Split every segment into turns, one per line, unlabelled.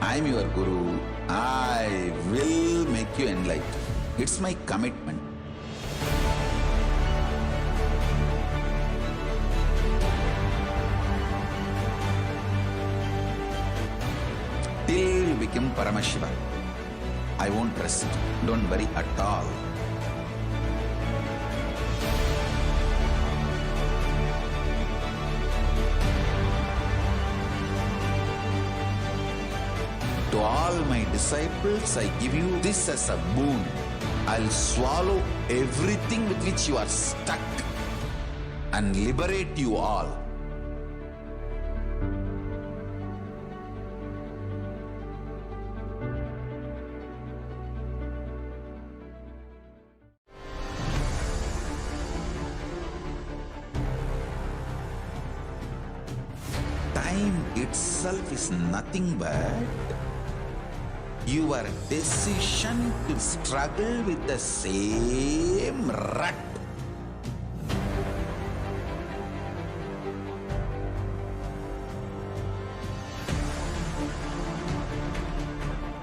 I am your Guru. I will make you enlightened. It's my commitment. Till you become Paramashiva, I won't rest. Don't worry at all. To all my disciples, I give you this as a boon. I'll swallow everything with which you are stuck and liberate you all. Time itself is nothing but your decision to struggle with the same rut.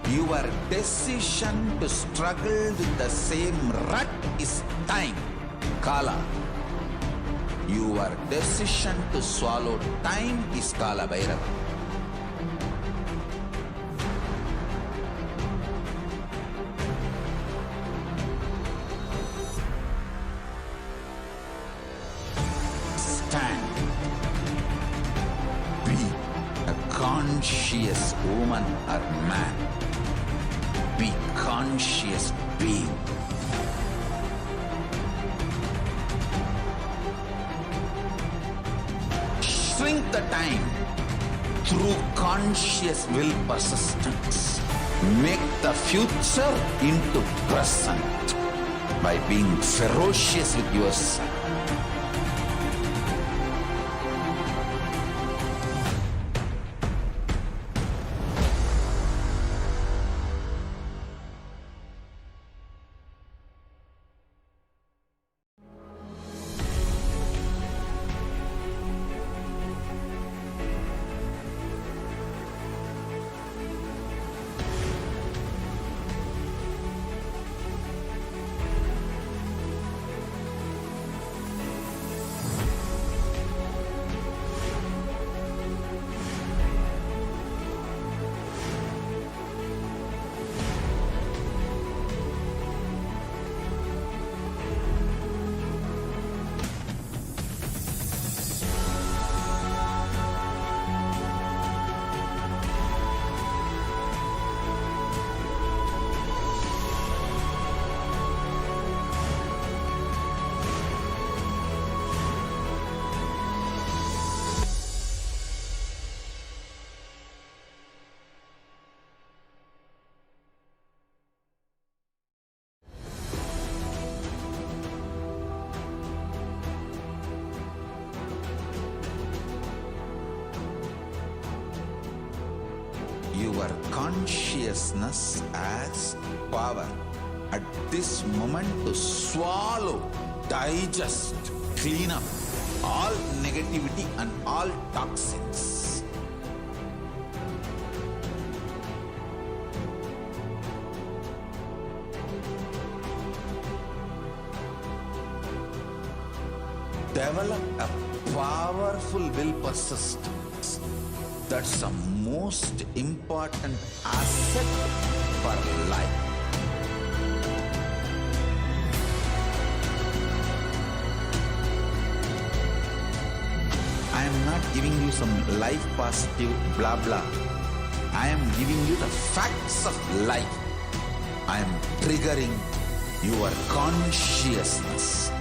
Your decision to struggle with the same rut is time, Kala. Your decision to swallow time is Kala Bhairava. Stand. Be a conscious woman or man. Be conscious being. Shrink the time through conscious will persistence. Make the future into present by being ferocious with yourself. Your consciousness has power at this moment to swallow, digest, clean up all negativity and all toxins. Develop a powerful will persistence. That's the most important asset for life. I am not giving you some life positive blah blah. I am giving you the facts of life. I am triggering your consciousness.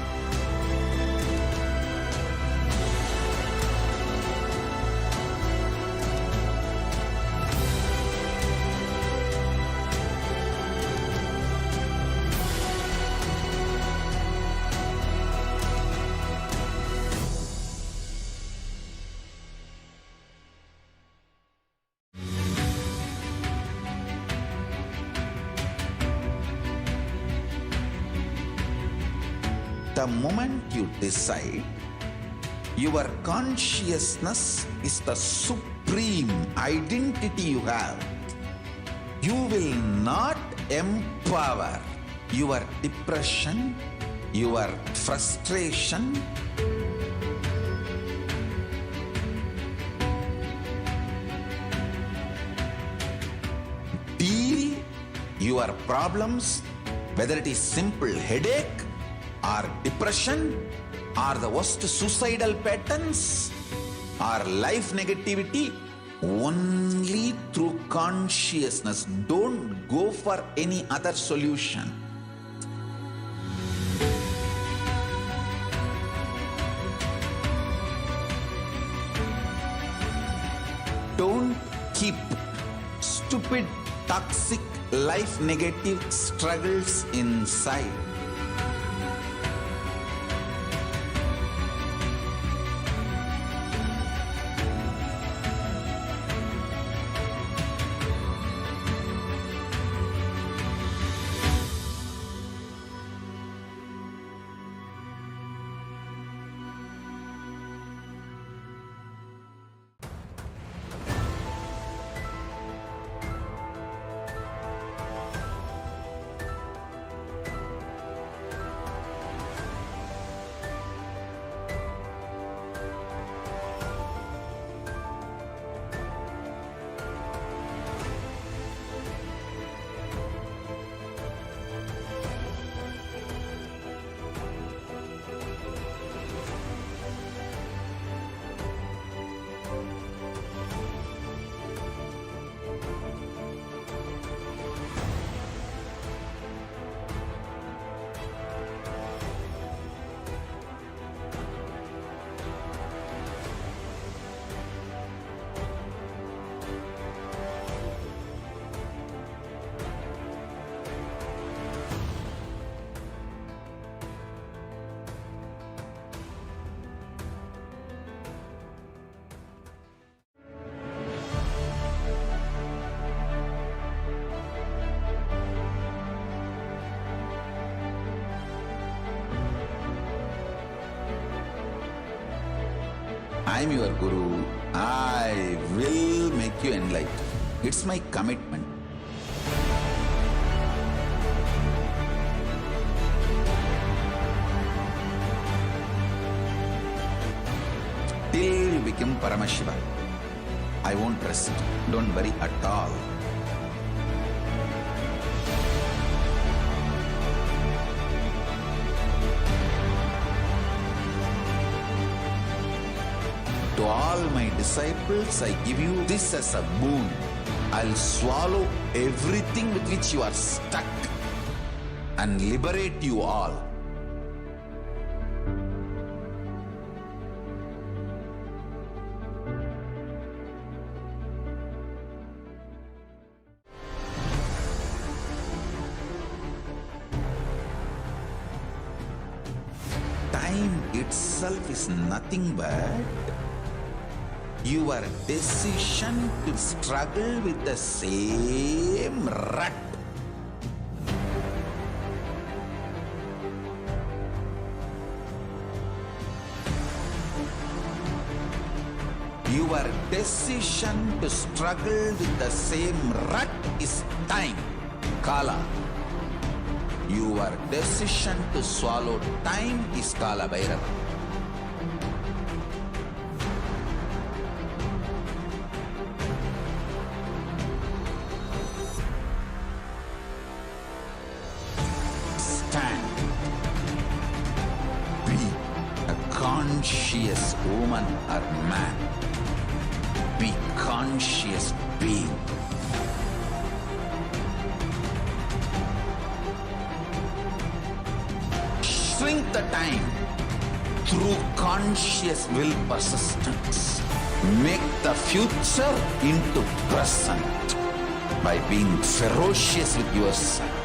The moment you decide, your consciousness is the supreme identity you have. You will not empower your depression, your frustration, deal your problems, whether it is simple headache or depression or the worst suicidal patterns or life negativity, only through consciousness. Don't go for any other solution. Don't keep stupid, toxic, life negative struggles inside. I am your Guru. I will make you enlightened. It's my commitment. Till you become Paramashiva, I won't rest. Don't worry at all. To all my disciples, I give you this as a boon. I'll swallow everything with which you are stuck and liberate you all. Time itself is nothing but your decision to struggle with the same rut. Your decision to struggle with the same rut is time, Kala. Your decision to swallow time is Kala Bhairava. Stand. Be a conscious woman or man. Be conscious being. Shrink the time through conscious will persistence. Make the future into present by being ferocious with yourself.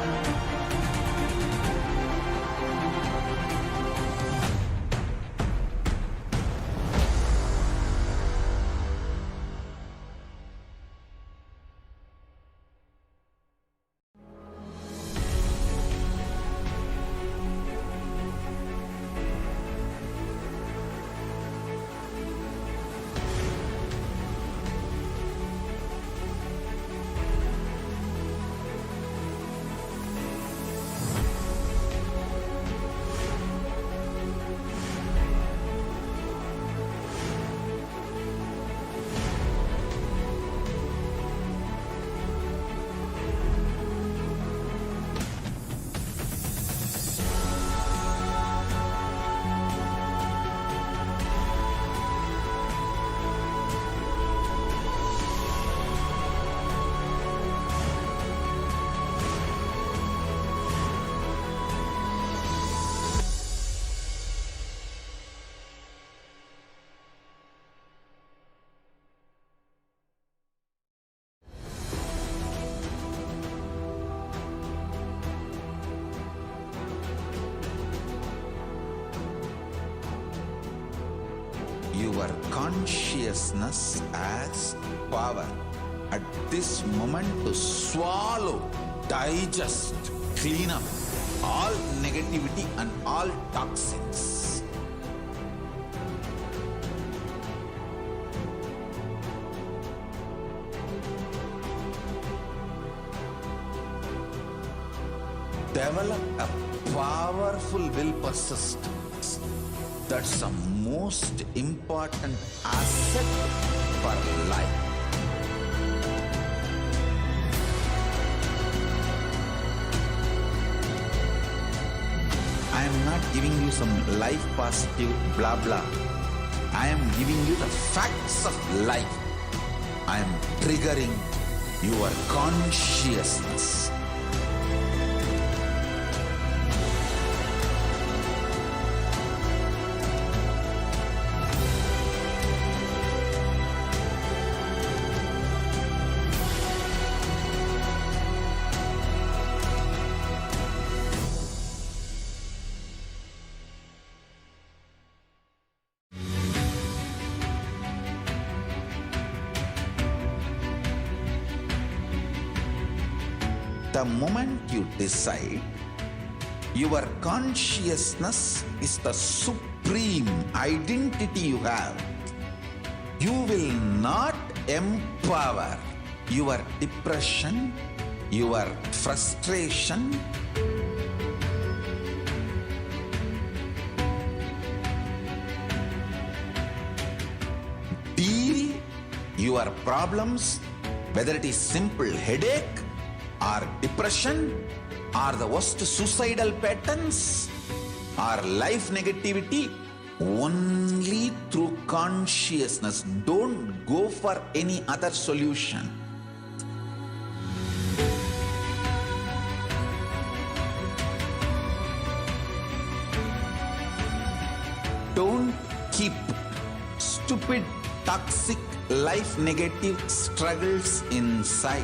your consciousness as power at this moment to swallow, digest, clean up all negativity and all toxins. Develop a powerful will persistence. That's the most important asset for life. I am not giving you some life positive blah blah. I am giving you the facts of life. I am triggering your consciousness. The moment you decide, your consciousness is the supreme identity you have. You will not empower your depression, your frustration, deal your problems, whether it is simple headache or depression or the worst suicidal patterns or life negativity, only through consciousness. Don't go for any other solution. Don't keep stupid, toxic, life negative struggles inside.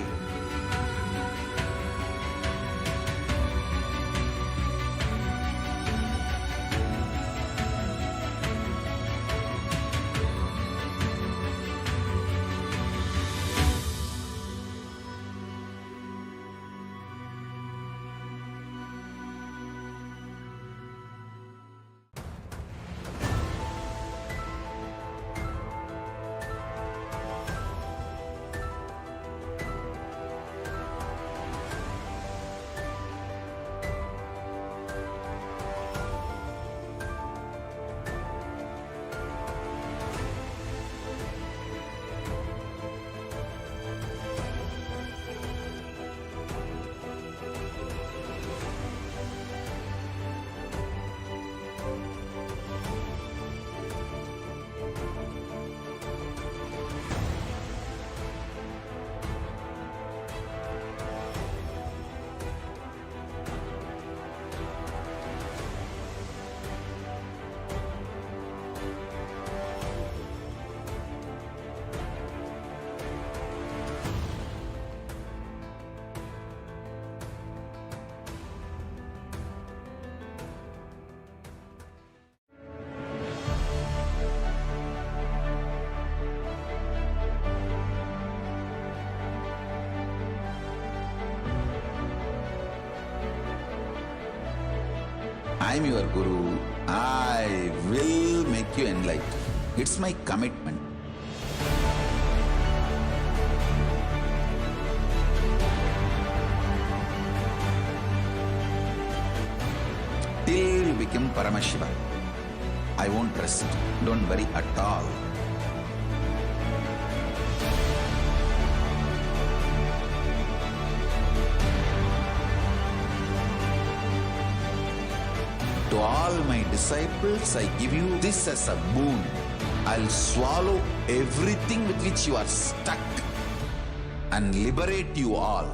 I am your Guru. I will make you enlightened. It's my commitment. Till you become Paramashiva, I won't rest. Don't worry at all. To all my disciples, I give you this as a boon. I'll swallow everything with which you are stuck and liberate you all.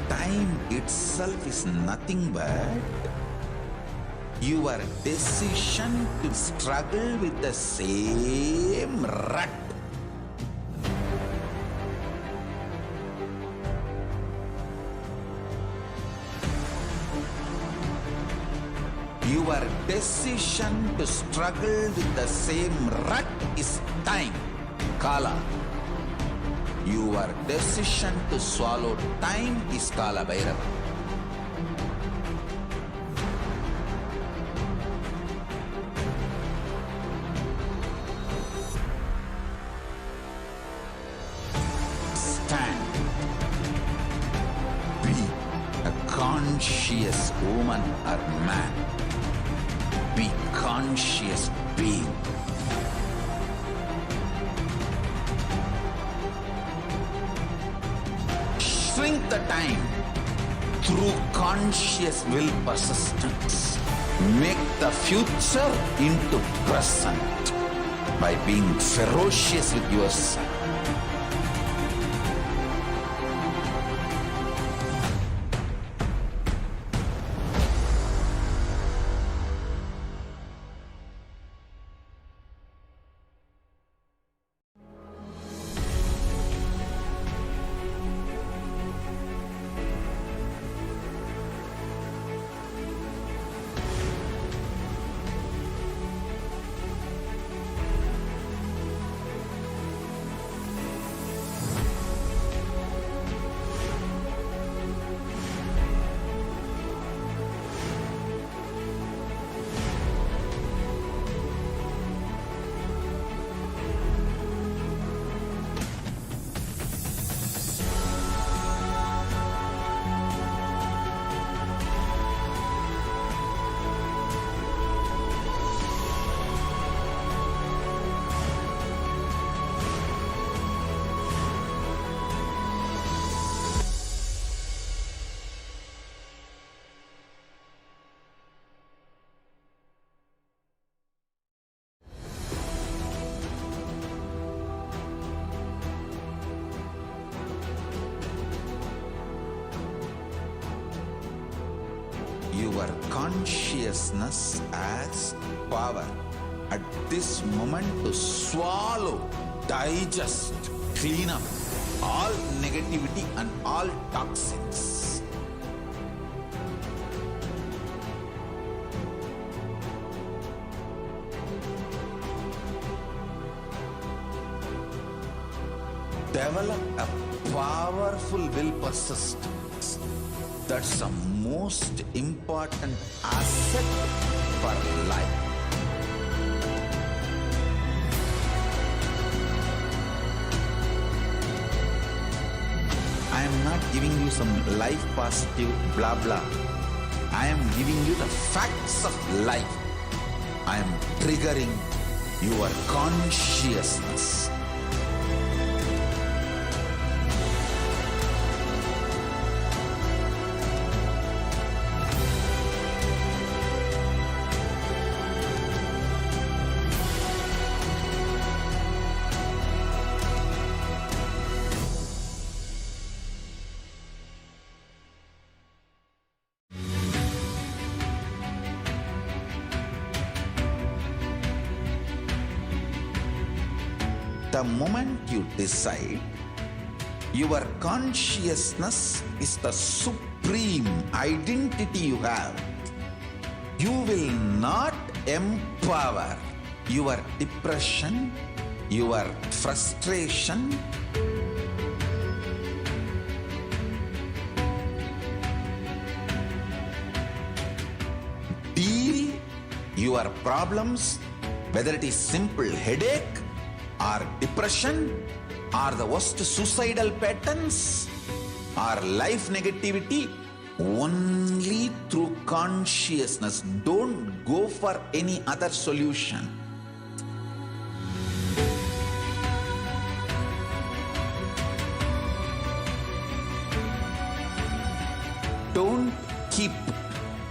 Time itself is nothing but Your decision to struggle with the same rut. Your decision to struggle with the same rut is time, Kala. Your decision to swallow time is Kala Bhairava. Stand. Be a conscious woman or man. Be conscious being. Shrink the time through conscious will persistence. Make the future into present by being ferocious with yourself. Your consciousness as power at this moment to swallow, digest, clean up all negativity and all toxins. Develop a powerful will persistence. That's the most important asset for life. I am not giving you some life positive blah blah. I am giving you the facts of life. I am triggering your consciousness. The moment you decide, your consciousness is the supreme identity you have. You will not empower your depression, your frustration, deal your problems, whether it is simple headache or depression or the worst suicidal patterns or life negativity, only through consciousness. Don't go for any other solution. Don't keep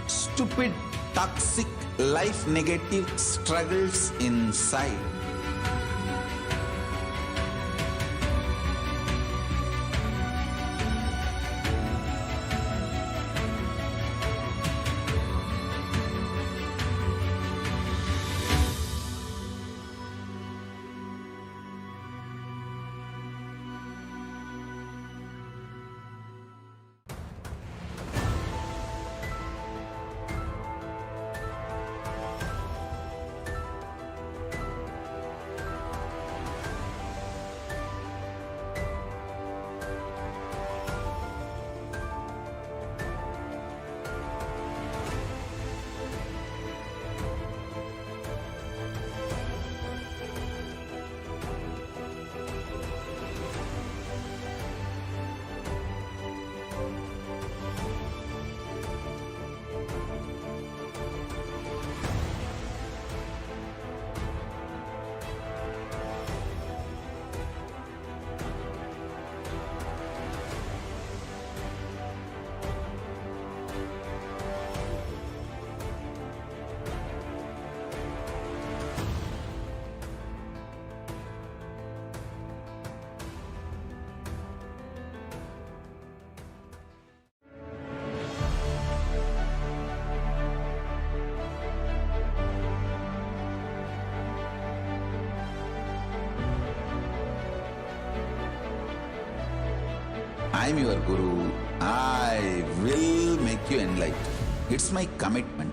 stupid, toxic, life negative struggles inside. I am your Guru. I will make you enlightened. It's my commitment.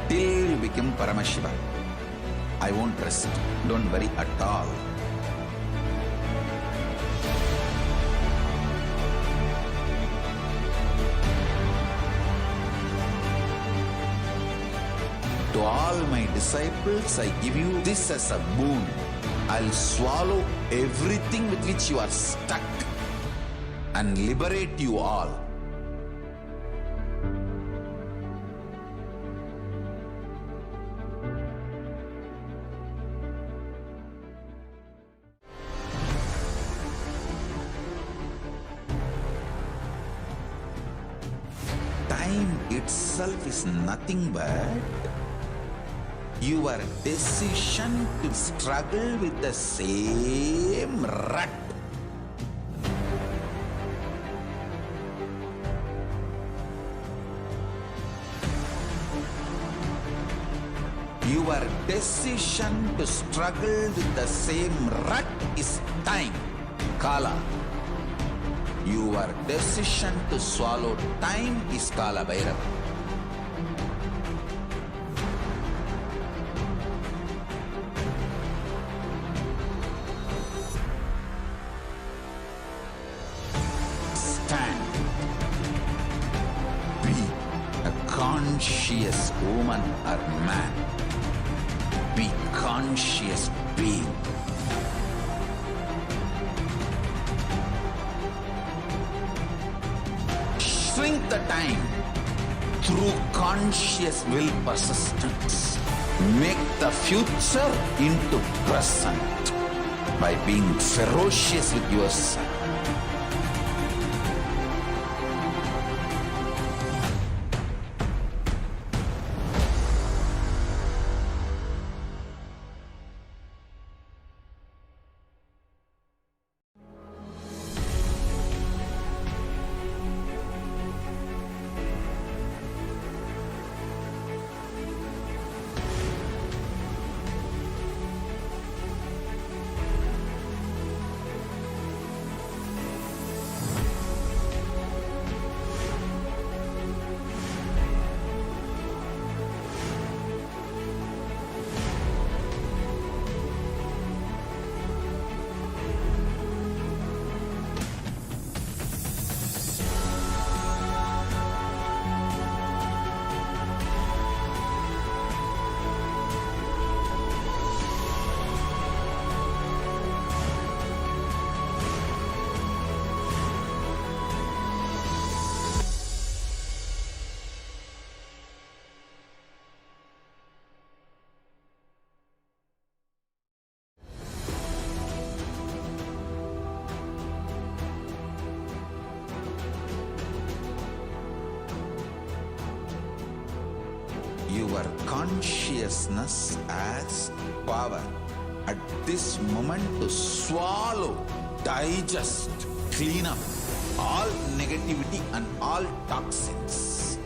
Till you become Paramashiva, I won't rest. Don't worry at all. To all my disciples, I give you this as a boon. I'll swallow everything with which you are stuck and liberate you all. Time itself is nothing but your decision to struggle with the same rut. Your decision to struggle with the same rut is time, Kala. Your decision to swallow time is Kala Bhairava. Stand. Be a conscious woman or man. Be conscious being. Shrink the time through conscious will persistence. Make the future into present by being ferocious with yourself. Your consciousness as power at this moment to swallow, digest, clean up all negativity and all toxins.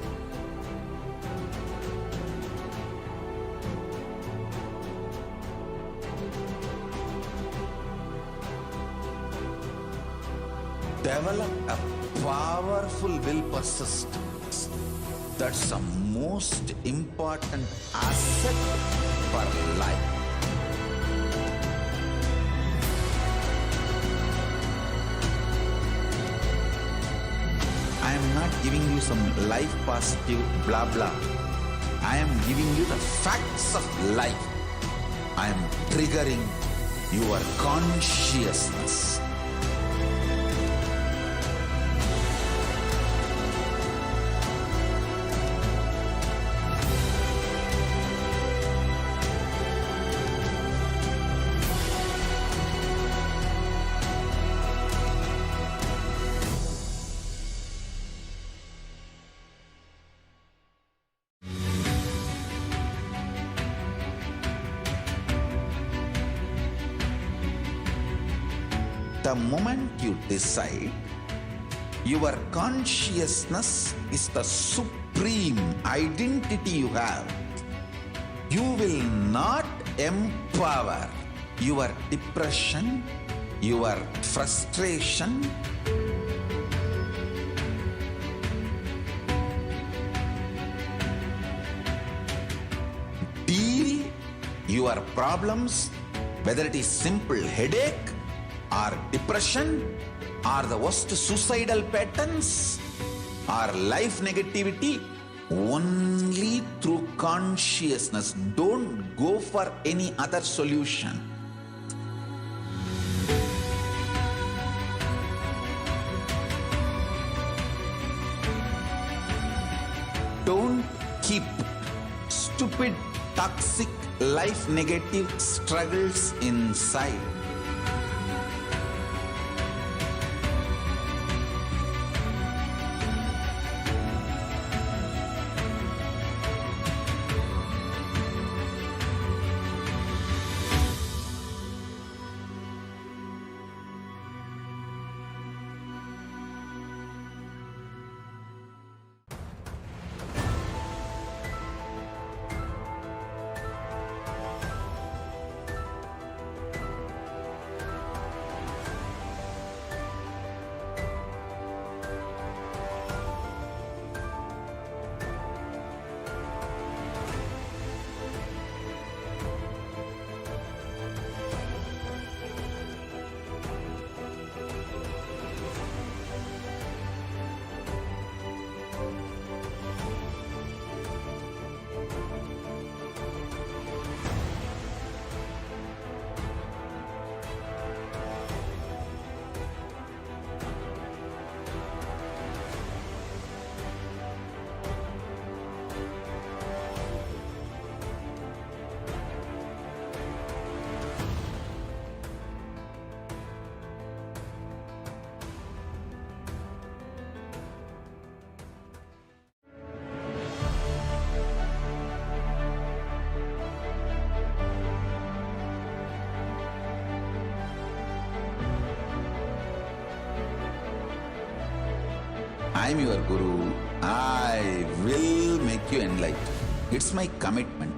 Develop a powerful will persistence. That's the most important asset for life. I am not giving you some life positive blah blah. I am giving you the facts of life. I am triggering your consciousness. The moment you decide, your consciousness is the supreme identity you have. You will not empower your depression, your frustration, deal your problems, whether it is simple headache or depression or the worst suicidal patterns or life negativity, only through consciousness. Don't go for any other solution. Don't keep stupid, toxic, life negative struggles inside. I am your Guru. I will make you enlightened. It's my commitment.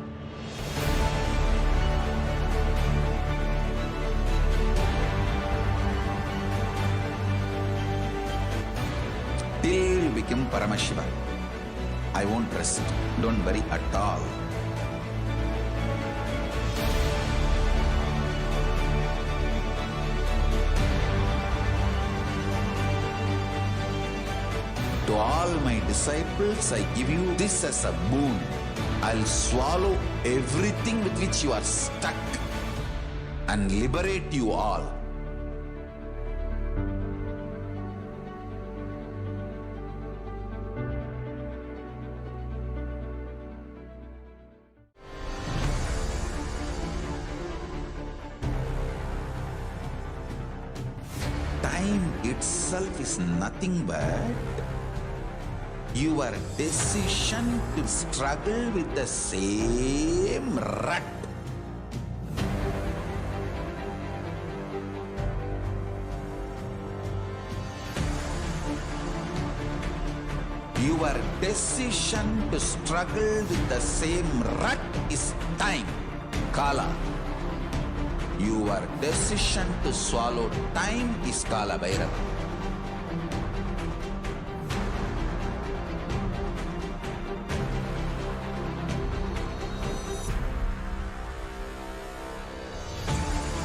Till you become Paramashiva, I won't rest. Don't worry at all. To all my disciples, I give you this as a boon. I'll swallow everything with which you are stuck and liberate you all. Time itself is nothing but your decision to struggle with the same rut. Your decision to struggle with the same rut is time, Kala. Your decision to swallow time is Kala Bhairava.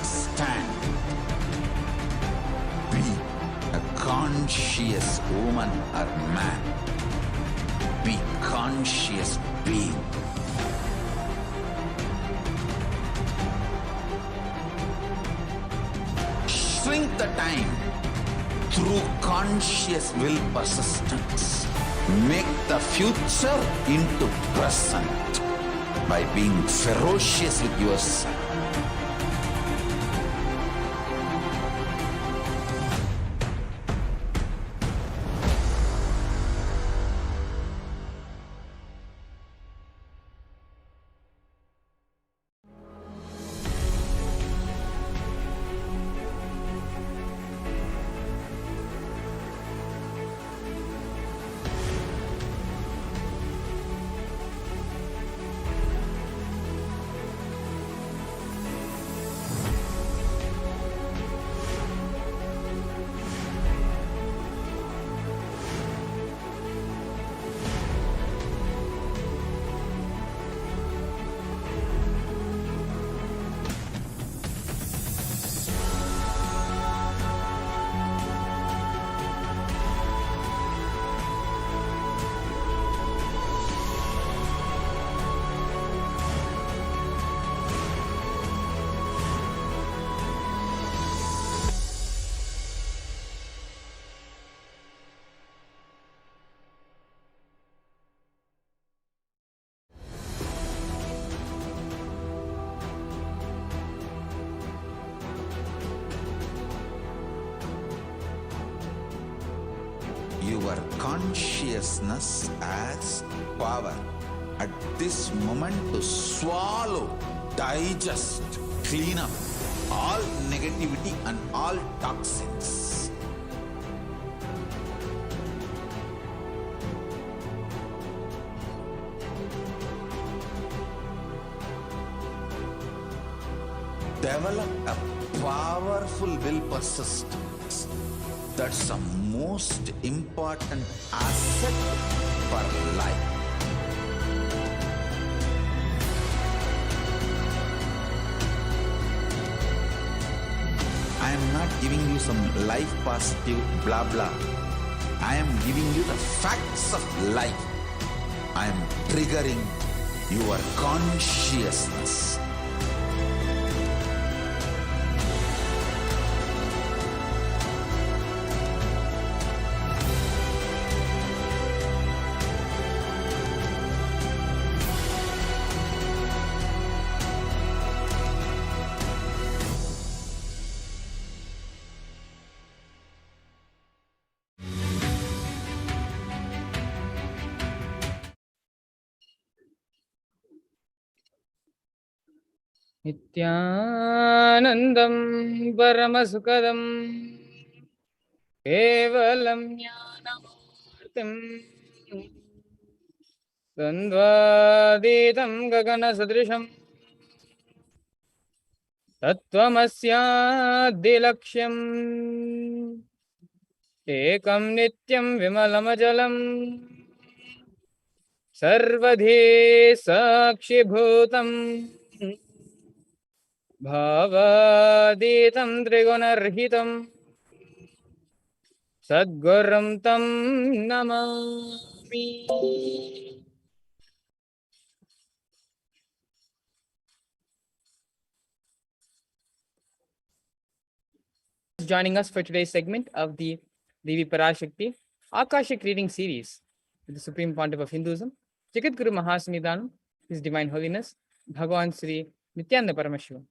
Stand. Be a conscious woman or man. Be conscious being. Shrink the time through conscious will persistence. Make the future into present by being ferocious with yourself. your consciousness as power at this moment to swallow, digest, clean up all negativity and all toxins. Develop a powerful will persistence. That's the most important asset for life. I am not giving you some life positive blah blah. I am giving you the facts of life. I am triggering your consciousness.
Nithyanandam Paramasukadam Kevalam Jnanamurtim Sandvaditam Gagana Sadrisham Tattvamasyadilaksham Ekam Nityam Vimalamajalam Sarvadhi Sakshibhutam Bhavaditam Trigunarhitam Sadgurum Tam Namami. Joining us for today's segment of the Devi Parashakti Akashik reading series with the Supreme Pontiff of Hinduism, Jagat Guru Mahasanidhanam, His Divine Holiness, Bhagavan Sri Nithyananda Paramashivam.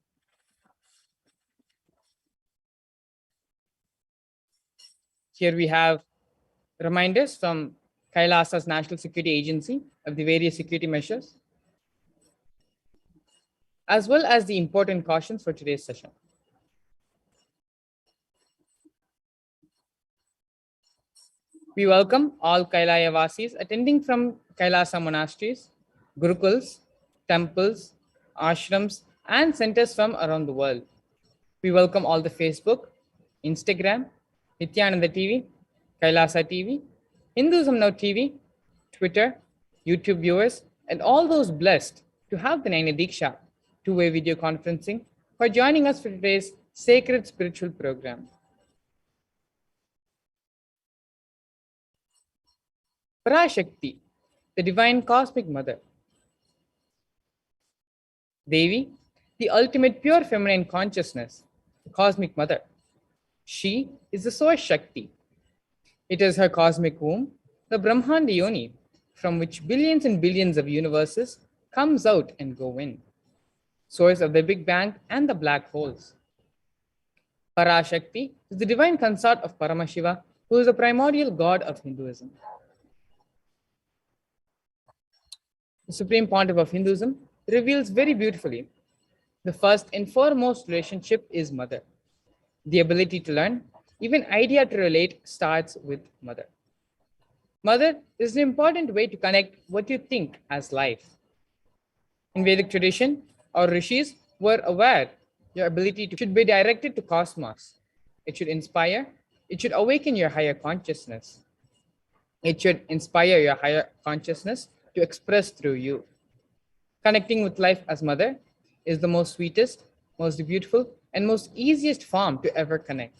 Here we have reminders from KAILASA's National Security Agency of the various security measures, as well as the important cautions for today's session. We welcome all Kailaya Vasis attending from Kailasa monasteries, gurukuls, temples, ashrams, and centers from around the world. We welcome all the Facebook, Instagram, Nithyananda TV, Kailasa TV, Hinduism Now TV, Twitter, YouTube viewers, and all those blessed to have the Naina Diksha two-way video conferencing for joining us for today's sacred spiritual program. Parashakti, the divine cosmic mother. Devi, the ultimate pure feminine consciousness, the cosmic mother. She is the source Shakti. It is her cosmic womb, the Brahmanda Yoni, from which billions and billions of universes comes out and go in. Source of the Big Bang and the black holes. Parashakti is the divine consort of Paramashiva, who is the primordial god of Hinduism. The Supreme Pontiff of Hinduism reveals very beautifully the first and foremost relationship is mother. The ability to learn, even idea to relate, starts with mother. Mother is an important way to connect what you think as life. In Vedic tradition, our rishis were aware your ability should be directed to cosmos. It should inspire, it should awaken your higher consciousness. It should inspire your higher consciousness to express through you. Connecting with life as mother is the most sweetest, most beautiful, and most easiest form to ever connect.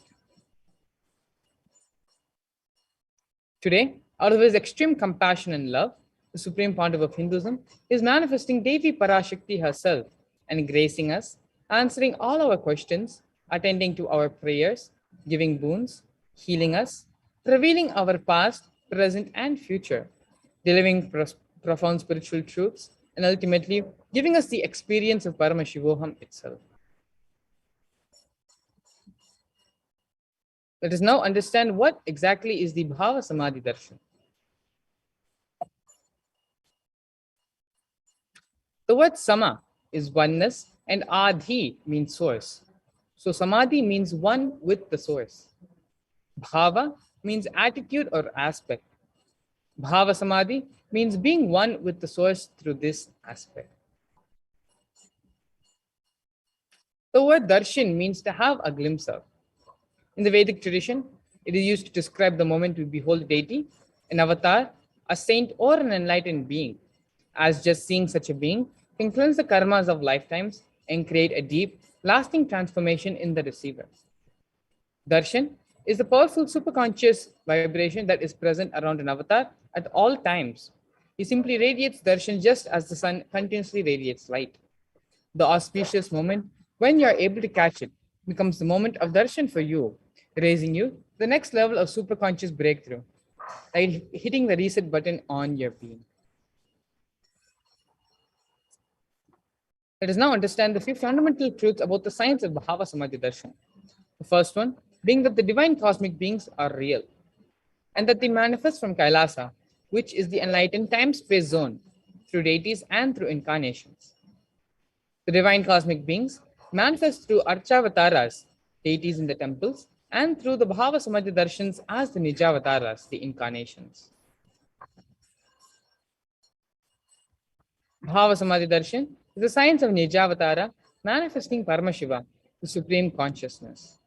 Today, out of his extreme compassion and love, the Supreme Pontiff of Hinduism is manifesting Devi Parashakti herself and gracing us, answering all our questions, attending to our prayers, giving boons, healing us, revealing our past, present, and future, delivering profound spiritual truths, and ultimately giving us the experience of Paramashivoham itself. Let us now understand what exactly is the Bhava Samadhi Darshan. The word Sama is oneness and Adhi means source. So Samadhi means one with the source. Bhava means attitude or aspect. Bhava Samadhi means being one with the source through this aspect. The word darshan means to have a glimpse of. In the Vedic tradition, it is used to describe the moment we behold a deity, an avatar, a saint, or an enlightened being, as just seeing such a being can cleanse the karmas of lifetimes and create a deep, lasting transformation in the receiver. Darshan is the powerful superconscious vibration that is present around an avatar at all times. He simply radiates darshan just as the sun continuously radiates light. The auspicious moment when you are able to catch it becomes the moment of darshan for you, raising you to the next level of superconscious breakthrough, like hitting the reset button on your being. Let us now understand the few fundamental truths about the science of Bhava Samadhi Darshan. The first one being that the divine cosmic beings are real and that they manifest from KAILASA, which is the enlightened time-space zone, through deities and through incarnations. The divine cosmic beings manifest through Archavataras, deities in the temples, and through the Bhava Samadhi Darshans as the Nijavataras, the incarnations. Bhava Samadhi Darshan is the science of Nijavatara manifesting Paramashiva, the supreme consciousness.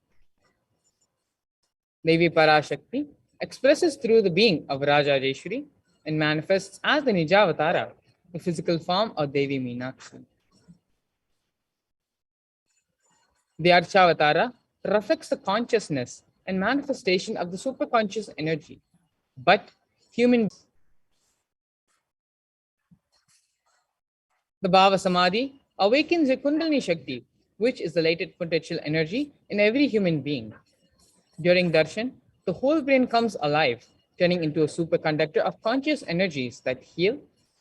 Devi Parashakti expresses through the being of Rajajeshwari and manifests as the Nijavatara, the physical form of Devi Meenakshi. The Archavatara reflects the consciousness and manifestation of the superconscious energy, but human. The Bhava Samadhi awakens a Kundalini Shakti, which is the latent potential energy in every human being. During darshan, the whole brain comes alive, turning into a superconductor of conscious energies that heal,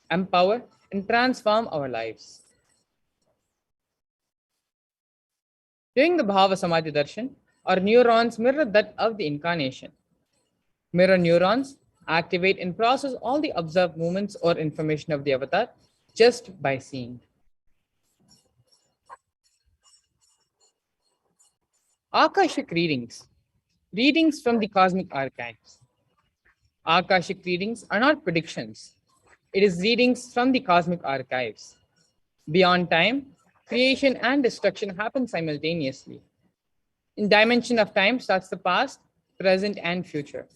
empower, and transform our lives. During the Bhava Samadhi Darshan, our neurons mirror that of the incarnation. Mirror neurons activate and process all the observed movements or information of the avatar just by seeing. Akashik readings. Readings from the cosmic archives. Akashic readings are not predictions. It is readings from the cosmic archives. Beyond time, creation and destruction happen simultaneously. In dimension of time starts the past, present, and future.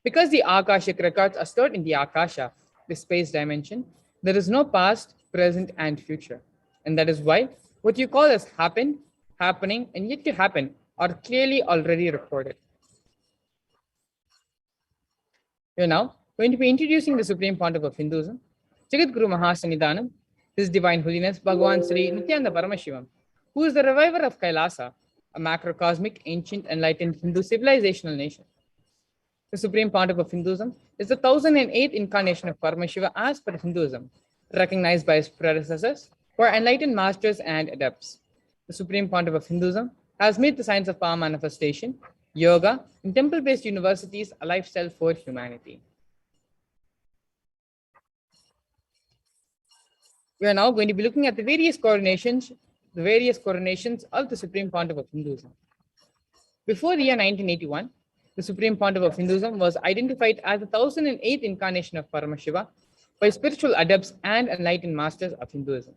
Because the Akashic records are stored in the Akasha, the space dimension, there is no past, present, and future. And that is why what you call as happened, happening, and yet to happen are clearly already recorded. We are now going to be introducing the Supreme Pontiff of Hinduism, Jagat Guru Mahasannidhanam, His Divine Holiness Bhagavan Sri Nithyananda Paramashivam, who is the reviver of Kailasa, a macrocosmic, ancient, enlightened Hindu civilizational nation. The Supreme Pontiff of Hinduism is the 1008th incarnation of Paramashiva as per Hinduism, recognized by his predecessors who are enlightened masters and adepts. The Supreme Pontiff of Hinduism has made the science of power manifestation, yoga, and temple-based universities a lifestyle for humanity. We are now going to be looking at the various coronations of the Supreme Pontiff of Hinduism. Before the year 1981, the Supreme Pontiff of Hinduism was identified as the 1008th incarnation of Paramashiva by spiritual adepts and enlightened masters of Hinduism.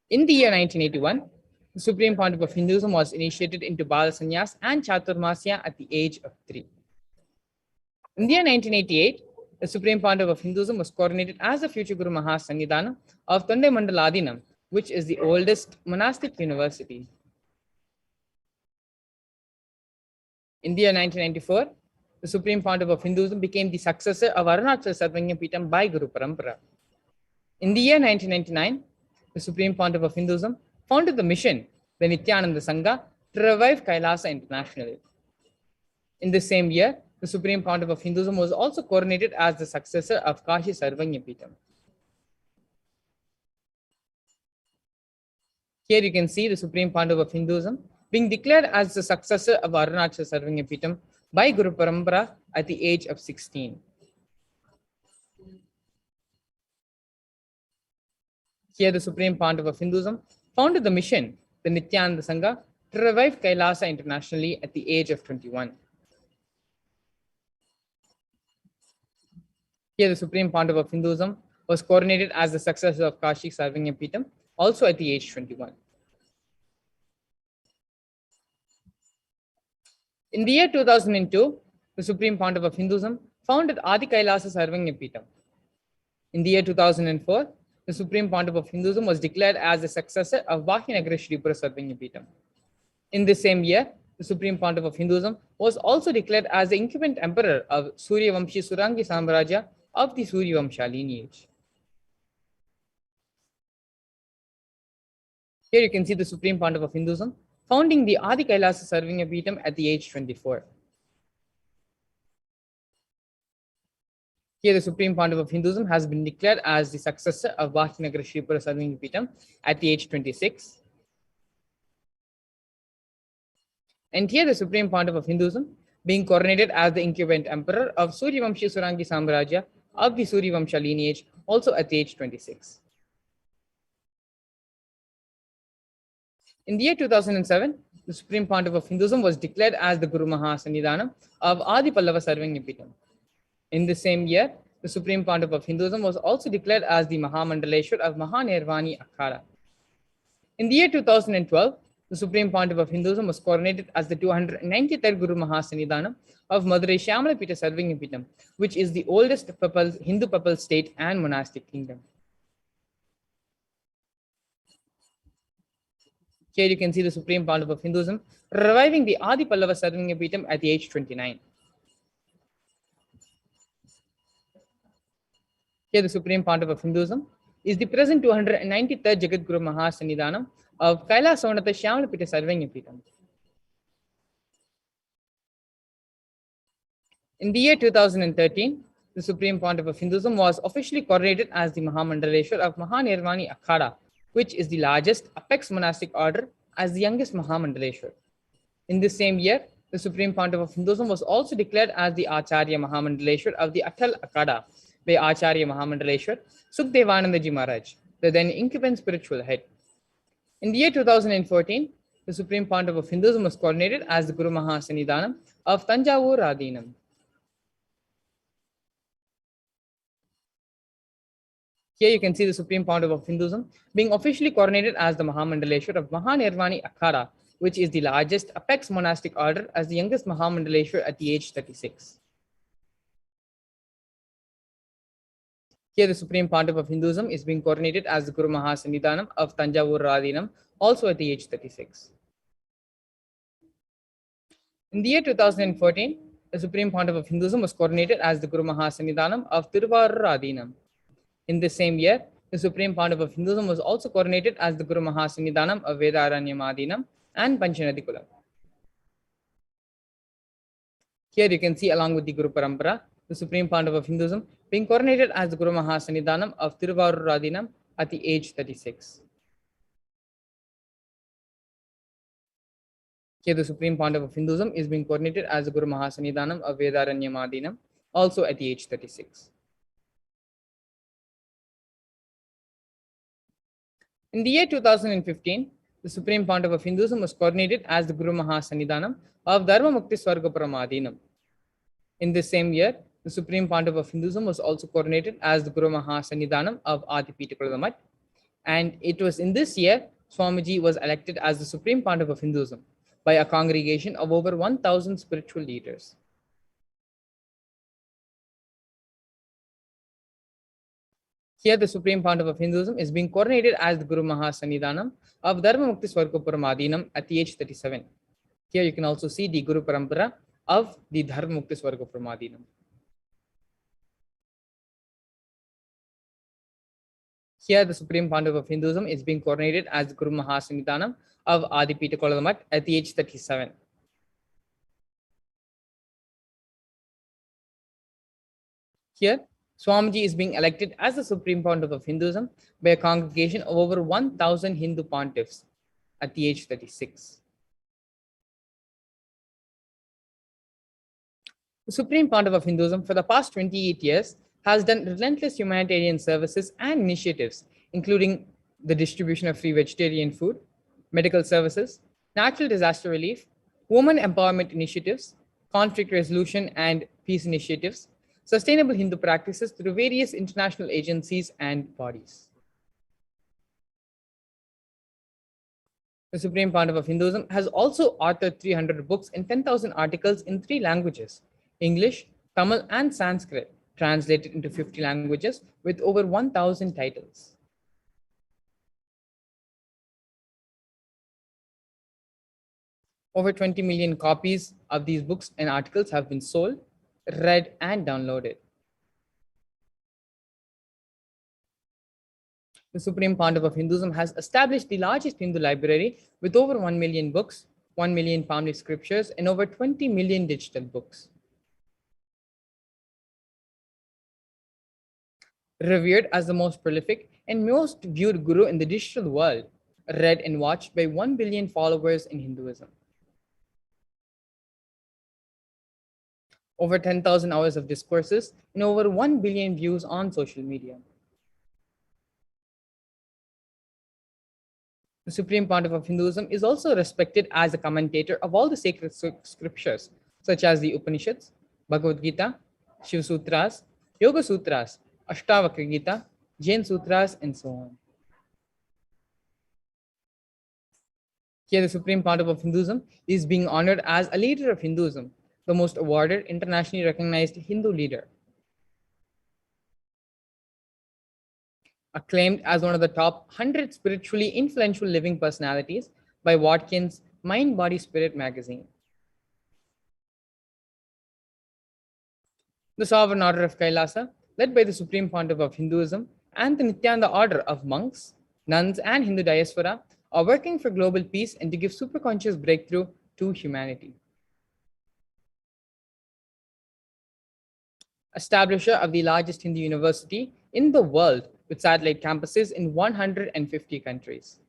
In the year 1981, the Supreme Pontiff of Hinduism was initiated into Bala Sannyas and Chaturmasya at the age of 3. In the year 1988, the Supreme Pontiff of Hinduism was coronated as the future Guru Mahasannidhanam of Tondai Mandaladinam, which is the oldest monastic university. In the year 1994, the Supreme Pontiff of Hinduism became the successor of Arunachal Sarvanya Peetham by Guru Parampara. In the year 1999, the Supreme Pontiff of Hinduism founded the mission, the Nithyananda Sangha, to revive Kailasa internationally. In the same year, the Supreme Pontiff of Hinduism was also coronated as the successor of Kashi Sarvanya Peetham. Here you can see the Supreme Pontiff of Hinduism being declared as the successor of Arunachal Sarvangapeetham by Guru Parampara at the age of 16. Here, the Supreme Pontiff of Hinduism founded the mission, the Nithyananda Sangha, to revive KAILASA internationally at the age of 21. Here, the Supreme Pontiff of Hinduism was coronated as the successor of Akashik Sarvangapeetham, also at the age 21. In the year 2002, the Supreme Pontiff of Hinduism founded Adi KAILASA Sarvangapeetham. In the year 2004, the Supreme Pontiff of Hinduism was declared as the successor of Vahinagara Shripura Sarvangapeetham. In the same year, the Supreme Pontiff of Hinduism was also declared as the incumbent emperor of Suryavamshi Surangi Samrajya of the Suryavamsha lineage. Here you can see the Supreme Pontiff of Hinduism founding the Adi KAILASA Sarvangapeetham at the age 24. Here the Supreme Pontiff of Hinduism has been declared as the successor of Vahinagara Shripura Sarvangapeetham at the age 26. And here the Supreme Pontiff of Hinduism being coronated as the incumbent emperor of Suryavamshi Surangi Samrajya of the Suryavamsha lineage, also at the age 26. In the year 2007, the Supreme Pontiff of Hinduism was declared as the Guru Mahasannidhanam of Adi Pallava Sarvangapeetham. In the same year, the Supreme Pontiff of Hinduism was also declared as the Mahamandaleshwar of Mahanirvani Akhada. In the year 2012, the Supreme Pontiff of Hinduism was coronated as the 293rd Guru Mahasannidhanam of Madurai Shyamalapita Sarvangapeetham, which is the oldest Hindu papal state and monastic kingdom. Here you can see the Supreme Pontiff of Hinduism reviving the Adi Pallava Sarvangapeetham at the age 29. Here the Supreme Pontiff of Hinduism is the present 293rd Jagat Guru Mahasannidhanam of KAILASA Shyamalapita Sarvangapeetham. In the year 2013, the Supreme Pontiff of Hinduism was officially coronated as the Mahamandaleshwar of Mahanirvani Akhada, which is the largest apex monastic order as the youngest Mahamandaleshwar. In this same year, the Supreme Pontiff of Hinduism was also declared as the Acharya Mahamandaleshwar of the Atal Akhada by Acharya Mahamandaleshwar Sukhdevanandaji Maharaj, the then incumbent spiritual head. In the year 2014, the Supreme Pontiff of Hinduism was coronated as the Guru Mahasannidhanam of Tanjavur Adinam. Here you can see the Supreme Pontiff of Hinduism being officially coronated as the Mahamandaleshwar of Mahanirvani Akhada, which is the largest apex monastic order as the youngest Mahamandaleshwar at the age 36. Here the Supreme Pontiff of Hinduism is being coronated as the Guru Mahasannidhanam of Tanjavur Adinam, also at the age 36. In the year 2014, the Supreme Pontiff of Hinduism was coronated as the Guru Mahasannidhanam of Tiruvarur Adinam. In the same year, the Supreme Pontiff of Hinduism was also coronated as the Guru Mahasannidhanam of Vedaranyam Adinam and Panchanadikulam. Here you can see, along with the Guru Parampara, the Supreme Pontiff of Hinduism being coronated as the Guru Mahasannidhanam of Tiruvarur Adinam at the age 36. Here the Supreme Pontiff of Hinduism is being coronated as the Guru Mahasannidhanam of Vedaranyam Adinam, also at the age 36. In the year 2015, the Supreme Pontiff of Hinduism was coronated as the Guru Mahasannidhanam of Dharma Mukti Swargapuram Adinam. In this same year, the Supreme Pontiff of Hinduism was also coronated as the Guru Mahasannidhanam of Adipita, and it was in this year Swamiji was elected as the Supreme Pontiff of Hinduism by a congregation of over 1,000 spiritual leaders. Here the Supreme Pontiff of Hinduism is being coronated as the Guru Mahasannidhanam of Dharma Mukti Swargapuram Adinam at the age 37. Here you can also see the Guru Parampara of the Dharma Mukti Swargapuram Adinam. Here the Supreme Pontiff of Hinduism is being coronated as the Guru Mahasannidhanam of Adipita at the age 37. Here, Swamiji is being elected as the Supreme Pontiff of Hinduism by a congregation of over 1,000 Hindu pontiffs at the age 36. The Supreme Pontiff of Hinduism for the past 28 years has done relentless humanitarian services and initiatives, including the distribution of free vegetarian food, medical services, natural disaster relief, women empowerment initiatives, conflict resolution and peace initiatives, sustainable Hindu practices through various international agencies and bodies. The Supreme Pontiff of Hinduism has also authored 300 books and 10,000 articles in 3 languages: English, Tamil, and Sanskrit, translated into 50 languages with over 1,000 titles. Over 20 million copies of these books and articles have been sold, read, and downloaded. The Supreme Pontiff of Hinduism has established the largest Hindu library with over 1 million books, 1 million family scriptures, and over 20 million digital books. Revered as the most prolific and most viewed guru in the digital world, read and watched by 1 billion followers in Hinduism. Over 10,000 hours of discourses and over 1 billion views on social media. The Supreme Pontiff of Hinduism is also respected as a commentator of all the sacred scriptures, such as the Upanishads, Bhagavad Gita, Shiva Sutras, Yoga Sutras, Ashtavakra Gita, Jain Sutras, and so on. Here, the Supreme Pontiff of Hinduism is being honored as a leader of Hinduism, the most awarded, internationally recognized Hindu leader. Acclaimed as one of the top 100 spiritually influential living personalities by Watkins' Mind, Body, Spirit magazine. The Sovereign Order of KAILASA, led by the Supreme Pontiff of Hinduism and the Nithyananda Order of monks, nuns, and Hindu diaspora, are working for global peace and to give superconscious breakthrough to humanity. Establisher of the largest Hindu university in the world with satellite campuses in 150 countries.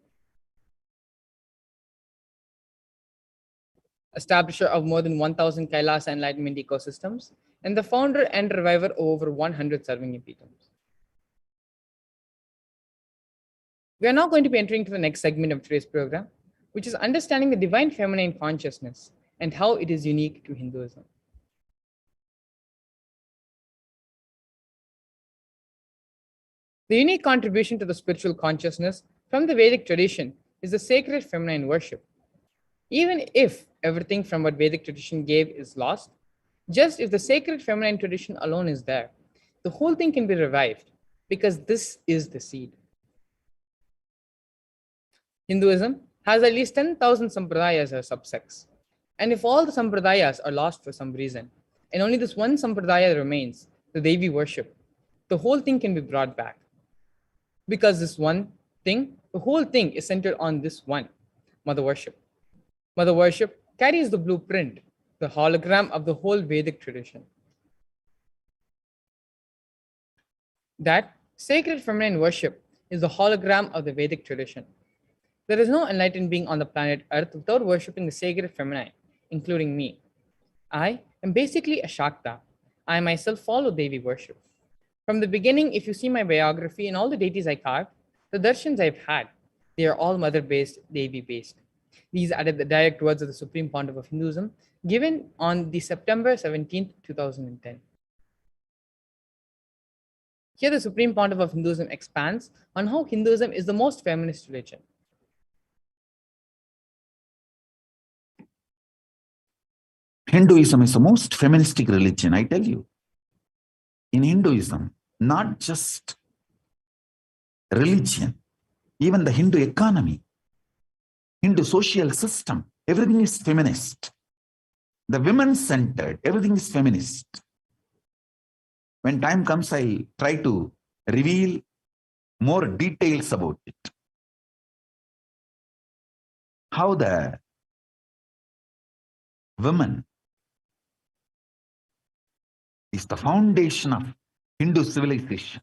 Establisher of more than 1,000 Kailasa Enlightenment ecosystems, and the founder and reviver of over 100 serving epitomes. We are now going to be entering to the next segment of today's program, which is understanding the divine feminine consciousness and how it is unique to Hinduism. The unique contribution to the spiritual consciousness from the Vedic tradition is the sacred feminine worship. Even if everything from what Vedic tradition gave is lost, just if the sacred feminine tradition alone is there, the whole thing can be revived because this is the seed. Hinduism has at least 10,000 sampradayas or subsects. And if all the sampradayas are lost for some reason, and only this one sampradaya remains, the Devi worship, the whole thing can be brought back. Because this one thing, the whole thing is centered on this one, Mother worship. Mother worship carries the blueprint, the hologram of the whole Vedic tradition. That sacred feminine worship is the hologram of the Vedic tradition. There is no enlightened being on the planet Earth without worshipping the sacred feminine, including me. I am basically a Shakta. I myself follow Devi worship. From the beginning, if you see my biography and all the deities I carved, the darshans I've had, they are all mother-based, Devi-based. These are the direct words of the Supreme Pontiff of Hinduism, given on the September 17th, 2010. Here, the Supreme Pontiff of Hinduism expands on how Hinduism is the most feminist religion.
Hinduism is the most feministic religion, I tell you. In Hinduism, not just religion, even the Hindu economy, Hindu social system, everything is feminist. The women-centered, everything is feminist. When time comes, I'll try to reveal more details about it. How the woman is the foundation of Hindu civilization.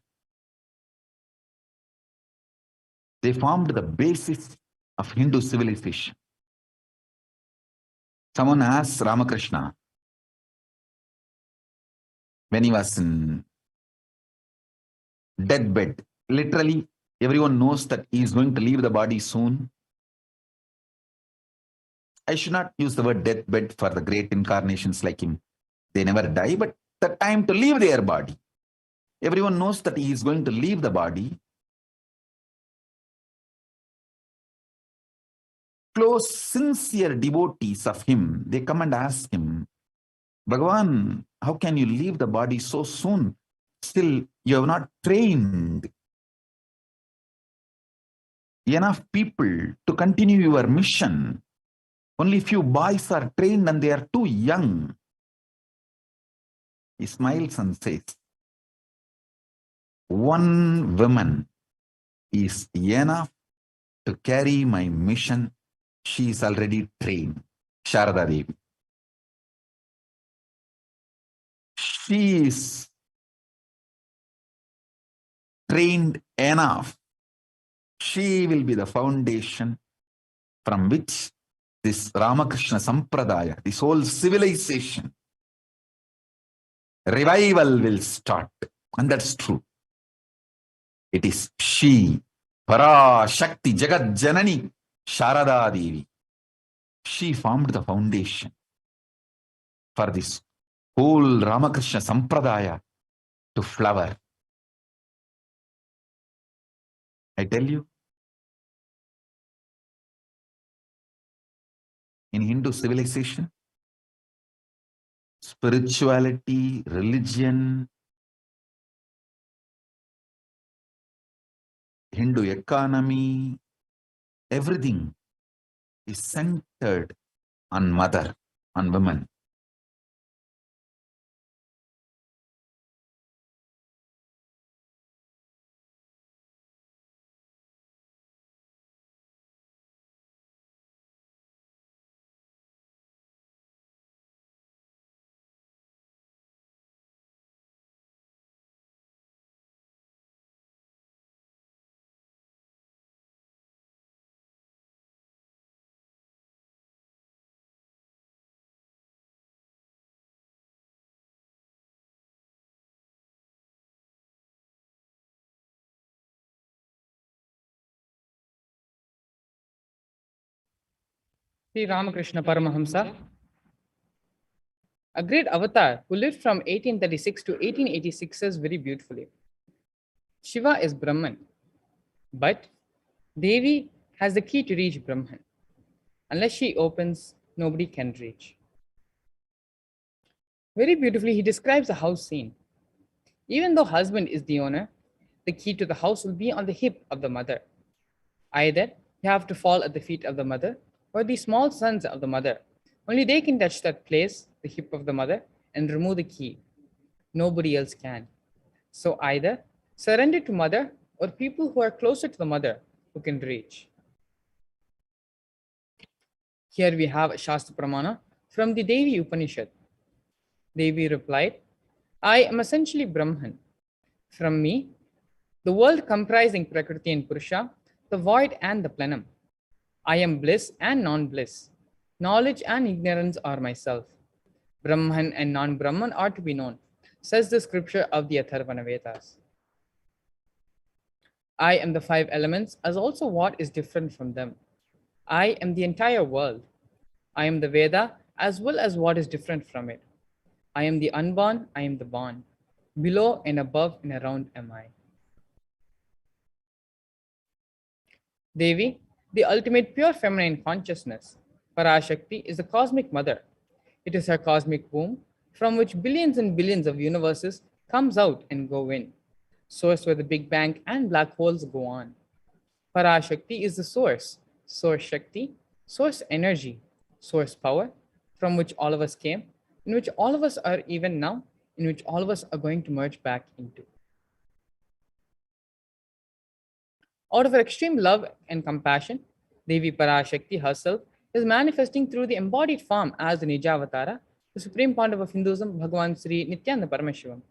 They formed the basis of Hindu civilization. Someone asked Ramakrishna, when he was in deathbed. Literally, everyone knows that he is going to leave the body soon. I should not use the word deathbed for the great incarnations like him. They never die, but the time to leave their body. Everyone knows that he is going to leave the body. Close, sincere devotees of him, they come and ask him, Bhagavan, how can you leave the body so soon? Still, you have not trained enough people to continue your mission. Only few boys are trained and they are too young. He smiles and says, one woman is enough to carry my mission. She is already trained. Sharada Devi. She is trained enough. She will be the foundation from which this Ramakrishna Sampradaya, this whole civilization, revival will start. And that's true. It is she, Parashakti, Jagat Janani, Sharada Devi. She formed the foundation for this whole Ramakrishna Sampradaya to flower. I tell you, in Hindu civilization, spirituality, religion, Hindu economy, everything is centered on mother, on women.
Sri Ramakrishna Paramahamsa, a great avatar who lived from 1836 to 1886, says very beautifully, Shiva is Brahman, but Devi has the key to reach Brahman. Unless she opens, nobody can reach. Very beautifully, he describes a house scene. Even though husband is the owner, the key to the house will be on the hip of the mother. Either you have to fall at the feet of the mother or the small sons of the mother. Only they can touch that place, the hip of the mother, and remove the key. Nobody else can. So either surrender to mother or people who are closer to the mother who can reach. Here we have a Shastra Pramana from the Devi Upanishad. Devi replied, I am essentially Brahman. From me, the world comprising Prakriti and Purusha, the void and the plenum. I am bliss and non-bliss. Knowledge and ignorance are myself. Brahman and non-Brahman are to be known, says the scripture of the Atharvana Vedas. I am the five elements as also what is different from them. I am the entire world. I am the Veda as well as what is different from it. I am the unborn, I am the born. Below and above and around am I. Devi, the ultimate pure feminine consciousness, Parashakti, is the cosmic mother. It is her cosmic womb from which billions and billions of universes comes out and go in, source where the Big Bang and black holes go on. Parashakti is the source Shakti, source energy, source power, from which all of us came, in which all of us are even now, in which all of us are going to merge back into. Out of her extreme love and compassion, Devi Parashakti herself is manifesting through the embodied form as the Nijavatara, the Supreme Pontiff of Hinduism, Bhagavan Sri Nithyananda Paramashivam,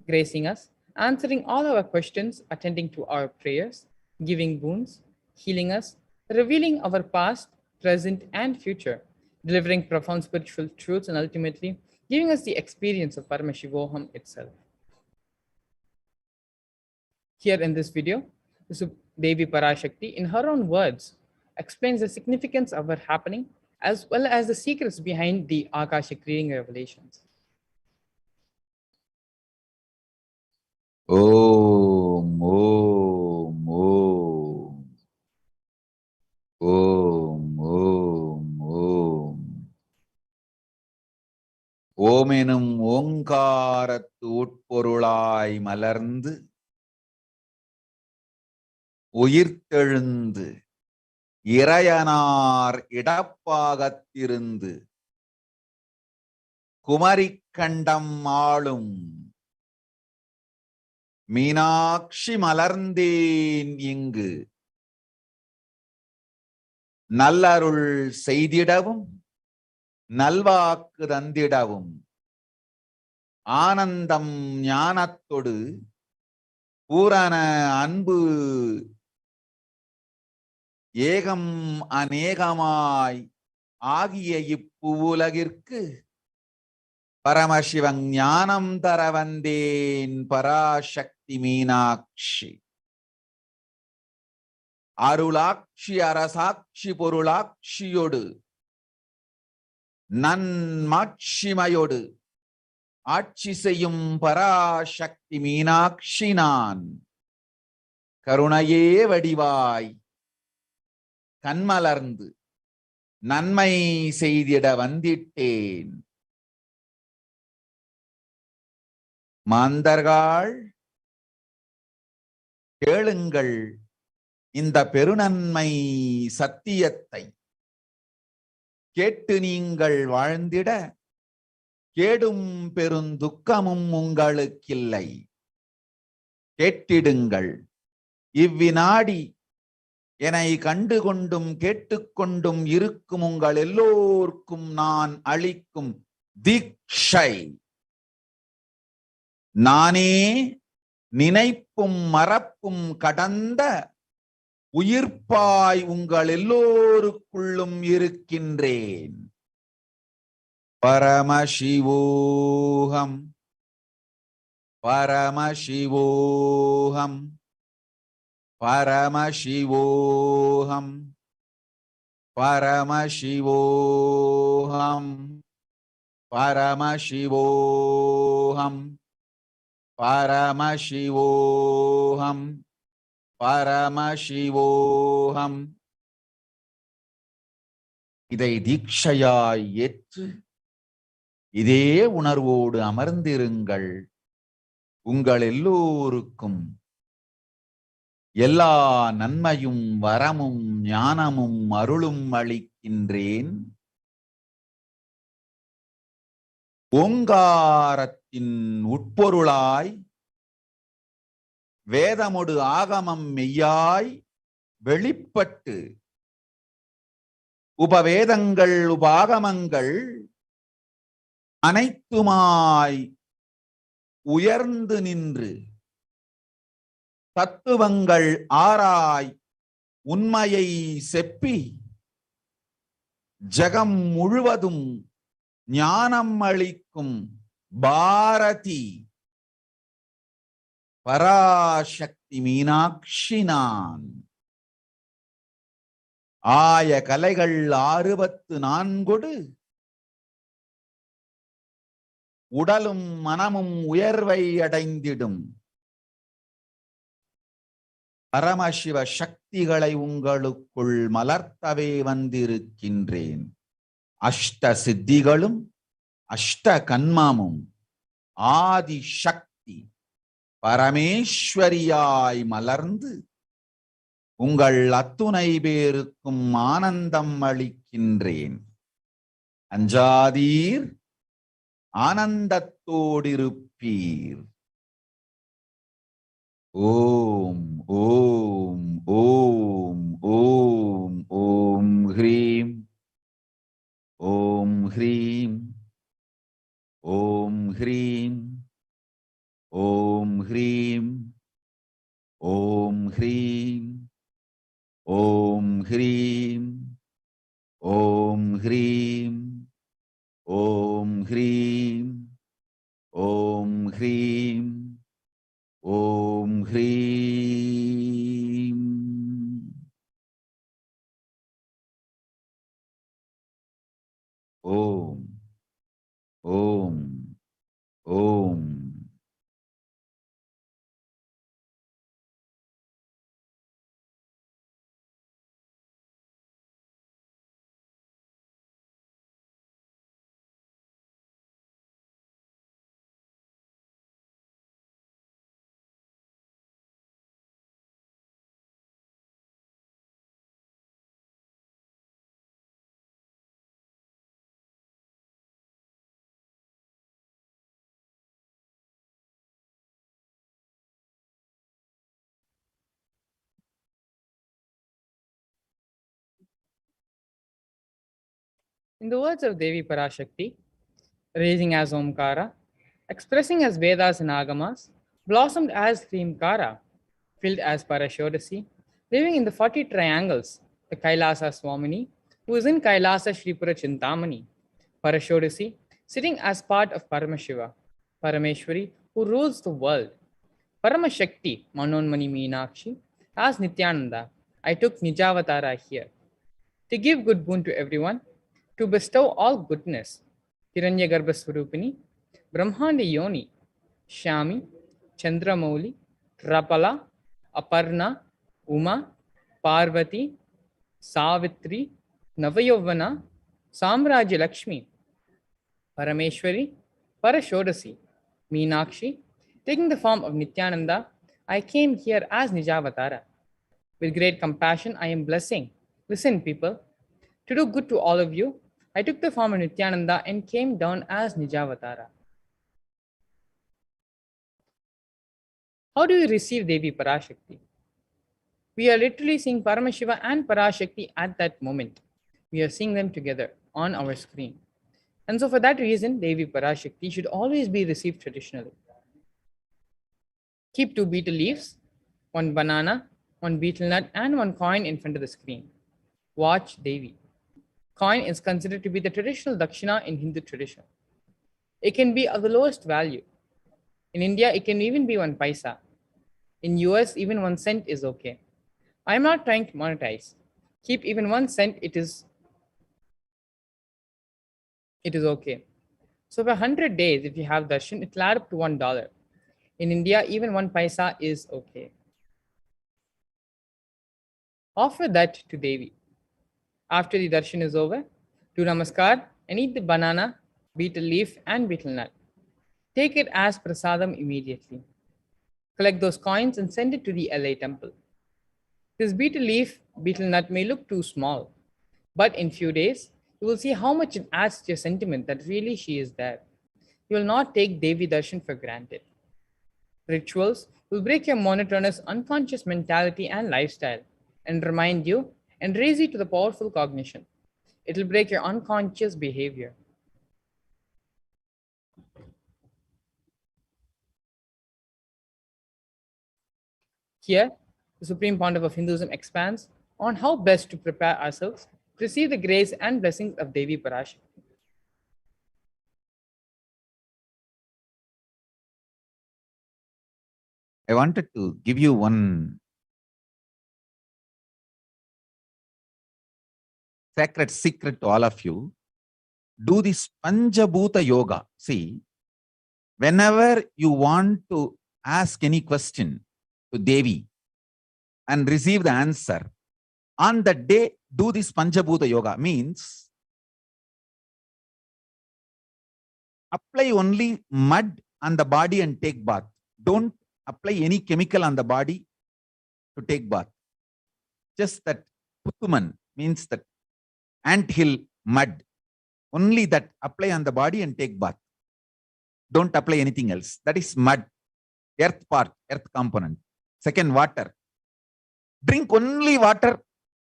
gracing us, answering all our questions, attending to our prayers, giving boons, healing us, revealing our past, present, and future, delivering profound spiritual truths, and ultimately giving us the experience of Paramashivoham itself. Here in this video, Devi Parashakti, in her own words, explains the significance of what happening as well as the secrets behind the Akashik reading revelations.
Om, Om, Om, Om, Om, Om. ஓம் எனும் ஓங்காரத்து உட்பொருளாய் மலர்ந்து உயிர்த்தெழுந்து இறையனார் இடப்பாகத்திருந்து குமரிக்கண்டம் ஆளும் மீனாட்சி மலர்ந்தேன் இங்கு நல்லருள் செய்திடவும் நல்வாக்கு தந்திடவும் ஆனந்தம் ஞானத்தொடு பூரண அன்பு ஏகம் அநேகமாய் ஆகிய இப்புவுலகிற்கு பரமசிவன் ஞானம் தர வந்தேன் பராசக்தி மீனாட்சி அருளாட்சி அரசாட்சி பொருளாட்சியோடு நன்மாட்சிமையோடு ஆட்சி செய்யும் பராசக்தி மீனாட்சி நான் கருணையே வடிவாய் கண்மலர்ந்து நன்மை செய்திட வந்திட்டேன். மாந்தர்கள் கேளுங்கள் இந்த பெருநன்மை சத்தியத்தை, கேட்டு நீங்கள் வாழ்ந்திட கேடும் பெருந்துக்கமும் உங்களுக்கில்லை. கேட்டிடுங்கள். இவ்வினாடி என்னை கண்டுகொண்டும் கேட்டுக்கொண்டும் இருக்கும் உங்கள் எல்லோருக்கும் நான் அளிக்கும் தீட்சை, நானே நினைப்பும் மறப்பும் கடந்த உயிர்ப்பாய் உங்கள் எல்லோருக்குள்ளும் இருக்கின்றேன். பரமசிவோகம், பரமசிவோகம், பரமசிவோகம், பரமசிவோகம், பரமசிவோகம், பரமசிவோகம், பரமசிவோகம். இதை தீட்சையாய் ஏற்று இதே உணர்வோடு அமர்ந்திருங்கள். உங்கள் எல்லோருக்கும் எல்லா நன்மையும் வரமும் ஞானமும் அருளும் அளிக்கின்றேன். ஓங்காரத்தின் உட்பொருளாய் வேதமொடு ஆகமம் மெய்யாய் வெளிப்பட்டு உபவேதங்கள் உபாகமங்கள் அனைத்துமாய் உயர்ந்து நின்று தத்துவங்கள் ஆராய் உண்மையை செப்பி ஜகம் முழுவதும் ஞானம் அளிக்கும் பாரதி பராசக்தி மீனாட்சி நான். ஆய கலைகள் 64 உடலும் மனமும் உயர்வை அடைந்திடும் பரமசிவ சக்திகளை உங்களுக்குள் மலர்த்தவே வந்திருக்கின்றேன். அஷ்ட சித்திகளும் அஷ்ட கன்மமும் ஆதி சக்தி பரமேஸ்வரியாய் மலர்ந்து உங்கள் அத்துணை பேருக்கும் ஆனந்தம் அளிக்கின்றேன். அஞ்சாதீர், ஆனந்தத்தோடிருப்பீர். ஓம் ஓம் ஓம் ஓம் ஓம் ஹ்ரீம் ஓம் ஹ்ரீம் ஓம் ஹ்ரீம் ஓம் ஹ்ரீம் ஓம் ஹ்ரீம் ஓம் ஹ்ரீம் ஓம் ஹ்ரீம் ஓம் ஹ்ரீம் Hreem. Om Hreem. Om. Om. Om.
In the words of Devi Parashakti, raising as Omkara, expressing as Vedas and Agamas, blossomed as Hrimkara, filled as Parashodasi, living in the 40 triangles, the Kailasa Swamini, who is in Kailasa Shripura Chintamani, Parashodasi, sitting as part of Paramashiva, Parameshwari, who rules the world, Paramashakti, Manonmani Meenakshi, as Nithyananda, I took Nijavatara here, to give good boon to everyone, to bestow all goodness. Hiranyagarbha Swarupini, Brahmandi Yoni, Shami, Chandramouli, Rapala, Aparna, Uma, Parvati, Savitri, Navayovana, Samrajya Lakshmi, Parameshwari, Parashodasi, Meenakshi, taking the form of Nithyananda, I came here as Nijavatara. With great compassion, I am blessing. Listen, people, to do good to all of you, I took the form of Nithyananda and came down as Nijavatara. How do we receive Devi Parashakti? We are literally seeing Paramashiva and Parashakti at that moment. We are seeing them together on our screen. And so for that reason, Devi Parashakti should always be received traditionally. Keep 2 betel leaves, 1 banana, 1 betel nut, and 1 coin in front of the screen. Watch Devi. Coin is considered to be the traditional dakshina in Hindu tradition. It can be of the lowest value. In India, it can even be 1 paisa. In US, even 1 cent is okay. I am not trying to monetize. Keep even 1 cent, it is okay. So for 100 days, if you have darshan, it will add up to $1. In India, even 1 paisa is okay. Offer that to Devi. After the darshan is over, do namaskar and eat the banana, betel leaf, and betel nut. Take it as prasadam immediately. Collect those coins and send it to the LA temple. This betel leaf, betel nut may look too small, but in few days, you will see how much it adds to your sentiment that really she is there. You will not take Devi darshan for granted. Rituals will break your monotonous unconscious mentality and lifestyle and remind you and raise you to the powerful cognition. It will break your unconscious behavior. Here, the Supreme Pontiff of Hinduism expands on how best to prepare ourselves to receive the grace and blessings of Devi Parashakti.
I wanted to give you one sacred secret to all of you. Do this Panchabhuta Yoga. See, whenever you want to ask any question to Devi and receive the answer, on the day, do this Panchabhuta Yoga. Means, apply only mud on the body and take bath. Don't apply any chemical on the body to take bath. Just that Puttuman means that anthill mud. Only that apply on the body and take bath. Don't apply anything else. That is mud, earth part, earth component. Second, water. Drink only water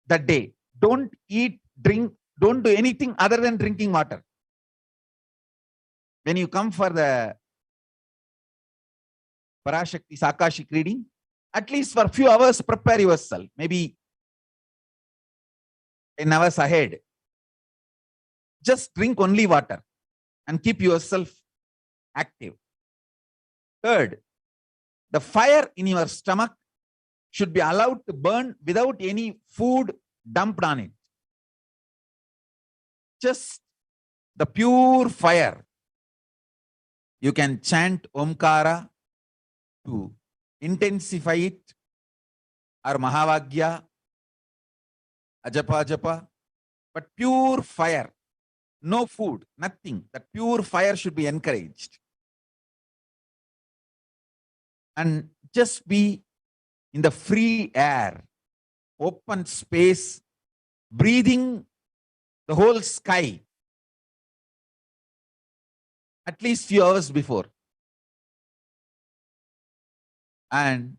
that day. Don't eat, drink, don't do anything other than drinking water. When you come for the Parashakti Akashik reading, at least for a few hours, prepare yourself. Maybe 10 hours ahead. Just drink only water and keep yourself active. Third, the fire in your stomach should be allowed to burn without any food dumped on it. Just the pure fire. You can chant Omkara to intensify it, or Mahavagya, Ajapa Ajapa, but pure fire, no food, nothing. That pure fire should be encouraged. And just be in the free air, open space, breathing the whole sky at least few hours before. And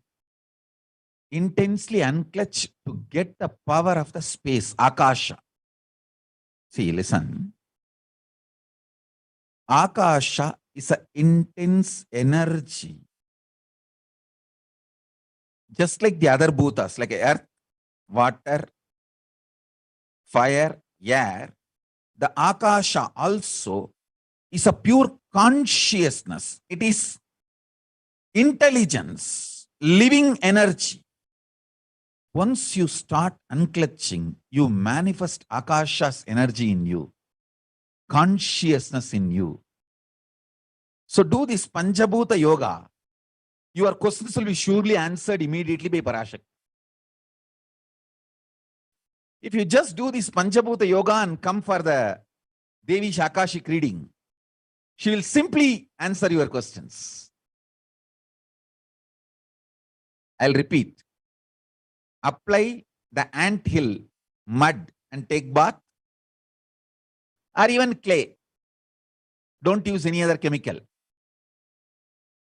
intensely unclutch to get the power of the space, Akasha. See, listen. Akasha is an intense energy. Just like the other bhutas, like earth, water, fire, air, the Akasha also is a pure consciousness. It is intelligence, living energy. Once you start unclutching, you manifest Akasha's energy in you, consciousness in you. So do this Panchabhuta Yoga. Your questions will be surely answered immediately by Parashakti. If you just do this Panchabhuta Yoga and come for the Devi's Akashik reading, she will simply answer your questions. I'll repeat. Apply the anthill mud and take bath, or even clay. Don't use any other chemical.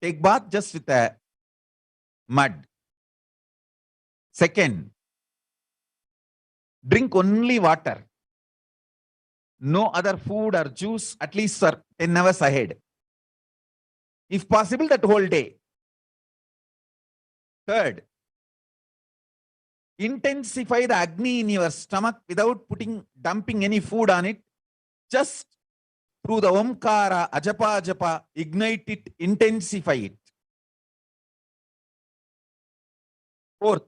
Take bath just with the mud. Second, drink only water. No other food or juice, at least for 10 hours ahead. If possible, that whole day. Third, intensify the Agni in your stomach without dumping any food on it. Just through the Omkara, Ajapa Ajapa, ignite it, intensify it. Fourth,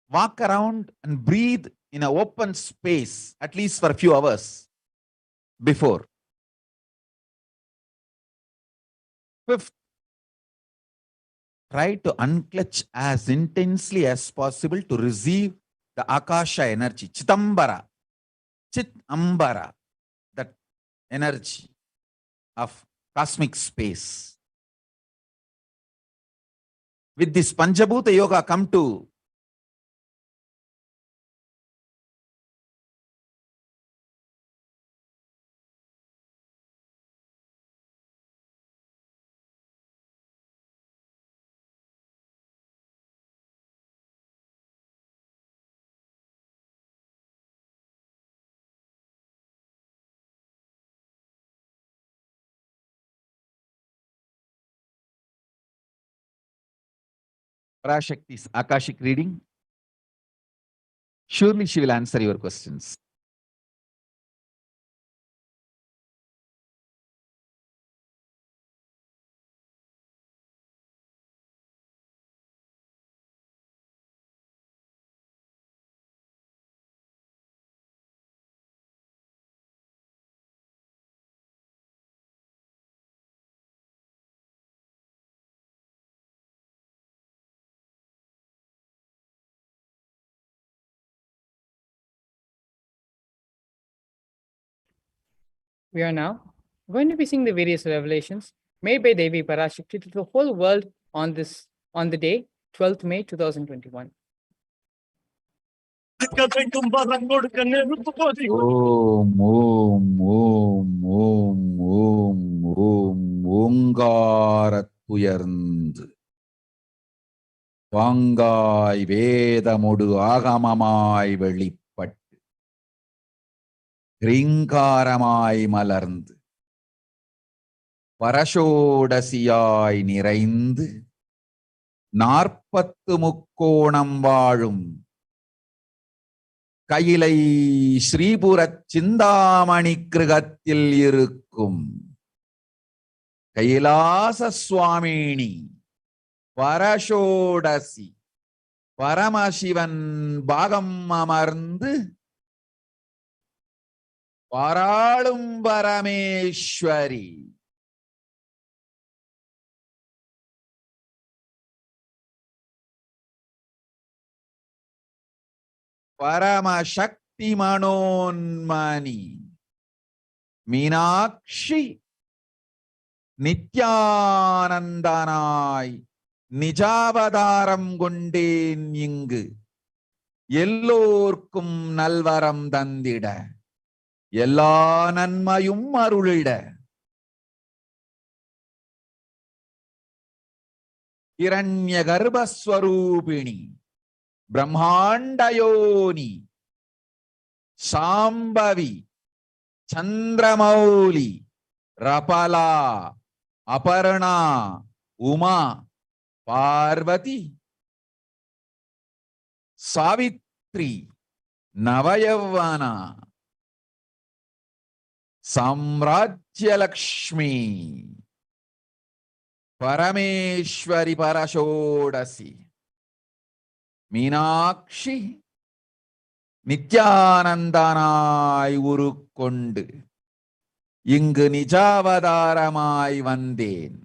walk around and breathe in an open space, at least for a few hours before. Fifth, try to unclutch as intensely as possible to receive the Akasha energy, Chitambara, Chitambara, that energy of cosmic space. With this Panchabhuta Yoga, come to Parashakti's Akashik reading. Surely she will answer your questions.
We are now going to be seeing the various revelations made by Devi Parashakti to the whole world on the day 12th May 2021.
Om, Om, Om, Om, Om, Om, Omgarat uyarnd. Vangai Vedamodu Agamamai வெளிப்பட்டு கிரீங்காரமாய் மலர்ந்து பரஷோடசியாய் நிறைந்து 40 முக்கோணம் வாழும் கையிலை ஸ்ரீபுரச் சிந்தாமணி கிருகத்தில் இருக்கும் கைலாச சுவாமினி பரஷோடசி பரமசிவன் பாகம் அமர்ந்து பாராளும் பரமேஸ்வரி பரமசக்தி மனோன்மணி மீனாட்சி நித்யானந்தனாய் நிஜாவதாரம் கொண்டேன் இங்கு எல்லோர்க்கும் நல்வரம் தந்திட எல்லா நன்மையும் அருளிட இரண்ய கர்ப்பஸ்வரூபிணி பிரம்மாண்டயோனி சாம்பவி சந்திரமௌலி ரபலா அபர்ணா உமா பார்வதி சாவித்ரி நவயவனா சாம்ராஜ்யலக்ஷ்மி பரமேஸ்வரி பரஷோடசி மீனாட்சி நித்யானந்தனாய் உருக்கொண்டு இங்கு நிஜாவதாரமாய் வந்தேன்.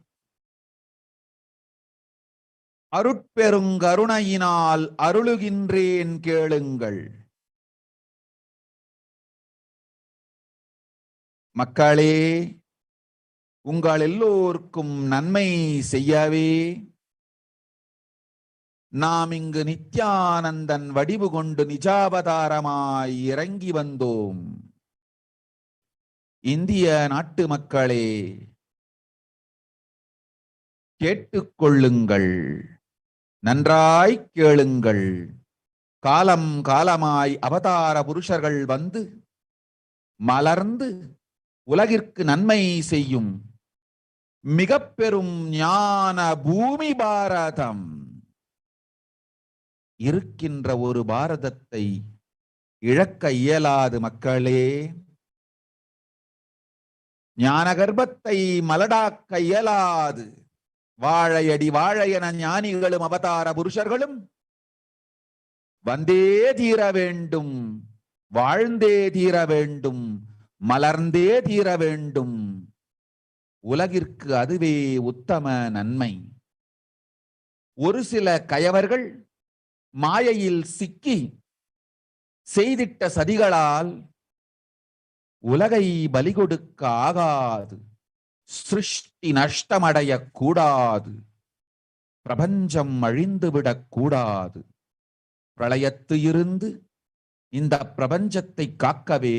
அருட்பெருங்கருணையினால் அருளுகின்றேன் கேளுங்கள். மக்களே, உங்கள் எல்லோருக்கும் நன்மை செய்யவே நாம் இங்கு நித்யானந்தன் வடிவு கொண்டு நிஜாவதாரமாய் இறங்கி வந்தோம். இந்திய நாட்டு மக்களே, கேட்டுக்கொள்ளுங்கள், நன்றாய் கேளுங்கள். காலம் காலமாய் அவதார புருஷர்கள் வந்து மலர்ந்து உலகிற்கு நன்மை செய்யும் மிக பெரும் ஞான பூமி பாரதம். இருக்கின்ற ஒரு பாரதத்தை இழக்க இயலாது மக்களே. ஞான கர்ப்பத்தை மலடாக்க இயலாது. வாழையடி வாழையென ஞானிகளும் அவதார புருஷர்களும் வந்தே தீர வேண்டும், வாழ்ந்தே தீர வேண்டும், மலர்ந்தே தீர வேண்டும். உலகிற்கு அதுவே உத்தம நன்மை. ஒரு சில கயவர்கள் மாயையில் சிக்கி செய்திட்ட சதிகளால் உலகை பலி கொடுக்க ஆகாது. சிருஷ்டி நஷ்டமடைய கூடாது. பிரபஞ்சம் அழிந்துவிடக் கூடாது. பிரளயத்து இருந்து இந்த பிரபஞ்சத்தை காக்கவே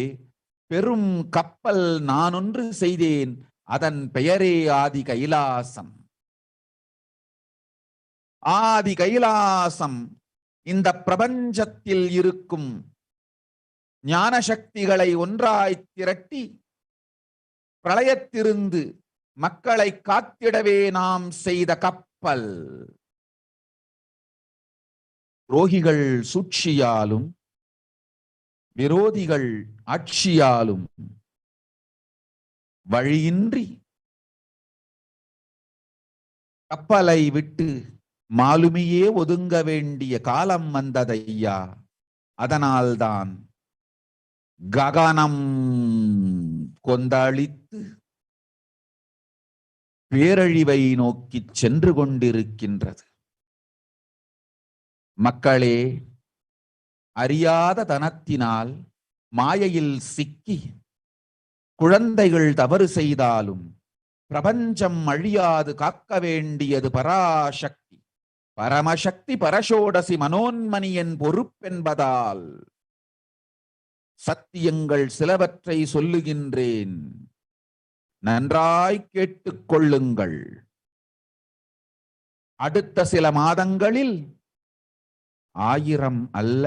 பெரும் கப்பல் நான் ஒன்று செய்தேன். அதன் பெயரே ஆதி கைலாசம். ஆதி கைலாசம் இந்த பிரபஞ்சத்தில் இருக்கும் ஞான சக்திகளை ஒன்றாய் திரட்டி பிரளயத்திலிருந்து மக்களை காத்திடவே நாம் செய்த கப்பல். துரோகிகள் சூழ்ச்சியாலும் விரோதிகள் ஆட்சியாலும் வழியின்றி கப்பலை விட்டு மாலுமியே ஒதுங்க வேண்டிய காலம் வந்ததையா. அதனால்தான் ககனம் கொந்தளித்து பேரழிவை நோக்கி சென்று கொண்டிருக்கின்றது. மக்களே, அறியாத தனத்தினால் மாயையில் சிக்கி குழந்தைகள் தவறு செய்தாலும் பிரபஞ்சம் அழியாது காக்க வேண்டியது பராசக்தி, பரமசக்தி பரஷோடசி மனோன்மணியின் பொறுப்பென்பதால் சத்தியங்கள் சிலவற்றை சொல்லுகின்றேன், நன்றாய் கேட்டுக் கொள்ளுங்கள். அடுத்த சில மாதங்களில் 1000 அல்ல,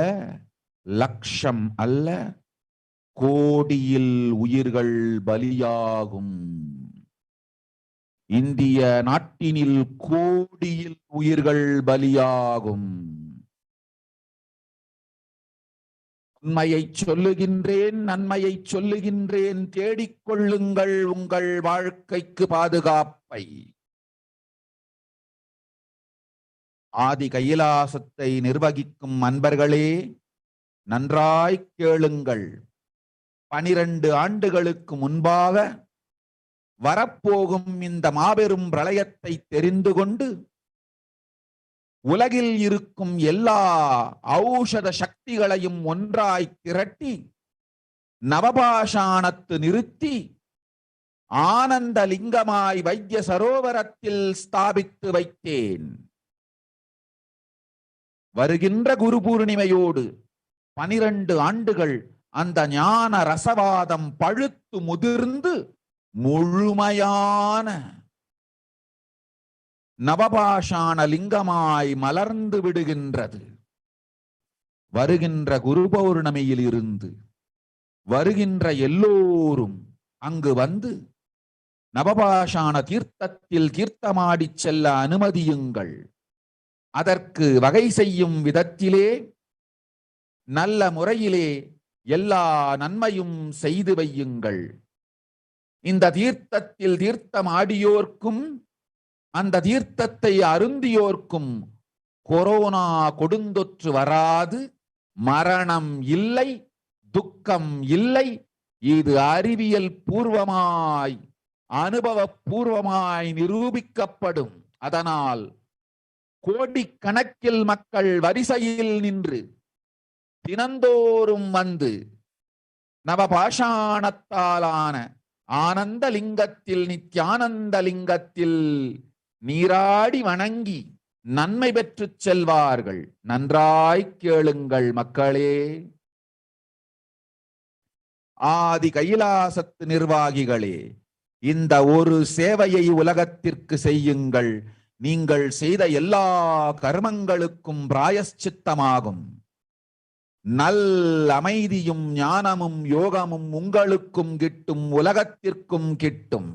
லட்சம் அல்ல, கோடியில் உயிர்கள் பலியாகும். இந்திய நாட்டினில் கோடியில் உயிர்கள் பலியாகும். உண்மையை சொல்லுகின்றேன், நன்மையை சொல்லுகின்றேன். தேடிக்கொள்ளுங்கள் உங்கள் வாழ்க்கைக்கு பாதுகாப்பை. சிறப்பை ஆதி கைலாசத்தை நிர்வகிக்கும் அன்பர்களே நன்றாய் கேளுங்கள். 12 ஆண்டுகளுக்கு முன்பாக வரப்போகும் இந்த மாபெரும் பிரளயத்தை தெரிந்து கொண்டு உலகில் இருக்கும் எல்லா ஔஷத சக்திகளையும் ஒன்றாய் திரட்டி நவபாஷாணத்து நிறுத்தி ஆனந்த லிங்கமாய் வைத்திய சரோவரத்தில் ஸ்தாபித்து வைத்தேன். வருகின்ற குரு பூர்ணிமையோடு 12 ஆண்டுகள் அந்த ஞான ரசவாதம் பழுத்து முதிர்ந்து முழுமையான நவபாஷாண லிங்கமாய் மலர்ந்து விடுகின்றது. வருகின்ற குரு பௌர்ணமியில் இருந்து வருகின்ற எல்லோரும் அங்கு வந்து நவபாஷாண தீர்த்தத்தில் தீர்த்தமாடி செல்ல அனுமதியுங்கள். அதற்கு வகை செய்யும் விதத்திலே நல்ல முறையிலே எல்லா நன்மையும் செய்து வையுங்கள். இந்த தீர்த்தத்தில் தீர்த்தமாடியோர்க்கும் அந்த தீர்த்தத்தை அருந்தியோர்க்கும் கொரோனா கொடுந்தொற்று வராது, மரணம் இல்லை, துக்கம் இல்லை. இது அறிவியல் பூர்வமாய் அனுபவ பூர்வமாய் நிரூபிக்கப்படும். அதனால் கோடிக்கணக்கில் மக்கள் வரிசையில் நின்று தினந்தோறும் வந்து நவபாஷாணத்தாலான ஆனந்த லிங்கத்தில் நித்யானந்த லிங்கத்தில் நீராடி வணங்கி நன்மை பெற்று செல்வார்கள். நன்றாய் கேளுங்கள் மக்களே. ஆதி கைலாசத்து நிர்வாகிகளே, இந்த ஒரு சேவையை உலகத்திற்கு செய்யுங்கள். நீங்கள் செய்த எல்லா கர்மங்களுக்கும் பிராயஷ்சித்தமாகும். நல் அமைதியும் ஞானமும் யோகமும் உங்களுக்கும் கிட்டும், உலகத்திற்கும் கிட்டும்.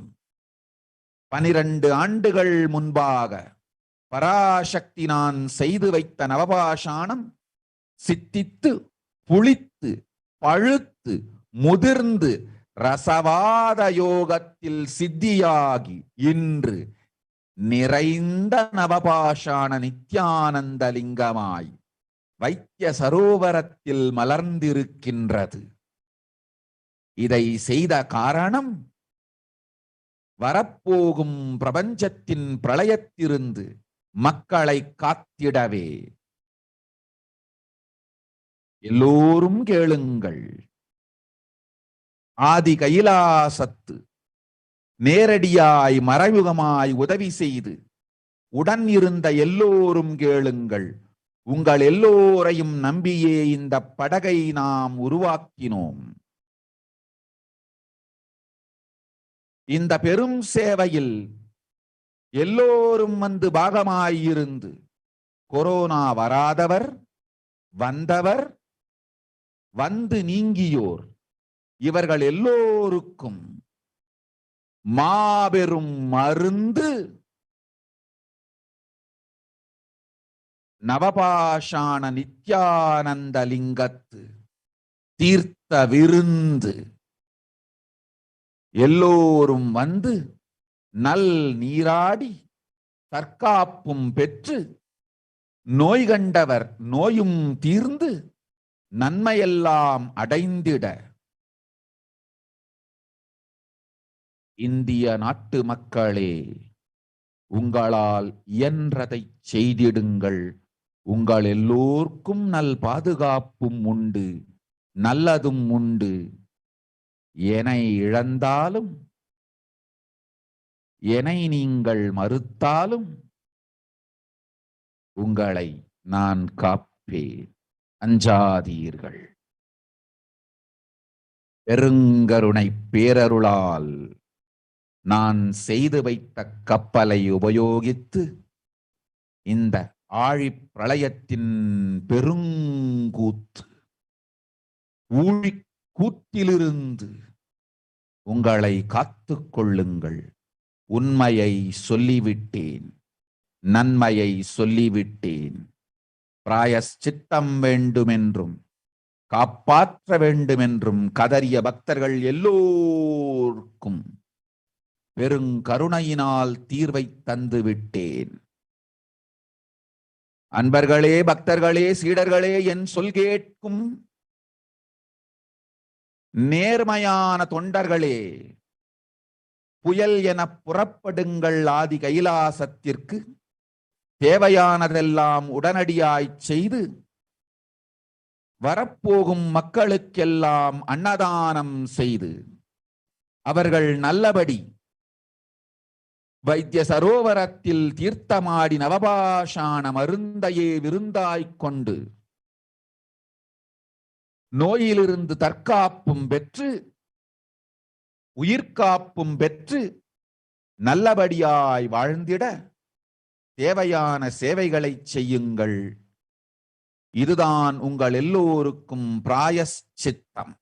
12 ஆண்டுகள் முன்பாக பராசக்தி நான் செய்து வைத்த நவபாஷாணம் சித்தித்து புளித்து பழுத்து முதிர்ந்து ரசவாத யோகத்தில் சித்தியாகி இன்று நிறைந்த நவபாஷாண நித்யானந்த லிங்கமாய் வைத்திய சரோவரத்தில் மலர்ந்திருக்கின்றது. இதை செய்த காரணம் வரப்போகும் பிரபஞ்சத்தின் பிரளயத்திலிருந்து மக்களை காத்திடவே. எல்லோரும் கேளுங்கள். ஆதி கைலாசத்து நேரடியாய் மறைமுகமாய் உதவி செய்து உடன் இருந்த எல்லோரும் கேளுங்கள். உங்கள் எல்லோரையும் நம்பியே இந்த படகை நாம் உருவாக்கினோம். இந்த பெரும் சேவையில் எல்லோரும் வந்து பாகமாயிருந்து கொரோனா வராதவர், வந்தவர், வந்து நீங்கியோர் இவர்கள் எல்லோருக்கும் மாபெரும் மருந்து நவபாஷாண நித்யானந்த லிங்கத்து தீர்த்த விருந்து. எல்லோரும் வந்து நல் நீராடி தற்காப்பும் பெற்று நோய் கண்டவர் நோயும் தீர்ந்து நன்மையெல்லாம் அடைந்திட இந்திய நாட்டு மக்களே, உங்களால் இயன்றதை செய்திடுங்கள். உங்கள் எல்லோருக்கும் நல் பாதுகாப்பும் உண்டு, நல்லதும் உண்டு. என்னை இழந்தாலும் என்னை நீங்கள் மறுத்தாலும் உங்களை நான் காப்பேன். அஞ்சாதீர்கள். பெருங்கருணை பேரருளால் நான் செய்து வைத்த கப்பலை உபயோகித்து இந்த ஆழி பிரளயத்தின் பெருங்கூத்து ஊழி கூத்திலிருந்து உங்களை காத்துக் கொள்ளுங்கள். உண்மையை சொல்லிவிட்டேன், நன்மையை சொல்லிவிட்டேன். பிராயஷ்சித்தம் வேண்டுமென்றும் காப்பாற்ற வேண்டுமென்றும் கதறிய பக்தர்கள் எல்லோருக்கும் பெருங்கருணையினால் தீர்வை தந்து விட்டேன். அன்பர்களே, பக்தர்களே, சீடர்களே, என் சொல் கேட்கும் நேர்மையான தொண்டர்களே, புயல் என புறப்படுங்கள் ஆதி கைலாசத்திற்கு. தேவையானதெல்லாம் உடனடியாய் செய்து வரப்போகும் மக்களுக்கெல்லாம் அன்னதானம் செய்து அவர்கள் நல்லபடி வைத்திய சரோவரத்தில் தீர்த்தமாடி நவபாஷான மருந்தையே விருந்தாய்க் கொண்டு நோயிலிருந்து தற்காப்பும் பெற்று உயிர்காப்பும் பெற்று நல்லபடியாய் வாழ்ந்திட தேவையான சேவைகளை செய்யுங்கள். இதுதான் உங்கள் எல்லோருக்கும் பிராயஷ்சித்தம்.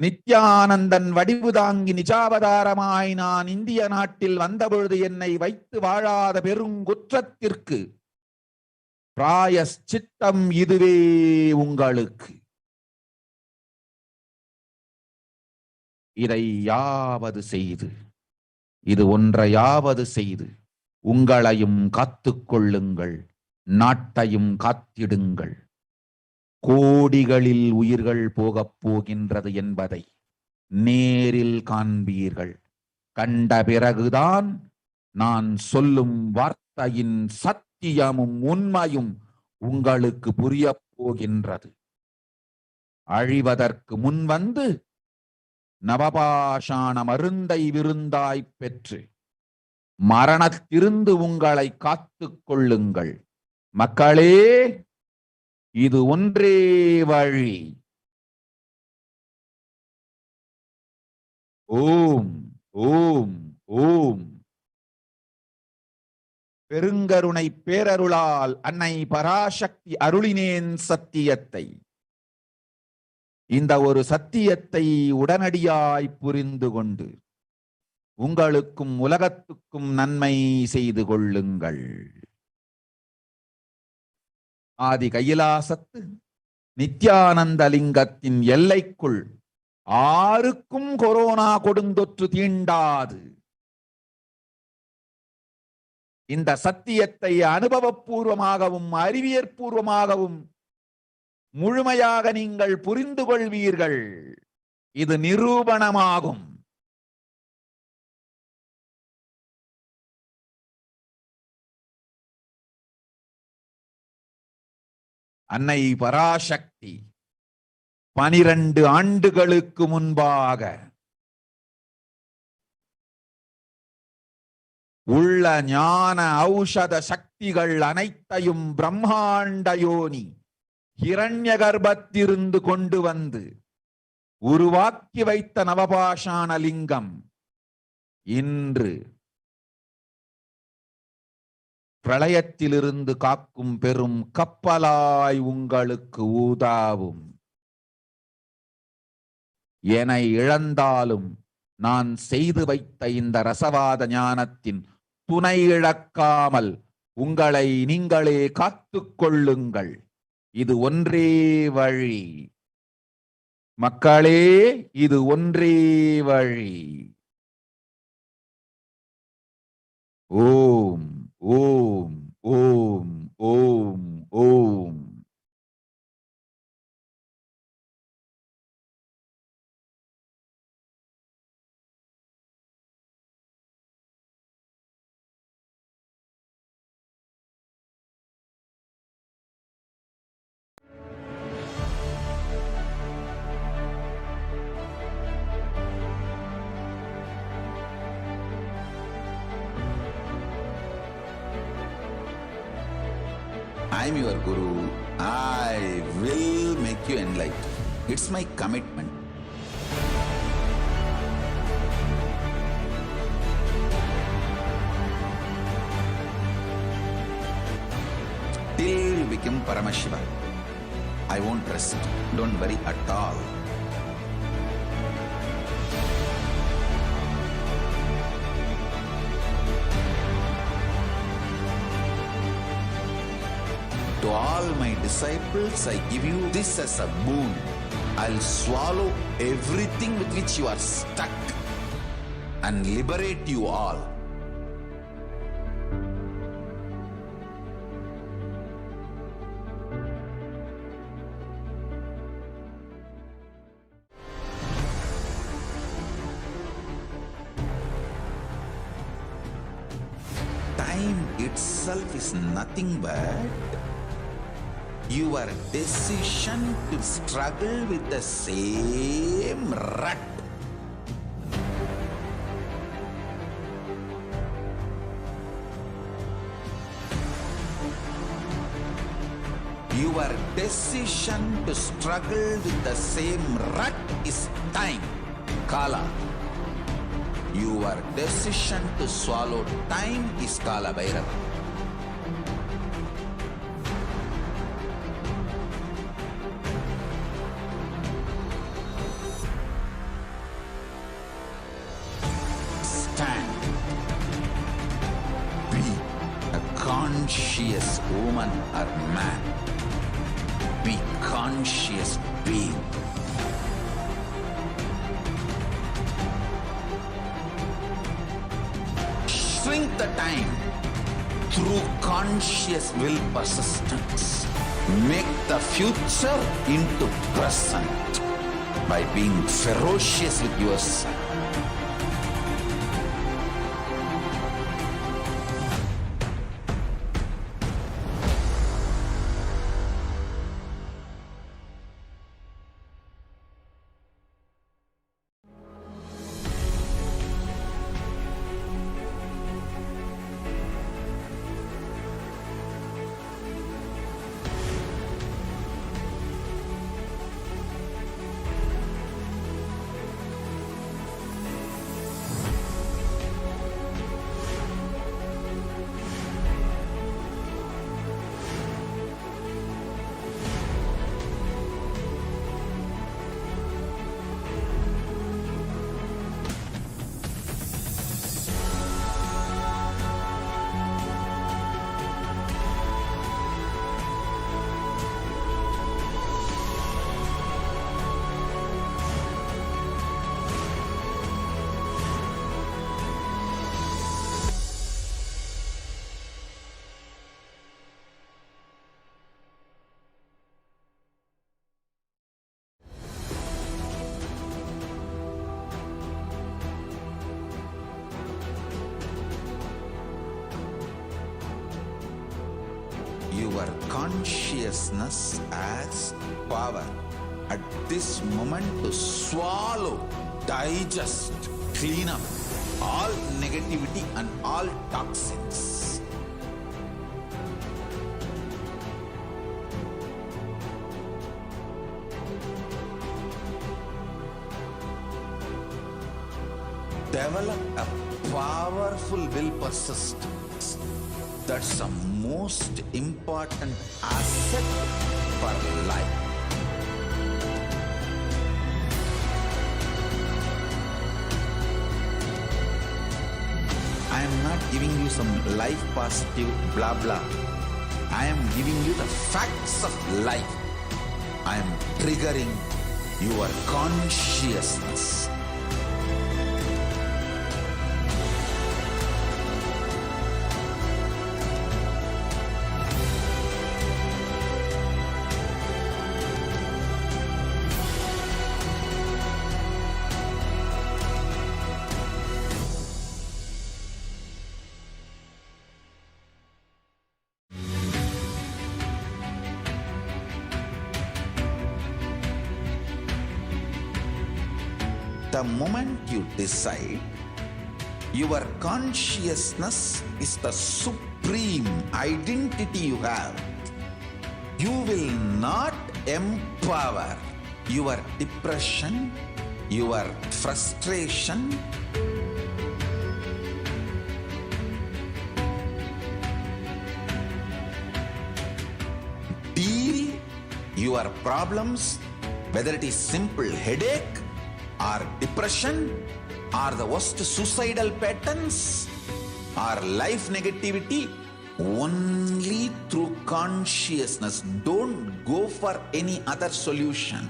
நித்யானந்தன் வடிவு தாங்கி நிஜாவதாரமாய் நான் இந்திய நாட்டில் வந்தபொழுது என்னை வைத்து வாழாத பெருங்குற்றத்திற்கு பிராயஷ்சித்தம் இதுவே உங்களுக்கு. இதை யாவது செய்து, இது ஒன்றையாவது செய்து உங்களையும் காத்துக் கொள்ளுங்கள், நாட்டையும் காத்திடுங்கள். கோடிகளில் உயிர்கள் போகப் போகின்றது என்பதை நேரில் காண்பீர்கள். கண்ட பிறகுதான் நான் சொல்லும் வார்த்தையின் சத்தியமும் உண்மையும் உங்களுக்கு புரியப் போகின்றது. அழிவதற்கு முன் வந்து நவபாஷான மருந்தை விருந்தாய் பெற்று மரணத்திலிருந்து உங்களை காத்துக் கொள்ளுங்கள். மக்களே, இது ஒன்றே வழி. ஓம் ஓம் ஓம். பெருங்கருணை பேரருளால் அன்னை பராசக்தி அருளினேன் சத்தியத்தை. இந்த ஒரு சத்தியத்தை உடனடியாய் புரிந்து கொண்டு உங்களுக்கும் உலகத்துக்கும் நன்மை செய்து கொள்ளுங்கள். ஆதி கைலாசத்து நித்யானந்த லிங்கத்தின் எல்லைக்குள் ஆருக்கும் கொரோனா கொடுந்தொற்று தீண்டாது. இந்த சத்தியத்தை அனுபவபூர்வமாகவும் அறிவியற்பூர்வமாகவும் முழுமையாக நீங்கள் புரிந்து கொள்வீர்கள். இது நிரூபணமாகும். அன்னை பராசக்தி 12 ஆண்டுகளுக்கு முன்பாக உள்ள ஞான ஔஷத சக்திகள் அனைத்தையும் பிரம்மாண்ட யோனி ஹிரண்ய கர்ப்பத்திலிருந்து கொண்டு வந்து உருவாக்கி வைத்த நவபாஷான லிங்கம் இன்று பிரளயத்திலிருந்து காக்கும் பெரும் கப்பலாய் உங்களுக்கு ஊதாவும். என இழந்தாலும் நான் செய்து வைத்த இந்த ரசவாத ஞானத்தின் துணை இழக்காமல் உங்களை நீங்களே காத்துக் கொள்ளுங்கள். இது ஒன்றே வழி. மக்களே, இது ஒன்றே வழி. ஓம் ஓம் ஓம் ஓம் ஓம். I am your Guru. I will make you enlightened. It's my commitment. Till you become Paramashiva, I won't rest. Don't worry at all. To all my disciples, I give you this as a boon. I'll swallow everything with which you are stuck and liberate you all. Time itself is nothing but your decision to struggle with the same rut. Your decision to struggle with the same rut is time, Kala. Your decision to swallow time is Kala Bhairava. Stand. Be a conscious woman or man. Be conscious being. Shrink the time through conscious will persistence. Make the future into present by being ferocious with yourself. Your consciousness as power at this moment to swallow, digest, clean up all negativity and all toxins. Develop a powerful will persistence. That's the most important asset for life. I am not giving you some life positive blah blah. I am giving you the facts of life. I am triggering your consciousness. The moment you decide, your consciousness is the supreme identity you have. You will not empower your depression, your frustration, deal your problems, whether it is simple headache or depression or the worst suicidal patterns or life negativity, only through consciousness. Don't go for any other solution.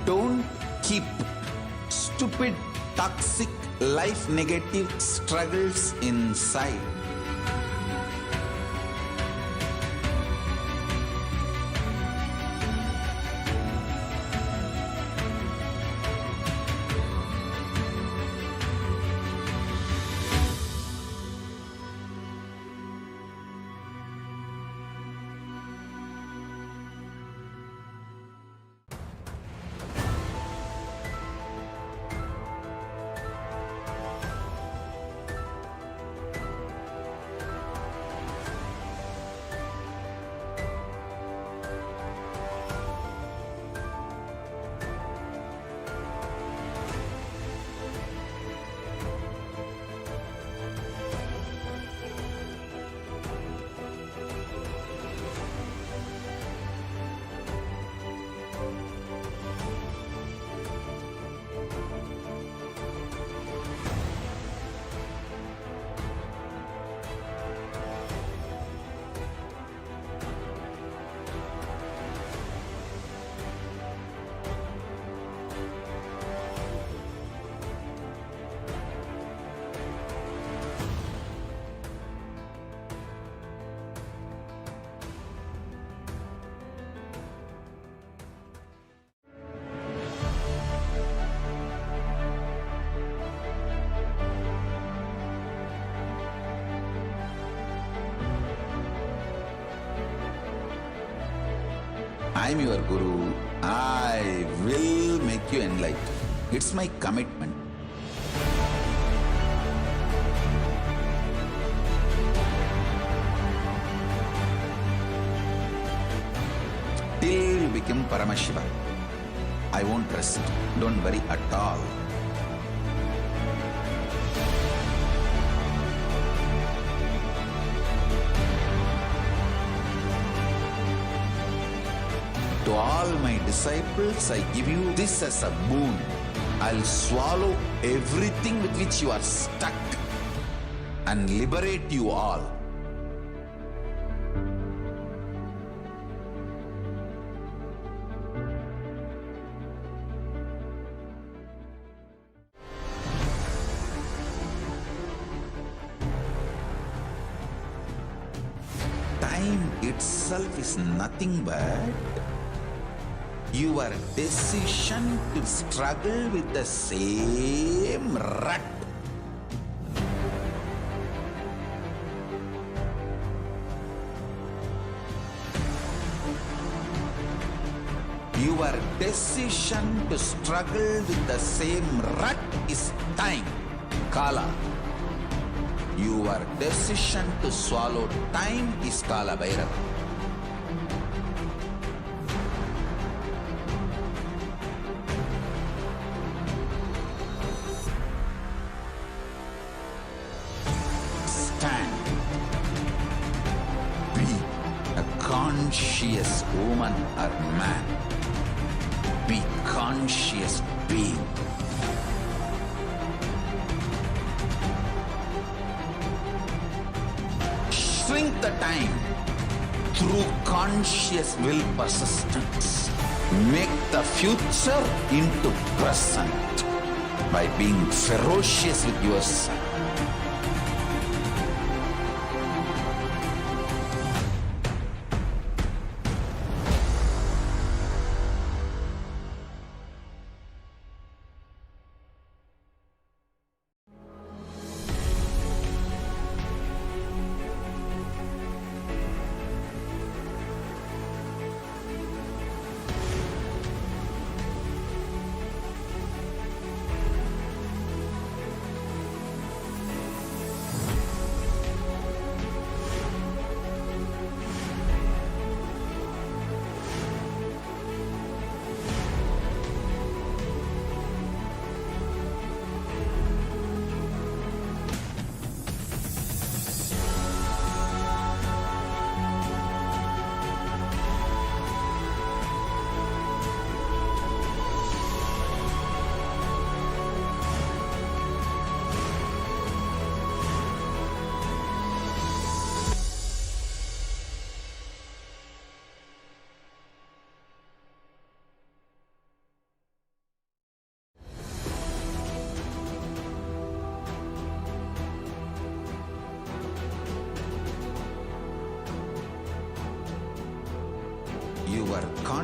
Don't keep stupid, toxic, life negative struggles inside. I'm your Guru. I will make you enlightened. It's my commitment. Till you become Paramashiva, I won't rest. Don't worry at all. To all my disciples, I give you this as a boon. I'll swallow everything with which you are stuck and liberate you all. Time itself is nothing but your decision to struggle with the same rut. Your decision to struggle with the same rut is time, Kala. Your decision to swallow time is Kala Bhairava. Stand. Be a conscious woman or man. Be conscious being. Shrink the time through conscious will persistence. Make the future into present by being ferocious with yourself.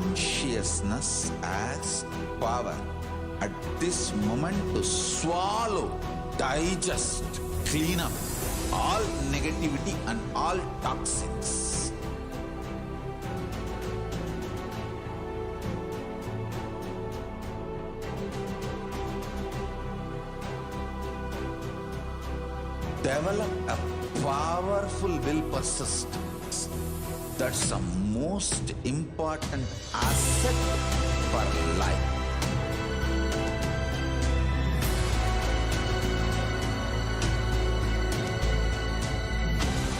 consciousness as power at this moment to swallow, digest, clean up all negativity and all toxins. Develop a powerful will persistence. That's the most important asset for life.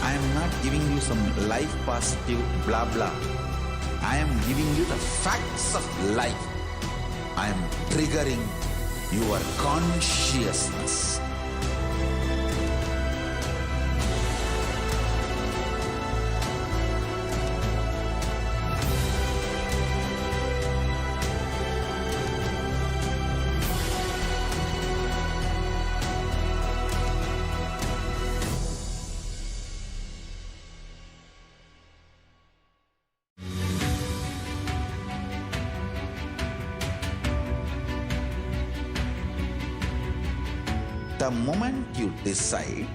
I am not giving you some life positive blah blah. I am giving you the facts of life. I am triggering your consciousness. The moment you decide,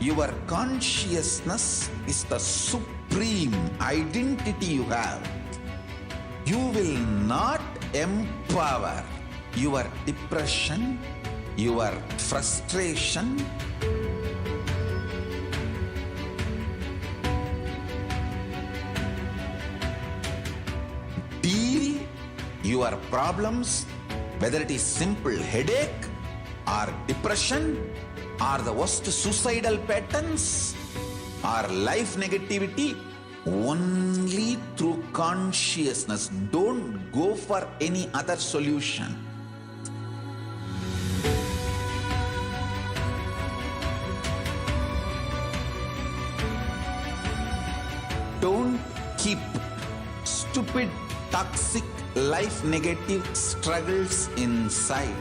your consciousness is the supreme identity you have. You will not empower your depression, your frustration, deal your problems, whether it is simple headache or depression or the worst suicidal patterns or life negativity, only through consciousness. Don't go for any other solution. Don't keep stupid, toxic, life negative struggles inside.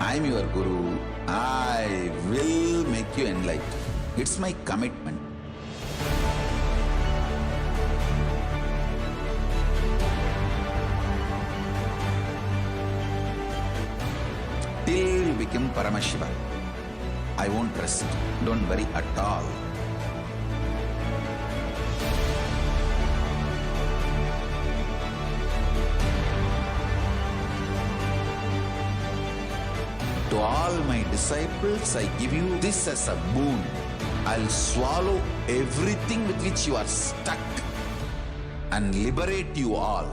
I am your Guru. I will make you enlightened. It's my commitment. Till you become Paramashiva, I won't rest. Don't worry at all. To all my disciples, I give you this as a boon. I'll swallow everything with which you are stuck and liberate you all.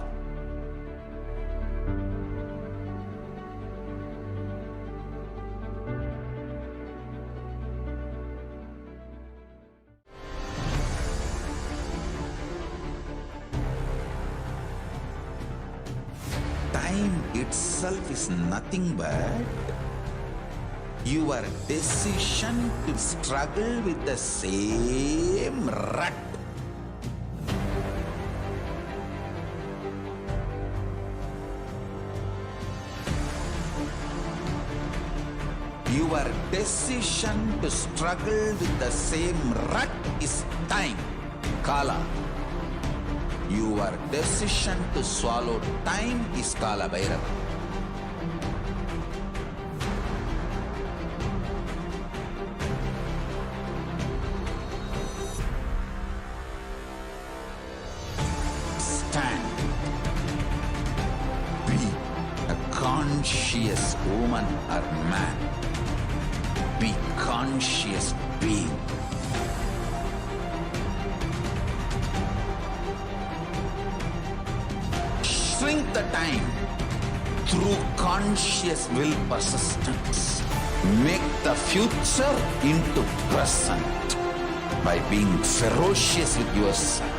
Time itself is nothing but Your decision to struggle with the same rut. Your decision to struggle with the same rut is time, Kala. Your decision to swallow time is Kala Bhairava. Stand. Be a conscious woman or man. Be conscious being. Shrink the time through conscious will persistence. Make the future into present by being ferocious with yourself.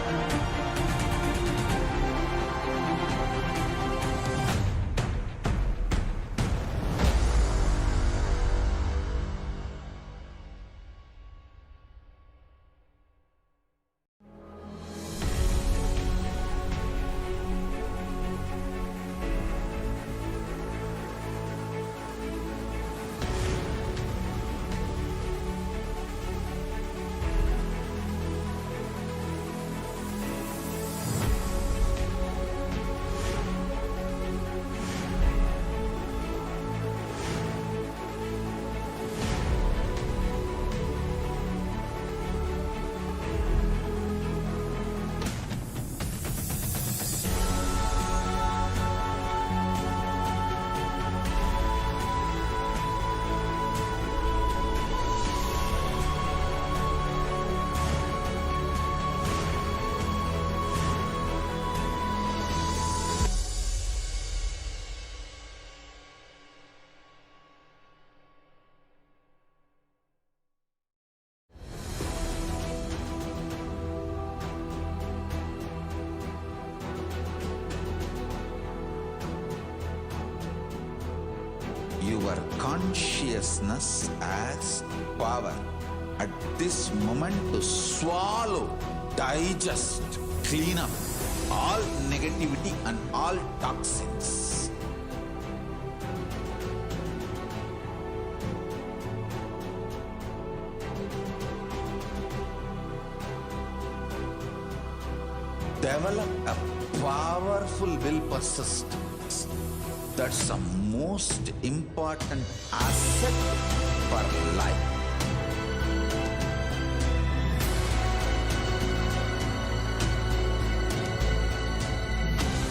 Your consciousness as power at this moment to swallow, digest, clean up all negativity and all toxins. Develop a powerful will persistence. That's the most important asset for life.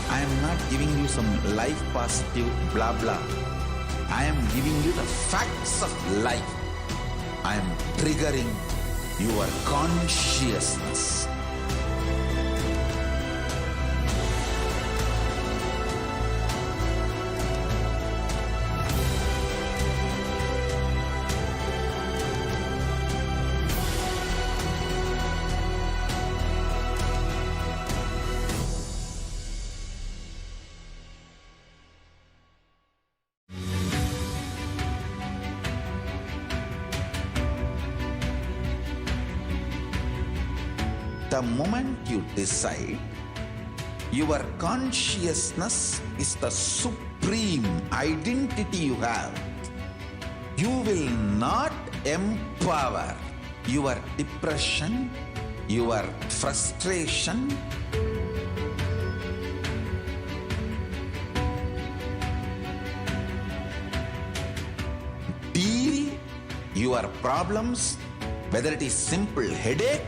I am not giving you some life positive blah blah. I am giving you the facts of life. I am triggering your consciousness. The moment you decide, your consciousness is the supreme identity you have. You will not empower your depression, your frustration, deal your problems, whether it is simple headache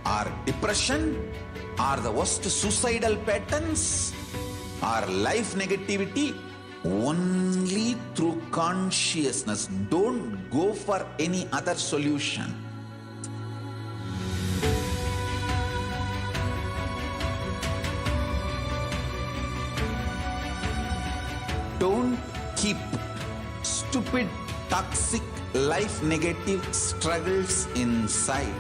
or depression or the worst suicidal patterns or life negativity, only through consciousness. Don't go for any other solution. Don't keep stupid, toxic, life negative struggles inside.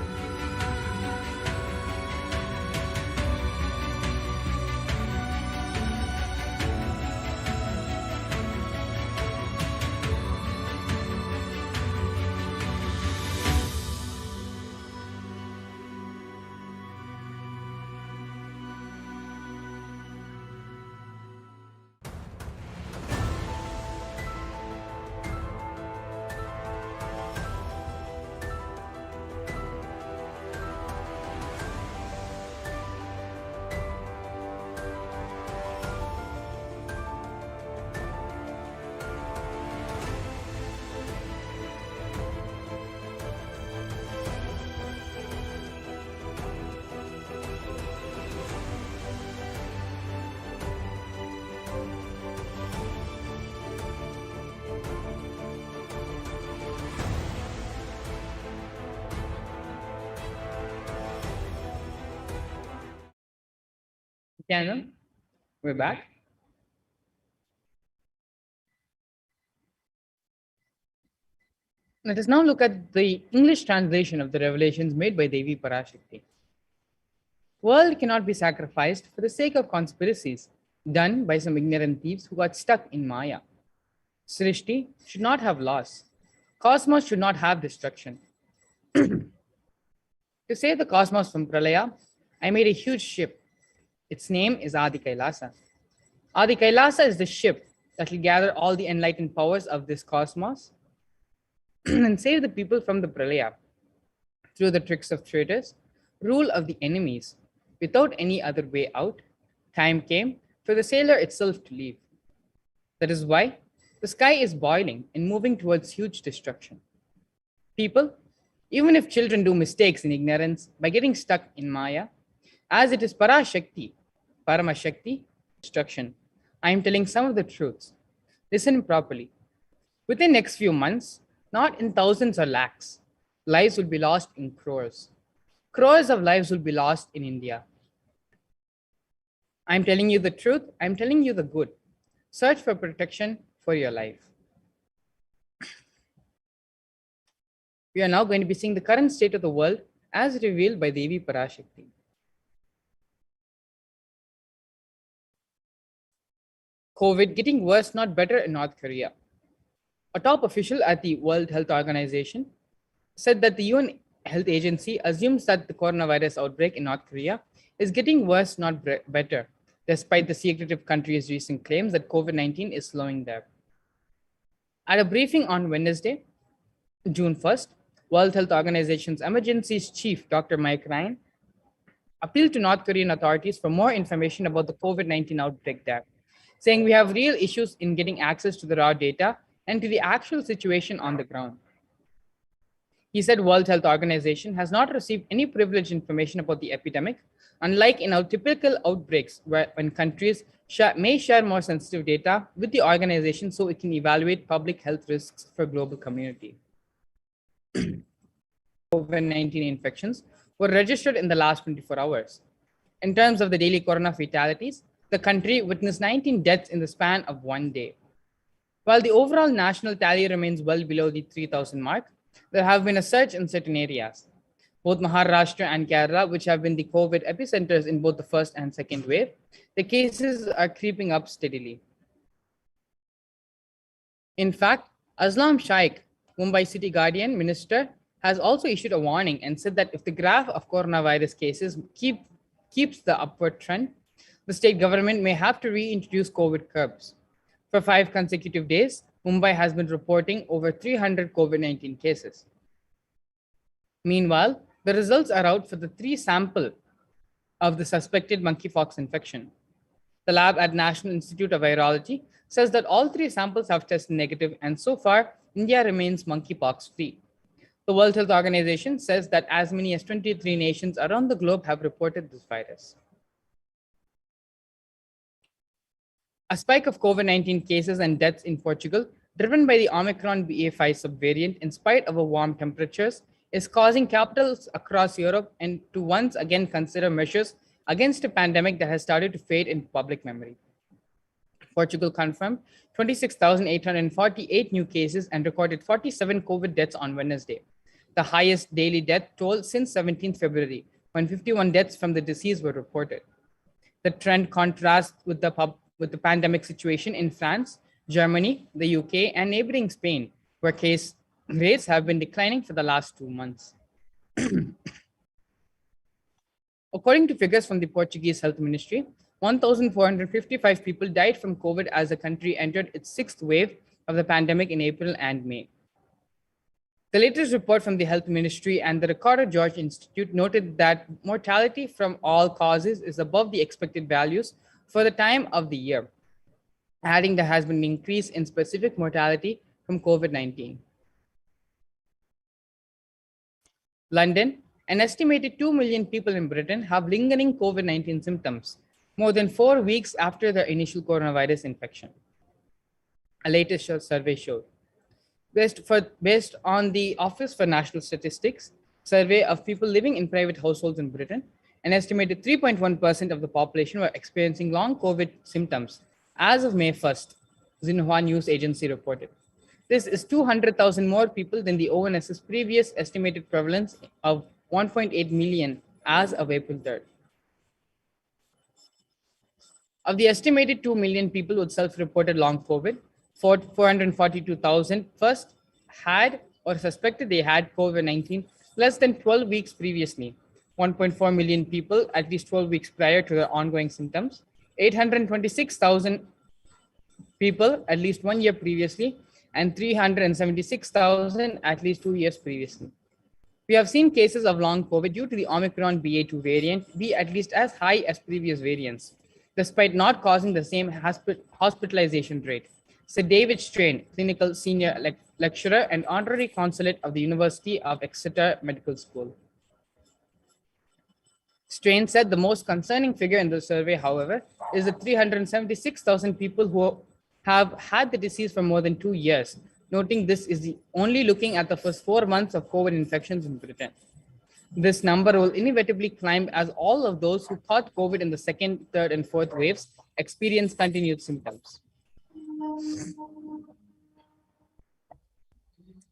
Piano, we're back. Let us now look at the English translation of the revelations made by Devi Parashakti. World cannot be sacrificed for the sake of conspiracies done by some ignorant thieves who got stuck in Maya. Srishti should not have loss. Cosmos should not have destruction. To save the cosmos from Pralaya, I made a huge ship. Its name is Adi Kailasa. Adi Kailasa is the ship that will gather all the enlightened powers of this cosmos and save the people from the Pralaya through the tricks of traitors, rule of the enemies. Without any other way out, time came for the sailor itself to leave. That is why the sky is boiling and moving towards huge destruction. People, even if children do mistakes in ignorance by getting stuck in Maya, as it is Parashakti, Paramashakti, destruction, I am telling some of the truths. Listen properly. Within next few months, not in thousands or lakhs, lives will be lost in crores. Crores of lives will be lost in India. I'm telling you the truth. I'm telling you the good. Search for protection for your life. We are now going to be seeing the current state of the world as revealed by Devi Parashakti. COVID getting worse, not better in North Korea. A top official at the World Health Organization said that the UN Health Agency assumes that the coronavirus outbreak in North Korea is getting worse, not better, despite the secretive country's recent claims that COVID-19 is slowing there. At a briefing on Wednesday, June 1st, World Health Organization's emergencies chief, Dr. Mike Ryan, appealed to North Korean authorities for more information about the COVID-19 outbreak there, saying we have real issues in getting access to the raw data and to the actual situation on the ground. He said World Health Organization has not received any privileged information about the epidemic, unlike in our typical outbreaks when countries may share more sensitive data with the organization so it can evaluate public health risks for global community. COVID-19 infections were registered in the last 24 hours. In terms of the daily corona fatalities, the country witnessed 19 deaths in the span of one day. While the overall national tally remains well below the 3,000 mark, there have been a surge in certain areas. Both Maharashtra and Kerala, which have been the COVID epicenters in both the first and second wave, the cases are creeping up steadily. In fact, Aslam Shaikh, Mumbai City Guardian Minister, has also issued a warning and said that if the graph of coronavirus cases keeps the upward trend, the state government may have to reintroduce COVID curbs. For 5 consecutive days, Mumbai has been reporting over 300 COVID-19 cases. Meanwhile, the results are out for the 3 sample of the suspected monkeypox infection. The lab at National Institute of Virology says that all 3 samples have tested negative, and so far, India remains monkeypox free. The World Health Organization says that as many as 23 nations around the globe have reported this virus. A spike of COVID-19 cases and deaths in Portugal, driven by the Omicron BA.5 subvariant in spite of warm temperatures, is causing capitals across Europe and to once again consider measures against a pandemic that has started to fade in public memory. Portugal confirmed 26,848 new cases and recorded 47 COVID deaths on Wednesday, the highest daily death toll since 17th February, when 51 deaths from the disease were reported. The trend contrasts with the pandemic situation in France, Germany, the UK, and neighboring Spain, where case rates have been declining for the last 2 months. According to figures from the Portuguese Health Ministry, 1,455 people died from COVID as the country entered its 6th wave of the pandemic in April and May. The latest report from the Health Ministry and the Recorder George Institute noted that mortality from all causes is above the expected values for the time of the year, adding there has been an increase in specific mortality from COVID-19. London, an estimated 2 million people in Britain have lingering COVID-19 symptoms, more than 4 weeks after their initial coronavirus infection. A latest survey showed. Based on the Office for National Statistics survey of people living in private households in Britain, An estimated 3.1% of the population were experiencing long COVID symptoms as of May 1st, Xinhua News Agency reported. This is 200,000 more people than the ONS's previous estimated prevalence of 1.8 million as of April 3rd. Of the estimated 2 million people with self-reported long COVID, 442,000 first had or suspected they had COVID-19 less than 12 weeks previously, 1.4 million people at least 12 weeks prior to their ongoing symptoms, 826,000 people at least 1 year previously, and 376,000 at least 2 years previously. We have seen cases of long COVID due to the Omicron BA2 variant be at least as high as previous variants, despite not causing the same hospitalization rate, said David Strain, clinical senior lecturer and honorary consulate of the University of Exeter Medical School. Strain said the most concerning figure in the survey, however, is the 376,000 people who have had the disease for more than 2 years, noting this is only looking at the first 4 months of COVID infections in Britain. This number will inevitably climb as all of those who caught COVID in the second, third, and fourth waves experience continued symptoms.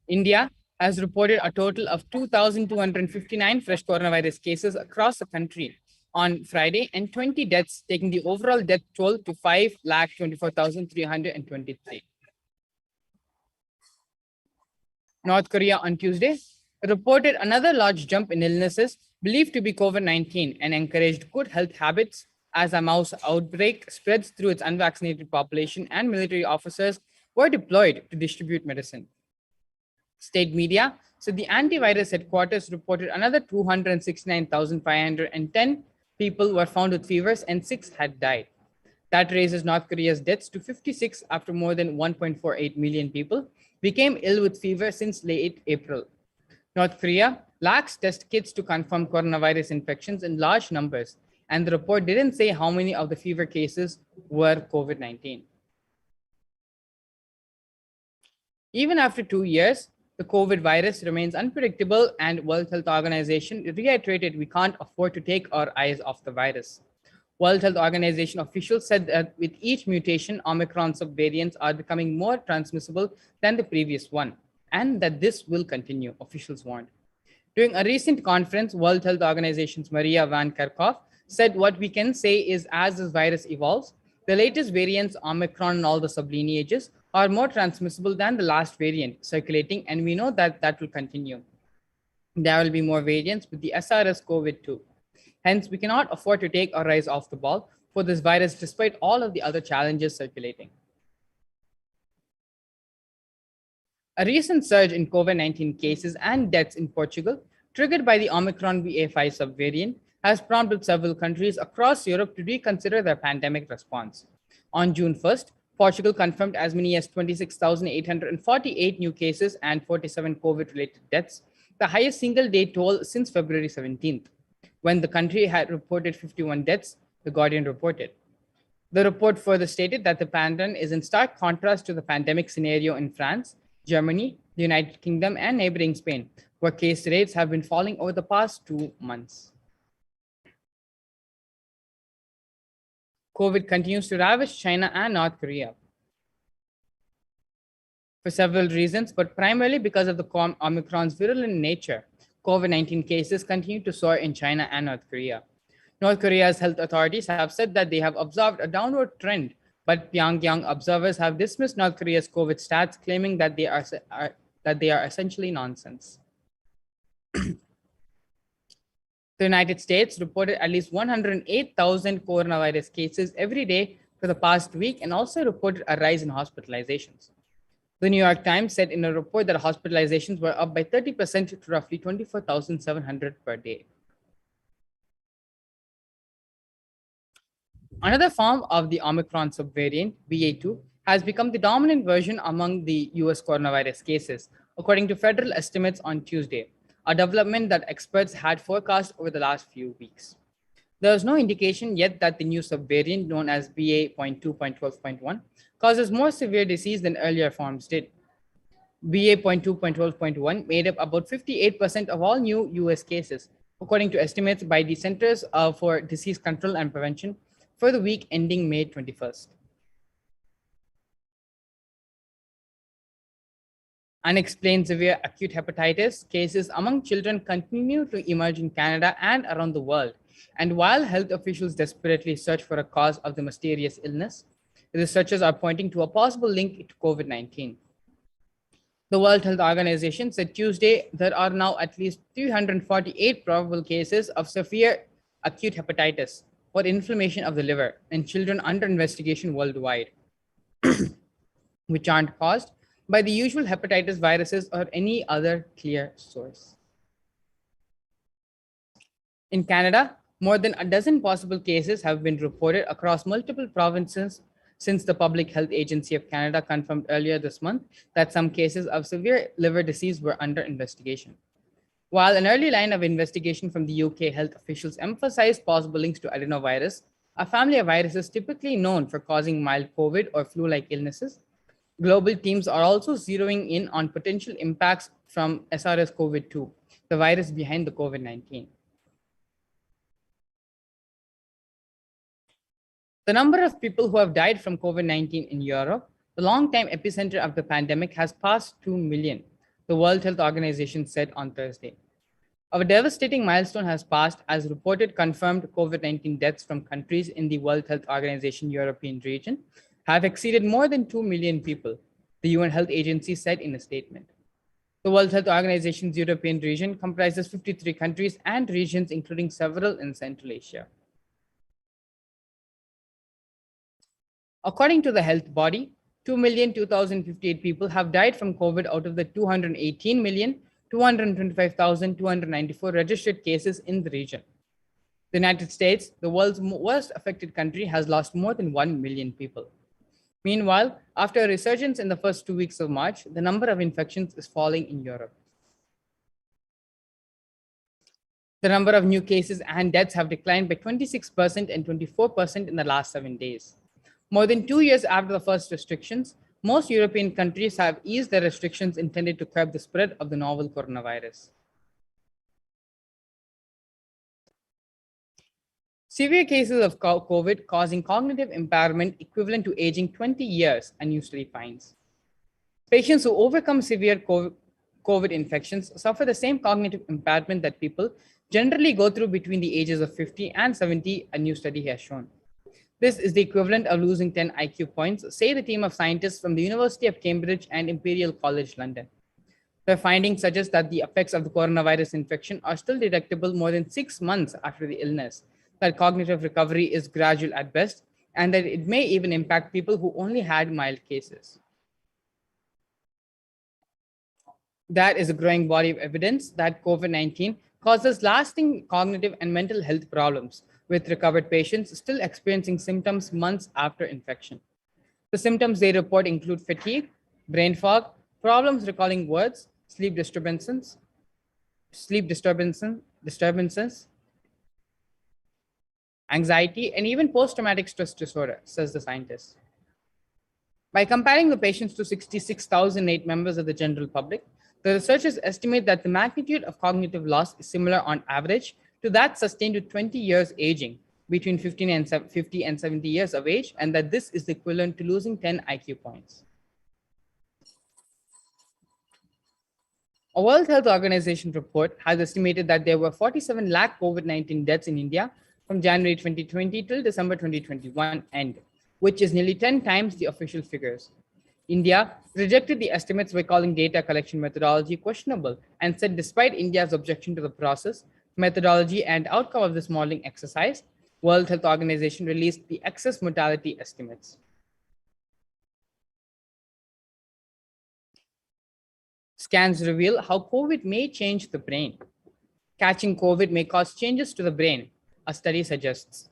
India has reported a total of 2,259 fresh coronavirus cases across the country on Friday and 20 deaths, taking the overall death toll to 5,24,323. North Korea on Tuesday reported another large jump in illnesses believed to be COVID-19 and encouraged good health habits as a mouse outbreak spreads through its unvaccinated population and military officers were deployed to distribute medicine. State media said the antivirus headquarters reported another 269,510 people were found with fevers and 6 had died. That raises North Korea's deaths to 56 after more than 1.48 million people became ill with fever since late April. North Korea lacks test kits to confirm coronavirus infections in large numbers, and the report didn't say how many of the fever cases were COVID-19. Even after 2 years, the COVID virus remains unpredictable, and World Health Organization reiterated we can't afford to take our eyes off the virus. World Health Organization officials said that with each mutation, Omicron subvariants are becoming more transmissible than the previous one, and that this will continue, officials warned. During a recent conference, World Health Organization's Maria Van Kerkhove said what we can say is as this virus evolves, the latest variants, Omicron and all the sublineages, are more transmissible than the last variant circulating, and we know that that will continue. There will be more variants with the SARS-CoV-2. Hence, we cannot afford to take our eyes off the ball for this virus despite all of the other challenges circulating. A recent surge in COVID-19 cases and deaths in Portugal, triggered by the Omicron BA5 subvariant, has prompted several countries across Europe to reconsider their pandemic response. On June 1st, Portugal confirmed as many as 26,848 new cases and 47 COVID-related deaths, the highest single-day toll since February 17th, when the country had reported 51 deaths, The Guardian reported. The report further stated that the pattern is in stark contrast to the pandemic scenario in France, Germany, the United Kingdom, and neighboring Spain, where case rates have been falling over the past 2 months. COVID continues to ravage China and North Korea for several reasons, but primarily because of the Omicron's virulent nature. COVID-19 cases continue to soar in China and North Korea. North Korea's health authorities have said that they have observed a downward trend, but Pyongyang observers have dismissed North Korea's COVID stats, claiming that they are essentially nonsense. The United States reported at least 108,000 coronavirus cases every day for the past week and also reported a rise in hospitalizations. The New York Times said in a report that hospitalizations were up by 30% to roughly 24,700 per day. Another form of the Omicron subvariant, BA2, has become the dominant version among the US coronavirus cases, according to federal estimates on Tuesday, a development that experts had forecast over the last few weeks. There is no indication yet that the new subvariant, known as BA.2.12.1, causes more severe disease than earlier forms did. BA.2.12.1 made up about 58% of all new US cases, according to estimates by the Centers for Disease Control and Prevention for the week ending May 21st. Unexplained severe acute hepatitis cases among children continue to emerge in Canada and around the world. And while health officials desperately search for a cause of the mysterious illness, researchers are pointing to a possible link to COVID-19. The World Health Organization said Tuesday there are now at least 348 probable cases of severe acute hepatitis or inflammation of the liver in children under investigation worldwide, which aren't caused by the usual hepatitis viruses or any other clear source. In Canada, more than a dozen possible cases have been reported across multiple provinces since the Public Health Agency of Canada confirmed earlier this month that some cases of severe liver disease were under investigation. While an early line of investigation from the UK health officials emphasized possible links to adenovirus, a family of viruses typically known for causing mild COVID or flu-like illnesses, global teams are also zeroing in on potential impacts from SARS-CoV-2, the virus behind the COVID-19. The number of people who have died from COVID-19 in Europe, the long-time epicenter of the pandemic, has passed 2 million, the World Health Organization said on Thursday. A devastating milestone has passed as reported confirmed COVID-19 deaths from countries in the World Health Organization European region have exceeded more than 2 million people, the UN Health Agency said in a statement. The World Health Organization's European region comprises 53 countries and regions, including several in Central Asia. According to the health body, 2,002,058 people have died from COVID out of the 218,225,294 registered cases in the region. The United States, the world's worst affected country, has lost more than 1 million people. Meanwhile, after a resurgence in the first 2 weeks of March, the number of infections is falling in Europe. The number of new cases and deaths have declined by 26% and 24% in the last 7 days. More than 2 years after the first restrictions, most European countries have eased their restrictions intended to curb the spread of the novel coronavirus. Severe cases of COVID causing cognitive impairment equivalent to aging 20 years, a new study finds. Patients who overcome severe COVID infections suffer the same cognitive impairment that people generally go through between the ages of 50 and 70, a new study has shown. This is the equivalent of losing 10 IQ points, say the team of scientists from the University of Cambridge and Imperial College London. Their findings suggest that the effects of the coronavirus infection are still detectable more than 6 months after the illness, that cognitive recovery is gradual at best, and that it may even impact people who only had mild cases. That is a growing body of evidence that COVID-19 causes lasting cognitive and mental health problems, with recovered patients still experiencing symptoms months after infection. The symptoms they report include fatigue, brain fog, problems recalling words, sleep disturbances, anxiety, and even post-traumatic stress disorder, says the scientist. By comparing the patients to 66,008 members of the general public, the researchers estimate that the magnitude of cognitive loss is similar on average to that sustained with 20 years aging, between 50 and 70 years of age, and that this is equivalent to losing 10 IQ points. A World Health Organization report has estimated that there were 47 lakh COVID-19 deaths in India from January 2020 till December 2021 end, which is nearly 10 times the official figures. India rejected the estimates by calling data collection methodology questionable and said despite India's objection to the process, methodology, and outcome of this modeling exercise, World Health Organization released the excess mortality estimates. Scans reveal how COVID may change the brain. Catching COVID may cause changes to the brain, a study suggests.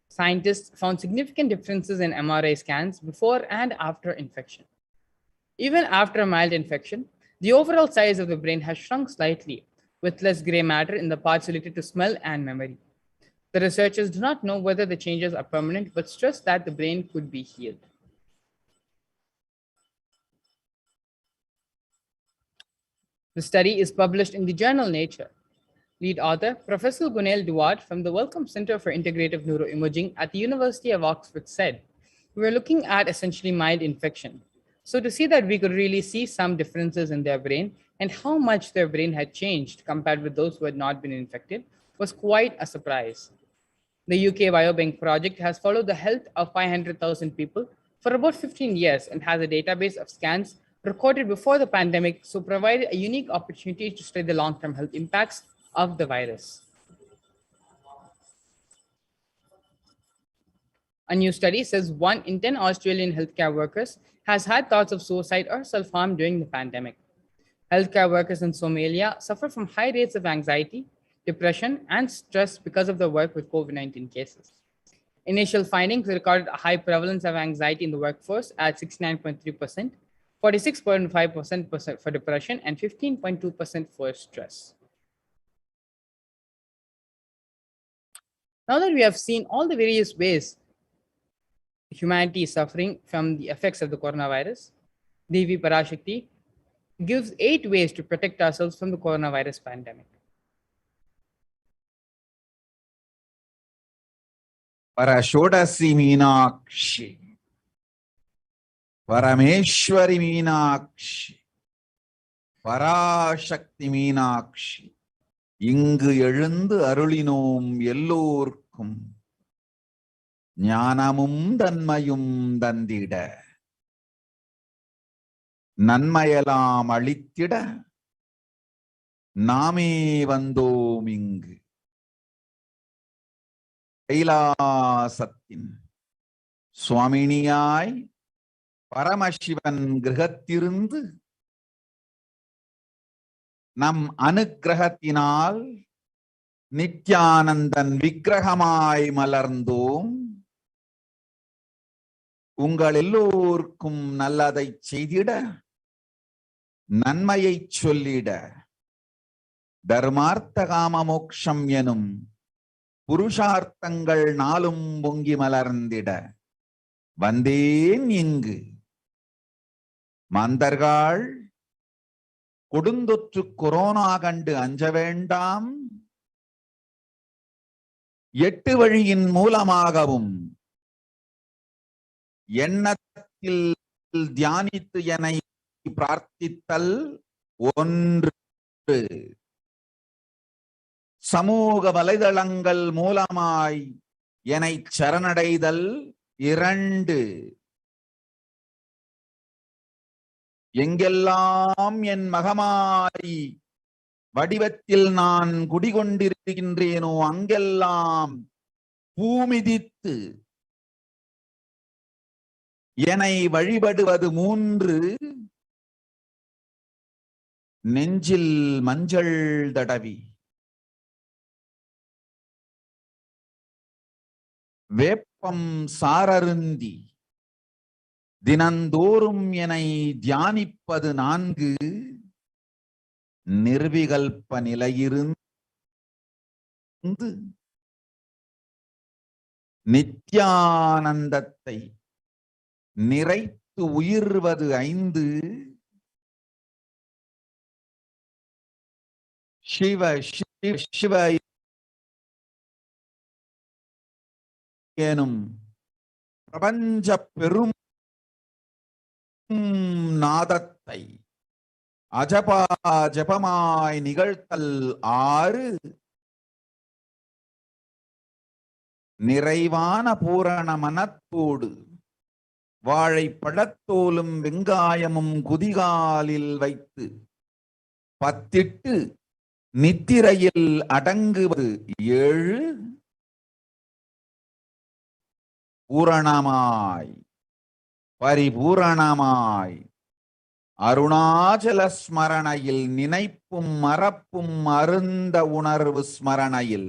Scientists found significant differences in MRI scans before and after infection. Even after a mild infection, the overall size of the brain has shrunk slightly, with less gray matter in the parts related to smell and memory. The researchers do not know whether the changes are permanent, but stress that the brain could be healed. The study is published in the journal Nature. Lead author, Professor Gunel Duarte from the Wellcome Center for Integrative Neuroimaging at the University of Oxford said, "We were looking at essentially mild infection. So to see that we could really see some differences in their brain and how much their brain had changed compared with those who had not been infected was quite a surprise." The UK Biobank project has followed the health of 500,000 people for about 15 years and has a database of scans recorded before the pandemic, so provided a unique opportunity to study the long-term health impacts of the virus. A new study says 1 in 10 Australian healthcare workers has had thoughts of suicide or self-harm during the pandemic. Healthcare workers in Somalia suffer from high rates of anxiety, depression, and stress because of their work with COVID-19 cases. Initial findings recorded a high prevalence of anxiety in the workforce at 69.3%, 46.5% for depression, and 15.2% for stress. Now that we have seen all the various ways humanity is suffering from the effects of the coronavirus, Devi Parashakti gives 8 ways to protect ourselves from the coronavirus pandemic.
Parashodasi Meenakshi, Parameshwari Meenakshi, Parashakti Meenakshi, இங்கு எழுந்து அருளினோம் எல்லோர்க்கும் ஞானமும் தன்மையும் தந்திட நன்மையெல்லாம் அளித்திட நாமே வந்தோம் இங்கு. கைலாசத்தின் சுவாமினியாய் பரமசிவன் கிரகத்திருந்து நம் அனுக்கிரகத்தினால் நித்யானந்தன் விக்கிரகமாய் மலர்ந்தோம். உங்கள் எல்லோருக்கும் நல்லதை செய்திட, நன்மையை சொல்லிட, தர்மார்த்த காம மோக்ஷம் எனும் புருஷார்த்தங்கள் நாளும் பொங்கி மலர்ந்திட வந்தேன் இங்கு. மாந்தர்கள் கொடுந்தொற்று கொரோனா கண்டு அஞ்ச வேண்டாம். 8 வழியின் மூலமாகவும் எண்ணத்தில் தியானித்து என்னை பிரார்த்தித்தல் 1, சமூக வலைதளங்கள் மூலமாய் என்னை சரணடைதல் 2, எங்கெல்லாம் என் மகமாரி வடிவத்தில் நான் குடிகொண்டிருக்கின்றேனோ அங்கெல்லாம் பூமிதித்து என்னை வழிபடுவது 3, நெஞ்சில் மஞ்சள் தடவி வேப்பம் சாரருந்தி தினந்தோறும் என்னை தியானிப்பது 4, நிர்விகல்ப நிலையிருந்து நித்யானந்தத்தை நிறைத்து உயிர்வது 5, சிவ சிவ சிவ எனும் பிரபஞ்ச பெரும் நாதத்தை அஜபா ஜபமாய் நிகழ்த்தல் 6, நிறைவான பூரண மனத்தோடு வாழைப்பழத்தோலும் வெங்காயமும் குதிகாலில் வைத்து பத்திட்டு நித்திரையில் அடங்குவது 7, பூரணமாய் பரிபூரணமாய் அருணாச்சல ஸ்மரணையில் நினைப்பும் மறப்பும் அருந்த உணர்வு ஸ்மரணையில்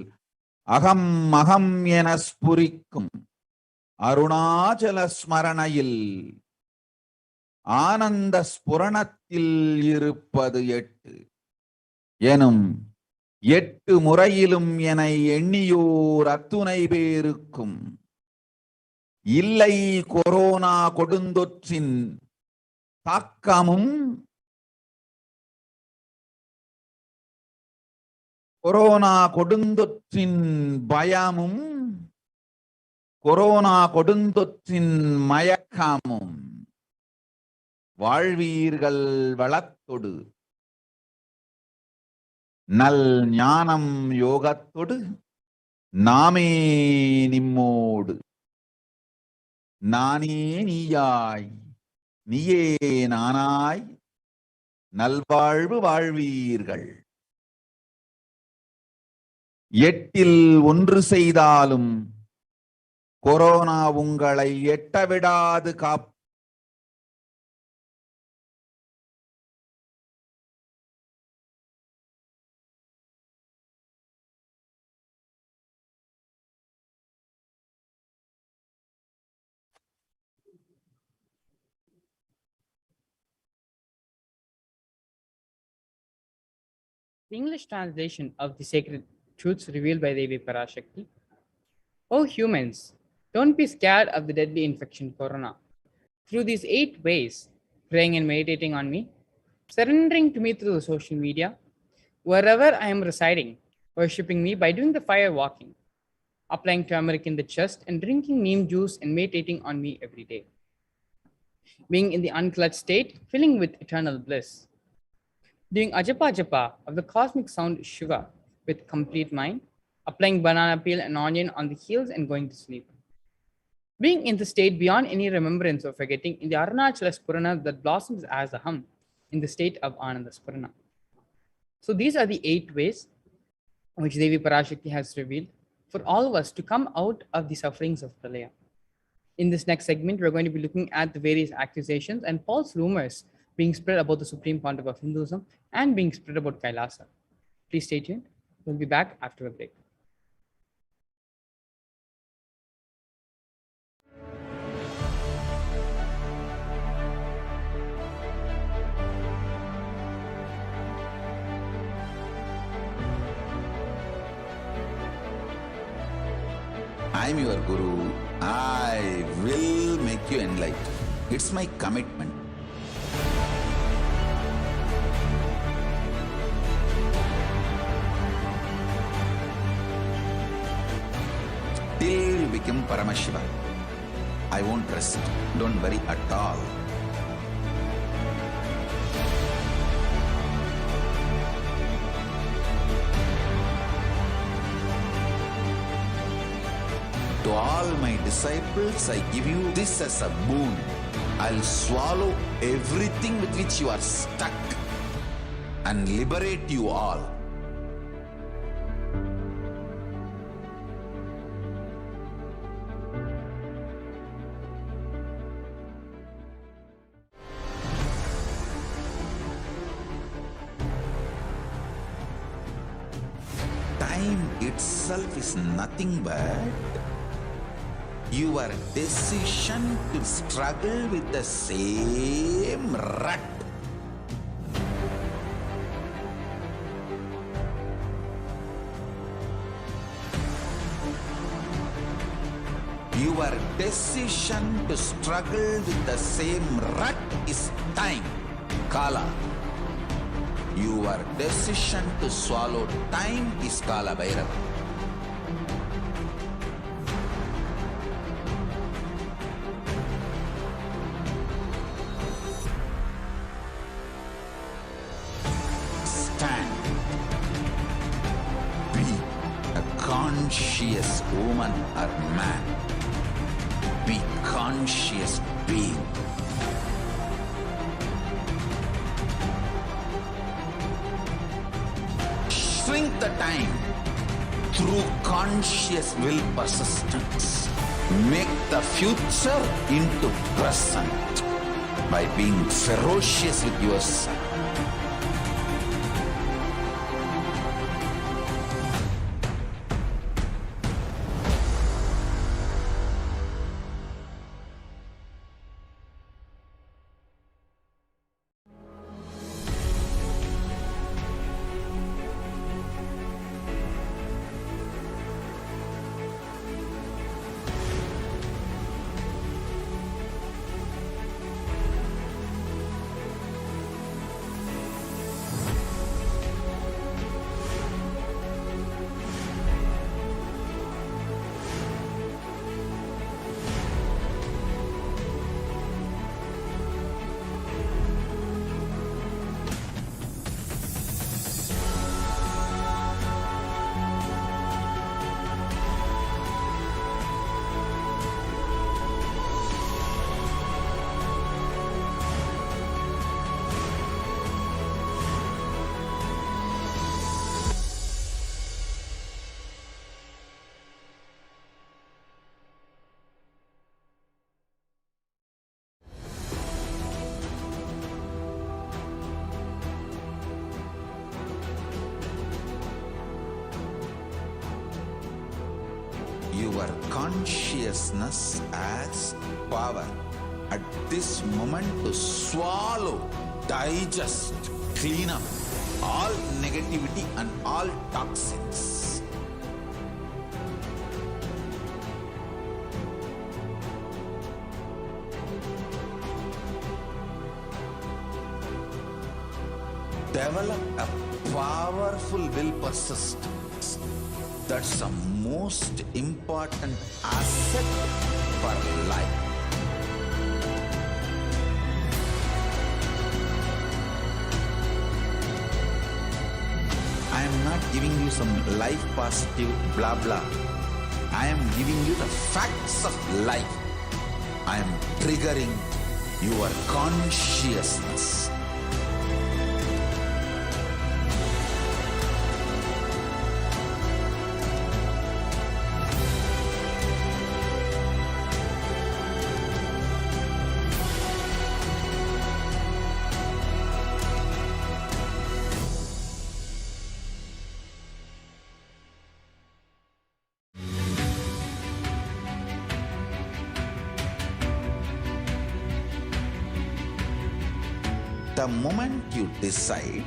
அகம் அகம் என ஸ்புரிக்கும் அருணாச்சல ஸ்மரணையில் ஆனந்த ஸ்புரணத்தில் இருப்பது 8 எனும் 8 முறையிலும் என எண்ணியோர் அத்துணை பேருக்கும் இல்லை கொரோனா கொடுந்தொற்றின் தாக்கமும் கொரோனா கொடுந்தொற்றின் பயமும் கொரோனா கொடுந்தொற்றின் மயக்கமும் வாழ்வீர்கள் வளத்தொடு நல் ஞானம் யோகத்தொடு நாமே நிம்மோடு நானே நீயாய் நீயே நானாய் நல்வாழ்வு வாழ்வீர்கள். எட்டில் ஒன்று செய்தாலும் கொரோனா உங்களை எட்டவிடாது காப்பு.
The English translation of the sacred truths revealed by Devi Parashakti. O humans, don't be scared of the deadly infection corona. Through these 8 ways, praying and meditating on me, surrendering to me through the social media, wherever I am residing, worshipping me by doing the fire walking, applying turmeric in the chest and drinking neem juice and meditating on me every day. Being in the unclutched state, filling with eternal bliss. Doing ajapa japa of the cosmic sound Shiva with complete mind, applying banana peel and onion on the heels and going to sleep. Being in the state beyond any remembrance or forgetting in the Arunachala Spurana that blossoms as a hum in the state of Ananda Spurana. So these are the 8 ways which Devi Parashakti has revealed for all of us to come out of the sufferings of Pralaya. In this next segment, we're going to be looking at the various accusations and false rumors being spread about the Supreme Pontiff of Hinduism and being spread about Kailasa. Please stay tuned. We'll be back after a break.
I'm your Guru. I will make you enlightened. It's my commitment. Till you become Paramashiva, I won't rest. Don't worry at all. To all my disciples, I give you this as a boon. I'll swallow everything with which you are stuck and liberate you all. Time itself is nothing but your decision to struggle with the same rut. Your decision to struggle with the same rut is time, Kala. Your decision to swallow time is Kala Bhairava. Stand. Be a conscious woman or man. Be conscious being. Shrink the time through conscious will persistence. Make the future into present by being ferocious with yourself. consciousness as power at this moment to swallow, digest, clean up all negativity and all toxins. Develop a powerful will persistence. That's the most important asset for life. I am not giving you some life positive blah blah. I am giving you the facts of life. I am triggering your consciousness. The moment you decide,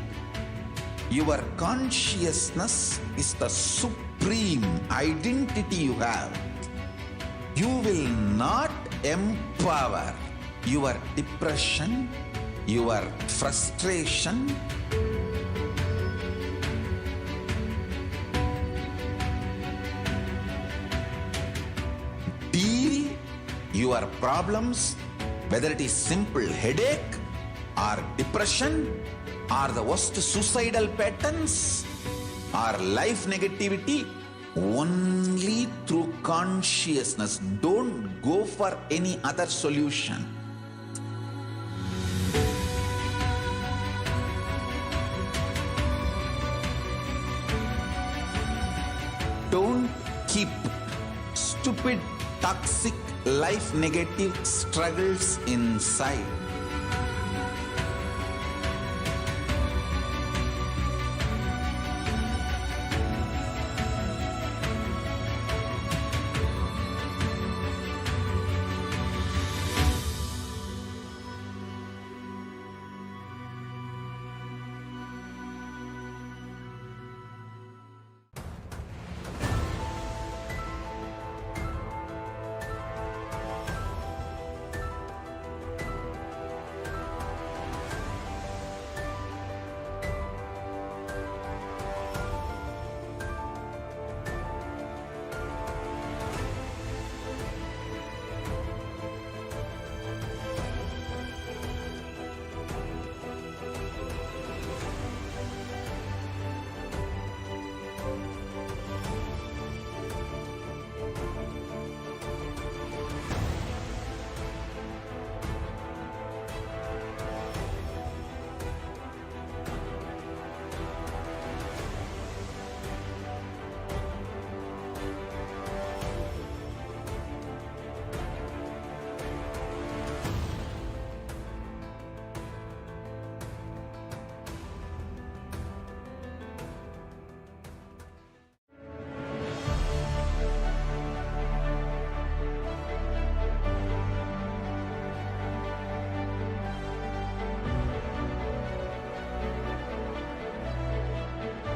your consciousness is the supreme identity you have. You will not empower your depression, your frustration, deal your problems, whether it is simple headache or depression or the worst suicidal patterns or life negativity, only through consciousness. Don't go for any other solution. Don't keep stupid, toxic, life negative struggles inside.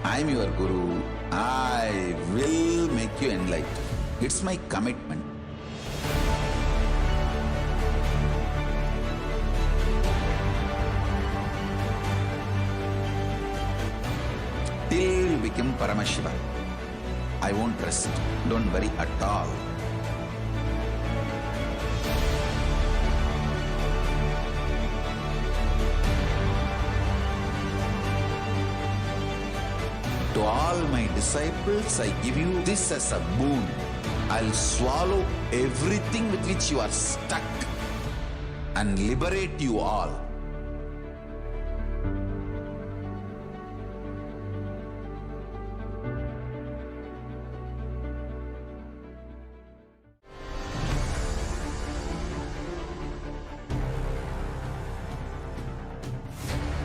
I am your Guru. I will make you enlightened. It's my commitment. Till you become Paramashiva, I won't rest. Don't worry at all. To all my disciples, I give you this as a boon. I'll swallow everything with which you are stuck and liberate you all.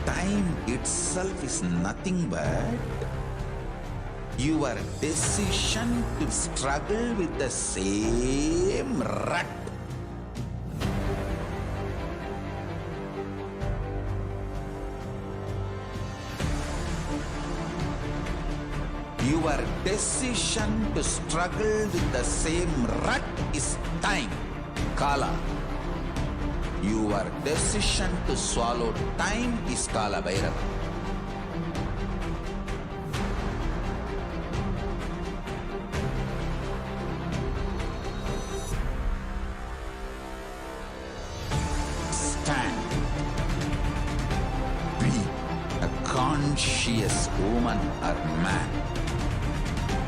Time itself is nothing but Your decision to struggle with the same rut. Your decision to struggle with the same rut is time, Kala. Your decision to swallow time is Kala Bhairava. Stand. Be a conscious woman or man.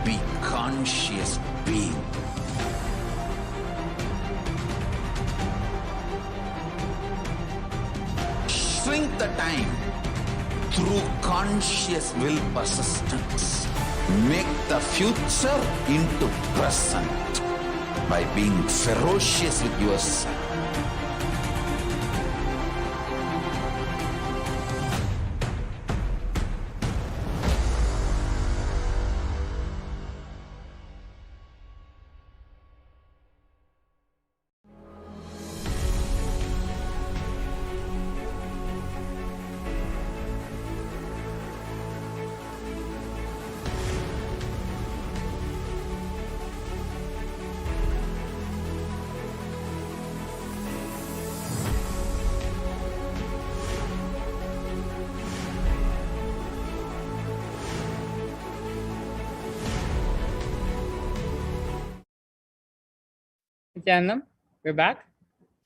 Be conscious being. Shrink the time through conscious will persistence. Make the future into present by being ferocious with yourself.
Nithyanandam, we're back.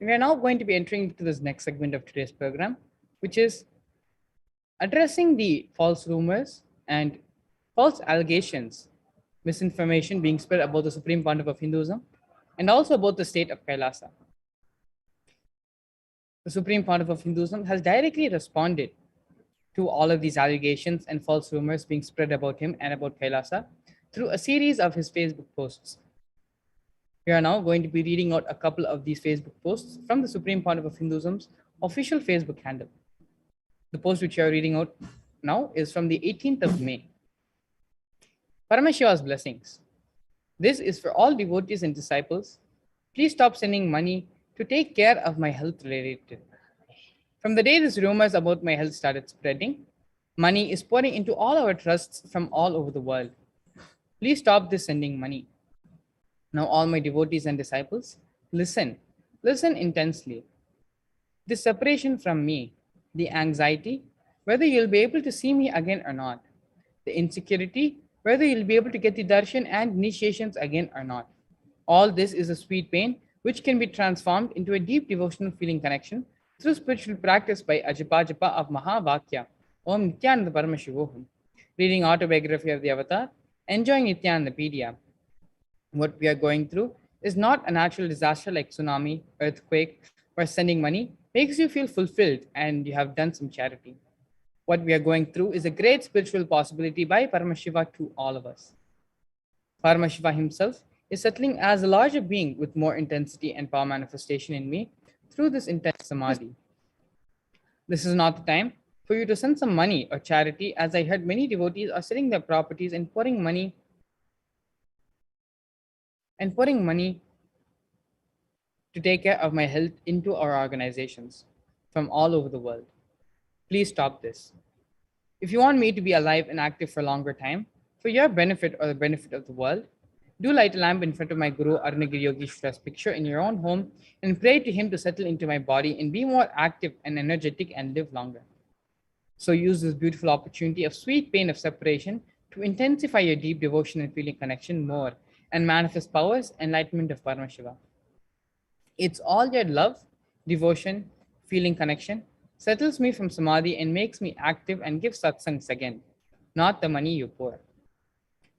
We are now going to be entering into this next segment of today's program, which is addressing the false rumors and false allegations, misinformation being spread about the Supreme Pontiff of Hinduism and also about the state of KAILASA. The Supreme Pontiff of Hinduism has directly responded to all of these allegations and false rumors being spread about him and about KAILASA through a series of his Facebook posts. We are now going to be reading out a couple of these Facebook posts from the Supreme Pontiff of Hinduism's official Facebook handle. The post which we are reading out now is from the 18th of May. Paramashiva's blessings. This is for all devotees and disciples. Please stop sending money to take care of my health related. From the day these rumors about my health started spreading, money is pouring into all our trusts from all over the world. Please stop this sending money. Now, all my devotees and disciples, listen intensely. The separation from me, the anxiety, whether you'll be able to see me again or not, the insecurity, whether you'll be able to get the darshan and initiations again or not. All this is a sweet pain which can be transformed into a deep devotional feeling connection through spiritual practice by Ajapa Japa of Mahavakya, Om Nithyananda Paramashivoham, reading autobiography of the Avatar, enjoying Nithyanandapedia. What we are going through is not a natural disaster like tsunami, earthquake, where sending money makes you feel fulfilled and you have done some charity. What we are going through is a great spiritual possibility by Paramashiva to all of us. Paramashiva himself is settling as a larger being with more intensity and power manifestation in me through this intense samadhi. This is not the time for you to send some money or charity, as I heard many devotees are selling their properties and pouring money to take care of my health into our organizations from all over the world. Please stop this. If you want me to be alive and active for a longer time, for your benefit or the benefit of the world, do light a lamp in front of my Guru Arunagiri Yogeshwara's picture in your own home and pray to him to settle into my body and be more active and energetic and live longer. So use this beautiful opportunity of sweet pain of separation to intensify your deep devotion and feeling connection more and manifest powers, enlightenment of Paramashiva. It's all your love, devotion, feeling connection settles me from samadhi and makes me active and gives satsangs again, not the money you pour.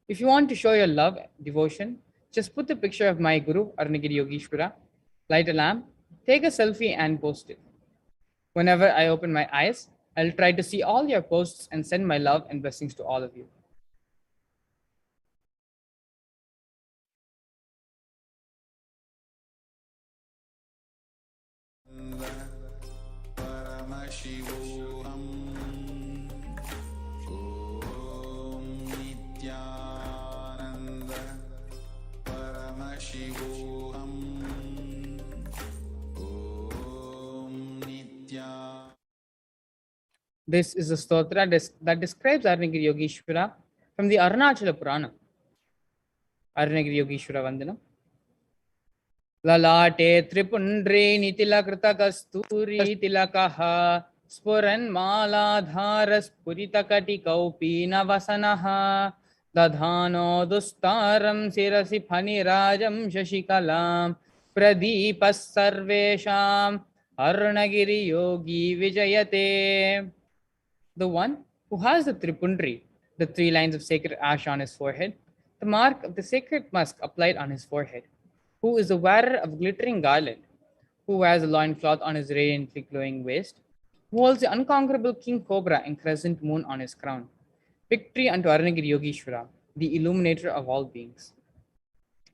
If you want to show your love, devotion, just put the picture of my Guru, Arunagiri Yogeshwara, light a lamp, take a selfie and post it. Whenever I open my eyes, I'll try to see all your posts and send my love and blessings to all of you.
Paramashivoham Om Nithyananda
This is a stotra that describes Arunagiri Yogeshwara from the Arunachala Purana. Arunagiri Yogeshwara Vandanam. Lalate Tripundre Nitilakೃತ Kasturi Tilakaha Spuran Maladharas Puritakati Kaupina Vasanaha Dadhano Dustaram Sirasi Phanirajam Shashikalam Pradipas Sarvesham Arunagiri Yogi Vijayate. The one who has the Tripundri, the 3 lines of sacred ash on his forehead, the mark of the sacred musk applied on his forehead, who is the wearer of glittering garland, who wears a loincloth on his radiantly glowing waist, who holds the unconquerable king cobra and crescent moon on his crown. Victory unto Arunagiri Yogeshwara, the illuminator of all beings.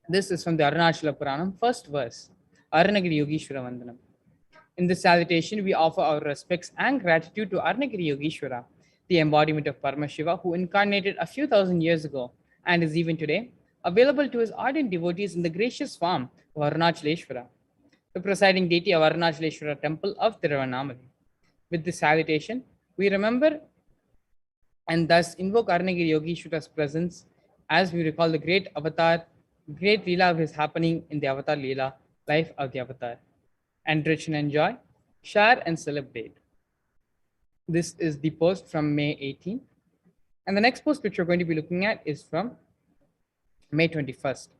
This is from the Arunachala Puranam, first verse, Arunagiri Yogeshwara Vandanam. In this salutation, we offer our respects and gratitude to Arunagiri Yogeshwara, the embodiment of Paramashiva, who incarnated a few thousand years ago and is even today available to his ardent devotees in the gracious form of Arunachaleshwara, the presiding deity of Arunachaleshwara temple of Tiruvannamalai. With this salutation, we remember and thus invoke Arunagiri Yogeshwara's presence as we recall the great avatar, great Leela of his happening in the Avatar Leela, life of the Avatar. Enrich and enjoy, share and celebrate. This is the post from May 18th. And the next post which we're going to be looking at is from May 21st.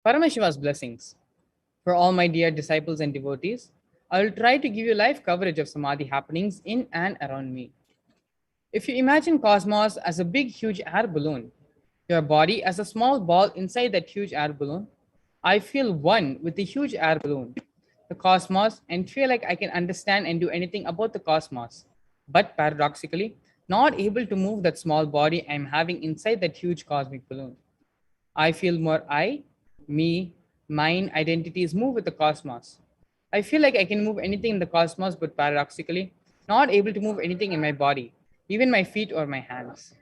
Paramashiva's blessings. For all my dear disciples and devotees, I will try to give you live coverage of Samadhi happenings in and around me. If you imagine cosmos as a big, huge air balloon, your body as a small ball inside that huge air balloon, I feel one with the huge air balloon, the cosmos, and feel like I can understand and do anything about the cosmos. But paradoxically, not able to move that small body I'm having inside that huge cosmic balloon. I feel more I, me, mine identities move with the cosmos. I feel like I can move anything in the cosmos, but paradoxically, not able to move anything in my body, even my feet or my hands.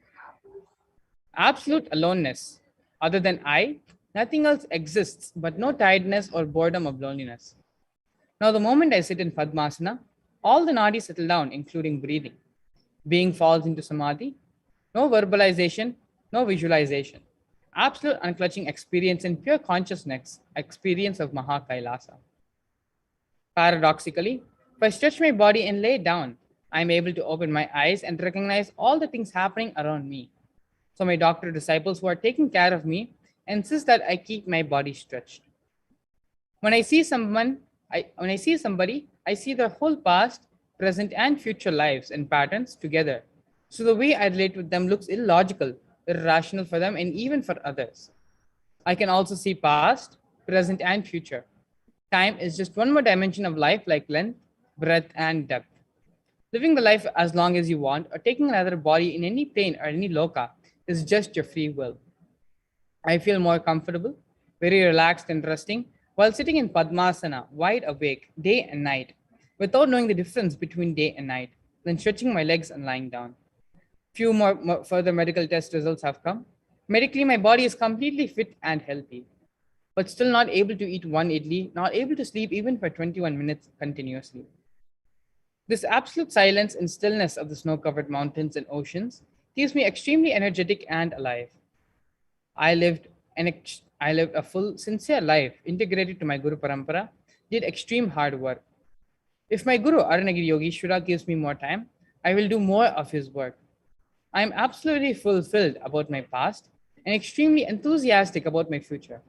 Absolute aloneness. Other than I, nothing else exists, but no tiredness or boredom of loneliness. Now, the moment I sit in Padmasana, all the nadis settle down, including breathing. Being falls into samadhi, no verbalization, no visualization. Absolute unclutching experience in pure consciousness, experience of Maha KAILASA. Paradoxically, if I stretch my body and lay down, I am able to open my eyes and recognize all the things happening around me. So my doctor disciples who are taking care of me insist that I keep my body stretched. When I see somebody, I see their whole past, present, and future lives and patterns together. So the way I relate with them looks illogical, irrational for them, and even for others. I can also see past, present, and future. Time is just one more dimension of life, like length, breadth, and depth. Living the life as long as you want, or taking another body in any plane or any loka, is just your free will. I feel more comfortable, very relaxed and resting, while sitting in Padmasana, wide awake, day and night, without knowing the difference between day and night, then stretching my legs and lying down. Few more further medical test results have come. Medically, my body is completely fit and healthy, but still not able to eat one idli, not able to sleep even for 21 minutes continuously. This absolute silence and stillness of the snow-covered mountains and oceans keeps me extremely energetic and alive. I lived a full, sincere life integrated to my Guru Parampara, did extreme hard work. If my Guru Arunagiri Yogeshwara gives me more time, I will do more of his work. I am absolutely fulfilled about my past and extremely enthusiastic about my future.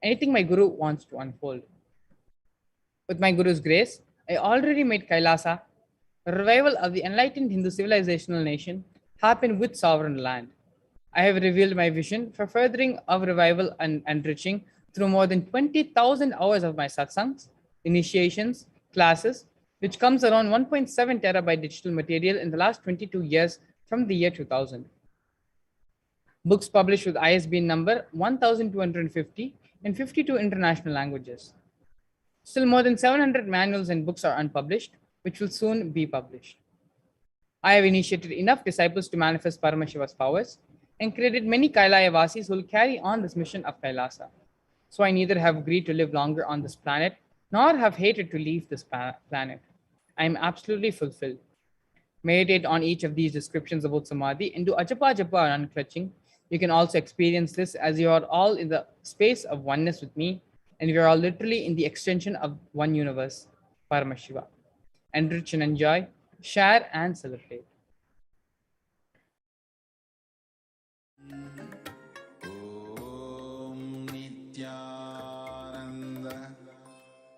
Anything my Guru wants to unfold. With my Guru's grace, I already made KAILASA, a revival of the enlightened Hindu civilizational nation, happen with sovereign land. I have revealed my vision for furthering of revival and enriching through more than 20,000 hours of my satsangs, initiations, classes, which comes around 1.7 terabyte digital material in the last 22 years from the year 2000. Books published with ISBN number 1250 in 52 international languages. Still more than 700 manuals and books are unpublished, which will soon be published. I have initiated enough disciples to manifest Paramashiva's powers and created many Kailaya Vasis who will carry on this mission of KAILASA. So I neither have agreed to live longer on this planet nor have hated to leave this planet. I am absolutely fulfilled. Meditate on each of these descriptions about samadhi and do ajapa japa and unclutching. You can also experience this as you are all in the space of oneness with me, and we are all literally in the extension of one universe, Paramashiva. Enrich and enjoy, share and celebrate.
Om Nithyananda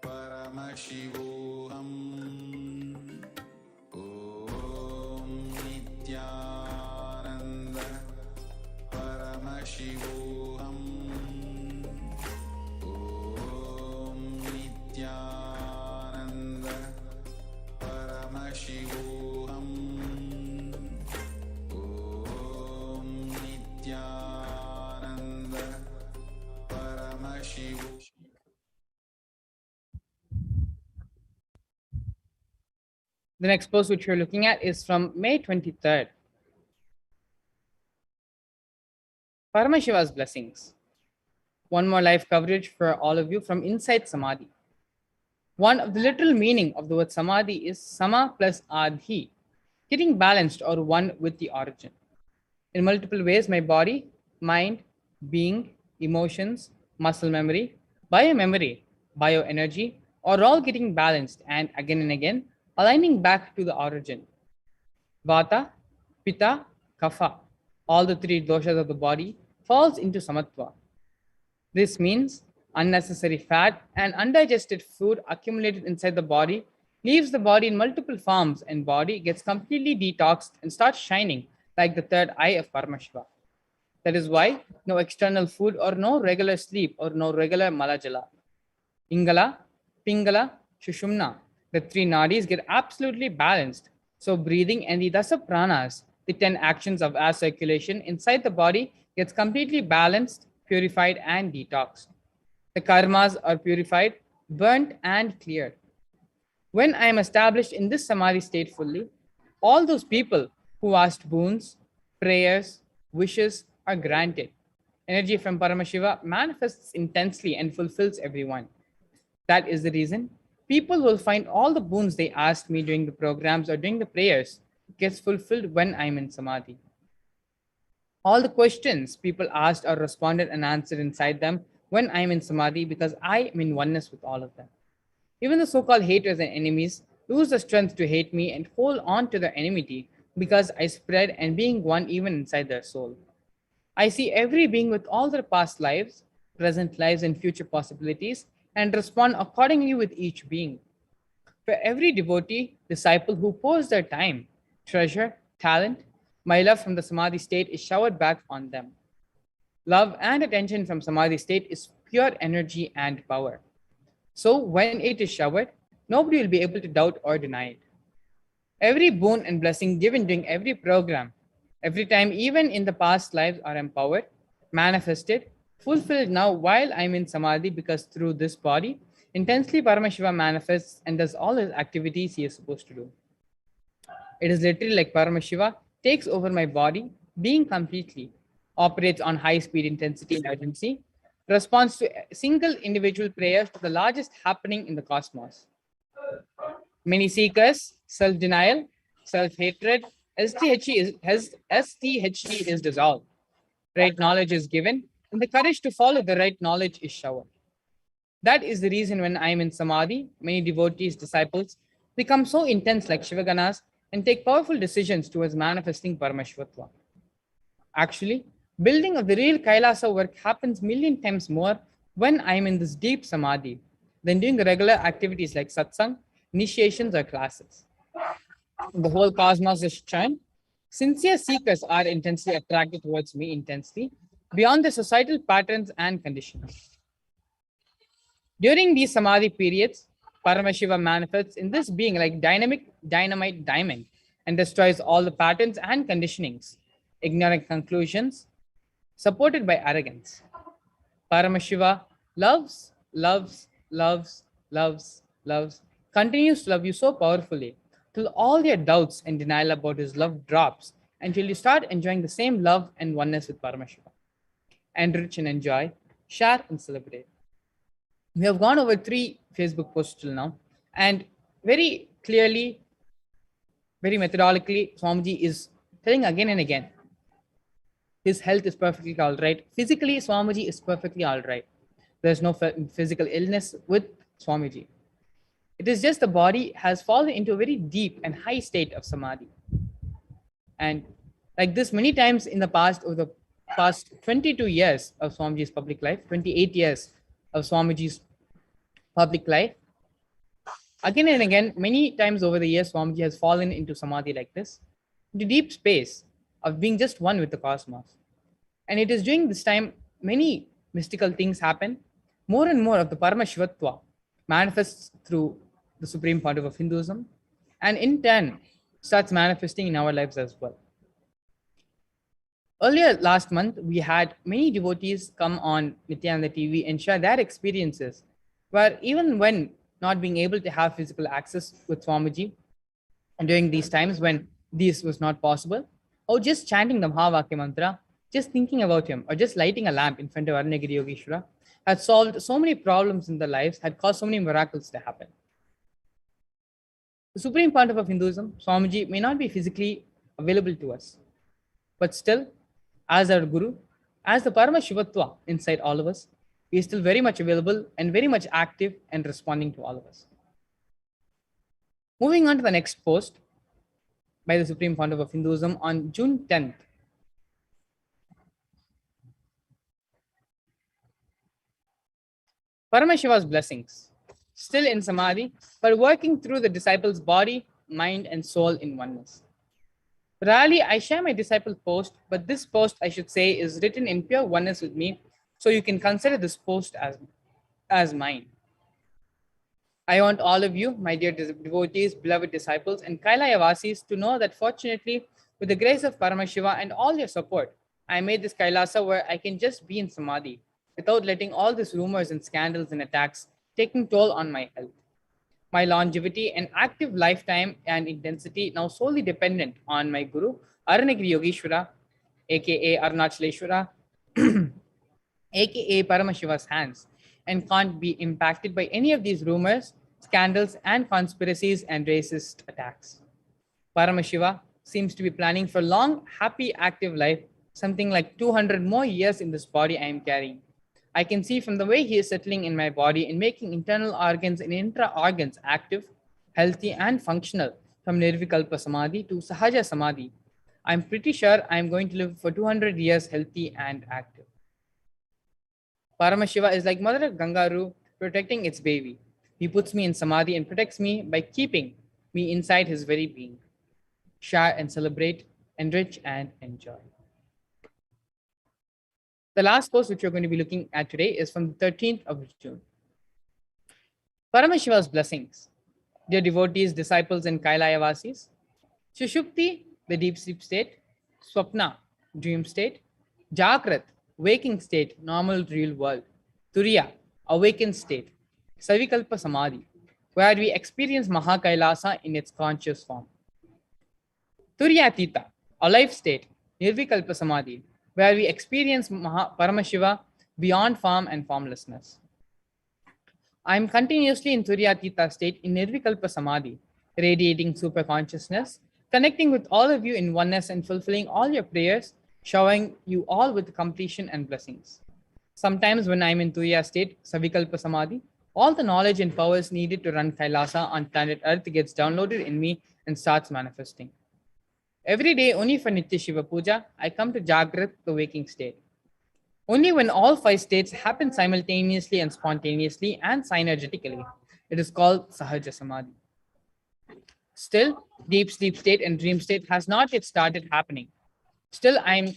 Paramashivoham. Om Nithyananda Paramashivoham. Om Nithyananda Paramashivoham. Om Nithyananda Paramashivoham.
The next post which we're looking at is from May 23rd. Paramashiva's blessings. One more live coverage for all of you from Inside Samadhi. One of the literal meaning of the word Samadhi is Sama plus Adhi, getting balanced or one with the origin. In multiple ways, my body, mind, being, emotions, muscle memory, biomemory, bioenergy are all getting balanced and again aligning back to the origin. Vata, Pitta, Kapha, all the three doshas of the body falls into Samatva. This means unnecessary fat and undigested food accumulated inside the body leaves the body in multiple forms and body gets completely detoxed and starts shining like the third eye of Paramashiva. That is why no external food or no regular sleep or no regular malajala. Ingala, Pingala, Shushumna, the three nadis get absolutely balanced. So breathing and the dasa pranas, the 10 actions of air circulation inside the body gets completely balanced, purified and detoxed. The karmas are purified, burnt and cleared. When I am established in this samadhi state fully, all those people who asked boons, prayers, wishes are granted. Energy from Paramashiva manifests intensely and fulfills everyone. That is the reason people will find all the boons they asked me during the programs or during the prayers gets fulfilled when I'm in samadhi. All the questions people asked are responded and answered inside them when I'm in samadhi because I am in oneness with all of them. Even the so-called haters and enemies lose the strength to hate me and hold on to their enmity because I spread and being one even inside their soul. I see every being with all their past lives, present lives, and future possibilities and respond accordingly with each being. For every devotee, disciple who pours their time, treasure, talent, my love from the Samadhi state is showered back on them. Love and attention from Samadhi state is pure energy and power. So when it is showered, nobody will be able to doubt or deny it. Every boon and blessing given during every program, every time, even in the past lives, are empowered, manifested, fulfilled now while I'm in Samadhi because through this body, intensely Paramashiva manifests and does all his activities he is supposed to do. It is literally like Paramashiva takes over my body, being completely, operates on high speed intensity and urgency, responds to a single individual prayer to the largest happening in the cosmos. Many seekers, self-denial, self-hatred, STHE is dissolved. Right knowledge is given, and the courage to follow the right knowledge is showered. That is the reason when I am in Samadhi, many devotees, disciples become so intense like Shivaganas and take powerful decisions towards manifesting Paramashvatva. Actually, building of the real Kailasa work happens million times more when I am in this deep Samadhi than doing regular activities like satsang, initiations, or classes. The whole cosmos is churned. Sincere seekers are intensely attracted towards me intensely beyond the societal patterns and conditions. During these samadhi periods, Paramashiva manifests in this being like dynamic dynamite diamond and destroys all the patterns and conditionings, ignorant conclusions, supported by arrogance. Paramashiva loves, loves, loves, loves, loves, continues to love you so powerfully till all your doubts and denial about his love drops until you start enjoying the same love and oneness with Paramashiva. Enrich and enjoy, share and celebrate. We have gone over 3 Facebook posts till now, and very clearly, very methodically, Swamiji is telling again and again his health is perfectly all right. Physically, Swamiji is perfectly all right. There's no physical illness with Swamiji. It is just the body has fallen into a very deep and high state of samadhi. And like this, many times in the past, over the past 22 years of Swamiji's public life, 28 years of Swamiji's public life, again and again, many times over the years, Swamiji has fallen into samadhi like this, into deep space of being just one with the cosmos. And it is during this time, many mystical things happen. More and more of the Paramashivatva manifests through the Supreme Pontiff of Hinduism, and in turn starts manifesting in our lives as well. Earlier last month, we had many devotees come on Nithyananda TV and share their experiences, where even when not being able to have physical access with Swamiji, and during these times when this was not possible, or just chanting the Mahavakya mantra, just thinking about him, or just lighting a lamp in front of Arunagiri Yogeshwara, had solved so many problems in their lives, had caused so many miracles to happen. The Supreme Pontiff of Hinduism, Swamiji, may not be physically available to us, but still, as our Guru, as the Paramashivatva inside all of us, he is still very much available and very much active and responding to all of us. Moving on to the next post by the Supreme Pontiff of Hinduism on June 10th. Paramashiva's blessings, still in samadhi, but working through the disciple's body, mind, and soul in oneness. Rarely I share my disciple post, but this post, I should say, is written in pure oneness with me, so you can consider this post as mine. I want all of you, my dear devotees, beloved disciples, and Kailaya to know that fortunately, with the grace of Paramashiva and all your support, I made this Kailasa where I can just be in samadhi without letting all these rumors and scandals and attacks taking toll on my health. My longevity and active lifetime and intensity now solely dependent on my Guru, Arunagiri Yogeshwara, aka Arunachaleshwara, aka Paramashiva's hands, and can't be impacted by any of these rumors, scandals, and conspiracies and racist attacks. Paramashiva seems to be planning for long, happy, active life, something like 200 more years in this body I am carrying. I can see from the way he is settling in my body and making internal organs and intra-organs active, healthy, and functional from Nirvikalpa Samadhi to Sahaja Samadhi. I'm pretty sure I'm going to live for 200 years healthy and active. Paramashiva is like Mother Gangaru protecting its baby. He puts me in Samadhi and protects me by keeping me inside his very being. Share and celebrate, enrich and enjoy. The last post which we're going to be looking at today is from the 13th of June. Paramashiva's blessings. Dear devotees, disciples, and Kailaya Sushupti, the deep sleep state, Swapna, dream state, Jagrat, waking state, normal real world, Turiya, awakened state, Savikalpa Samadhi, where we experience Mahakailasa in its conscious form. Turyatita, a life state, Nirvikalpa Samadhi, where we experience Paramashiva beyond form and formlessness. I am continuously in Turyatita state in Nirvikalpa Samadhi, radiating super consciousness, connecting with all of you in oneness and fulfilling all your prayers, showering you all with completion and blessings. Sometimes when I am in Turiya state, Savikalpa Samadhi, all the knowledge and powers needed to run Kailasa on planet Earth gets downloaded in me and starts manifesting. Every day, only for Nitya Shiva Puja, I come to Jagrat, the waking state. Only when all 5 states happen simultaneously and spontaneously and synergetically, it is called Sahaja Samadhi. Still, deep sleep state and dream state has not yet started happening. Still, I am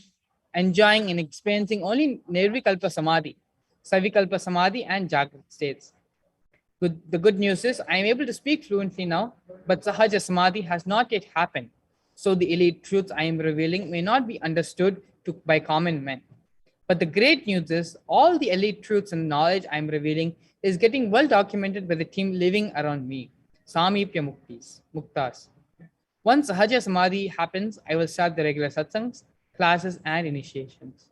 enjoying and experiencing only Nirvikalpa Samadhi, Savikalpa Samadhi, and Jagrat states. The good news is I am able to speak fluently now, but Sahaja Samadhi has not yet happened. So the elite truths I am revealing may not be understood by common men. But the great news is all the elite truths and knowledge I am revealing is getting well documented by the team living around me. Samipya Muktas. Once Sahaja Samadhi happens, I will start the regular satsangs, classes, and initiations.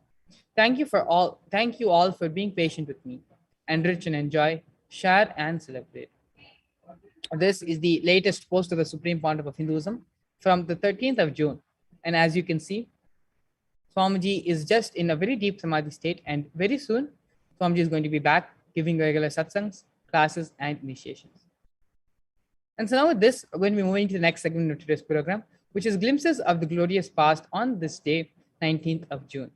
Thank you all for being patient with me. Enrich and enjoy. share, and celebrate. This is the latest post of the Supreme Pontiff of Hinduism from the 13th of June. And as you can see, Swamiji is just in a very deep samadhi state, and very soon, Swamiji is going to be back giving regular satsangs, classes, and initiations. And so now with this, we're going to be moving to the next segment of today's program, which is glimpses of the glorious past on this day, 19th of June.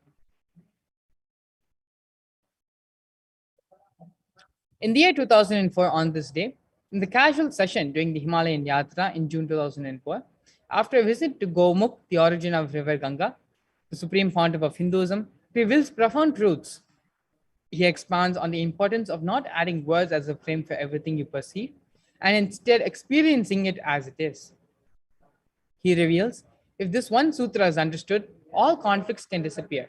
In the year 2004, on this day, in the casual session during the Himalayan Yatra in June 2004, after a visit to Gomukh, the origin of river Ganga, the Supreme Pontiff of Hinduism reveals profound truths. He expands on the importance of not adding words as a frame for everything you perceive, and instead experiencing it as it is. He reveals, if this one sutra is understood, all conflicts can disappear.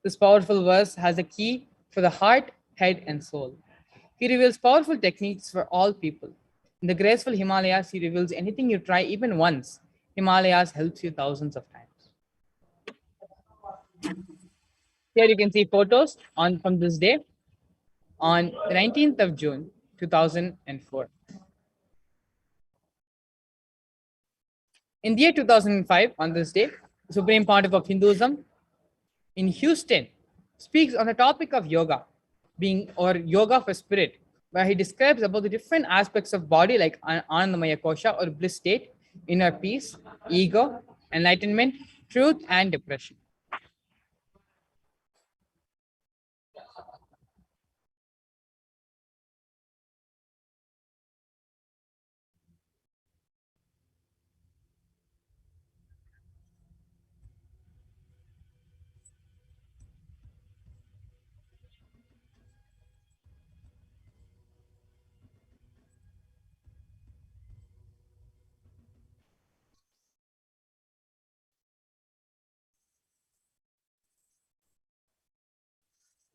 This powerful verse has a key for the heart, head, and soul. He reveals powerful techniques for all people. In the graceful Himalayas, he reveals anything you try even once, Himalayas helps you thousands of times. Here you can see photos from this day on the 19th of June, 2004. In the year 2005, on this day, the Supreme Pontiff of Hinduism in Houston speaks on the topic of yoga, or yoga for spirit, where he describes about the different aspects of body like Anandamaya Kosha or bliss state, inner peace, ego, enlightenment, truth, and depression.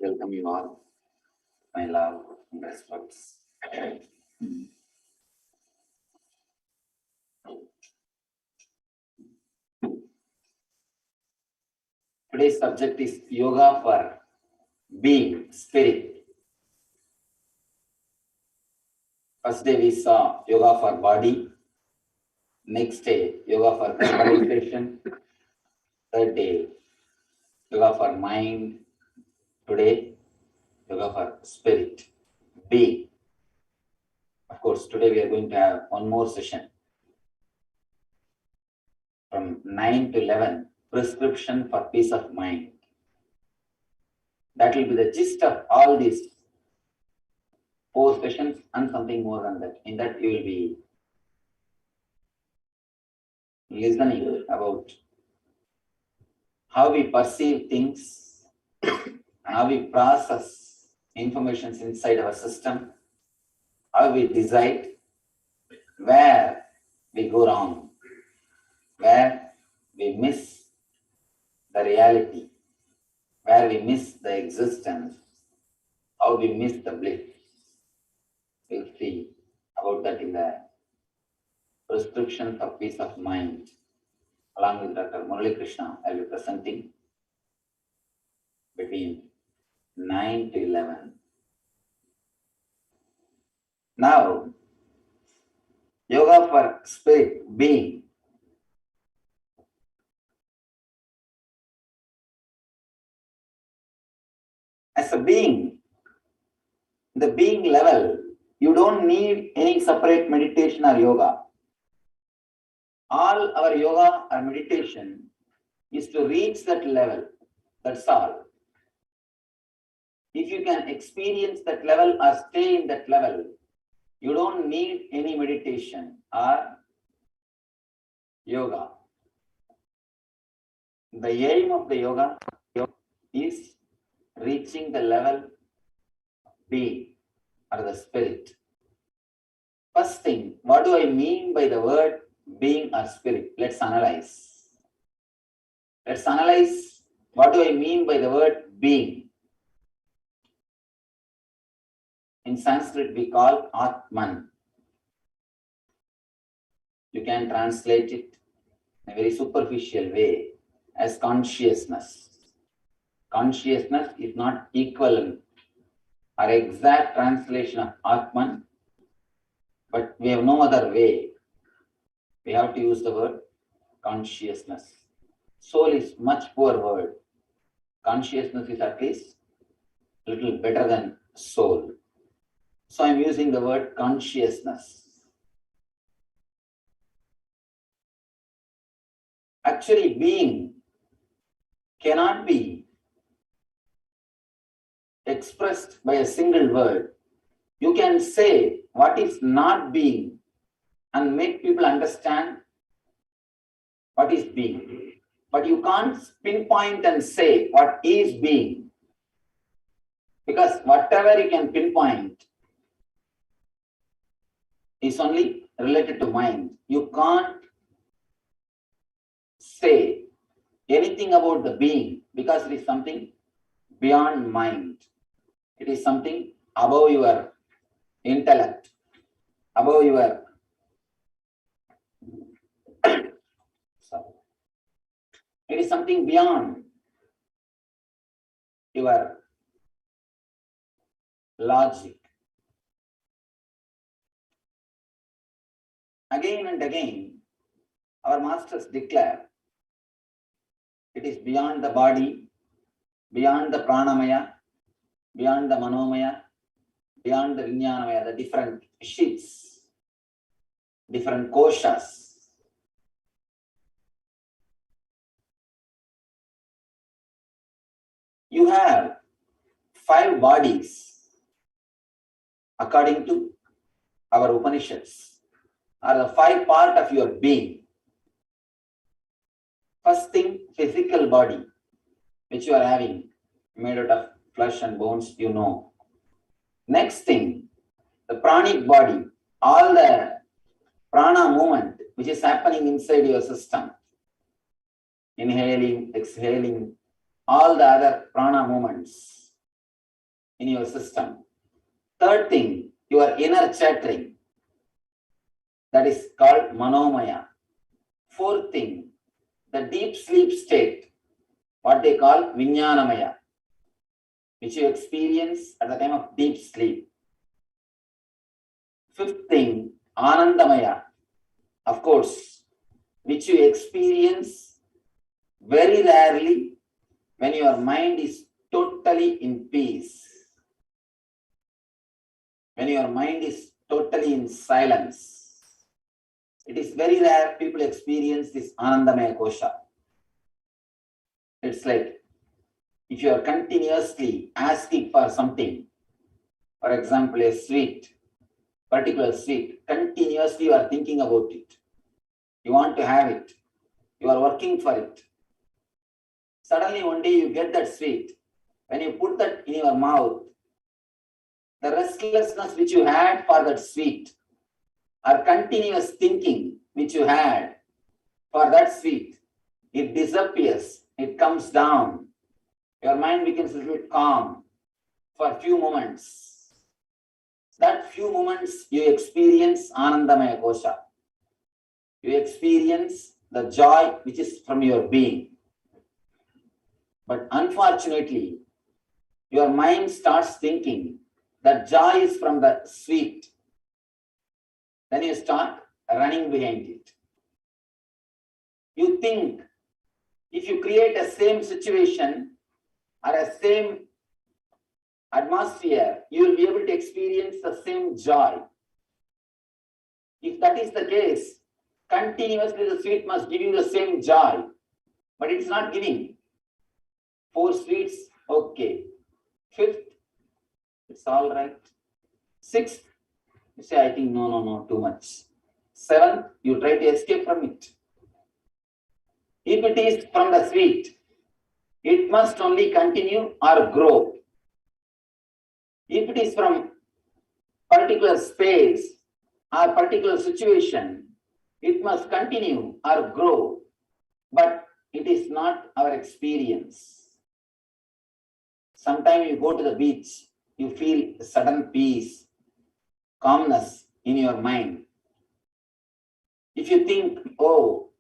Welcome you all, my love and respects. Today's subject is yoga for being, spirit. First day we saw yoga for body. Next day, yoga for verbalization. Third day, yoga for mind. Today, yoga for spirit, being. Of course, today we are going to have one more session from 9 to 11, prescription for peace of mind. That will be the gist of all these 4 sessions and something more than that. In that you will be listening about how we perceive things and how we process information inside our system, how we decide where we go wrong, where we miss the reality, where we miss the existence, how we miss the bliss. We'll see about that in the prescription for peace of mind. Along with Dr. Murali Krishna, I will be presenting between 9 to 11. Now, yoga for spirit, being. As a being, the being level, you don't need any separate meditation or yoga. All our yoga or meditation is to reach that level. That's all. If you can experience that level or stay in that level, you don't need any meditation or yoga. The aim of the yoga is reaching the level of being or the spirit. First thing, what do I mean by the word being or spirit? Let's analyze. Let's analyze what do I mean by the word being. In Sanskrit, we call Atman. You can translate it in a very superficial way as consciousness. Consciousness is not equivalent or exact translation of Atman, but we have no other way. We have to use the word consciousness. Soul is much poor word. Consciousness is at least a little better than soul. So I'm using the word consciousness. Actually, being cannot be expressed by a single word. You can say what is not being and make people understand what is being. But you can't pinpoint and say what is being. Because whatever you can pinpoint is only related to mind. You can't say anything about the being because it is something beyond mind. It is something above your intellect, above your it is something beyond your logic. Again and again, our masters declare it is beyond the body, beyond the pranamaya, beyond the manomaya, beyond the vijnanamaya, the different sheets, different koshas. You have 5 bodies according to our Upanishads, are the 5 parts of your being. First thing, physical body, which you are having, made out of flesh and bones, you know. Next thing, the pranic body, all the prana movement which is happening inside your system. Inhaling, exhaling, all the other prana movements in your system. Third thing, your inner chattering, that is called manomaya. Fourth thing, the deep sleep state, what they call vijnanamaya, which you experience at the time of deep sleep. Fifth thing, anandamaya, of course, which you experience very rarely when your mind is totally in peace, when your mind is totally in silence. It is very rare people experience this Anandamaya Kosha. It's like if you are continuously asking for something, for example, a sweet, particular sweet, continuously you are thinking about it. You want to have it. You are working for it. Suddenly one day you get that sweet. When you put that in your mouth, the restlessness which you had for that sweet, or continuous thinking which you had for that sweet, it disappears, it comes down. Your mind becomes a little bit calm for a few moments. That few moments you experience Anandamaya Kosha. You experience the joy which is from your being. But unfortunately, your mind starts thinking that joy is from the sweet. Then you start running behind it. You think if you create a same situation or a same atmosphere, you will be able to experience the same joy. If that is the case, continuously the sweet must give you the same joy, but it's not giving. 4 sweets, okay. 5th, it's all right. 6th, you say, I think no, too much. 7th, you try to escape from it. If it is from the sweet, it must only continue or grow. If it is from particular space or particular situation, it must continue or grow, but it is not our experience. Sometimes you go to the beach, you feel a sudden peace, calmness in your mind. If you think, oh,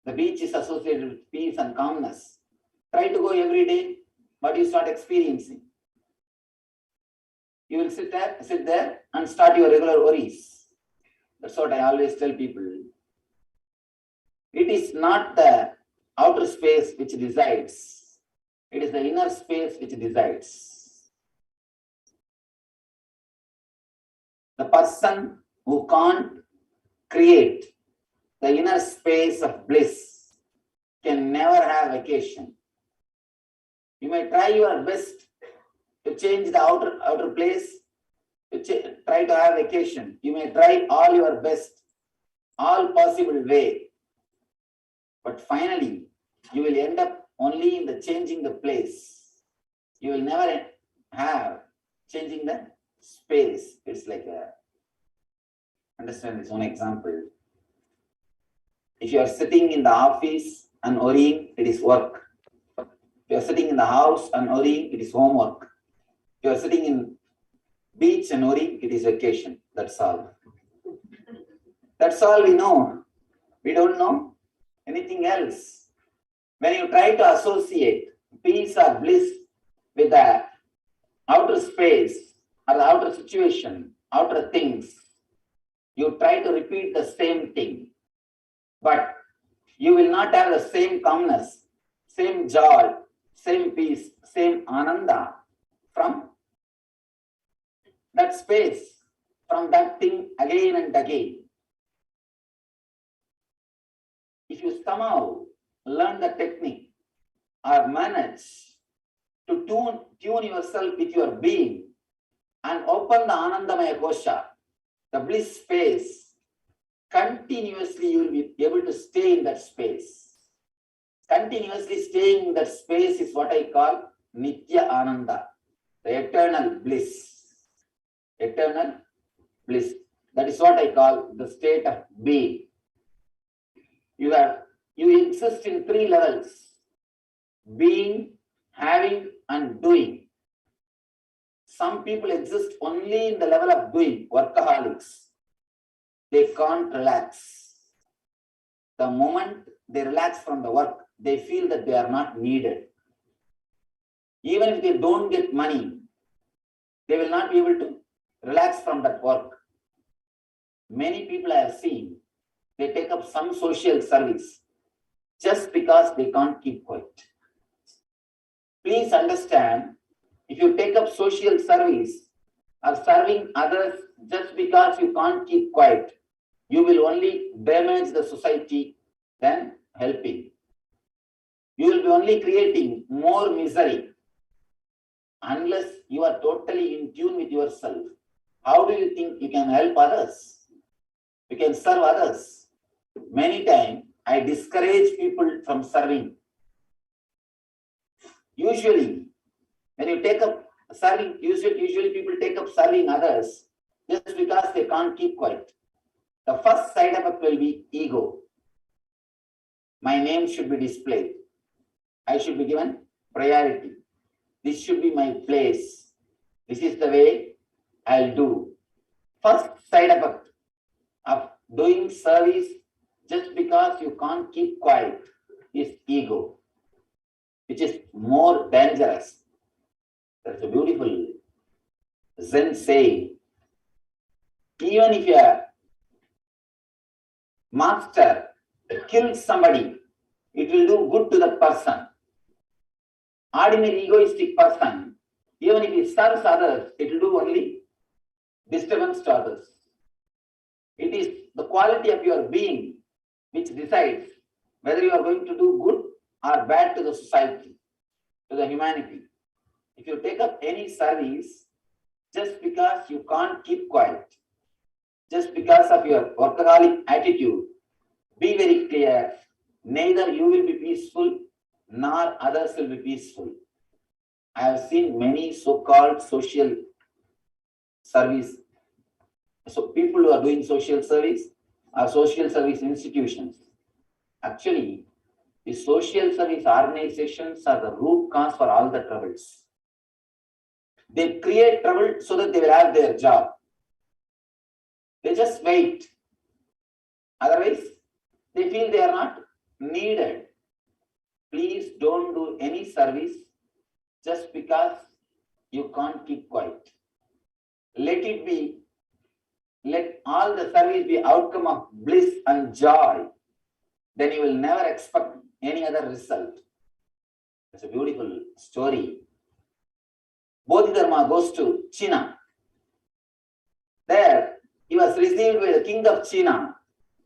the beach is associated with peace and calmness, try to go every day, but you start experiencing. you will sit there and start your regular worries. That's what I always tell people. It is not the outer space which decides. It is the inner space which decides. The person who can't create the inner space of bliss can never have vacation. You may try your best to change the outer place, to try to have vacation. You may try all your best, all possible way. But finally, you will end up only in the changing the place. You will never have changing the space. It's like understand this one example. If you are sitting in the office and worrying, it is work. If you are sitting in the house and worrying, it is homework. If you are sitting in beach and worrying, it is vacation. That's all. That's all we know. We don't know anything else. When you try to associate peace or bliss with the outer space or the outer situation, outer things, you try to repeat the same thing. But you will not have the same calmness, same joy, same peace, same ananda from that space, from that thing again and again. If you somehow learn the technique or manage to tune yourself with your being and open the Anandamaya Kosha, the bliss space, continuously you will be able to stay in that space. Continuously staying in that space is what I call Nitya Ananda, the eternal bliss. Eternal bliss. That is what I call the state of being. You exist in three levels: being, having, and doing. Some people exist only in the level of doing, workaholics. They can't relax. The moment they relax from the work, they feel that they are not needed. Even if they don't get money, they will not be able to relax from that work. Many people I have seen, they take up some social service just because they can't keep quiet. Please understand, if you take up social service or serving others just because you can't keep quiet, you will only damage the society than helping. You will be only creating more misery unless you are totally in tune with yourself. How do you think you can help others? You can serve others. Many times I discourage people from serving. Usually, when you take up serving, usually people take up serving others just because they can't keep quiet. The first side effect will be ego. My name should be displayed. I should be given priority. This should be my place. This is the way I'll do. First side effect of doing service just because you can't keep quiet is ego, which is more dangerous. That's a beautiful Zen saying. Even if a master kills somebody, it will do good to that person. Ordinary egoistic person, even if he serves others, it will do only disturbance to others. It is the quality of your being which decides whether you are going to do good or bad to the society, to the humanity. If you take up any service just because you can't keep quiet, just because of your workaholic attitude, be very clear, neither you will be peaceful nor others will be peaceful. I have seen many so-called social service. So people who are doing social service are social service institutions. Actually, the social service organizations are the root cause for all the troubles. They create trouble so that they will have their job. They just wait. Otherwise, they feel they are not needed. Please don't do any service just because you can't keep quiet. let it be, let all the service be outcome of bliss and joy, then you will never expect any other result. It's a beautiful story. Bodhidharma goes to China. There, he was received by the king of China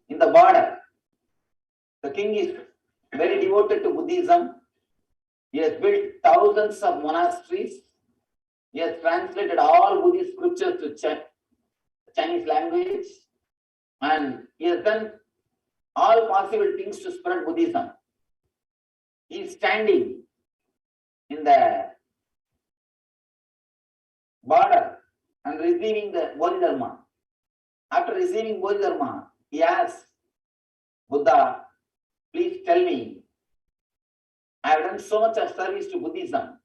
in the border. The king is very devoted to Buddhism. He has built thousands of monasteries. He has translated all Buddhist scriptures to Chinese language. And he has done all possible things to spread Buddhism. He is standing in the border and receiving the Bodhidharma. After receiving Bodhidharma, he asks, Buddha, please tell me, I have done so much of service to Buddhism.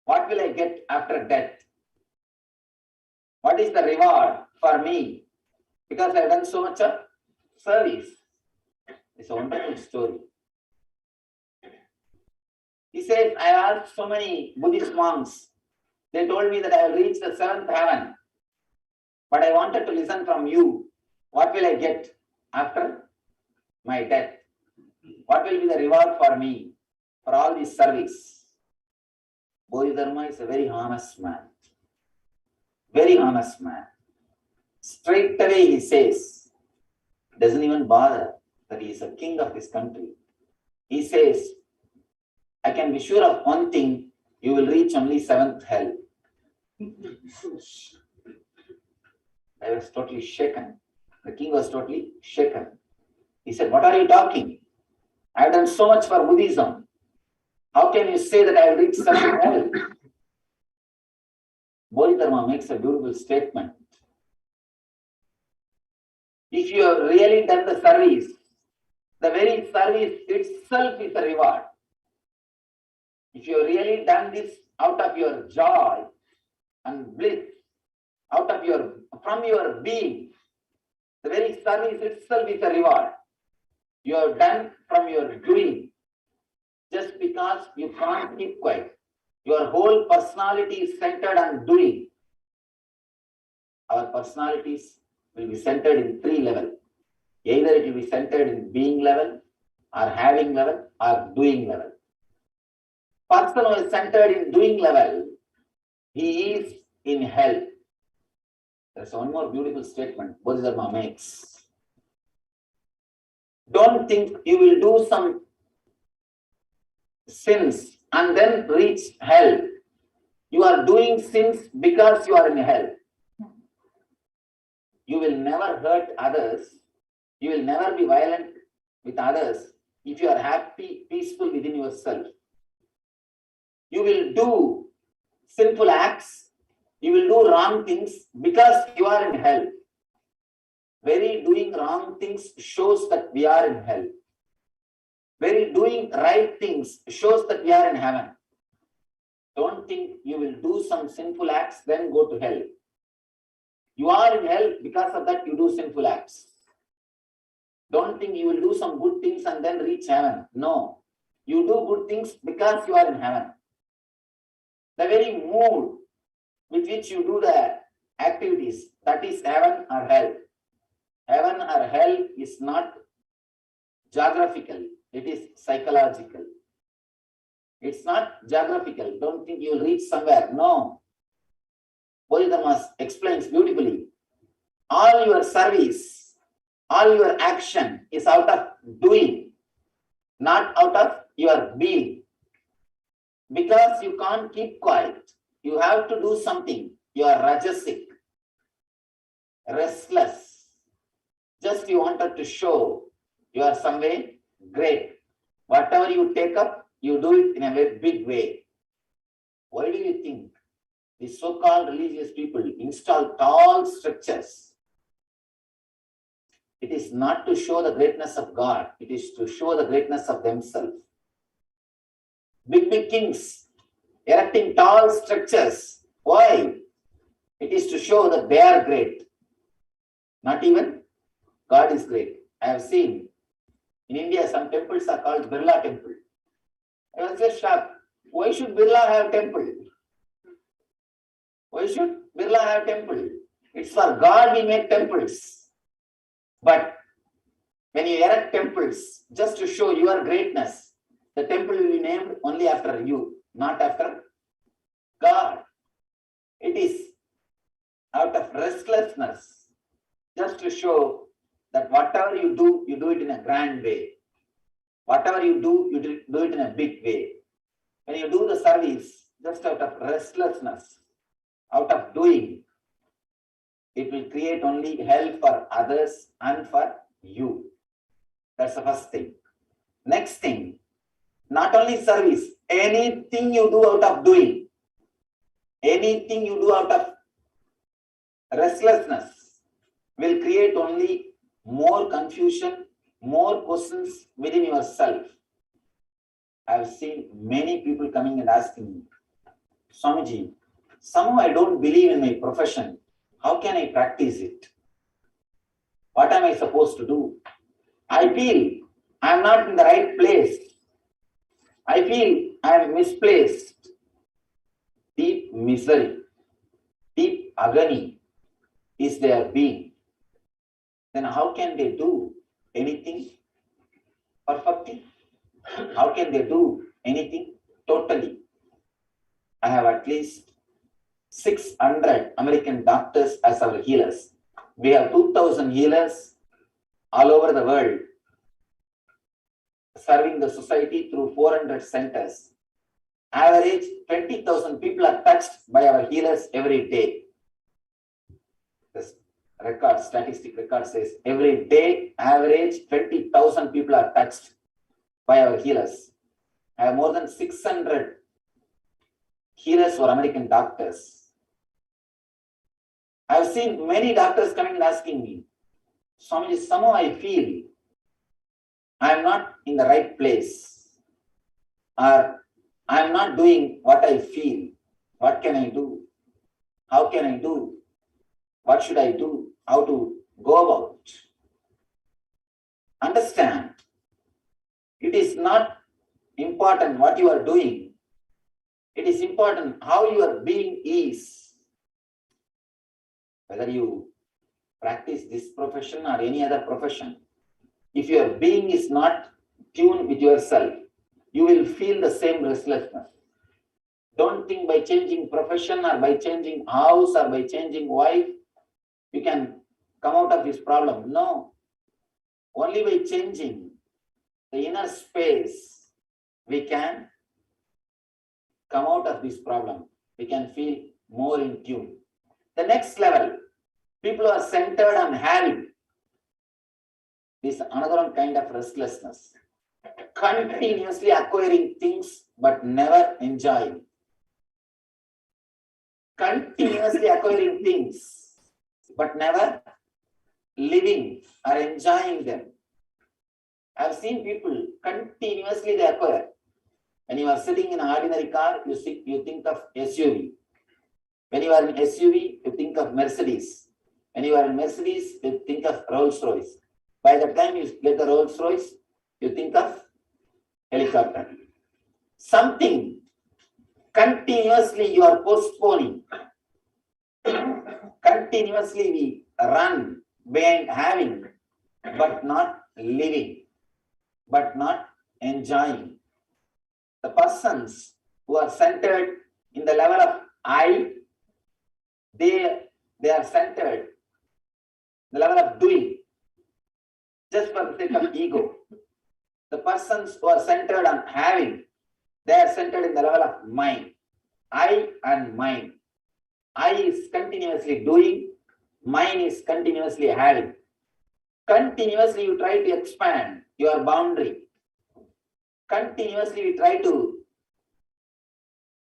What will I get after death? What is the reward for me? Because I have done so much of service. It's a wonderful story. He says, I asked so many Buddhist monks. They told me that I will reach the seventh heaven. But I wanted to listen from you. What will I get after my death? What will be the reward for me for all this service? Bodhidharma is a very honest man. Very honest man. Straight away he says, doesn't even bother that he is a king of this country. He says, I can be sure of one thing, you will reach only seventh hell. I was totally shaken. The king was totally shaken. He said, what are you talking? I have done so much for Buddhism. How can you say that I will reach seventh hell? Bodhidharma makes a beautiful statement. If you have really done the service, the very service itself is a reward. If you have really done this out of your joy and bliss, from your being, the very service itself is a reward. You have done from your doing, just because you can't keep quiet. Your whole personality is centered on doing. Our personalities will be centered in three levels. Either it will be centered in being level, or having level, or doing level. Person who is centered in doing level, he is in health. There's one more beautiful statement Bodhidharma makes. Don't think you will do some sins and then reach hell. You are doing sins because you are in hell. You will never hurt others. You will never be violent with others if you are happy, peaceful within yourself. You will do sinful acts. You will do wrong things because you are in hell. Very doing wrong things shows that we are in hell. Very doing right things shows that we are in heaven. Don't think you will do some sinful acts, then go to hell. You are in hell because of that you do sinful acts. Don't think you will do some good things and then reach heaven. No. You do good things because you are in heaven. The very mood with which you do the activities, that is heaven or hell. Heaven or hell is not geographical, it is psychological. It's not geographical. Don't think you will reach somewhere. No. Bodhidharma explains beautifully. All your service, all your action is out of doing, not out of your being. Because you can't keep quiet. You have to do something. You are rajasic, restless. Just you wanted to show you are some way great. Whatever you take up, you do it in a very big way. Why do you think these so-called religious people install tall structures? It is not to show the greatness of God. It is to show the greatness of themselves. Big kings erecting tall structures. Why? It is to show that they are great. Not even God is great. I have seen in India some temples are called Birla temple. I was just shocked. Why should Birla have temple? Why should Birla have temple. It's for God we make temples. But when you erect temples, just to show your greatness, the temple will be named only after you, not after God. It is out of restlessness, just to show that whatever you do it in a grand way. Whatever you do it in a big way. When you do the service, just out of restlessness, out of doing, it will create only hell for others and for you. That's the first thing. Next thing, not only service, anything you do out of doing, anything you do out of restlessness will create only more confusion, more questions within yourself. I have seen many people coming and asking me, Swamiji, somehow I don't believe in my profession. How can I practice it? What am I supposed to do? I feel I am not in the right place. I feel I am misplaced. Deep misery, deep agony is their being. Then how can they do anything perfectly? How can they do anything totally? I have at least 600 American doctors as our healers. We have 2,000 healers all over the world, serving the society through 400 centers. Average 20,000 people are touched by our healers every day. This record, statistic record says every day, average 20,000 people are touched by our healers. I have more than 600 healers for American doctors. I have seen many doctors coming and asking me, Swamiji, somehow I feel I am not in the right place, or I am not doing what I feel. What can I do? How can I do? What should I do? How to go about? Understand, it is not important what you are doing. It is important how your being is. Whether you practice this profession or any other profession, if your being is not tuned with yourself, you will feel the same restlessness. Don't think by changing profession or by changing house or by changing wife, you can come out of this problem. No. Only by changing the inner space, we can come out of this problem. We can feel more in tune. The next level, people are centered on having. This another one kind of restlessness. Continuously acquiring things but never enjoying. Continuously acquiring things but never living or enjoying them. I've seen people continuously they acquire. When you are sitting in an ordinary car, you think of SUV. When you are in SUV, you think of Mercedes. When you are in Mercedes, you think of Rolls Royce. By the time you get the Rolls Royce, you think of helicopter. Something continuously you are postponing. Continuously we run behind having, but not living, but not enjoying. The persons who are centered in the level of I, they are centered in the level of doing, just for the sake of ego. The persons who are centered on having, they are centered in the level of mind. I and mind. I is continuously doing, mind is continuously having. Continuously you try to expand your boundary. Continuously we try to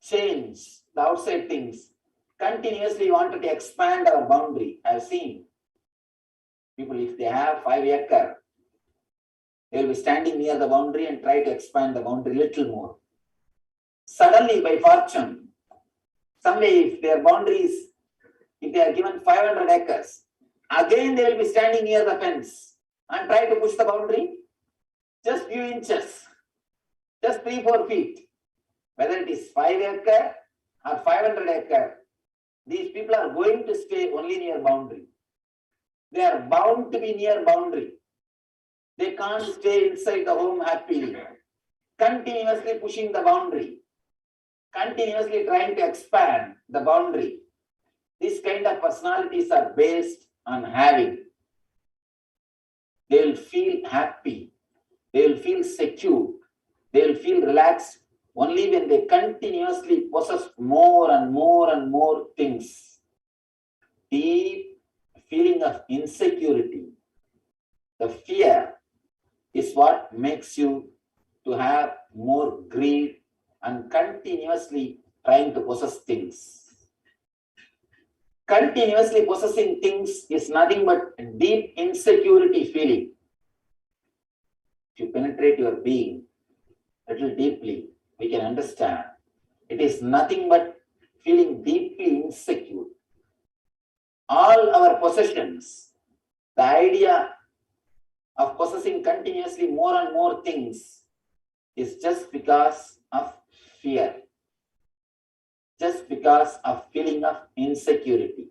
change the outside things. Continuously we wanted to expand our boundary. I have seen people, if they have 5 acres, they will be standing near the boundary and try to expand the boundary a little more. Suddenly, by fortune, someday if their boundaries, if they are given 500 acres, again they will be standing near the fence and try to push the boundary just few inches, just 3-4 feet. Whether it is 5 acres or 500 acres, These people are going to stay only near boundary. They are bound to be near boundary. They can't stay inside the home happily. Continuously pushing the boundary. Continuously trying to expand the boundary. This kind of personalities are based on having. They will feel happy. They will feel secure. They will feel relaxed only when they continuously possess more and more and more things. Deep feeling of insecurity, the fear is what makes you to have more greed and continuously trying to possess things. Continuously possessing things is nothing but deep insecurity feeling. If you penetrate your being a little deeply, we can understand it is nothing but feeling deeply insecure. All our possessions, the idea of possessing continuously more and more things is just because of fear, just because of feeling of insecurity.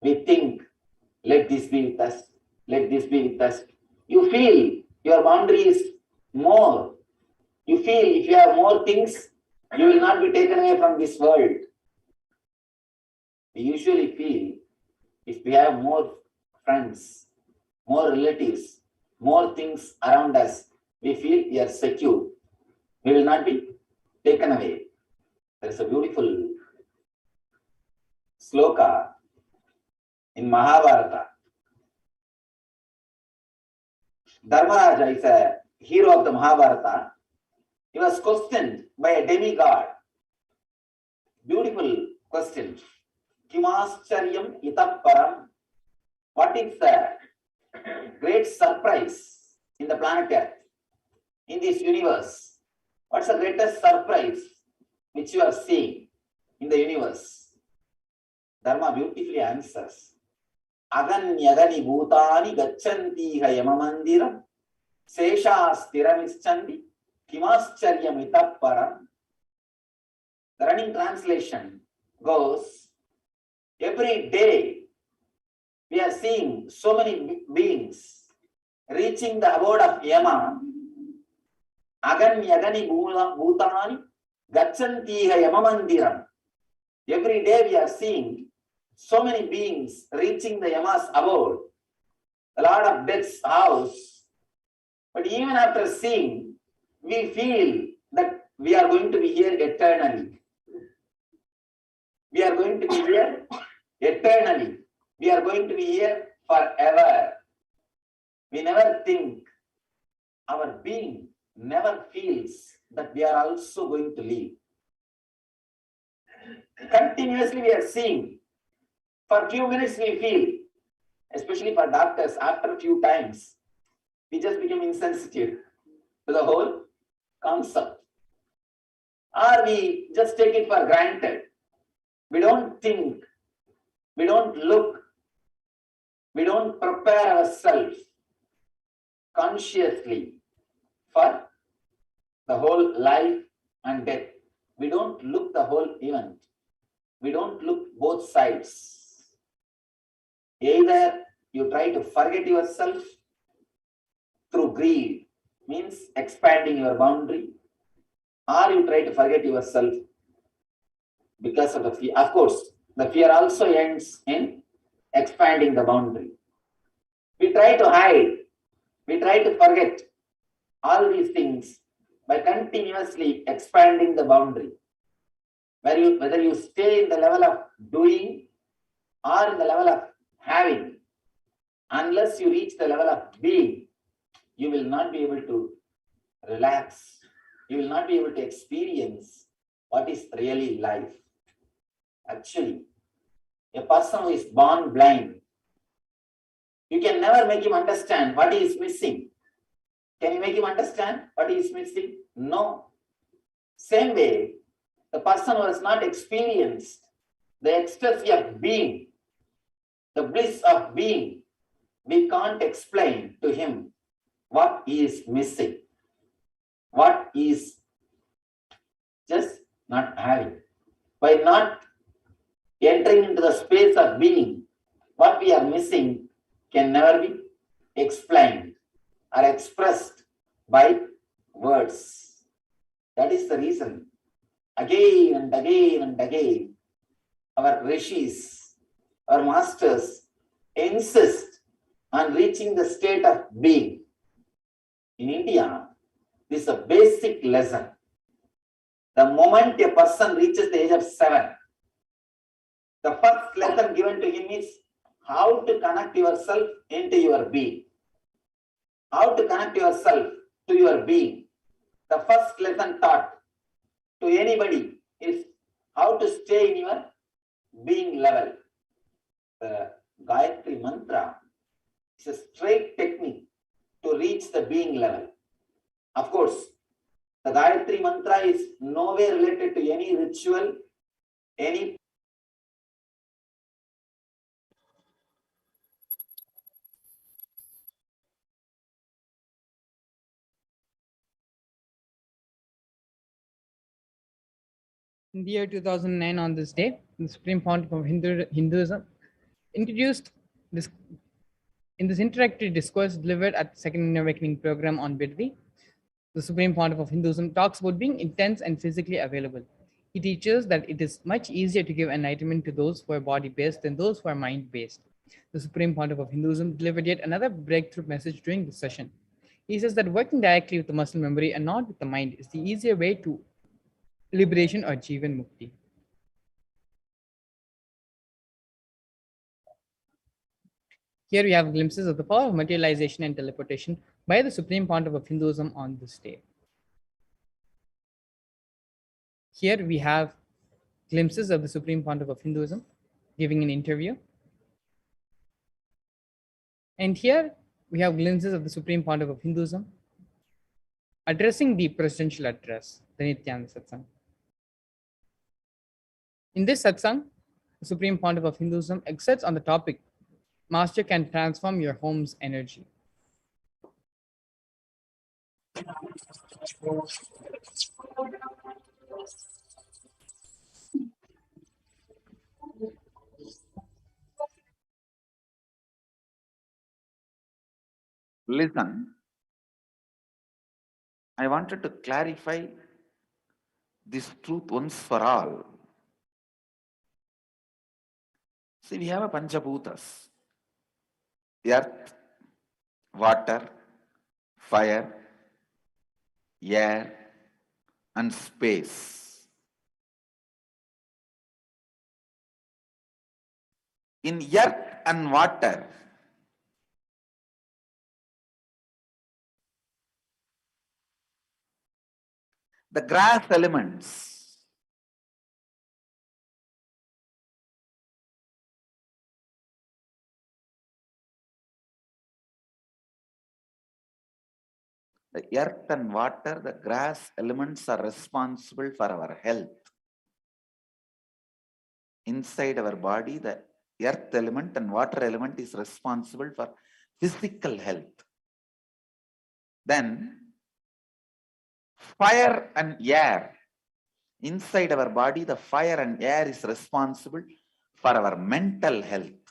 We think, let this be with us, let this be with us. You feel your boundary is more. You feel if you have more things, you will not be taken away from this world. We usually feel if we have more friends, more relatives, more things around us, we feel we are secure. We will not be taken away. There is a beautiful sloka in Mahabharata. Dharmaraja is a hero of the Mahabharata. He was questioned by a demigod. Beautiful question. Kimascharyam itap param. What is the great surprise in the planet Earth, in this universe? What's the greatest surprise which you are seeing in the universe? Dharma beautifully answers. Aganyagani bhutani gacchanti yamamandiram sesha sthiramischandi kimascharyam itap param. The running translation goes, every day we are seeing so many beings reaching the abode of Yama. Aganyagani bhutani gacchanti yamamandiram. Every day we are seeing so many beings reaching the Yama's abode, the Lord of Death's house. But even after seeing, we feel that we are going to be here eternally. We are going to be here eternally. We are going to be here forever. We never think, our being never feels that we are also going to leave. Continuously we are seeing. For a few minutes we feel, especially for doctors, after a few times, we just become insensitive to the whole concept. Or we just take it for granted. We don't think, we don't look, we don't prepare ourselves consciously for the whole life and death. We don't look the whole event. We don't look both sides. Either you try to forget yourself through greed, means expanding your boundary, or you try to forget yourself because of the fear. Of course, the fear also ends in expanding the boundary. We try to hide, we try to forget all these things by continuously expanding the boundary. Whether you stay in the level of doing or in the level of having, unless you reach the level of being, you will not be able to relax. You will not be able to experience what is really life. Actually, a person who is born blind, you can never make him understand what he is missing. Can you make him understand what he is missing? No. Same way, the person who has not experienced the ecstasy of being, the bliss of being, we can't explain to him what he is missing, what he is just not having. By not entering into the space of being, what we are missing can never be explained or expressed by words. That is the reason, again and again and again, our rishis, our masters insist on reaching the state of being. In India, this is a basic lesson. The moment a person reaches the age of 7, the first lesson given to him is how to connect yourself into your being. How to connect yourself to your being. The first lesson taught to anybody is how to stay in your being level. The Gayatri Mantra is a straight technique to reach the being level. Of course, the Gayatri Mantra is nowhere related to any ritual, any
In the year 2009, on this day, the Supreme Pontiff of Hinduism introduced this in this interactive discourse delivered at the Second Awakening program on Bidvi. The Supreme Pontiff of Hinduism talks about being intense and physically available. He teaches that it is much easier to give enlightenment to those who are body-based than those who are mind-based. The Supreme Pontiff of Hinduism delivered yet another breakthrough message during this session. He says that working directly with the muscle memory and not with the mind is the easier way to liberation or Jivan Mukti. Here we have glimpses of the power of materialization and teleportation by the Supreme Pontiff of Hinduism on this day. Here we have glimpses of the Supreme Pontiff of Hinduism giving an interview. And here we have glimpses of the Supreme Pontiff of Hinduism addressing the presidential address, the Nithyananda Satsang. In this satsang, the Supreme Pontiff of Hinduism exerts on the topic, Master can transform your home's energy.
Listen, I wanted to clarify this truth once for all. See, we have a Panchabhutas: earth, water, fire, air, and space. In earth and water, the grass elements, the earth and water, the grass elements are responsible for our health. Inside our body, the earth element and water element is responsible for physical health. Then, fire and air. Inside our body, the fire and air is responsible for our mental health.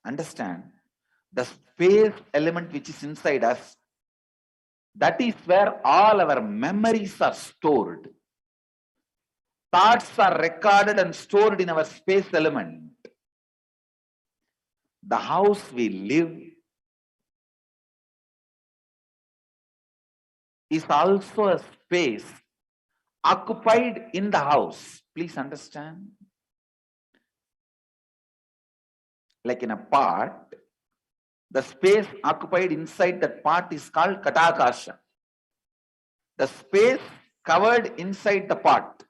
Understand? The space element which is inside us, that is where all our memories are stored. Thoughts are recorded and stored in our space element. The house we live is also a space occupied in the house. Please understand. Like in a pot, the space occupied inside that pot is called Katakasha. The space covered inside the pot.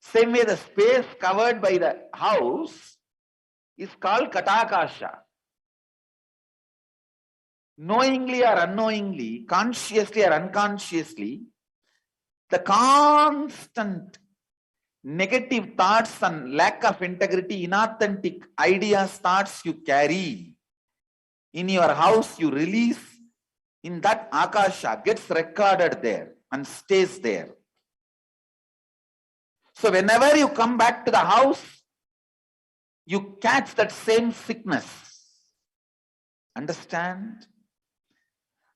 Same way, the space covered by the house is called Katakasha. Knowingly or unknowingly, consciously or unconsciously, the constant negative thoughts and lack of integrity, inauthentic ideas, thoughts you carry in your house, you release in that Akasha, gets recorded there and stays there. So whenever you come back to the house, you catch that same sickness. Understand?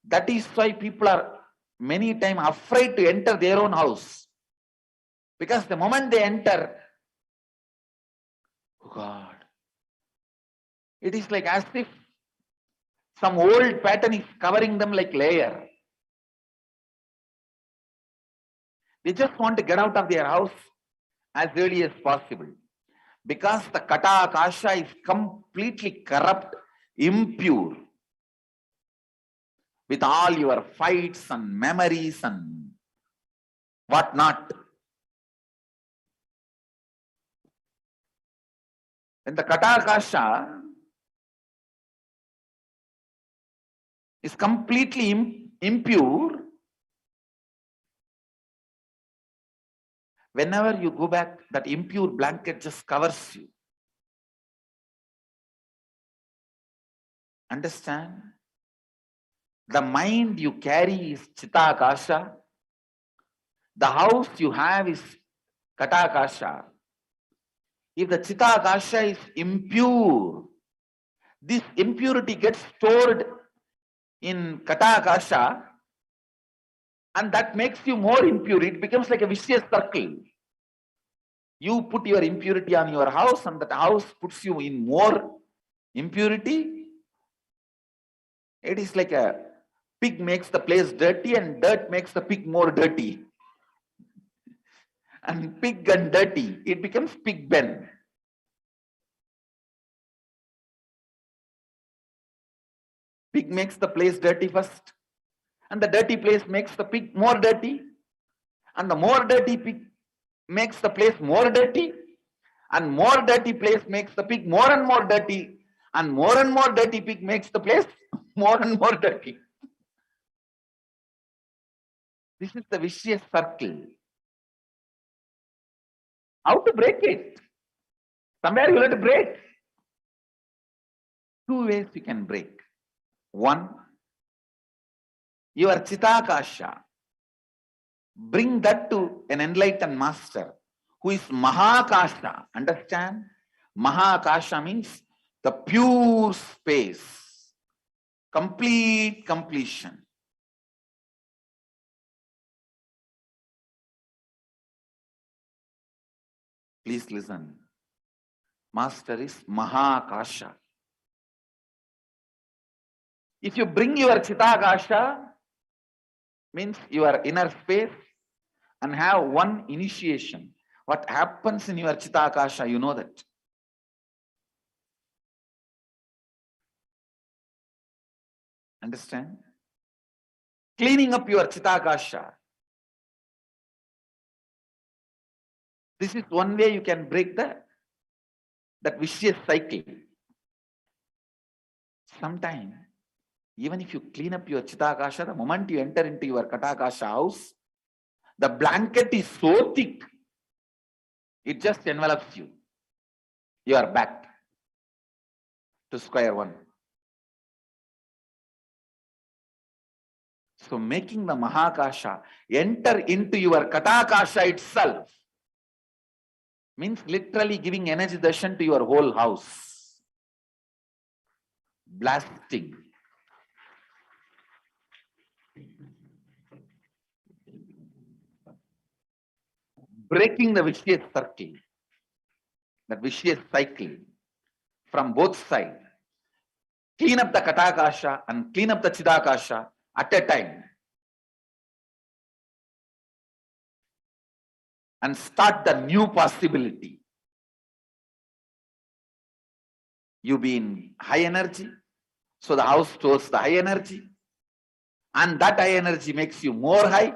That is why people are many times afraid to enter their own house. Because the moment they enter, oh God, it is like as if some old pattern is covering them like layer. They just want to get out of their house as early as possible. Because the Kata Akasha is completely corrupt, impure, with all your fights and memories and whatnot. When the Kata Akasha is completely impure, whenever you go back, that impure blanket just covers you. Understand? The mind you carry is Chitta Akasha. The house you have is Kata Akasha. If the Chitta Akasha is impure, this impurity gets stored in Kata Akasha, and that makes you more impure. It becomes like a vicious circle. You put your impurity on your house, and that house puts you in more impurity. It is like a pig makes the place dirty, and dirt makes the pig more dirty. And pig and dirty, it becomes pig ben. Pig makes the place dirty first, and the dirty place makes the pig more dirty, and the more dirty pig makes the place more dirty, and more dirty place makes the pig more and more dirty, and more dirty pig makes the place more and more dirty. This is the vicious circle. How to break it? Somewhere you have to break. Two ways you can break. One, your Chitakasha. Bring that to an enlightened master who is Mahakasha. Understand? Mahakasha means the pure space, complete completion. Please listen. Master is Mahakasha. If you bring your Chitakasha, means your inner space, and have one initiation, what happens in your Chitakasha, you know that. Understand? Cleaning up your Chitakasha. This is one way you can break that vicious cycle. Sometime, even if you clean up your Chitakasha, the moment you enter into your Katakasha house, the blanket is so thick, it just envelops you. You are back to square one. So making the Mahakasha enter into your Katakasha itself means literally giving energy darshan to your whole house. Blasting. Breaking the vicious circle, that vicious cycle from both sides. Clean up the Katakasha and clean up the Chidakasha at a time. And start the new possibility. You be in high energy, so the house stores the high energy, and that high energy makes you more high.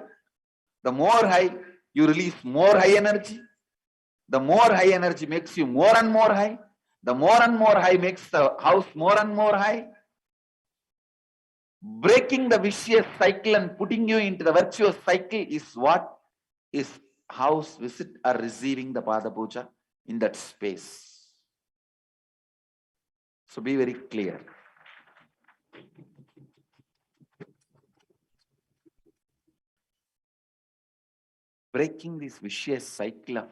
The more high, you release more high energy. The more high energy makes you more and more high. The more and more high makes the house more and more high. Breaking the vicious cycle and putting you into the virtuous cycle is what is house visit or receiving the Pada Puja in that space. So be very clear. Breaking this vicious cycle of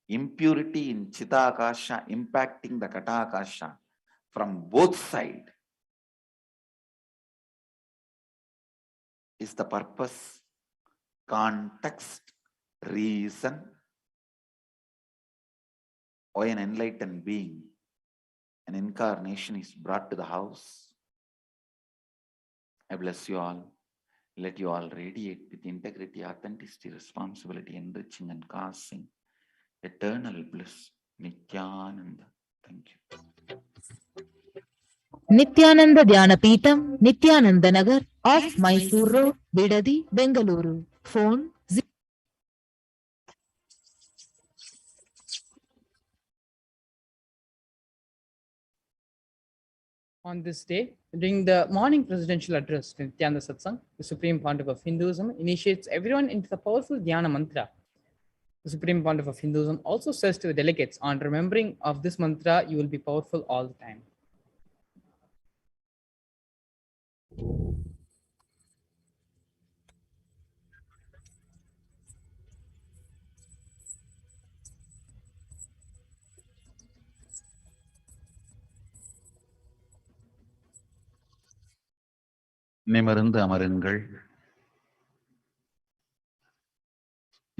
impurity in Chita Akasha impacting the Kata Akasha from both sides is the purpose, context, reason why an enlightened being, an incarnation is brought to the house. I bless you all. Let you all radiate with integrity, authenticity, responsibility, enriching and causing eternal bliss. Nithyananda. Thank you.
Nithyananda Dhyanapitham, Nithyananda Nagar, off Mysore Road, Bidadi, Bengaluru. Phone
On this day, during the morning presidential address to Nithyananda Satsang, the Supreme Pontiff of Hinduism initiates everyone into the powerful Dhyana mantra. The Supreme Pontiff of Hinduism also says to the delegates, on remembering of this mantra, you will be powerful all the time.
நிமிர்ந்து அமருங்கள்.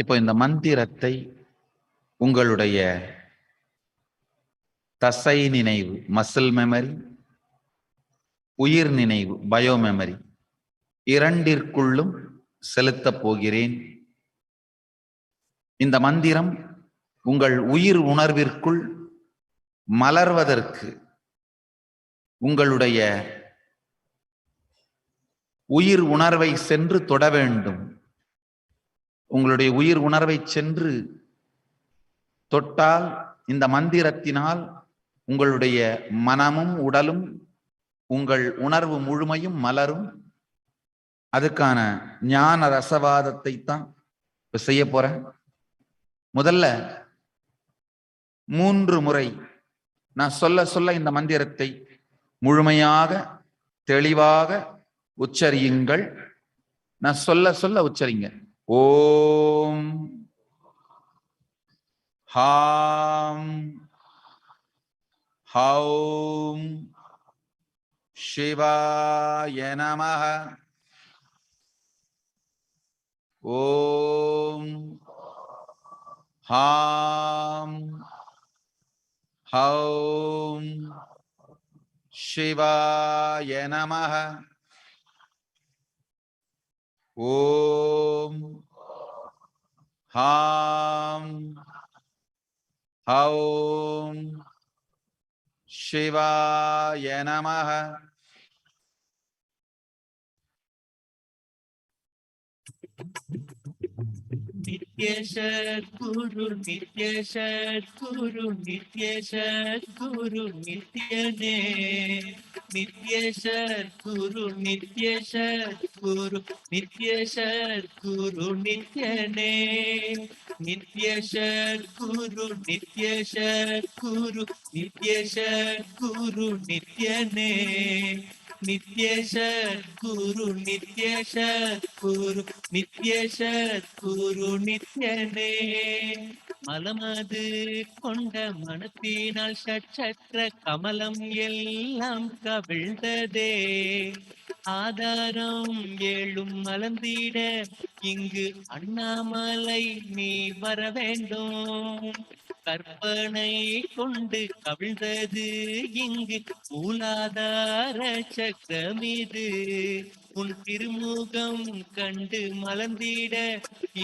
இப்போ இந்த மந்திரத்தை உங்களுடைய தசை நினைவு, muscle memory, உயிர் நினைவு, பயோ மெமரி இரண்டிற்குள்ளும் செலுத்தப் போகிறேன். இந்த மந்திரம் உங்கள் உயிர் உணர்விற்குள் மலர்வதற்கு உங்களுடைய உயிர் உணர்வை சென்று தொட வேண்டும். உங்களுடைய உயிர் உணர்வை சென்று தொட்டால் இந்த மந்திரத்தினால் உங்களுடைய மனமும் உடலும் உங்கள் உணர்வு முழுமையும் மலரும். அதுக்கான ஞான ரசவாதத்தை தான் இப்ப செய்ய போறேன். முதல்ல 3 முறை நான் சொல்ல சொல்ல இந்த மந்திரத்தை முழுமையாக தெளிவாக உச்சரியுங்கள். நான் சொல்ல சொல்ல உச்சரிங்க. ஓம் ஹாம் ஹௌம் சிவாய நமஹ. ஓம் ஹாம் ஹௌம் சிவாய நமஹ. ஓம் ஹாம் ஹௌம் சிவாய நமஹ.
Nityeshat Guru Nityeshat Guru Nityeshat Guru Nityane Nityeshat Guru Nityeshat Guru Nityeshat Guru Nityane Nityeshat Guru Nityeshat Guru Nityeshat Guru Nityane Nityeshat Guru Nityeshat Guru Nityeshat Guru Nityane மலமது கொண்ட மனத்தினால் சச்சற்ற கமலம் எல்லாம் கவிழ்ந்ததே ஆதாரம் ஏழும் மலர்ந்திட இங்கு அண்ணாமலை நீ வர வேண்டும் கற்பனை கொண்டு கவிழ்ந்தது இங்கு மூலாதார சக்கரமிது உன் திருமுகம் கண்டு மலர்ந்திட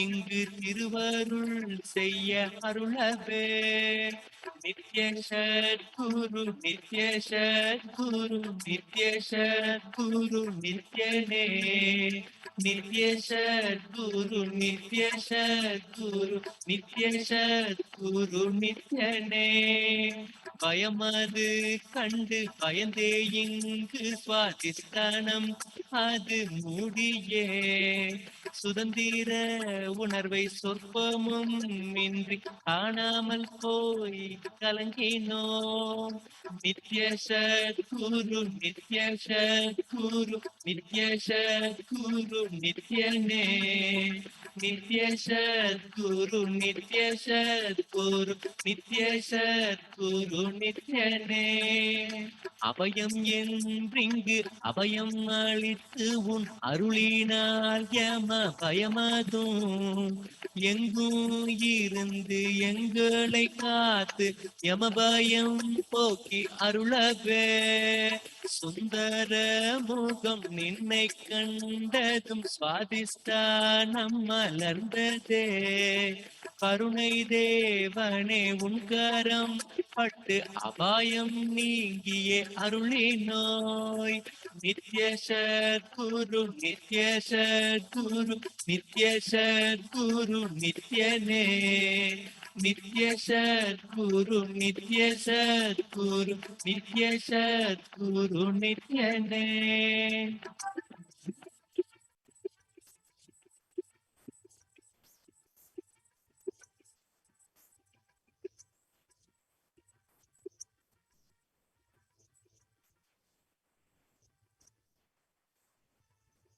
இங்கு திருவருள் செய்ய அருளவே நித்யேஷத் குரு நித்யேஷத் குரு நித்யேஷத் குரு நித்யனே நித்யேஷத் குரு நித்யேஷத் குரு நித்யேஷத் குரு நித்யனே பயமது கண்டு பயந்தே இங்கு சுவாதிஷ்டானம் அது மூடியே சுதந்திர உணர்வை சொற்பமும் இன்றி காணாமல் போய் கலங்கினோம் நித்யேஷத் குரு நித்யேஷத் குரு நித்யேஷத் குரு நித்யனே நித்ய சத்குரு நித்ய சத்குரு நித்ய சத்குரு நித்யனே. அபயம் என்றிங்கு அபயம் அளித்து உன் அருளினால் யம பயமதும் எங்கும் இருந்து எங்களை காத்து யமபயம் போக்கி அருளவே. சுந்தர முகம் நின்னை கண்டதும் சுவாதிஷ்டானம் மலர்ந்ததே. கருணை தேவனே உன் கரம் பட்டு அபாயம் நீங்கியே அருளினோய். நித்ய சத்குரு நித்ய சத்குரு நித்ய சத்குரு நித்யனே. நித்ய சத்குரு நித்ய சத்குரு நித்ய சத்குரு நித்யனே.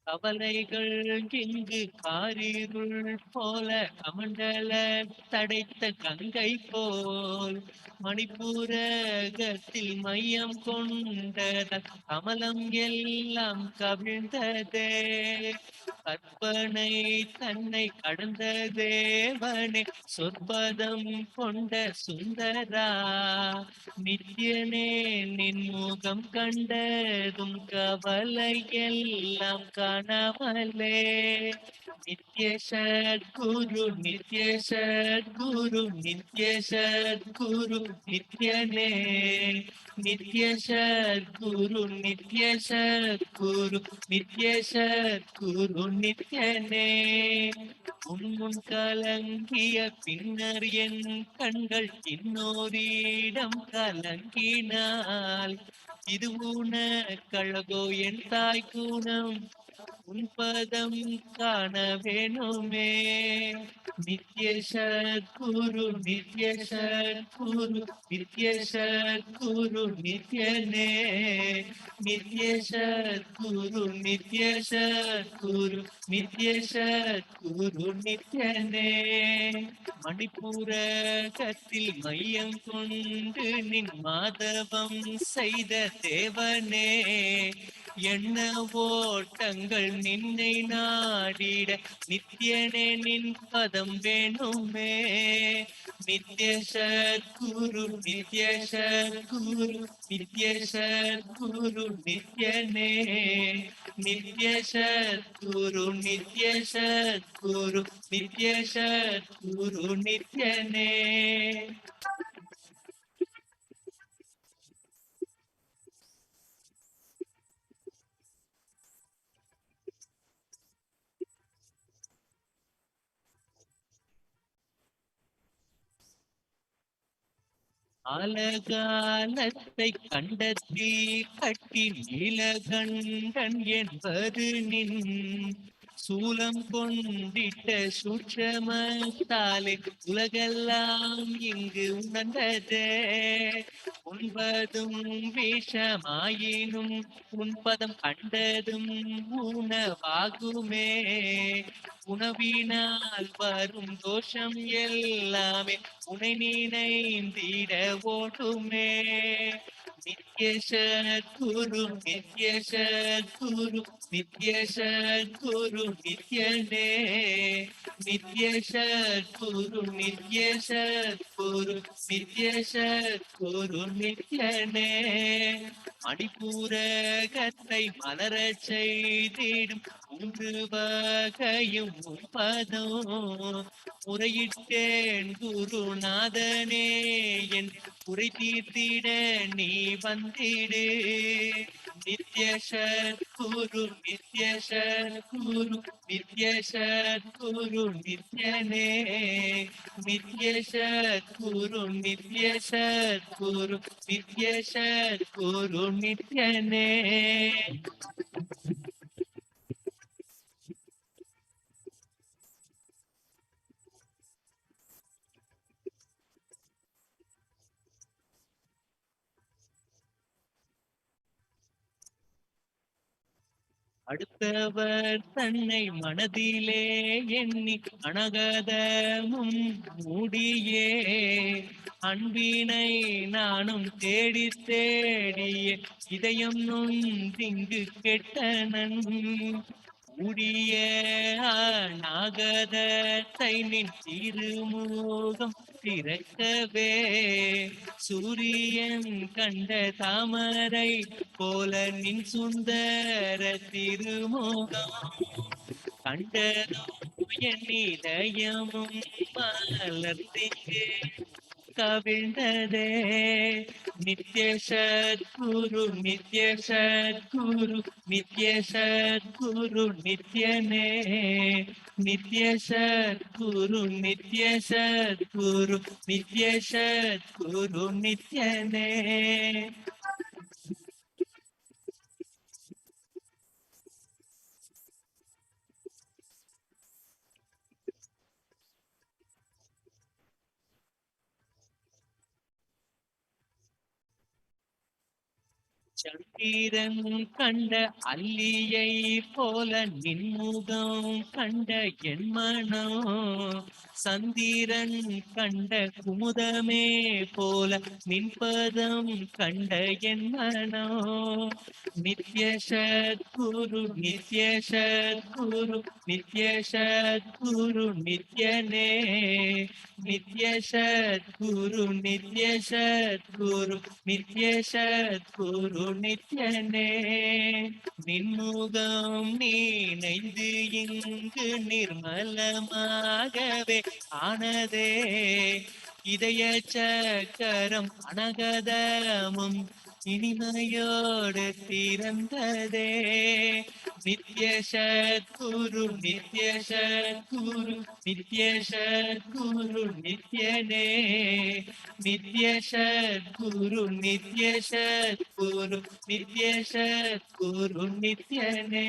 கவலைகள் இங்கு காரிருள் போல கமண்டல தடைத்த கங்கை போல் மணிப்பூரகத்தில் மையம் கொண்டத கமலம் எல்லாம் கவிழ்ந்ததே. கற்பனை தன்னை கடந்த தேவனே சொற்பதம் கொண்ட சுந்தரா. நித்யனே நின் முகம் கண்டதும் கவலை எல்லாம் காணாமலே. நித்ய சத்குரு நித்ய சத்குரு நித்ய சத்குரு நித்யனே. நித்ய சத்குரு நித்ய சத்குரு நித்ய சத்குரு நித்யனே. முன் கலங்கிய பின்னர் என் கண்கள் இன்னோரிடம் கலங்கினால் இது உனக்கழகோ என் தாய் குணம் உன் பதம் காண வேணுமே. நித்ய சத்குரு நித்ய சத்குரு நித்ய சத்குரு நித்யனே. நித்ய சத்குரு நித்ய சத்குரு நித்ய சத்குரு நித்யனே. மணிப்பூரகத்தில் மையம் கொண்டு நின் மாதவம் செய்த தேவனே. எண்ண ஓட்டங்கள் நின்னை நாடிட நித்யனே நின் பதம் வேணுமே. நித்ய சத்குரு நித்ய சத்குரு நித்ய சத்குரு நித்யனே. நித்ய சத்குரு நித்ய சத்குரு நித்ய சத்குரு நித்யனே. ஆலகாலத்தை கண்டத்தில் கட்டி நீலகண்டன் என்பது நின் சூலம் கொண்டிட்ட சூட்சமத்தாலே உலகெல்லாம் இங்கு உணர்ந்ததே. உண்பதும் விஷமாயினும் உன்பதம் கண்டதும் உணவாகுமே. உணவினால் வரும் தோஷம் எல்லாமே உனை நினைந்திட ஓடுமே. நித்ய சத்குரு நித்ய சத்குரு நித்ய சத்குரு நித்யனே. நித்ய சத்குரு நித்ய சத்குரு நித்ய சத்குரு நித்யனே. மணிப்பூரகத்தை மலரச் செய்திடும் மூன்று வகையும் உன்பதும் முறையிட்டேன் குருநாதனே. என் குறை தீர்த்திட நீ வந்திடு. நித்ய சத்குரு நித்ய சத்குரு நித்ய சத்குரு நித்யனே. நித்ய சத்குரு நித்ய சத்குரு நித்ய சத்குரு நித்யனே. அடுத்தவர் தன்னை மனதிலே எண்ணி அனகதமும் மூடியே அன்பினை நானும் தேடி தேடிய இதயம் நொந்திங்கு கெட்டனன் உடைய நாகதத்தை நின் திருமுகம் திறக்கவே சூரியன் கண்ட தாமரை போல நின் சுந்தர திருமுகம் கண்டதோ என் இதயமும் மலர்ந்திங்கே கவிழ்ந்ததே நித்ய சத்குரு நித்ய சத்குரு நித்ய சத்குரு நித்யனே நித்ய சத்குரு நித்ய சத்குரு நித்ய சத்குரு நித்யனே. சந்திரன் கண்ட அல்லியை போல நின்முகம் கண்ட என் மனம் சந்திரன் கண்ட குமுதமே போல நின்பதம் கண்ட என் மனம் நித்ய சத்குரு நித்ய சத்குரு நித்ய சத்குரு நித்யனே நித்ய சத்குரு நித்ய சத்குரு நித்ய சத்குரு நித்யனே. நின்முகம் நீனைந்து இங்கு நிர்மலமாகவே ஆனதே இதய சக்கரம் அனகதமும் இனிமையோடு திறந்ததே நித்ய சத்குரு நித்ய சத்குரு நித்ய சத்குரு நித்யனே நித்ய சத்குரு நித்ய சத்குரு நித்ய சத்குரு நித்யனே.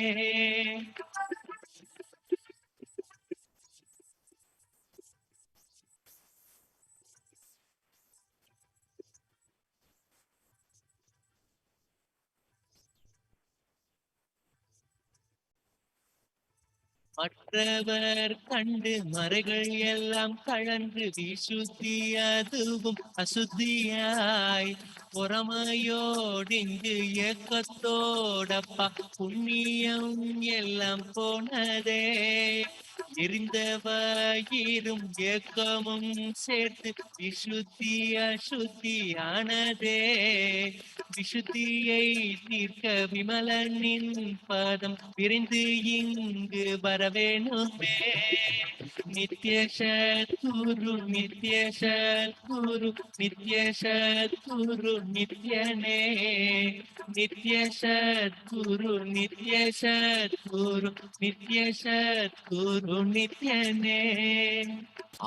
மற்றவர் கண்டு மறைகள் எல்லாம் கழன்று விசுத்தி அதுவும் அசுத்தியாய் பொறாமையோடிங்கு ஏக்கத்தோடப்பா புண்ணியம் எல்லாம் போனதே எரிந்தவாயிரும் ஏக்கமும் சேர்த்து விசுத்தி அசுத்தியானதே விசுத்தியை தீர்க்க விமலனின் பதம் விரைந்து இங்கு வரவேணுமே நித்ய சத்குரு நித்ய சத்குரு நித்ய சத்குரு நித்யனே நித்ய சத்குரு நித்ய சத்குரு நித்ய சத்குரு நித்யனே.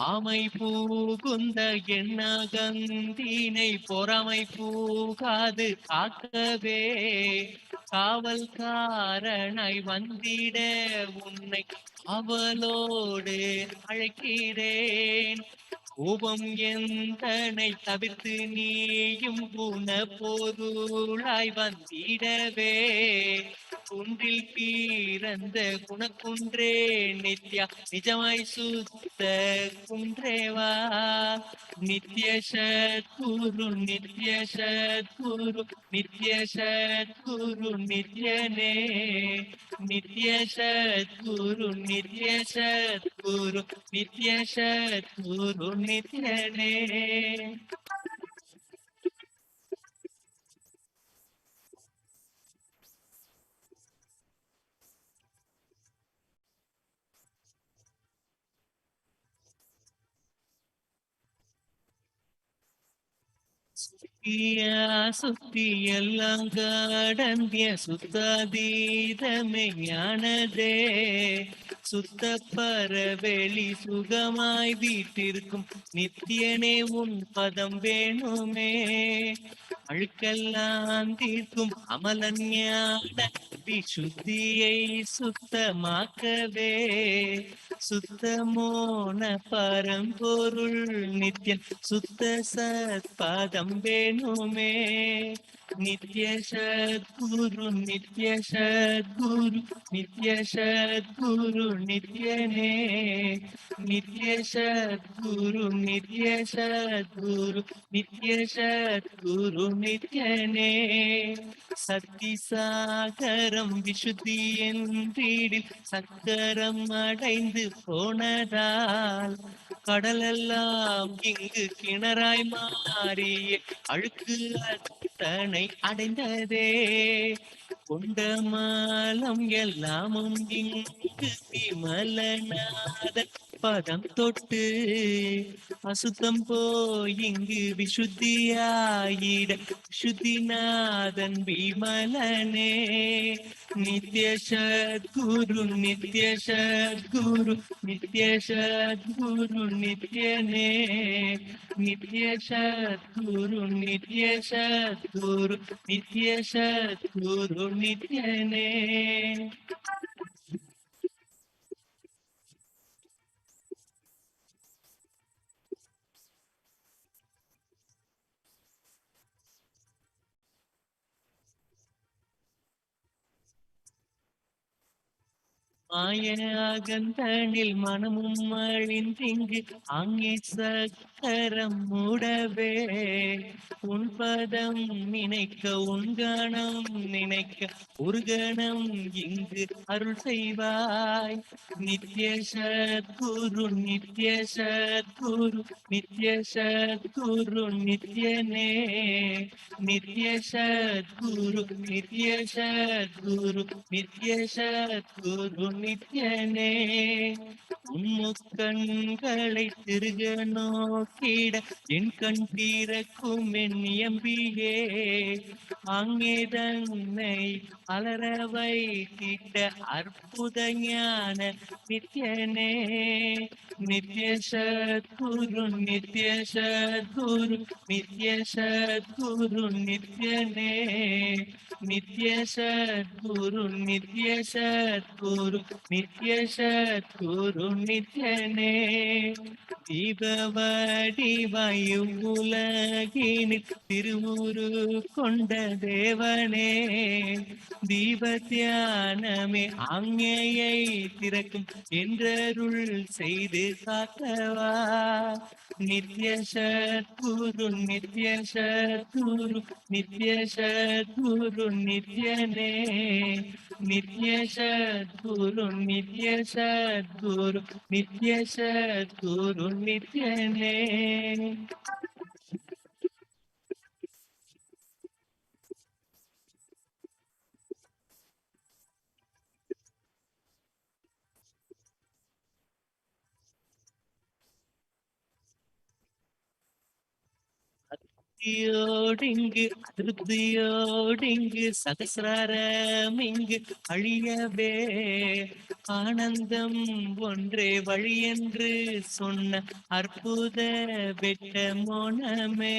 ஆமை பூகுந்த எண்ணகந்தினை பொறாமை பூகாது காக்கவே காவல்காரனாய் வந்திட உன்னை அவளோடு அழைக்கிறேன் கோபம் எந்தனை தவிர்த்து நீயும் குண பொருளாய் வந்திடவே குன்றில் பிறந்த குணக்குன்றே நித்யா நிஜமாய் சுத்த குன்றேவா நித்ய சத்குரு நித்ய சத்குரு நித்ய சத்குரு நித்யனே நித்ய சத்குரு நித்ய சத்குரு நித்ய சத்குரு நித்யனே. சுத்தி எல்லாம் கடந்திய சுத்தாதீதமே ஞானதே சுத்த பரவெளி சுகமாய் வீட்டிற்கும் நித்தியனே உன் பதம் வேணுமே அழுக்கெல்லாம் தீர்க்கும் அமலன் ஞான விசுத்தியை சுத்தமாக்கவே சுத்தமோன பரம்பொருள் நித்யன் சுத்த சத்பாதம் பதம் வேணுமே. நித்ய சத்குரு நித்ய சத்குரு நித்ய சத்குரு நித்யனே. நித்ய சத்குரு நித்ய சத்குரு நித்ய சத்குரு நித்யனே. சக்தி சாகரம் விசுத்தி என்றீடில் சக்கரம் அடைந்து போனதால் கடலெல்லாம் இங்கு கிணறாய் மாறிய அழுக்கு அத்தனை அடைந்ததே. கொண்டமாலம் எல்லாமும் இங்கு விமலநாதன் பதம் தொட்டு அசுத்தம் போய் இங்கு விசுத்தியாயிட சுத்திநாதன் விமலனே. நித்ய சத்குரு நித்ய சத்குரு நித்ய சத்குரு நித்யனே. நித்ய சத்குரு நித்ய சத்குரு நித்ய சத்குரு நித்யனே. மாயகந்தனில் மனமும் அழிந்திங்கு அங்கே சக்கரம் மூடவே. உன் பதம் நினைக்க உன் கணம் நினைக்க ஒரு கணம் இங்கு அருள் செய்வாய். நித்ய சத்குரு நித்ய சத்குரு நித்ய சத்குரு நித்யனே. நித்ய சத்குரு நித்ய சத்குரு நித்ய சத்குரு நித்யனே. உன்முக்கண்களை திருக நோக்கிட என் கண் தீரக்கும் என் எம்பியே. அங்கே தன்னை அலர வைத்திட்ட அற்புத ஞான நித்யனே. நித்ய சத்குரு நித்ய சத்குரு நித்ய சத்குரு நித்யனே. நித்ய சத்குரு நித்ய சத்குரு நித்ய சத்குரு நித்யனே. தீபவடிவாயு உலகினில் திருவுரு கொண்ட தேவனே. தீப தியானமே ஆங்ஞையை திறக்கும் என்றருள் செய்து காக்கவா. நித்ய சத்குரு நித்ய சத்குரு நித்ய சத்குரு நித்யனே. நித்ய சத்குரு நித்ய சத்குரு நித்ய சத்குரு நித்யனே. திருப்தியோடிங்கு திருப்தியோடிங்கு சகசிரமிங்கு அழியவே. ஆனந்தம் ஒன்றே வழி என்று சொன்ன அற்புத வெட்ட மோனமே.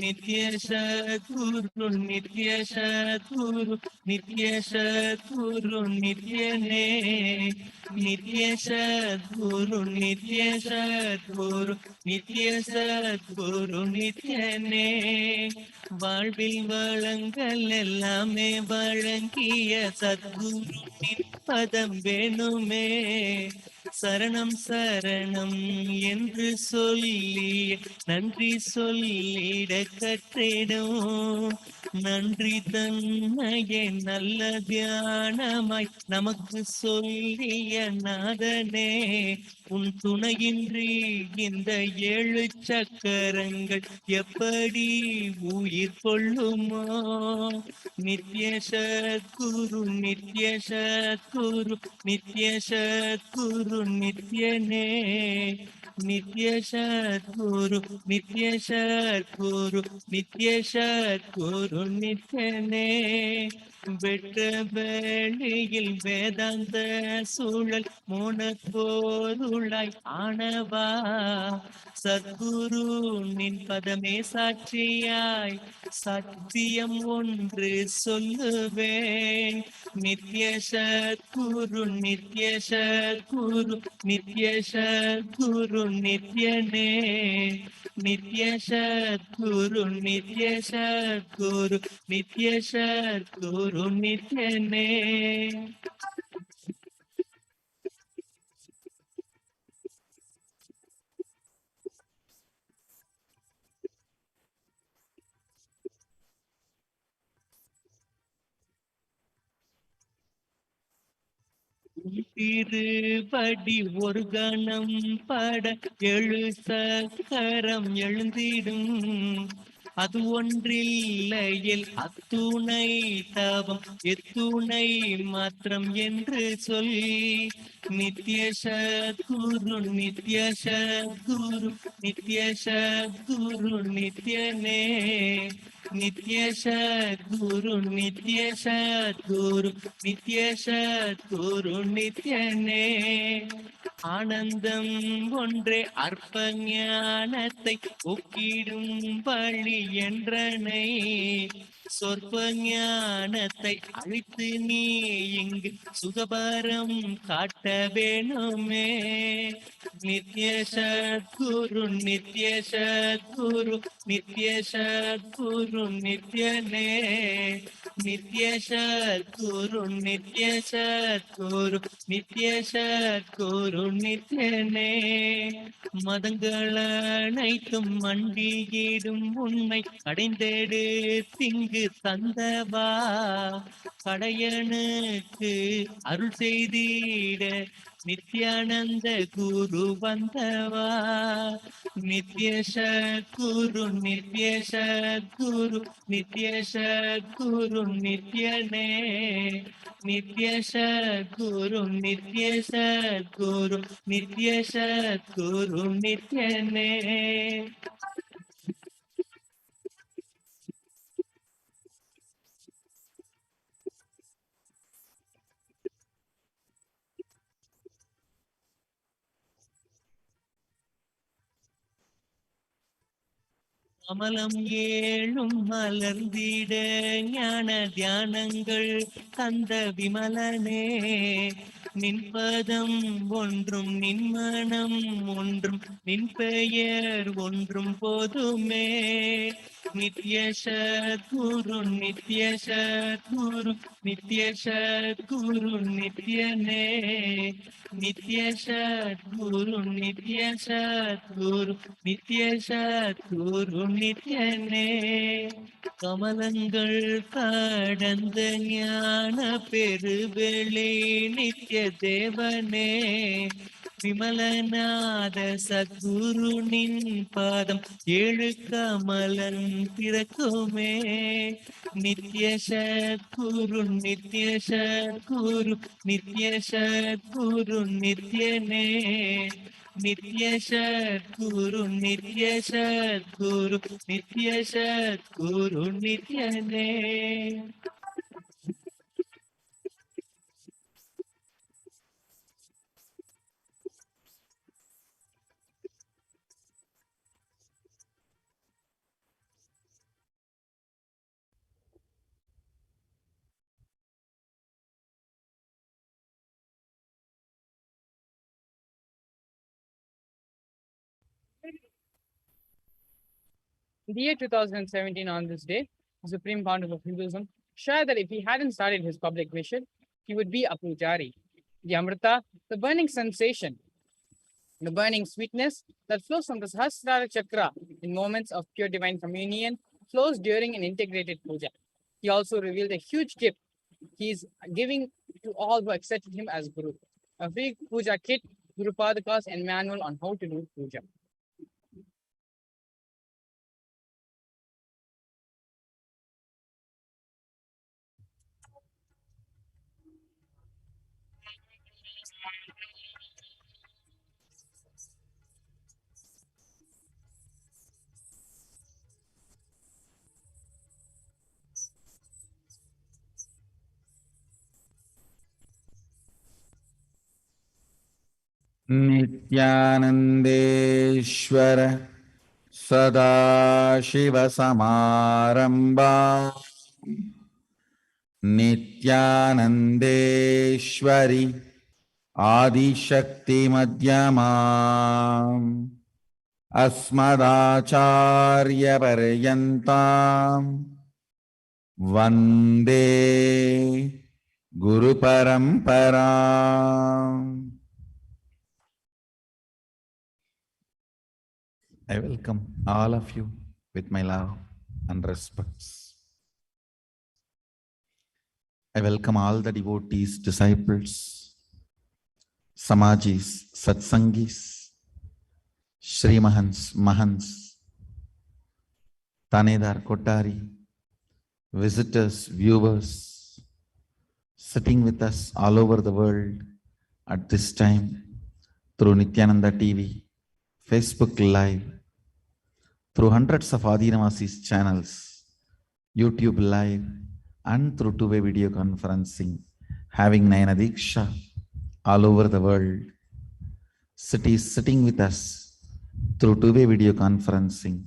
நித்ய சத்குரு நித்ய சத்குரு நித்ய சத்குரு நித்யனே. நித்ய சத்குரு நித்ய சத்குரு நித்ய சத்குரு நித்யனே. வாழ்வில் வளங்கள் எல்லாமே வழங்கிய சத்குரு பதம் வேணுமே. சரணம் சரணம் என்று சொல்லி நன்றி சொல்லிட கற்றிடும். நன்றி தன்மையை நல்ல தியானமாய் நமக்கு சொல்லிய நாதனே. உன் துணையின்றி இந்த 7 சக்கரங்கள் எப்படி உயிர் கொள்ளுமோ. நித்ய சத்குரு நித்ய சத்குரு நித்ய சத்குரு நித்யனே. நித்ய சத்குரு நித்ய சத்குரு நித்ய சத்குரு நித்யனே. வெட்ட வேளையில் வேதாந்த சூழல் மோனப்போருளாய் ஆனவா சத்குரு நின் பதமே சாட்சியாய் சத்தியம் ஒன்று சொல்லுவேன் நித்ய சத்குரு நித்ய சத்குரு நித்ய சத்குரு நித்யனே நித்ய சத்குரு நித்ய சத்குரு நித்ய சத்குரு நித்யனே. திருப்படி ஒரு கணம் பட எழு சக்கரம் எழுந்திடும் அது ஒன்றில்லையில் அத்துணை தவம் எத்துணை மாத்திரம் என்று சொல் நித்ய சத்குரு நித்ய சத்குரு நித்ய சத்குரு நித்யனே நித்ய சத்குரு நித்ய சத்குரு நித்ய சத்குரு நித்யனே. ஆனந்தம் ஒன்றே அற்ப ஞானத்தை ஒக்கிடும் பழி என்றனை சொற்ப ஞானத்தை அழித்து நீ இங்கு சுகபரம் காட்ட வேணுமே நித்ய சத்குரு நித்ய சத்குரு நித்ய சத்குரு நித்யனே நித்ய சத்குரு நித்ய சத்குரு நித்ய சத்குரு நித்யனே. மதங்கள் அனைத்தும் மண்டியிடும் உண்மை அடைந்தேடு திங்கு தந்தவா கடையனுக்கு அருள் செய்திட நித்யானந்த குரு வந்தவா நித்ய சத்குரு நித்ய சத்குரு நித்ய சத்குரு நித்யனே நித்ய சத்குரு நித்ய சத்குரு நித்ய சத்குரு நித்யனே. கமலம் ஏழும் மலர்ந்திட ஞான தியானங்கள் தந்த விமலனே நின்பதம் ஒன்றும் நின்மனம் ஒன்றும் நின் பெயர் ஒன்றும் போதுமே நித்ய சத்குரு நித்ய சத்குரு நித்ய சத்குரு நித்யனே நித்ய சத்குரு நித்ய சத்குரு நித்ய சத்குரு நித்யனே. கமலங்கள் கடந்த ஞான பெருவெளி நித்ய தேவனே விமலநாத சத்குரு நின் பாதம் ஏழு கமலன் பிறக்குமே நித்ய சத்குரு நித்ய சத்குரு நித்ய சத்குரு நித்யனே நித்ய சத்குரு நித்ய சத்குரு நித்ய Sadhguru நித்யனே.
In the year 2017, on this day, the Supreme Pontiff of Hinduism shared that if he hadn't started his public mission, he would be a pujari. The Amrita, the burning sensation, the burning sweetness that flows from the Sahasrara Chakra in moments of pure divine communion, flows during an integrated puja. He also revealed a huge gift he is giving to all who accepted him as Guru, a free puja kit, Guru Padakas, and manual on how to do puja.
नित्यानन्देश्वर सदाशिवसमारम्भा नित्यानन्देश्वरि आदिशक्तिमध्यमाम् अस्मदाचार्यपर्यन्ताम् वन्दे गुरुपरम्पराम्. I welcome all of you with my love and respects. I welcome all the devotees, disciples, Samajis, Satsangis, Shri Mahans, Mahans, Tanedar, Kotari, visitors, viewers, sitting with us all over the world at this time through Nithyananda TV, Facebook Live, through hundreds of Adinavasis channels, YouTube Live, and through two-way video conferencing, having Nayana Diksha all over the world. Cities sitting with us through two-way video conferencing,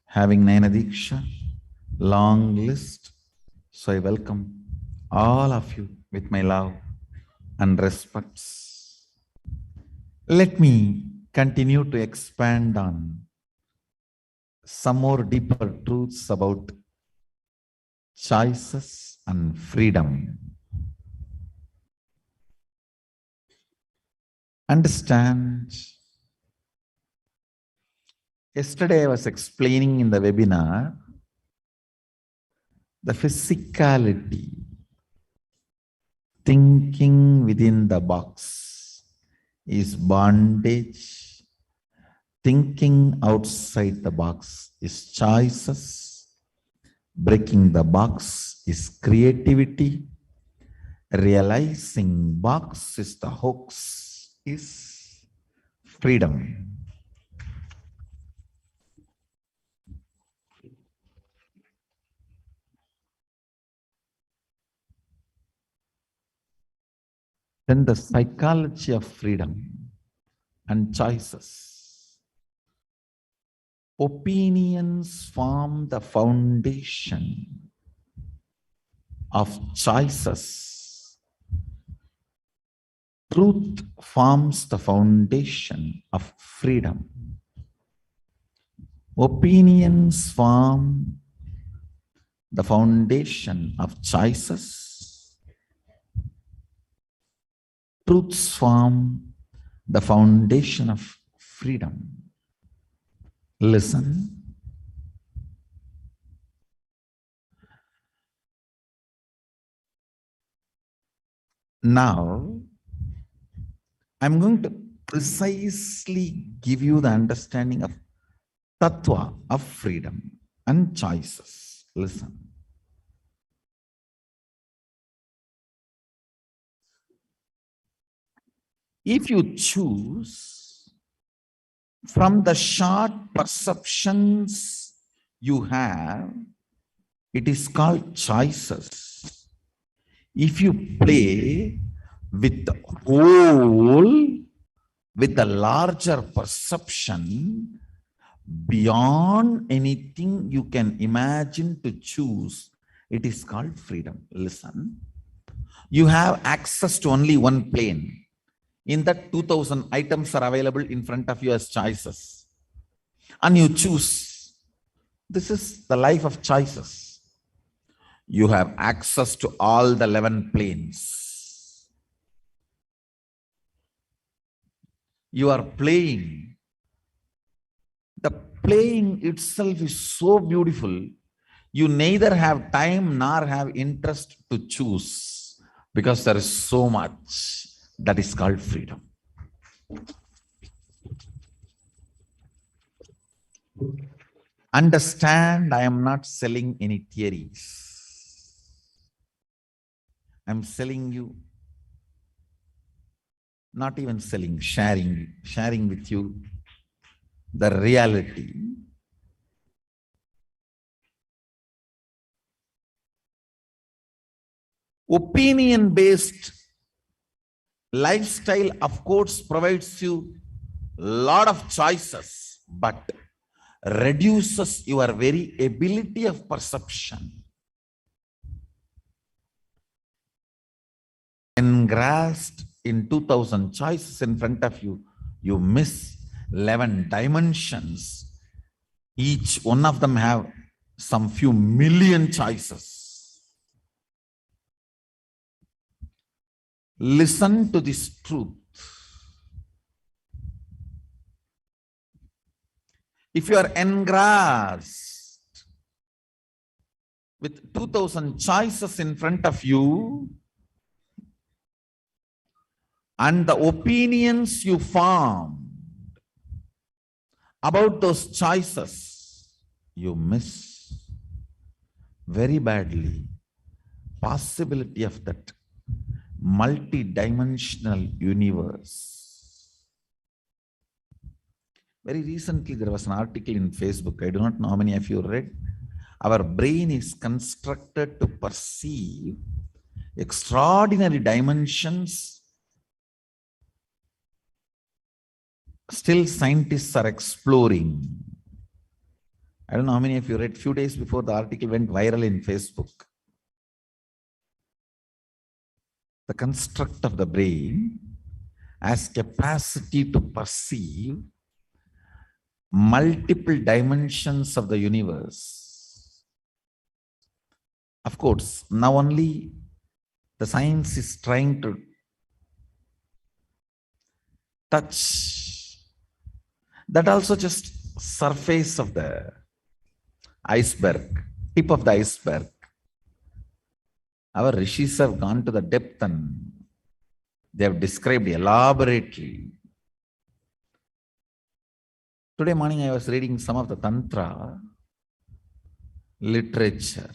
having Nayana Diksha, long list. So I welcome all of you with my love and respects. Let me continue to expand on some more deeper truths about choices and freedom. Understand, yesterday I was explaining in the webinar the physicality, thinking within the box is bondage. Thinking outside the box is choices. Breaking the box is creativity. Realizing box is the hoax is freedom. Then the psychology of freedom and choices. Opinions form the foundation of choices. Truth forms the foundation of freedom. Opinions form the foundation of choices. Truths form the foundation of freedom. Listen. Now, I'm going to precisely give you the understanding of tattva of freedom and choices. Listen. If you choose from the short perceptions you have, it is called choices. If you play with the whole, with the larger perception, beyond anything you can imagine to choose, it is called freedom. Listen, you have access to only one plane. In that 2000 items are available in front of you as choices. And you choose. This is the life of choices. You have access to all the 11 planes. You are playing. The playing itself is so beautiful. You neither have time nor have interest to choose because there is so much. That is called freedom. Understand, I am not selling any theories. I am selling you, not even selling, sharing with you the reality. Opinion-based Lifestyle, of course, provides you a lot of choices, but reduces your very ability of perception. Engrossed in 2000 choices in front of you, you miss 11 dimensions. Each one of them have some few million choices. Listen to this truth. If you are engrossed with 2000 choices in front of you, and the opinions you formed about those choices, you miss very badly possibility of that multi-dimensional universe. Very recently, there was an article in Facebook. I do not know how many of you read. Our brain is constructed to perceive extraordinary dimensions. Still, scientists are exploring. I don't know how many of you read. Few days before the article went viral in Facebook. The construct of the brain has capacity to perceive multiple dimensions of the universe. Of course, now only the science is trying to touch that, also just surface of the iceberg, tip of the iceberg. Our rishis have gone to the depth and they have described elaborately. Today morning I was reading some of the Tantra literature.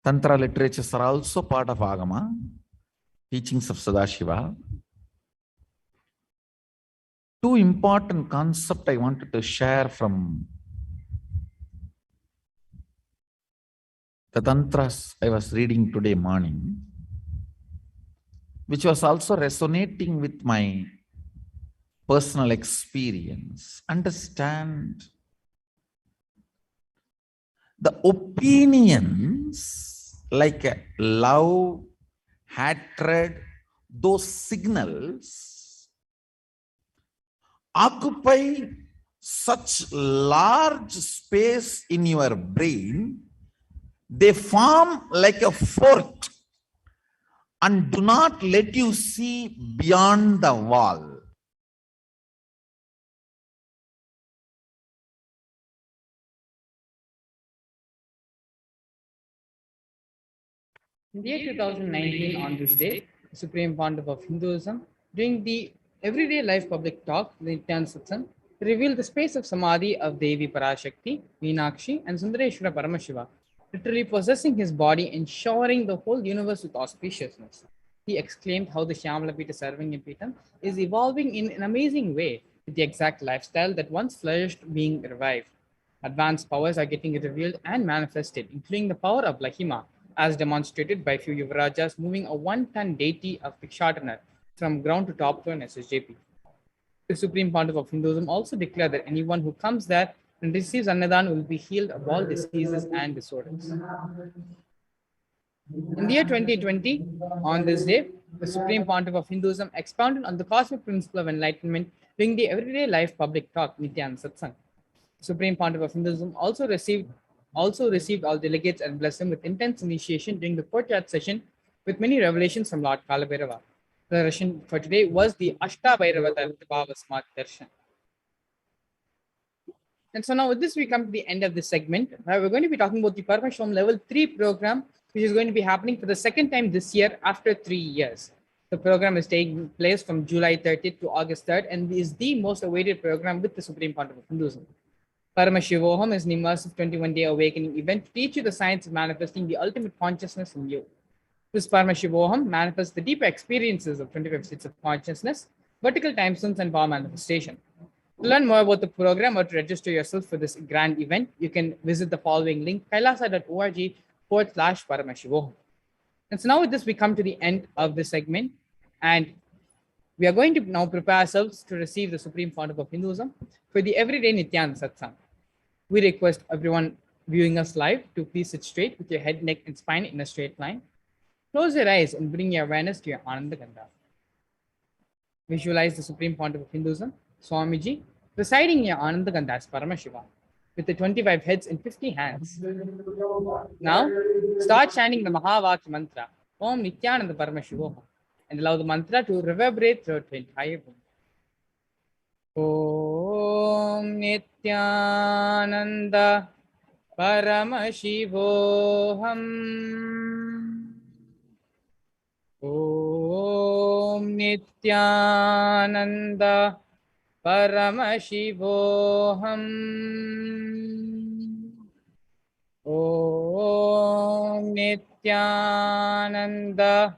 Tantra literatures are also part of Agama, teachings of Sadashiva. Two important concepts I wanted to share from the Tantras I was reading today morning, which was also resonating with my personal experience. Understand the opinions like love, hatred, those signals occupy such large space in your brain, they form like a fort and do not let you see beyond the wall.
In the year 2019, on this day, the Supreme Pontiff of Hinduism, during the Everyday Life public talk, the Nithyananda Satsang, revealed the space of Samadhi of Devi Parashakti, Meenakshi, and Sundareshwara Paramashiva, literally possessing his body and showering the whole universe with auspiciousness. He exclaimed how the Shyamalapita Sarvanya Peetham is evolving in an amazing way, with the exact lifestyle that once flourished being revived. Advanced powers are getting revealed and manifested, including the power of Lahima, as demonstrated by few Yuvarajas moving a 1-ton deity of Bhikshatana from ground to top to an SSJP. The Supreme Pontiff of Hinduism also declared that anyone who comes there and receives Annadan will be healed of all diseases and disorders. In the year 2020, on this day, the Supreme Pontiff of Hinduism expounded on the cosmic principle of enlightenment during the Everyday Life public talk, Nithyananda Satsang. Supreme Pontiff of Hinduism also received all delegates and blessed them with intense initiation during the courtyard session with many revelations from Lord Kalabhairava. The Russian for today was the Ashta Bhairava Bhava Smart Darshan. And so now with this, we come to the end of this segment. We're going to be talking about the Paramashivoham Level 3 program, which is going to be happening for the second time this year after 3 years. The program is taking place from July 30th to August 3rd and is the most awaited program with the Supreme Pontiff of Hinduism. Paramashivoham is an immersive 21-day awakening event to teach you the science of manifesting the ultimate consciousness in you. This Paramashivoham manifests the deeper experiences of 25 states of consciousness, vertical time zones, and power manifestation. To learn more about the program or to register yourself for this grand event, you can visit the following link, kailasa.org/Paramashivoham. And so now with this, we come to the end of this segment, and we are going to now prepare ourselves to receive the supreme fount of Hinduism for the everyday Nityananda Satsang. We request everyone viewing us live to please sit straight with your head, neck, and spine in a straight line. Close your eyes and bring your awareness to your Ananda Gandha. Visualize the supreme fount of Hinduism, Swamiji, presiding in your Ananda Gandha as Paramashivoham, with the 25 heads and 50 hands. Now, start chanting the Mahavakya mantra, Om Nithyananda Paramashivoham, and allow the mantra to reverberate throughout the entire room. Om Nithyananda Paramashivoham. Om Nithyananda Paramashivoham. Om Nithyananda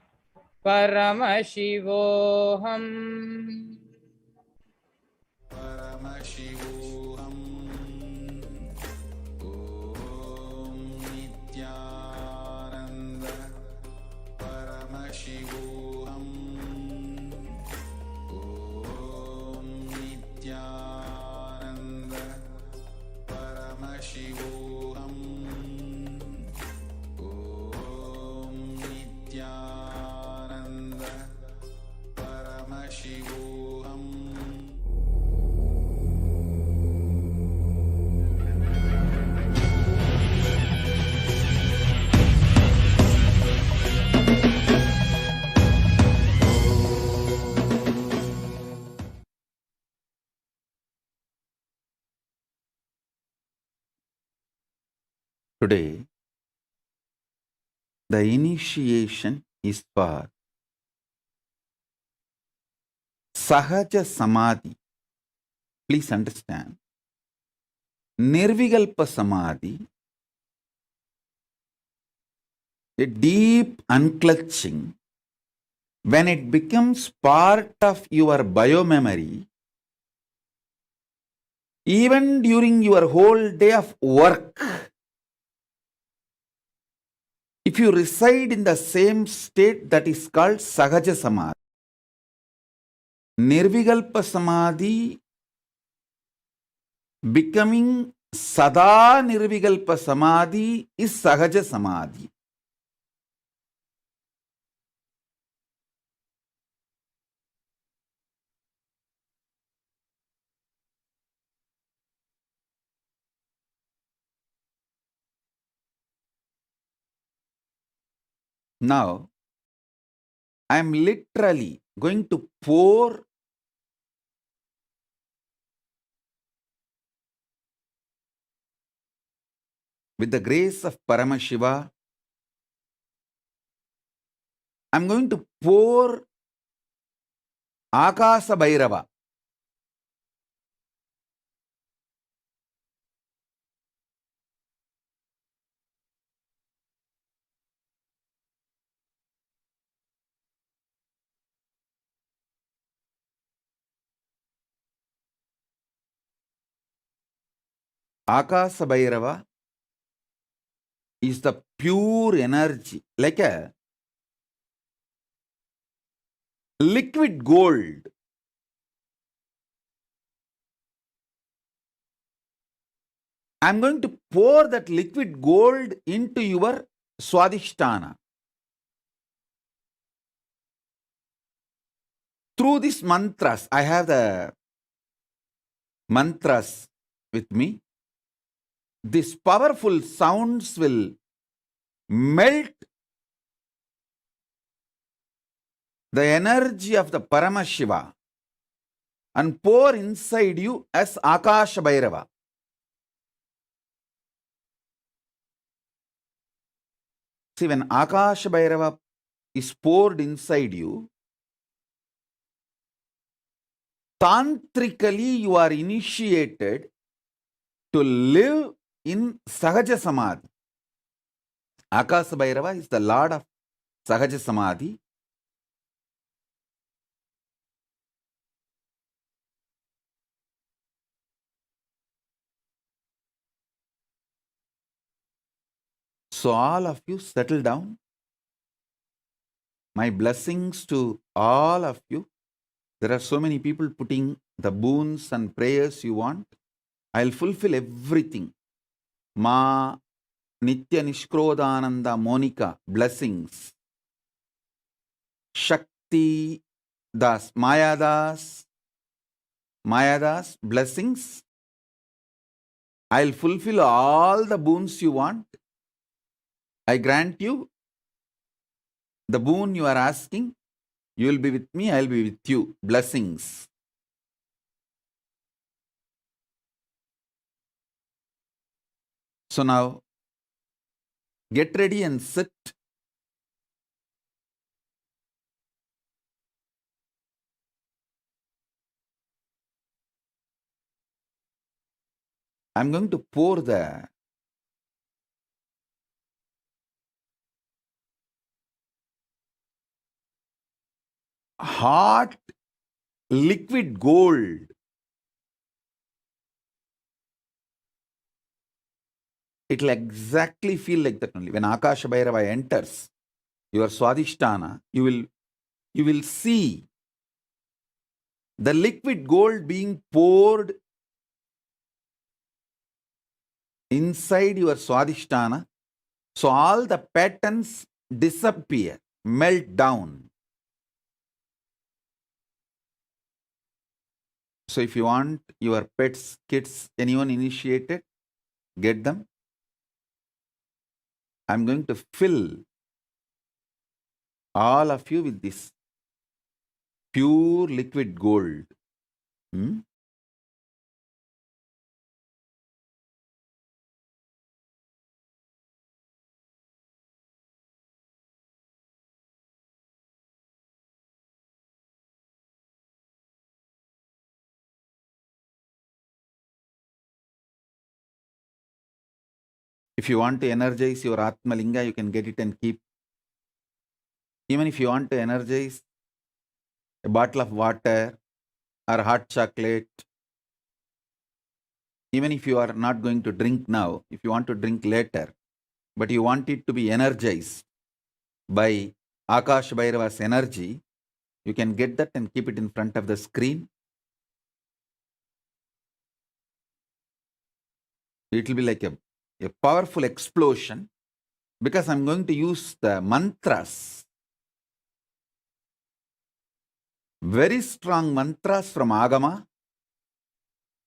Paramashivoham.
Paramashivoham. Om Nithyananda Paramashivoham. Om Nithyananda Paramashivoham. Om Nithyananda Paramashivoham. Today, the initiation is for Sahaja Samadhi. Please understand. Nirvikalpa Samadhi, a deep unclutching, when it becomes part of your biomemory, even during your whole day of work, if you reside in the same state, that is called Sahaja Samadhi. Nirvikalpa Samadhi becoming Sada Nirvikalpa Samadhi is Sahaja Samadhi. Now, I am literally going to pour with the grace of Paramashiva. I am going to pour Akasa Bhairava. Akasa Bhairava is the pure energy, like a liquid gold. I am going to pour that liquid gold into your Swadhisthana. Through these mantras, I have the mantras with me. These powerful sounds will melt the energy of the Paramashiva and pour inside you as Akasha Bhairava. See, when Akasha Bhairava is poured inside you, tantrically you are initiated to live in Sahaja Samadhi. Akasha Bhairava is the Lord of Sahaja Samadhi. So all of you settle down My blessings to all of you. There are so many people putting the boons and prayers you want. I'll fulfill everything. Ma Nitya Nishkrodananda Monica, blessings. Shakti Das, Mayadas, blessings. I'll fulfill all the boons you want. I grant you the boon you are asking. You will be with me, I'll be with you. Blessings. So now, get ready and sit. I'm going to pour the hot liquid gold. It'll exactly feel like that only. When Akasha Bhairava enters your Swadhisthana, you will see the liquid gold being poured inside your Swadhisthana. So all the patterns disappear, melt down. So if you want your pets, kids, anyone initiated, get them. I'm going to fill all of you with this pure liquid gold. Hmm? If you want to energize your Atma Linga, you can get it and keep. Even if you want to energize a bottle of water or hot chocolate, even if you are not going to drink now, if you want to drink later, but you want it to be energized by Akash Bhairava's energy, you can get that and keep it in front of the screen. It will be like a powerful explosion because I'm going to use the mantras, very strong mantras from Agama,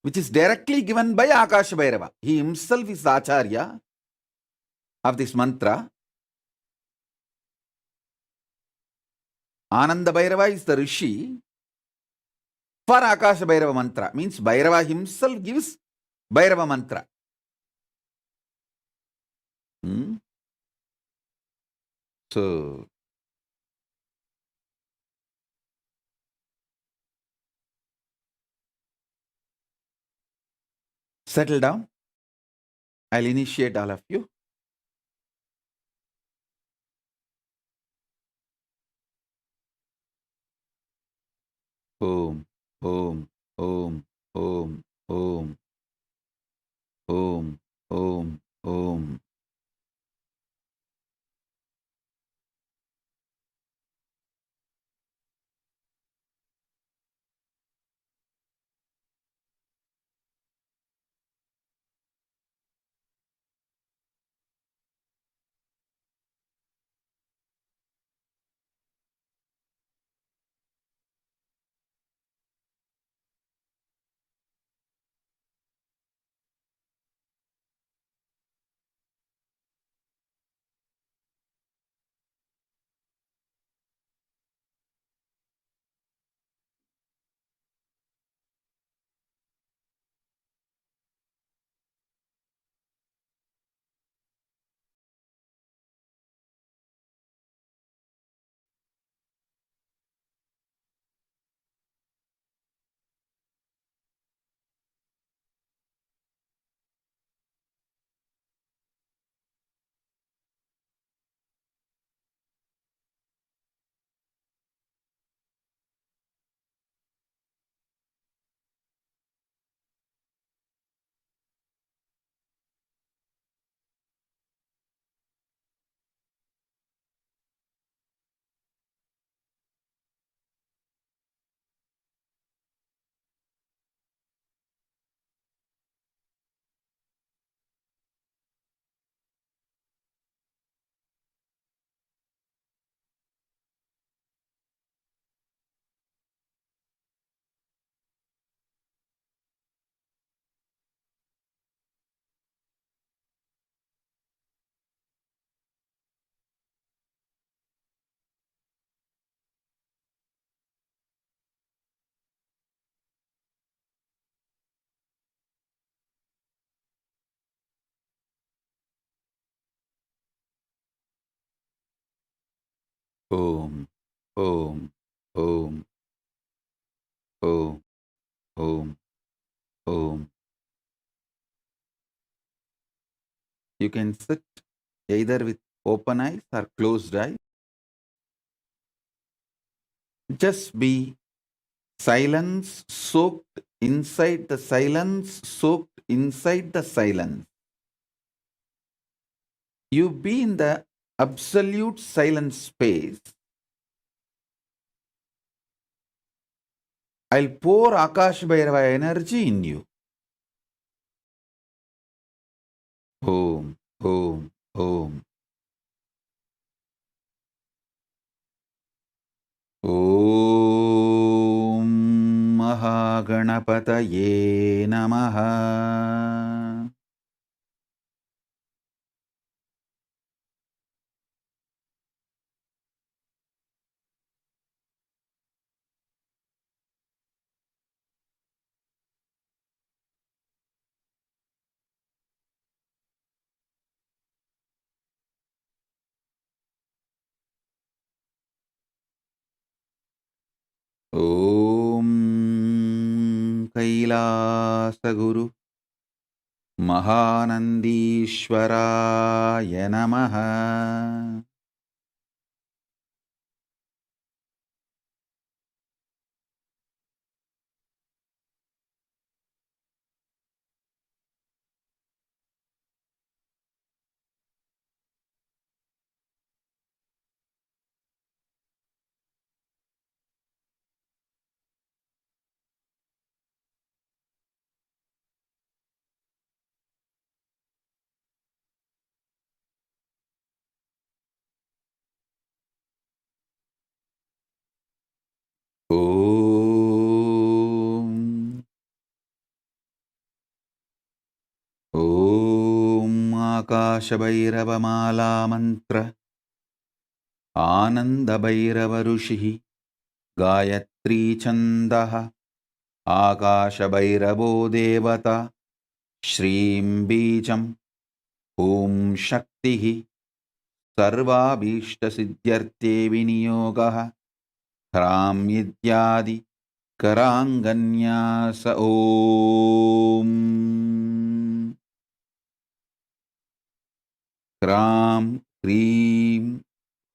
which is directly given by Akash Bhairava. He himself is the Acharya of this mantra. Ananda Bhairava is the Rishi for Akasha Bhairava mantra. Means Bhairava himself gives Bhairava mantra. So, settle down. I'll initiate all of you. Om, Om, Om, Om, Om, Om, Om, Om. Om, Om, Om, Om, Om, Om. You can sit either with open eyes or closed eyes. Just be silence soaked inside the silence, soaked inside the silence. You be in the absolute silent space. I'll pour Akash Bhairava energy in you. Om, Om, Om. Om Mahaganapataye Namaha. Om Kailasa Guru Mahanandishwaraya Namaha. Om Om Akasha Bhairava Mala Mantra Ananda Bhairava Rushihi Gayatri Chandaha Akasha Bhairavo Devata Shrim Bijam Om Shaktihi Sarvabhishta Siddhyarte Viniyogah Hram Yidyadi Karanganyasa Om Kram Krim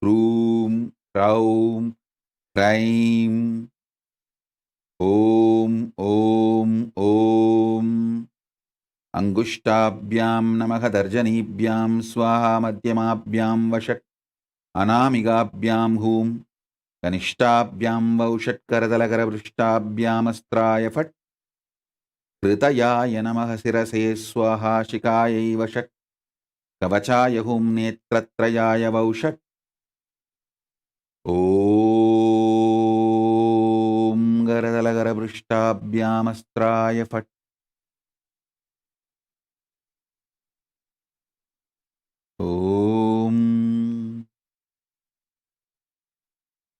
Krum Kraum Kraim Om Om Om Angushtabhyam Namaha Darjanibhyam Swaha Madhyamabhyam Vashak Anamigabhyam Hum Kanishtabhyam Vaushatkaradalakaravrishtabhyam Astraya Fat Kritayaya Namaha Sirase Swaha Shikayai Vashak Kavachaya Hum Netratrayaya Vaushat Om Garadalakaravrishtabhyam Astraya Fat Om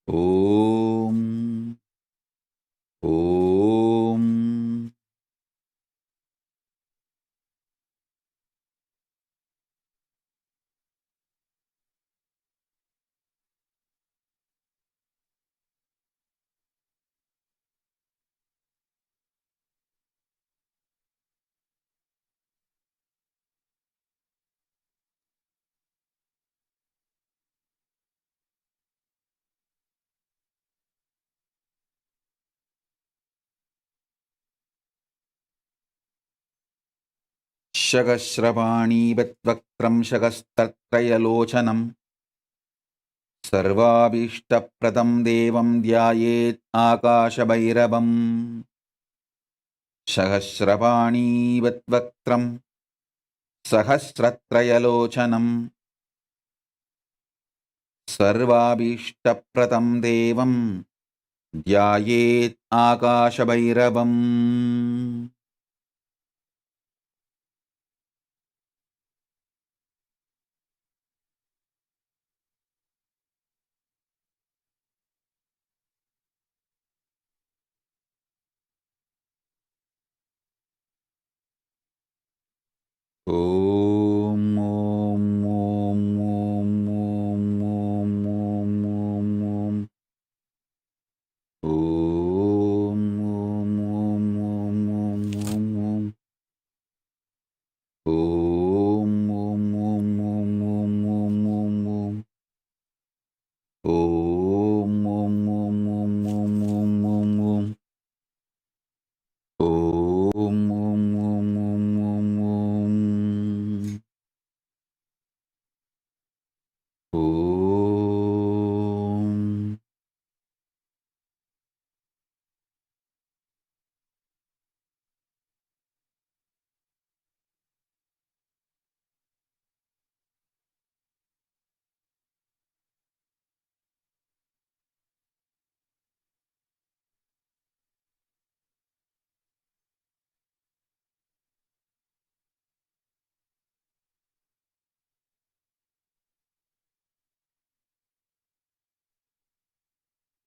Om Om Shagashravani Vatvakram Shagastatrayalocanam Sarvabhishtapratam Devam Dhyayet Akashabhairavam Shagashravani Vatvakram Sahasratrayalocanam Sarvabhishtapratam Devam Dhyayet Akashabhairavam Om Om Om Om Om Om Om Om Om Om Om Om Om Om Om Om. Om Om Om Om Om Om Om Om. Om Om Om Om Om Om.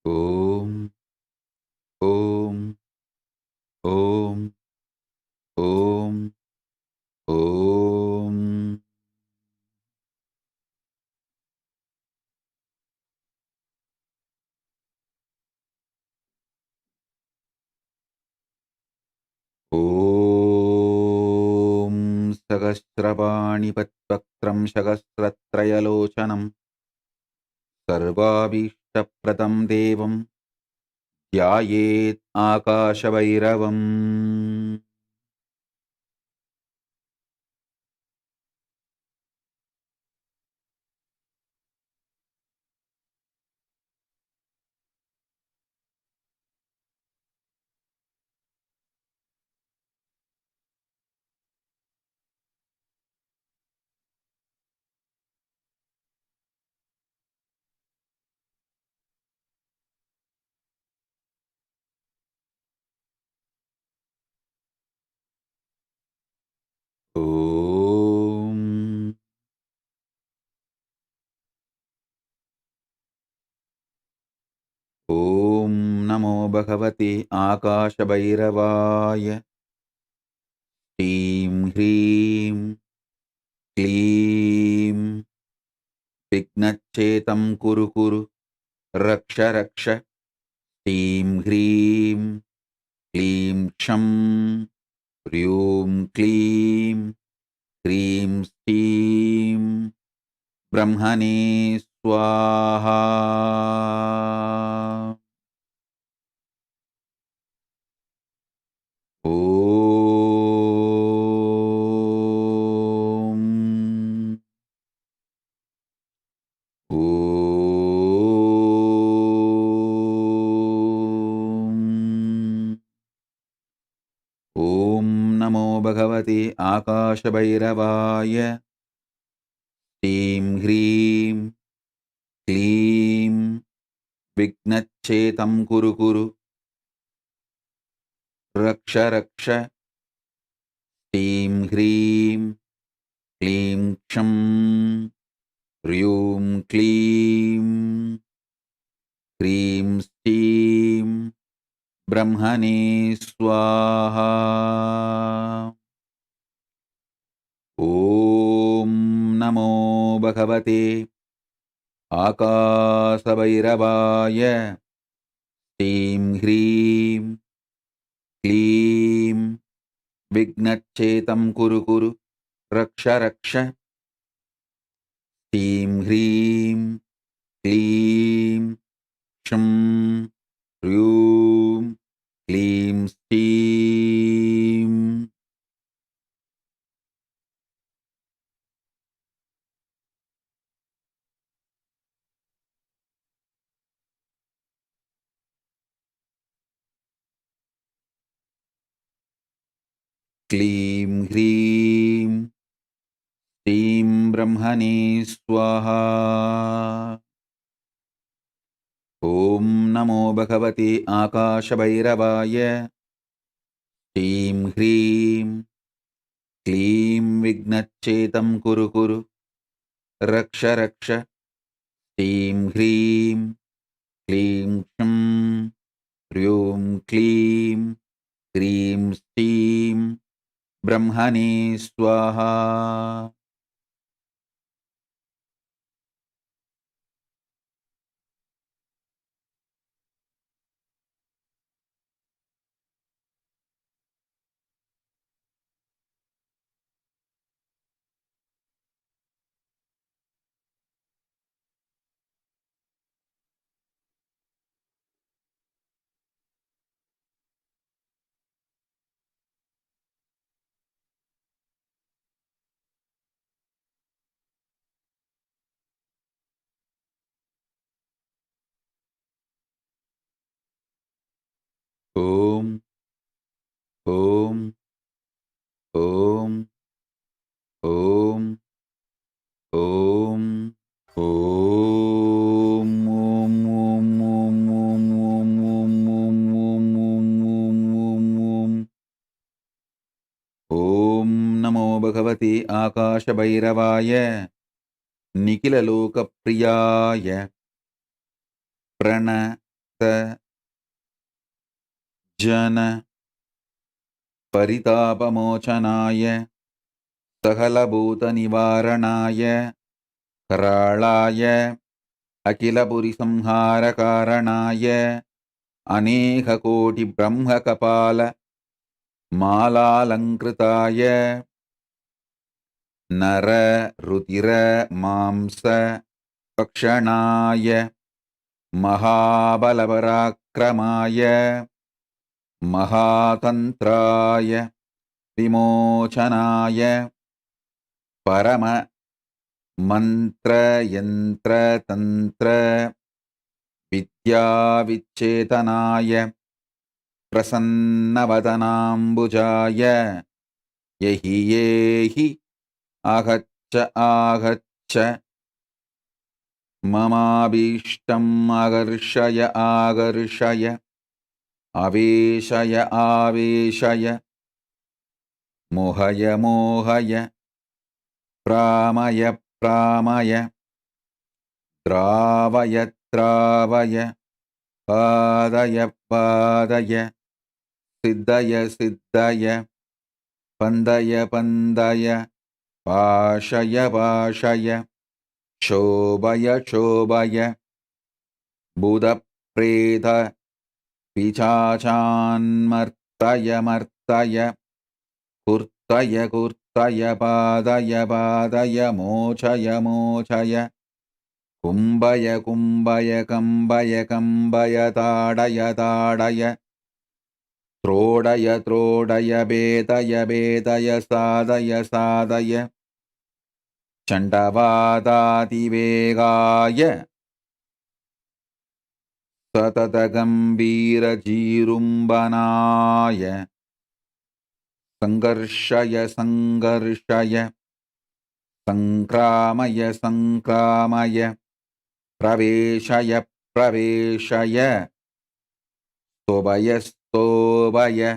Om. Om. Om. Om. Om. Om. ॐ सहस्रपाणिपद्वक्त्रं सहस्रत्रयलोचनं सर्वाभीष्टप्रदं देवं ध्यायेत् आकाशभैरवम् ॐ ॐ नमो भगवते आकाशभैरवाय श्रीं ह्रीं क्लीं विघ्नच्छेदं कुरु कुरु रक्ष रक्ष श्रीं ह्रीं क्लीं क्षं ह्रीं क्लीं ह्रीं श्रीं ब्रह्मणे स्वाहा ॐ ॐ ॐ नमो भगवते आकाशभैरवाय श्रीं ह्रीं क्लीं विघ्नच्छेदं कुरु कुरु रक्ष रक्ष श्रीं ह्रीं क्लीं क्षं ह्रीं क्लीं ह्रीं श्रीं ब्रह्मणे स्वाहा ॐ नमो भगवते आकाशभैरवाय श्रीं ह्रीं क्लीं विघ्नच्छेदं कुरु कुरु रक्ष रक्ष श्रीं ह्रीं क्लीं क्षं ह्रीं क्लीं श्रीं क्लीं ह्रीं श्रीं ब्रह्मणे स्वाहा ॐ नमो भगवते आकाशभैरवाय श्रीं ह्रीं क्लीं विघ्नच्छेदं कुरु कुरु रक्ष रक्ष श्रीं ह्रीं क्लीं क्षं ह्रीं क्लीं ह्रीं श्रीं ब्रह्मणे स्वाहा ஓம் ஓம் ஓம் ஓம் ஓம் ஓம் ஓம் ஓம் ஓம் ஓம் ஓம் ஓம் ஓம் ஓம் ஓம் ஓம் ஓம் ஓம் நமோ பகவதி ஆகாஷபைரவாய நிகிலலோகப்பிரியாய பிரணத ஜன परितापमोचनाय सकलभूतनिवारणाय कराळाय अखिलपुरिसंहारकारणाय अनेककोटिब्रह्मकपाल मालालङ्कृताय नर रुधिर मांस भक्षणाय महाबलपराक्रमाय महातन्त्राय विमोचनाय परम मंत्र यंत्र तंत्र विद्या विच्छेदनाय प्रसन्नवदनाम्बुजाय यहि येहि आगच्छ आगच्छ ममाभीष्टम् आकर्षय आकर्षय आवेशय आवेशय मोहय मोहय प्रामय प्रामय द्रावय द्रावय पादय पादय सिद्धय सिद्धय पन्दय पन्दय पाशय पाशय शोभय शोभय बुधप्रेत पिशाचान्मर्तय मर्तय कुर्तय कुर्तय पादय पादय मोचय मोचय कुम्भय कुम्भय कम्बय कम्बय ताडय ताडय त्रोडय त्रोडय भेदय भेदय साधय साधय चण्डवादातिवेगाय सततगम्भीरजीरुम्बनाय संघर्षय संघर्षय संक्रामय संक्रामय प्रवेशय प्रवेशय स्तोभय स्तोभय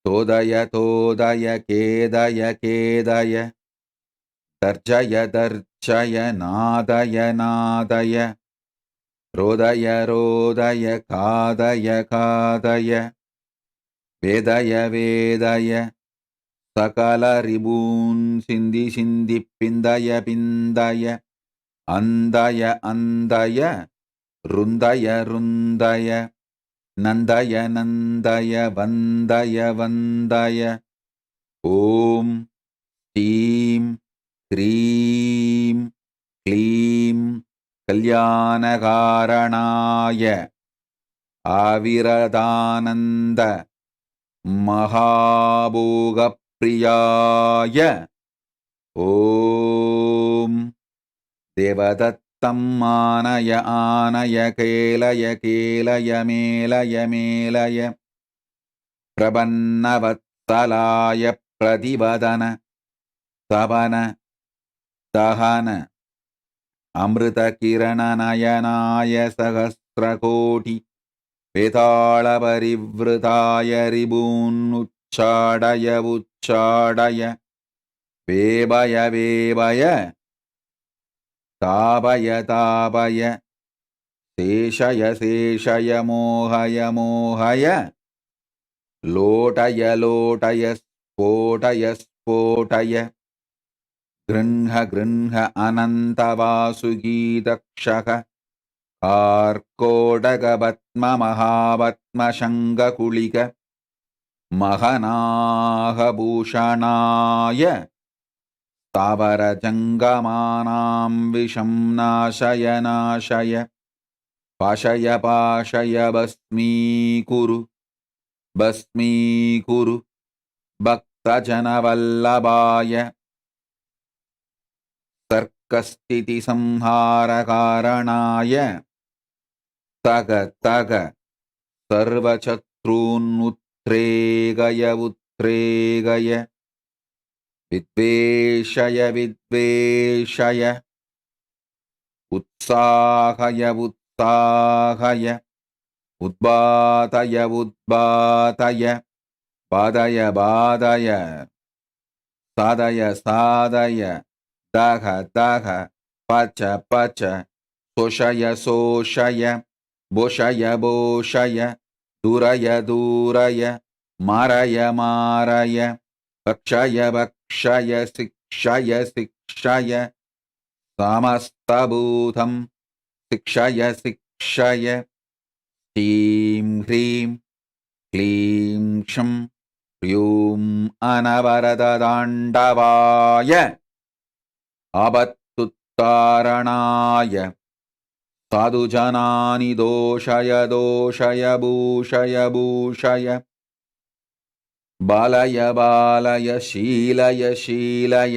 तोदय तोदय केदय केदय दर्जय दर्जय नादय नादय रोदय रोदय खादय खादय वेदय वेदय सकल रिबून् सिन्धि सिन्धि पिन्दय पिन्दय अन्दय अन्दय रुन्दय रुन्दय नन्दय नन्दय वन्दय वन्दय ॐ श्रीं क्रीं क्लीं कल्याणकारणाय आविरदानन्द महाभोगप्रियाय ॐ देवदत्तं आनय आनय केलय केलय मेलय मेलय प्रपन्नवत्सलाय प्रतिवदन तवन दहन अमृतकिरणनयनाय सहस्रकोटि वेतालपरिवृताय रिबून्नुच्चाडय उच्चाडय वेबय वेबय तापय तापय शेषय शेषय मोहय मोहय लोटय लोटय स्फोटय स्फोटय गृह्ण गृह्ण अनन्तवासुगीतक्षक कार्कोटकपद्ममहापद्मशङ्खकुलिक महनाहभूषणाय स्थावरजङ्गमानां विषं नाशय नाशय पाशय पाशय भस्मीकुरु भस्मीकुरु भक्तजनवल्लभाय सर्कस्थितिसंहारकारणाय तग तग सर्वशत्रून्मुत्रेगय उत्रेगय विद्वेषय विद्वेषय उत्साहय उत्साहय उद्बातय उद्बातय बाधय बाधय साधय साधय दह दह पच पच शोषय शोषय बोषय बोषय दूरय दूरय मारय मारय भक्षय भक्षय शिक्षय शिक्षय समस्तभूतं शिक्षय शिक्षय ह्रीं ह्रीं क्लीं क्षं ह्रूं अनवरतताण्डवाय आपत्तुत्तारणाय साधुजनानि दोषय दोषय भूषय भूषय बालय बालय शीलय शीलय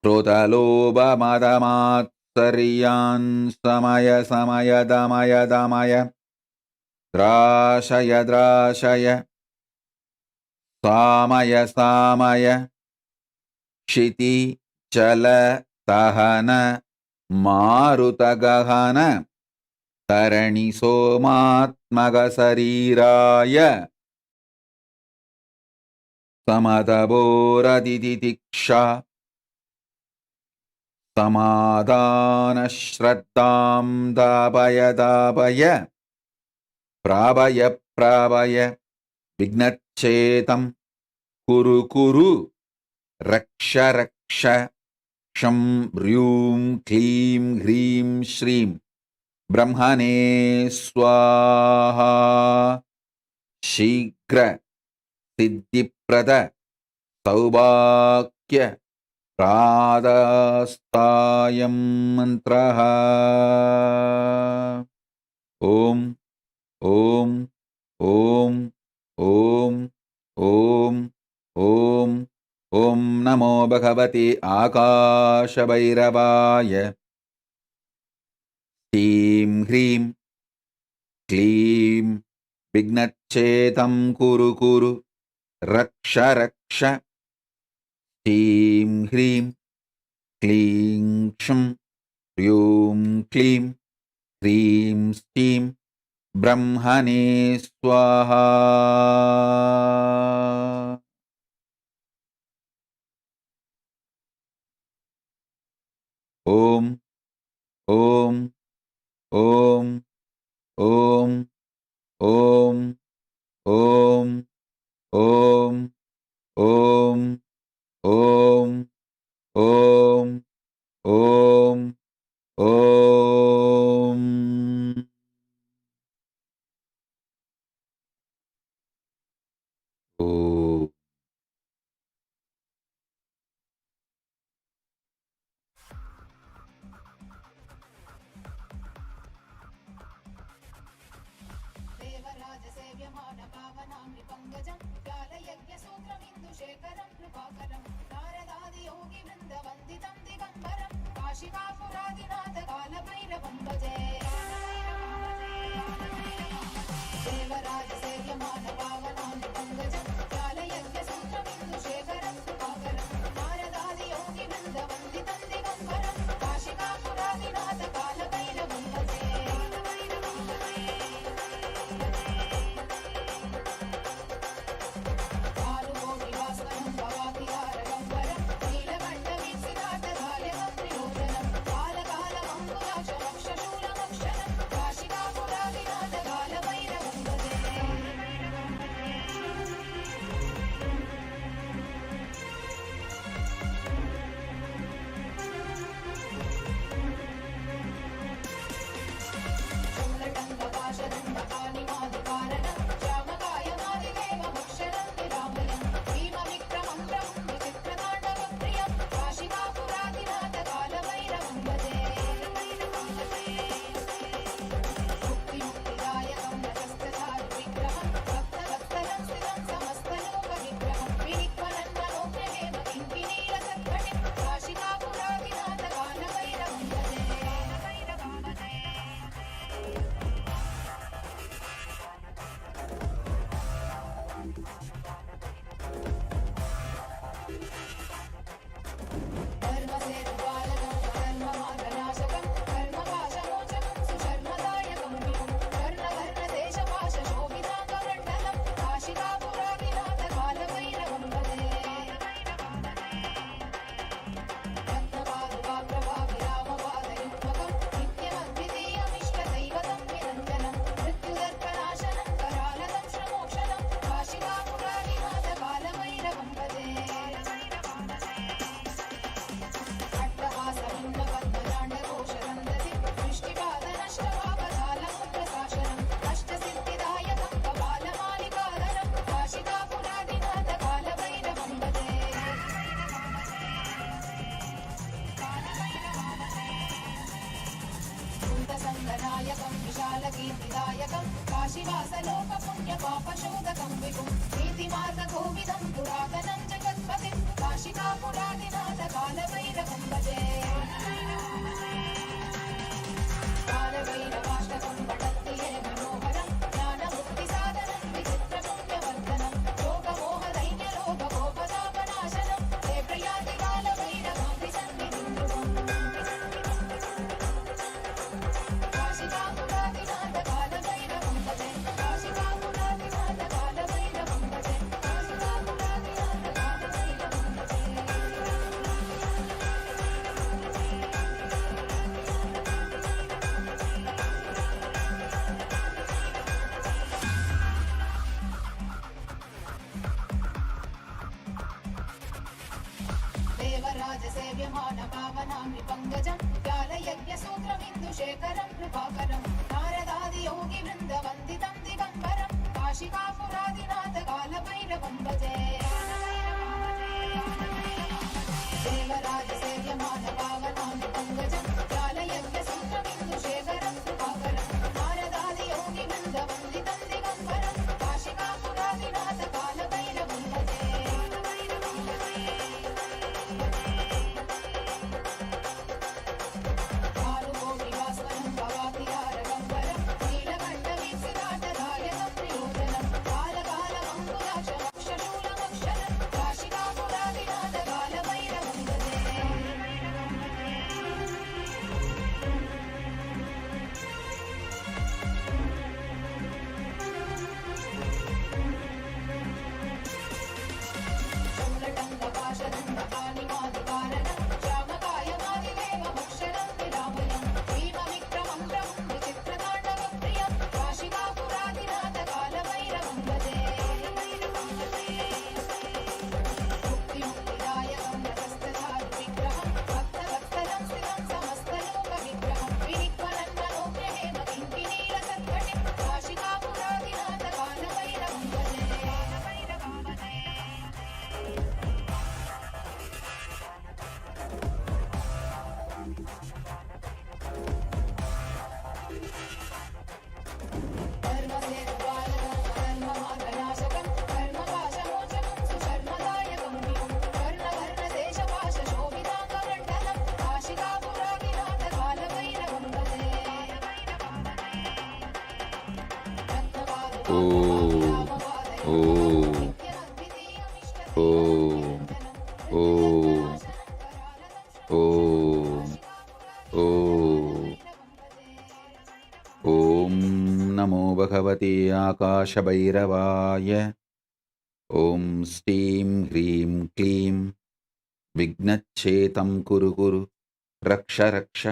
क्रोधलोभमदमात्सर्यान् समय समय दमय दमय द्राशय द्राशय सामय सामय क्षिति चल दहन मारुतगहन तरणि सोमात्मकशरीराय समदबोरदितितिक्षा समाधानश्रद्धां दापय दापय प्रापय प्रापय विघ्नच्छेदं कुरु कुरु रक्ष रक्ष क्षं ह्रूं क्लीं ह्रीं श्रीं ब्रह्मणे स्वाहा शीघ्र सिद्धिप्रद सौभाग्य प्रादास्तायं मन्त्रः ॐ ॐ ॐ ॐ ॐ ॐ ॐ नमो भगवते आकाशभैरवाय ह्रीं ह्रीं क्लीं विघ्नच्छेदं कुरु कुरु रक्ष रक्ष ह्रीं ह्रीं क्लीं क्षं ह्रूं क्लीं ह्रीं श्रीं ब्रह्मणे स्वाहा ॐ ॐ ॐ ॐ ॐ ॐ ॐ ॐ ॐ ॐ ॐ ॐ
शेखरं कृपाकरं नारदादियोगिवृन्दवन्दितं दिगम्बरं काशिकापुरादिनाथ कालभैरवं भजे देवराजसेव्यमानपावनादिपङ्कजं कालयज्ञसूत्रमिन्दुशेखरं कृपाकरं नारदादियोगिवृन्दवन्दितं दिगम्बरं काशिकापुरादिनाथ कालभैरवं भजे देवराजसेव्यमान पावनामि पङ्कजं व्यालयज्ञसूत्रमिन्दुशेखरं कृपाकरं नारदादियोगिवृन्दवन्दितं दिगम्बरं काशिकापुरादिनाथ कालभैरवं भजे देवराजसेव्यमान पावनामि पङ्कजं व्यालयज्ञसूत्रमिन्दुशेखरं कृपाकरं नारदादियोगिवृन्दवन्दितं दिगम्बरं काशिकापुरादिनाथ कालभैरवं भजे
ఓం నమో భగవతే ఆకాశభైరవాయ. ఓం శ్రీం హ్రీం క్లీం విఘ్నచ్ఛేతం కురు కురు రక్ష రక్ష.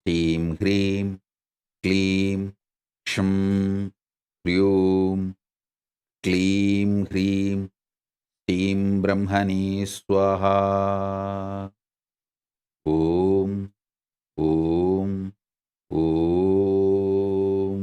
శ్రీం హ్రీం క్లీం క్షం హ్రీం క్లీం హ్రీం శ్రీం బ్రహ్మణే స్వాహా. ఓం ఓం ఓం.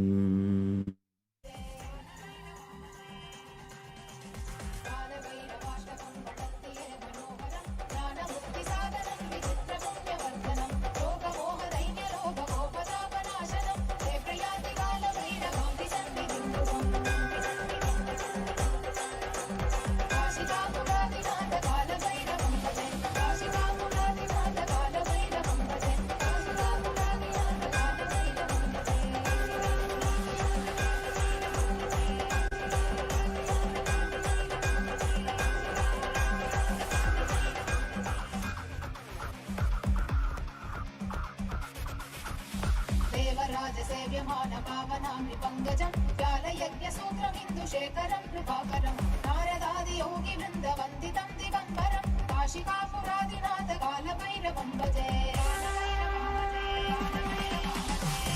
देवराजसेव्यमान पावनामि पङ्कजं व्यालयज्ञसूत्रमिन्दुशेखरं कृपाकरं नारदादियोगिवृन्दवन्दितं दिगम्बरं काशिकापुरादिनाथ कालभैरवं भजे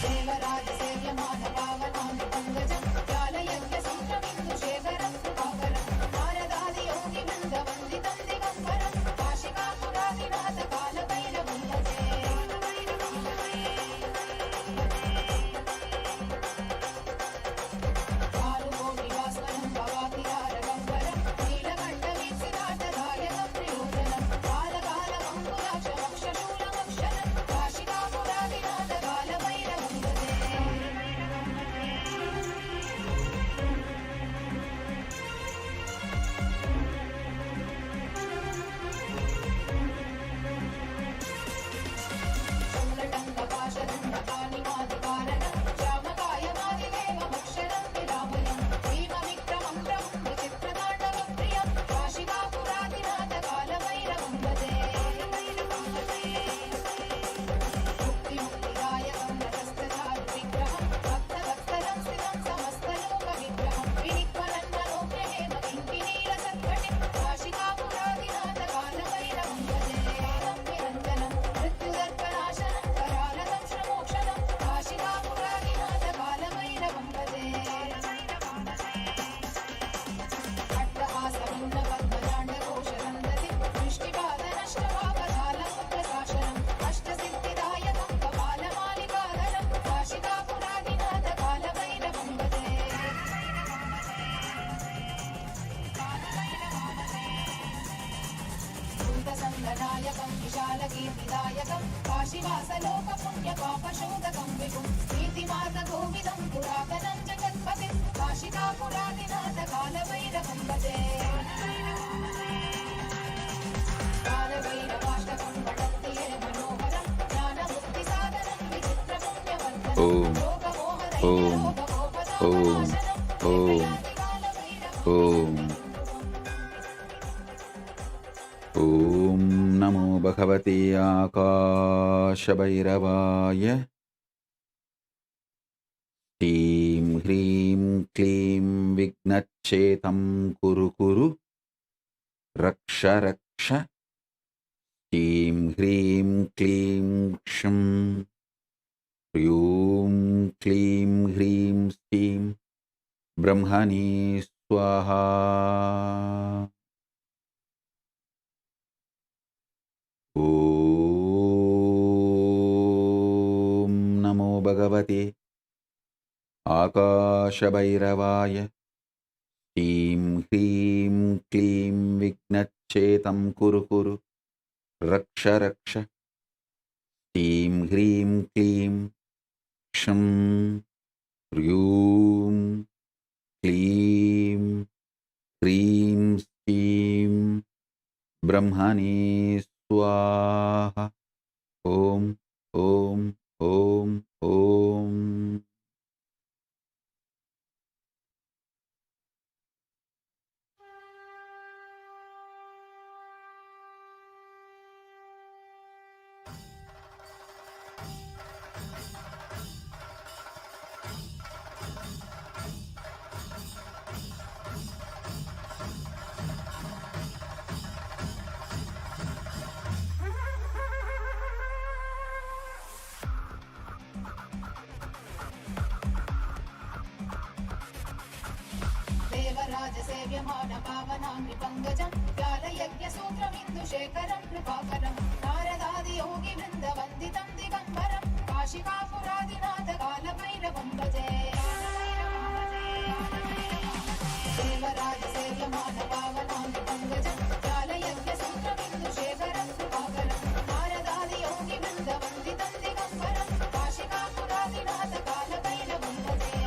देवराजसेव्यमान पावनामि पङ्कजं व्यालयज्ञसूत्रमिन्दुशेखरं कृपाकरं नारदादियोगिवृन्दवन्दितं दिगम्बरं काशिकापुरादिनाथ कालभैरवं भजे नीतिमार्गनायकं विशालकीर्तिदायकं काशीवासलोकपुण्यपापशोधकं विभुं नीतिमार्गगोविदं पुरातनं जगत्पतिं काशिकापुरादिनाथ कालभैरवं भजे कालभैरवाष्टकं पठन्ति ये मनोहरं ज्ञानमुक्तिसाधनं विचित्रपुण्यवर्धनं लोकमोहदैन्यलोकगोपदापनाशनं
ఓం నమో భగవతే ఆకాశభైరవాయ. శ్రీం హ్రీం క్లీం విఘ్నచ్ఛేతం కురు కురు రక్ష రక్ష. శ్రీం హ్రీం క్లీం క్షం హ్రీం క్లీం హ్రీం శ్రీం బ్రహ్మణే స్వాహా. ఓం నమో భగవతే ఆకాశభైరవాయ. శ్రీం హ్రీం క్లీం విఘ్నచ్ఛేతం కురు కురు రక్ష రక్ష. శ్రీం హ్రీం క్లీం క్షం హ్రీం క్లీం హ్రీం శ్రీం బ్రహ్మణే స్వాహ. ఓం ఓం ఓం ఓం.
देवराजसेव्यमान पावनाङ्घ्रि पङ्कजं व्यालयज्ञसूत्रमिन्दुशेखरं कृपाकरं नारदादियोगिवृन्दवन्दितं दिगम्बरं काशिकापुरादिनाथ कालभैरवं भजे देवराजसेव्यमान पावनाङ्घ्रि पङ्कजं व्यालयज्ञसूत्रमिन्दुशेखरं कृपाकरं नारदादियोगिवृन्दवन्दितं दिगम्बरं काशिकापुरादिनाथ कालभैरवं भजे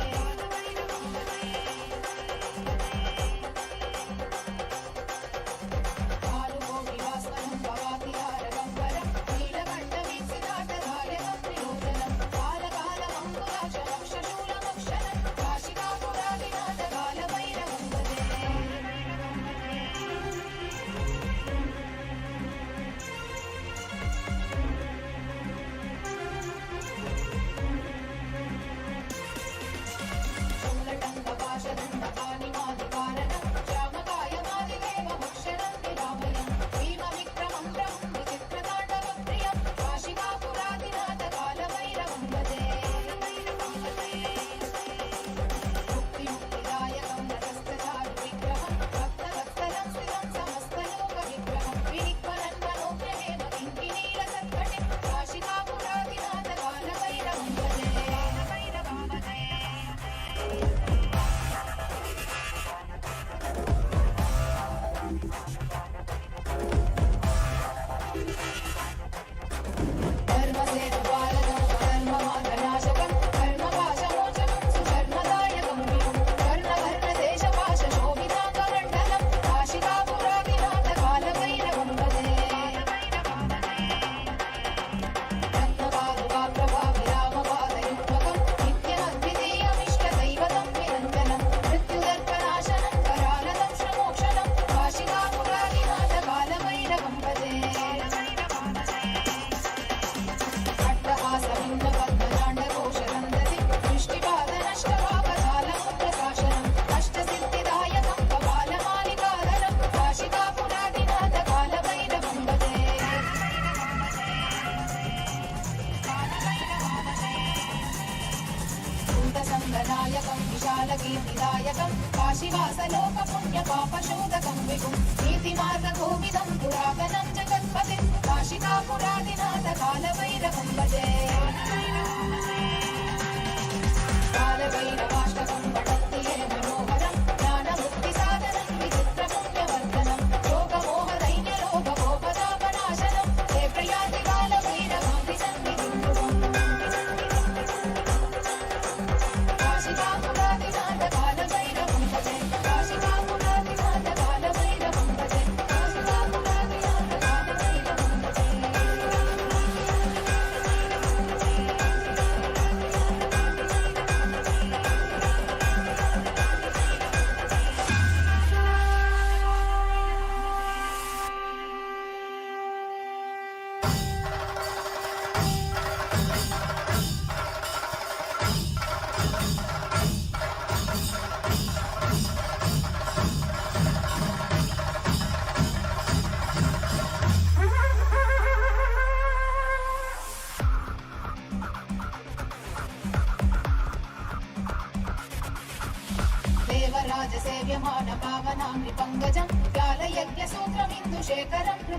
कीर्तिदायकं काशीवासलोकपुण्यपापशोधकं विभुं नीतिमार्गगोविदं पुरातनं जगत्पतिं काशिकापुरादिनाथ कालभैरवं भजे कालभैरवाष्टकं पठन्ति ये मनोहरं ज्ञानमुक्तिसाधनं विचित्रपुण्यवर्धनं लोकमोहदैन्यलोकगोपदापनाशनं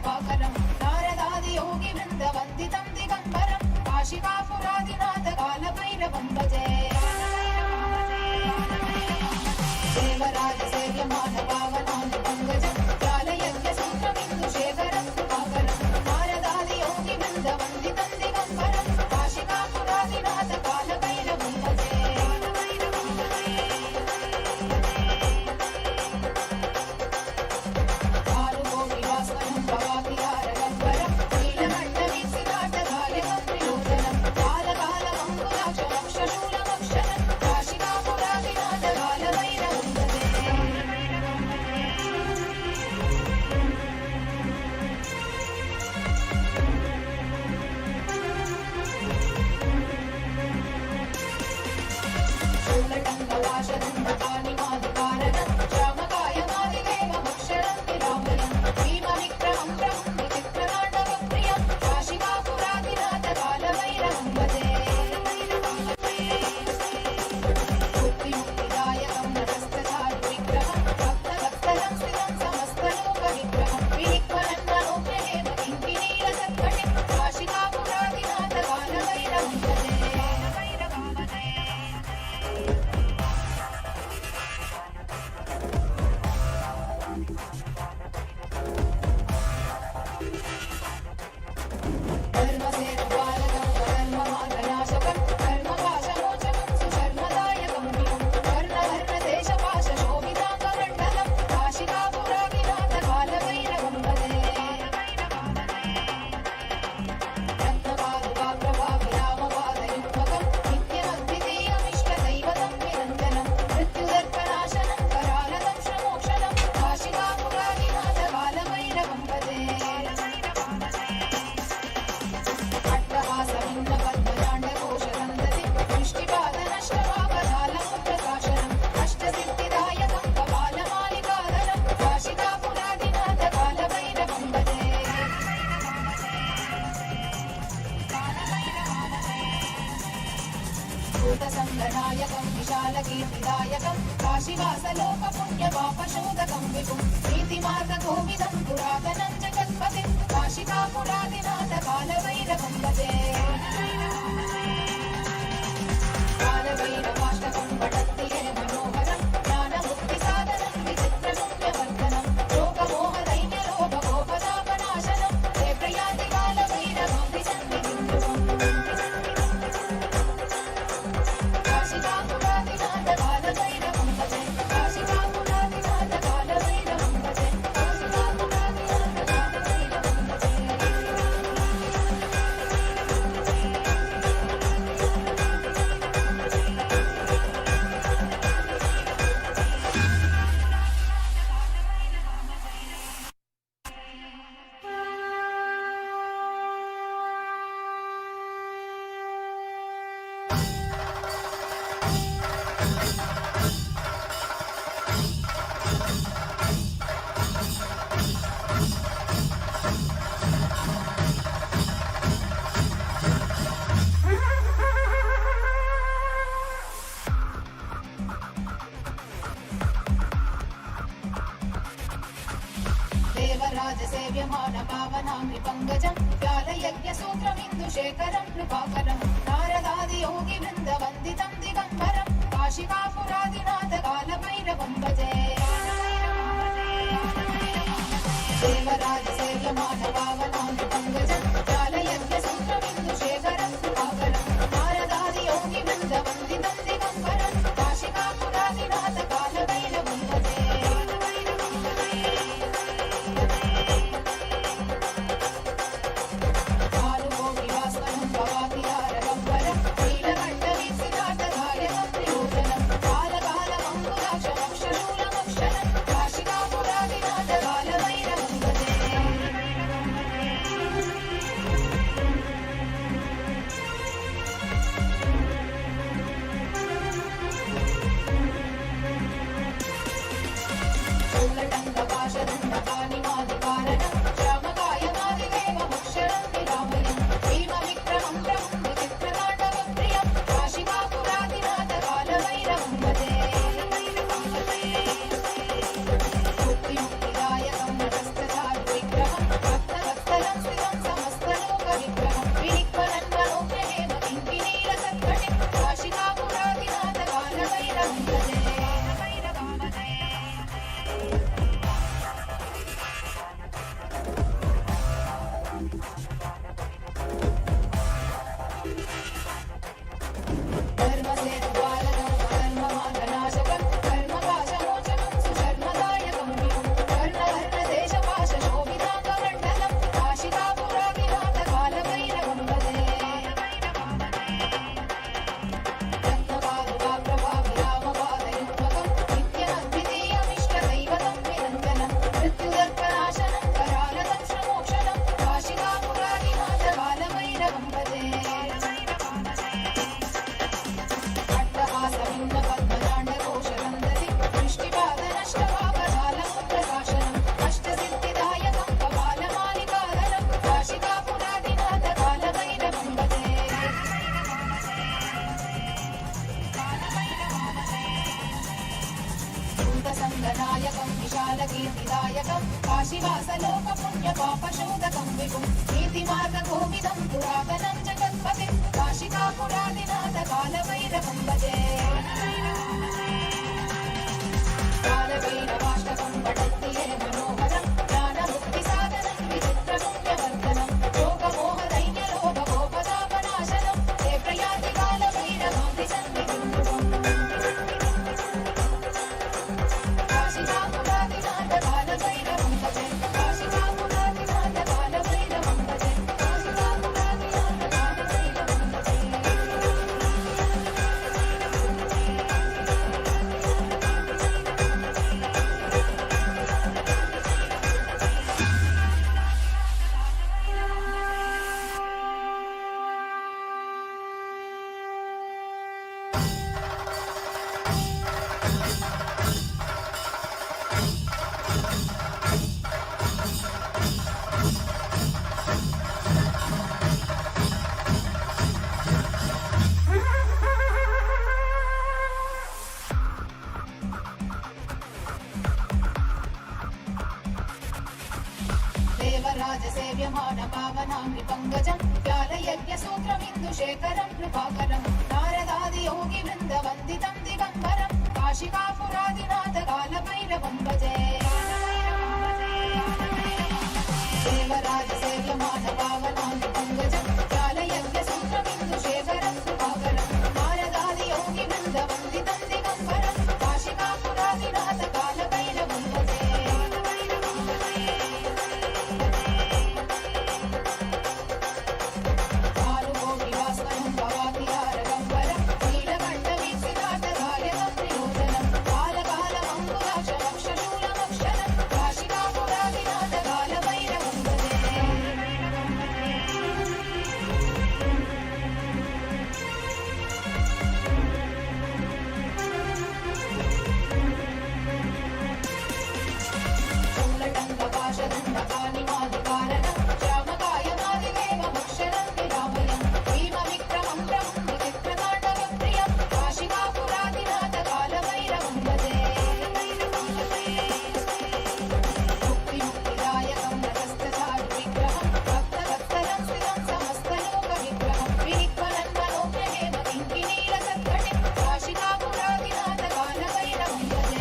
कृपाकरं नारदादि योगि वृन्द वन्दितं दिगम्बरं काशिकापुरादिनाथ कालभैरवं भजे देवराज सेव्यमान पावनानि पङ्कजं ज्ञानयज्ञसूत्रबिन्दुशेखरं कृपाकरं नारदादि योगि वृन्द वन्दितं दिगम्बरं काशिकापुरादिनाथ कालभैरवं भजे भूतसङ्गनायकं विशालकीर्तिदायकं काशीवासलोकपुण्यपापशोधकं विभुं नीतिमार्गकोविदं पुरातनं जगत्पतिं काशिकापुरादिनाथ कालभैरवं भजे कालभैरवाष्टकं पठन्ति ये मनोहरं ज्ञानमुक्तिसाधनं विचित्रशून्यवर्धनं लोकमोहदैन्यलोभगोपतापनाशनं ते प्रयाति कालभैरवं विसन्निधिं ध्रुवम् काशिकापुरादिनाथ कालभैरवं भजे काशिकापुरादिनाथ कालभैरवं भजे काशिकापुरादिनाथ कालभैरवं भजे देवराजसेव्यमान पावनामि पङ्कजं ज्ञानयज्ञसूत्रमिन्दुशेखरं कृपाकरं नारदादि योगि वृन्द वन्दितं दिगम्बरं काशिकापुरादिनाथ कालभैरवं भजे देवराजसेव्यमान पावनामि पङ्कजं ज्ञानयज्ञसूत्रमिन्दुशेखरं कृपाकरं नारदादि योगि वृन्द वन्दितं दिगम्बरं काशिकापुरादिनाथ कालभैरवं भजे काशिकापुरादिनाथ कालभैरवं भजे काशिवासलोक पुण्य पापशोधकं विभुं नीतिमार्गगोविदं पुरातनं जगत्पतिं काशिकापुरादिनाथ कालभैरवं भजे कालभैरवाष्टकं पठन्ति ये मनोहरं ज्ञानमुक्तिसाधनं विचित्रपुण्यवर्धनं योगमोहदैन्यलोभगोपतापनाशनं ते प्रयाति कालभैरवं विसन्निधिं ध्रुवम् काशिकापुरादिनाथ कालभैरवं भजे काशिकापुरादिनाथ कालभैरवं भजे काशिकापुरादिनाथ कालभैरवं भजे देवराजसेव्यमान पावनामृपङ्गजं व्यालयज्ञसूत्रमिन्दुशेखरं कृपाकरं नारदादियोगिवृन्दवन्दितं दिगम्बरं काशिकापुरादिनाथ कालभैरवं भजे देवराजसेव्यमान पावनामृपङ्गजं व्यालयज्ञसूत्रमिन्दुशेखरं कृपाकरं नारदादियोगिवृन्दवन्दितं दिगम्बरं काशिकापुरादिनाथ कालभैरवं भजे कालुकोटिवास्वनं भवातिहारगम्बरं नीलकण्ठवीक्षितार्थदायकं त्रिलोचनं कालकालमङ्कुलाक्षमक्षशूलमक्षरं काशिकापुरादिनाथ कालभैरवं भजे शूलटङ्कपाशदण्डकानिमादिकारणं श्यामकायमादिदेवमक्षरं विरामयं भीमविक्रमं प्रभुं विचित्रताण्डवप्रियं काशिकापुरादिनाथ कालभैरवं भजे मुक्तिमुक्तिदायकं रथस्थचारुविग्रहं भक्तवत्सलं स्थितं समस्तलोकविग्रहं विनिक्वलन्मनोज्ञहेम किङ्किणीलसत्कटिं काशिकापुरादिनाथ कालभैरवं भजे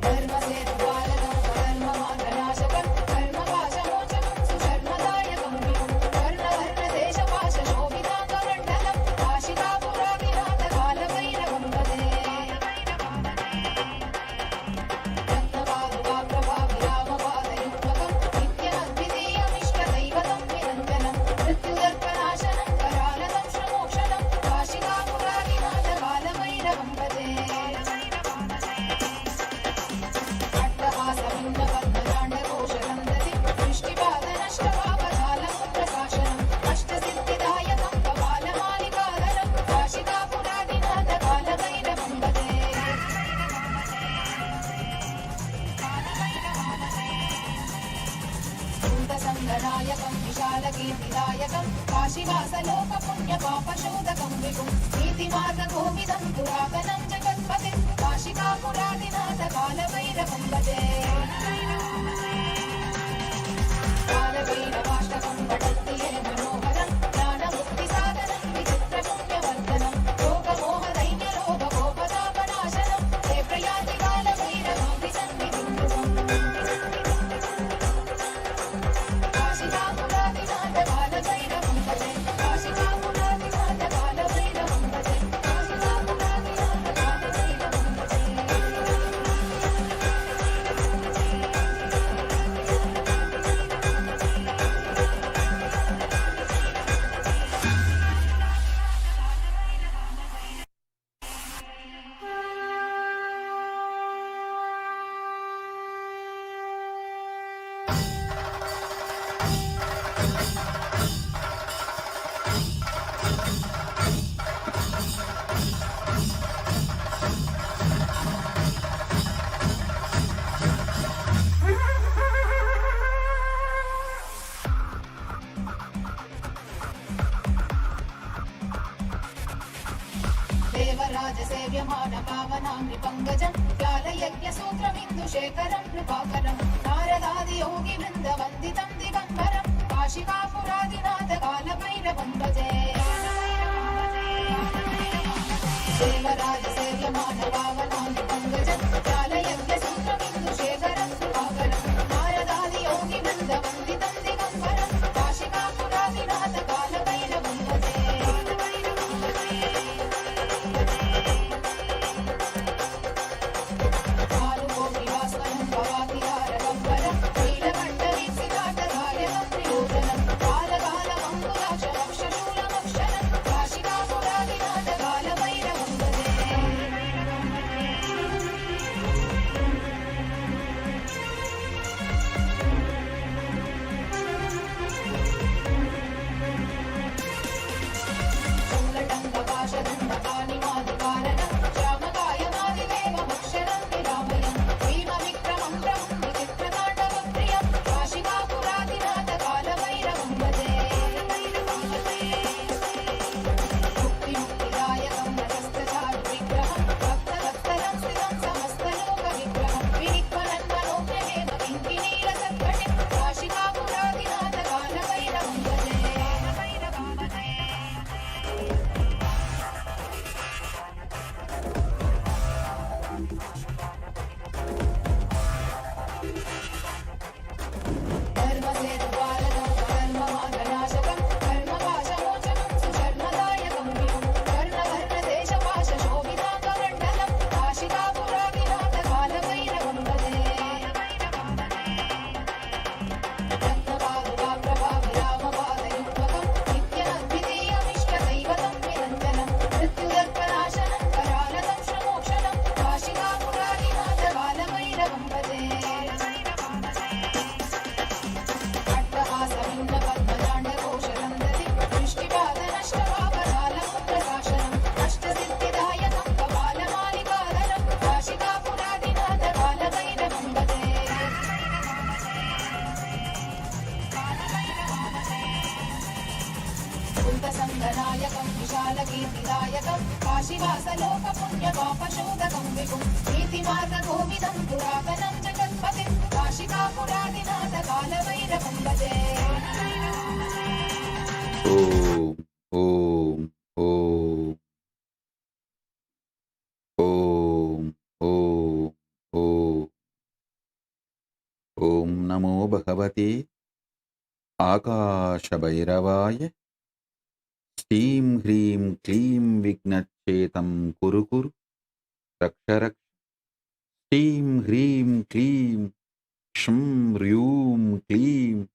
धर्मसेतुपालकं धर्ममार्गनाशकं धर्मपाशमोचकं सुधर्मदायकं विभुं वर्णवर्णदेशपाशशोभिताङ्गमण्डलं काशिकापुरादिनाथ कालभैरवं भजे रत्नपादुकाप्रभाविरामपादयुग्मकं नित्यमद्वितीयमिष्टदैवतं निरञ्जनं मृत्युदर्पनाशनं करालतं श्रमोक्षणं काशिकापुरादिनाथ कालभैरवं भजे अट्टहासभिन्नपद्मजाण्डकोशरन्दति दृष्टिपादनष्टपापजालं प्रकाशनम् अष्टसिद्धिदायकं कपालमालिकाधरं काशिकापुरादिनाथ कालभैरवं भजे भूतसङ्गनायकं विशालकीर्तिदायकं काशिवासलोकपुण्यपापशोधकं विभुं नीतिमार्गगोविदं पुरातनं जगत्पतिं काशिकापुरादिनाथ कालभैरवं भजे कालभैरवाष्टकं पठन्ति ये मनोहरं ज्ञानमुक्तिसाधनं विचित्रपुण्यवर्धनं योगमोहदैन्यलोभगोपतापनाशनं ते प्रयाति कालभैरवं विसन्निधिं ध्रुवम् काशिकापुरादिनाथ कालभैरवं भजे काशिकापुरादिनाथ कालभैरवं भजे काशिकापुरादिनाथ कालभैरवं भजे शिवराजसेव्यमान पावनामृपङ्कजं व्यालयज्ञसूत्रमिन्दुशेखरं कृपाकरं नारदादियोगिवृन्दवन्दितं दिगम्बरं काशिकापुरादिनाथकालभैरवं भजे देवराजसेव्यमान पावनामृपङ्कजं व्यालयज्ञसूत्रमिन्दुशेखरं कृपाकरं नारदादियोगिवृन्दवन्दितं दिगम्बरं काशिकापुरादिनाथकालभैरवं भजे संगनायकं विशालकीर्तिदायकं काशीवासलोकपुण्यपापशोधकं विभुं नीतिमार्गकोविदं पुरातनं जगत्पतिं काशिकापुरादिनाथकालभैरवं भजे
Om, Om, Om, Om, Om, Om Namo Bhagavate Akashabhairavaya Steam Hreem Kleem Vignachetam Kuru Kuru Raksharak Steam Hreem Kleem Shum Ryum Kleem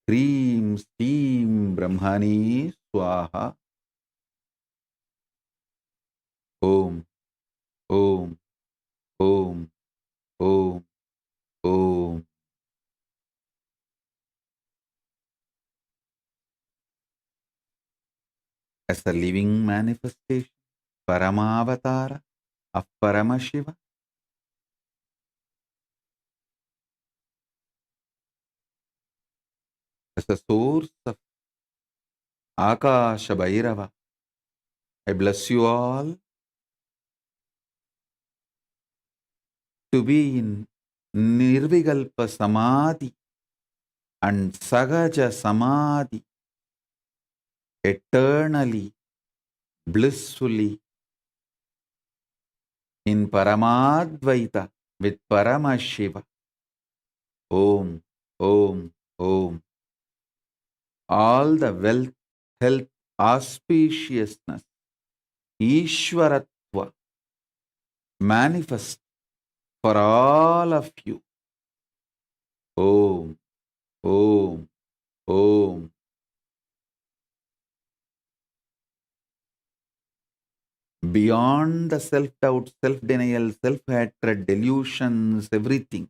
Hreem Steam Brahmani Swaha Om, Om, Om, Om, Om. As a living manifestation, Paramavatara of Paramashiva, as a source of Akasha Bhairava, I bless you all to be in Nirvikalpa Samadhi and Sagaja Samadhi, eternally, blissfully, in Paramadvaita with Paramashiva. Om, Om, Om. All the wealth, health, auspiciousness, Ishwaratva manifest for all of you. Om, Om, Om. Beyond the self-doubt, self-denial, self-hatred, delusions, everything,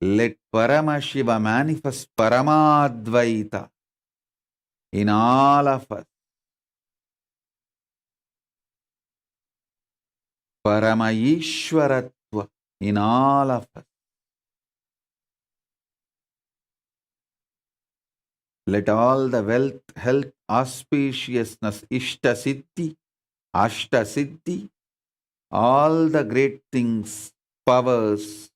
let Paramashiva manifest Paramadvaita in all of us. Paramayishwaratva in all of us. Let all the wealth, health, auspiciousness, Ishta Siddhi Ashta Siddhi, all the great things, powers,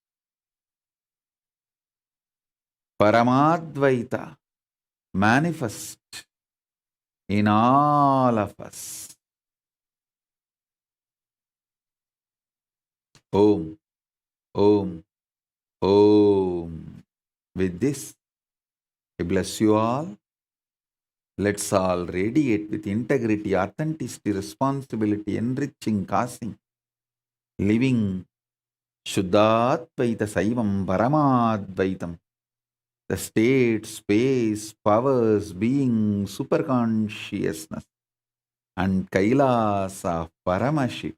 Paramadvaita manifest in all of us. Om, Om, Om. With this, I bless you all. Let's all radiate with integrity, authenticity, responsibility, enriching, causing, living Shuddhadvaita Saivam Paramadvaitam. The state, space, powers, being, superconsciousness, and Kailasa Paramashivoham.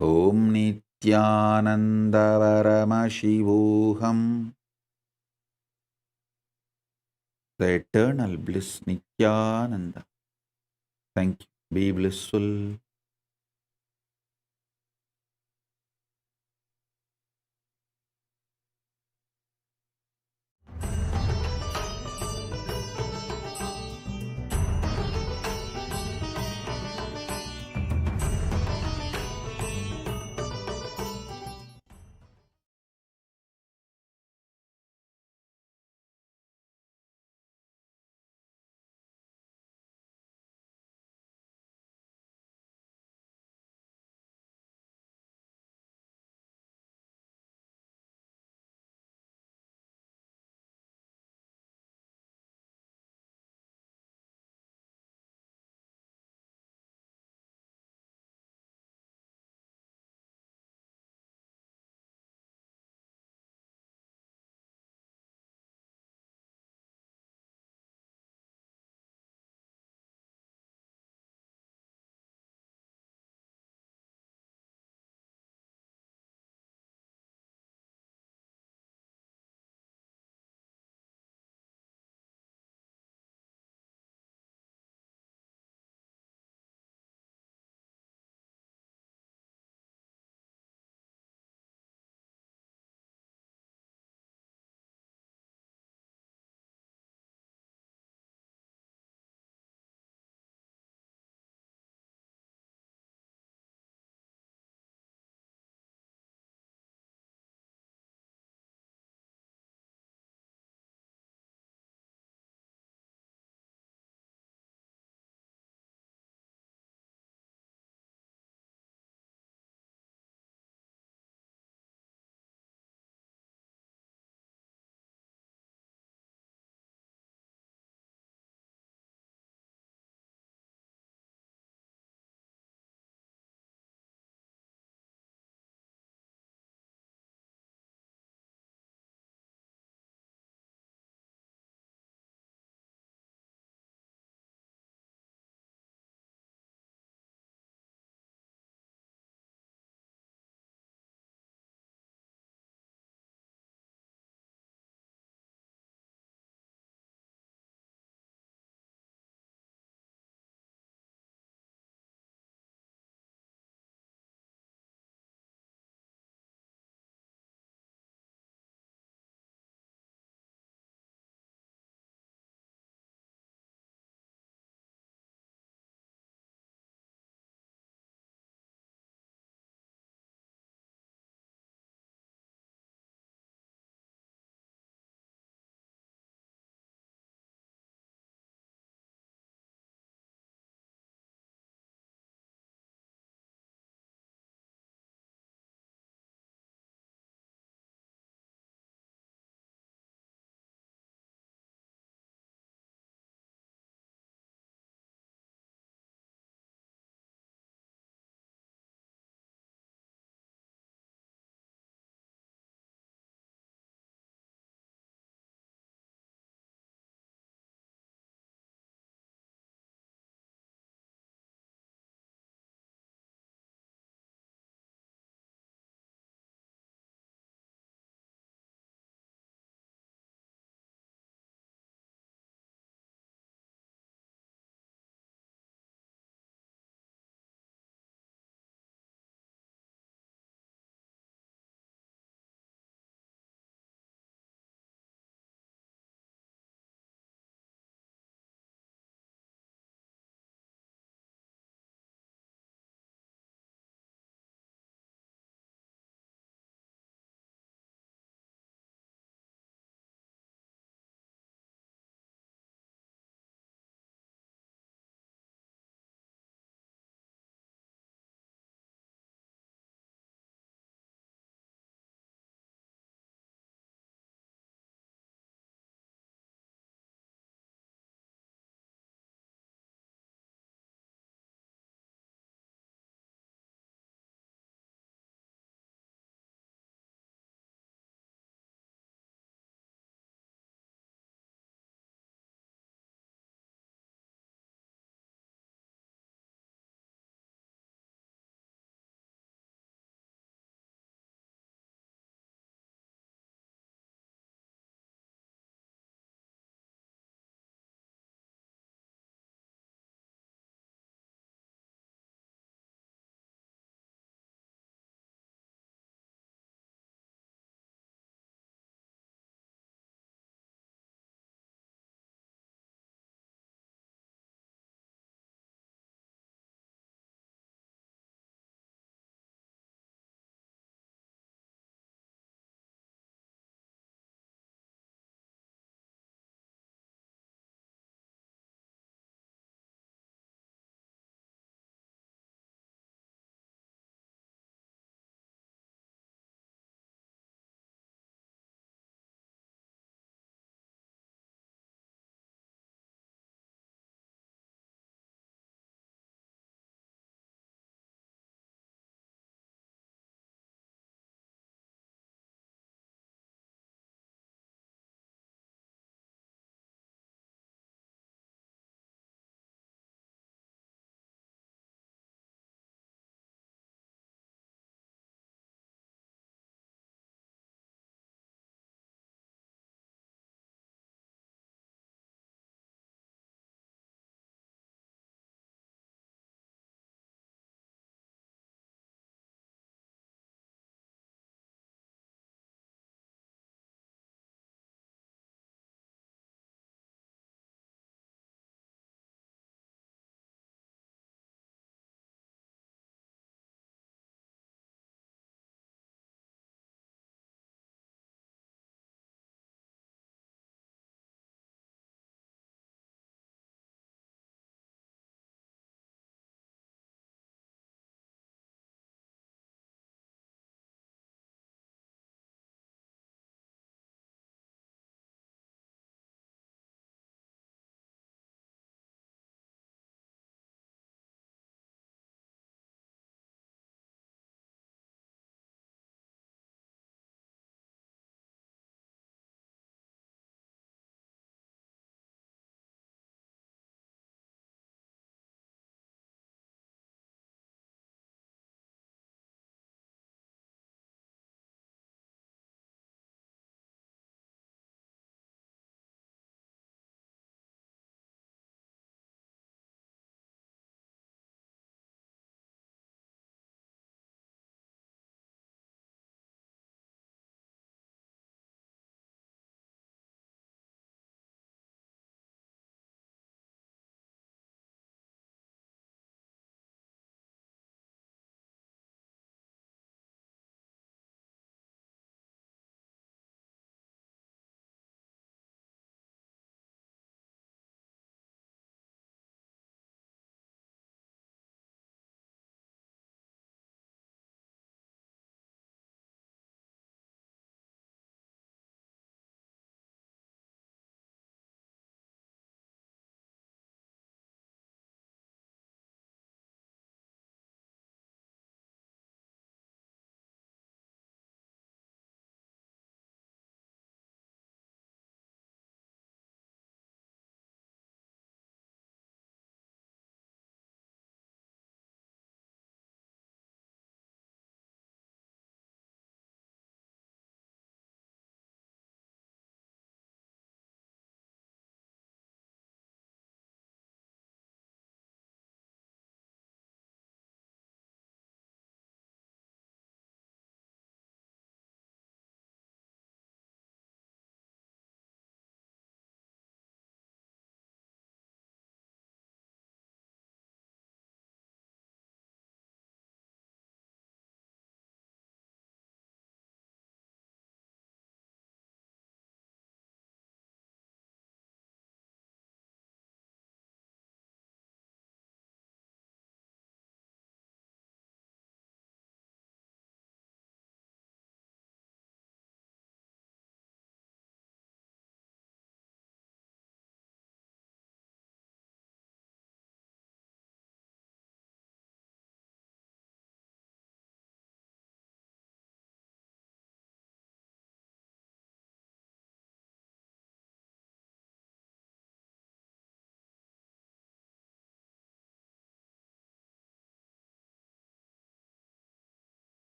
Om Nithyananda Paramashivoham. The eternal bliss Nithyananda. Thank you. Be blissful.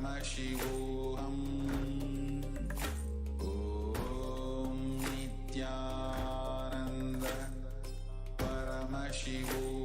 Paramashivoham. Om Nithyananda Paramashivoham.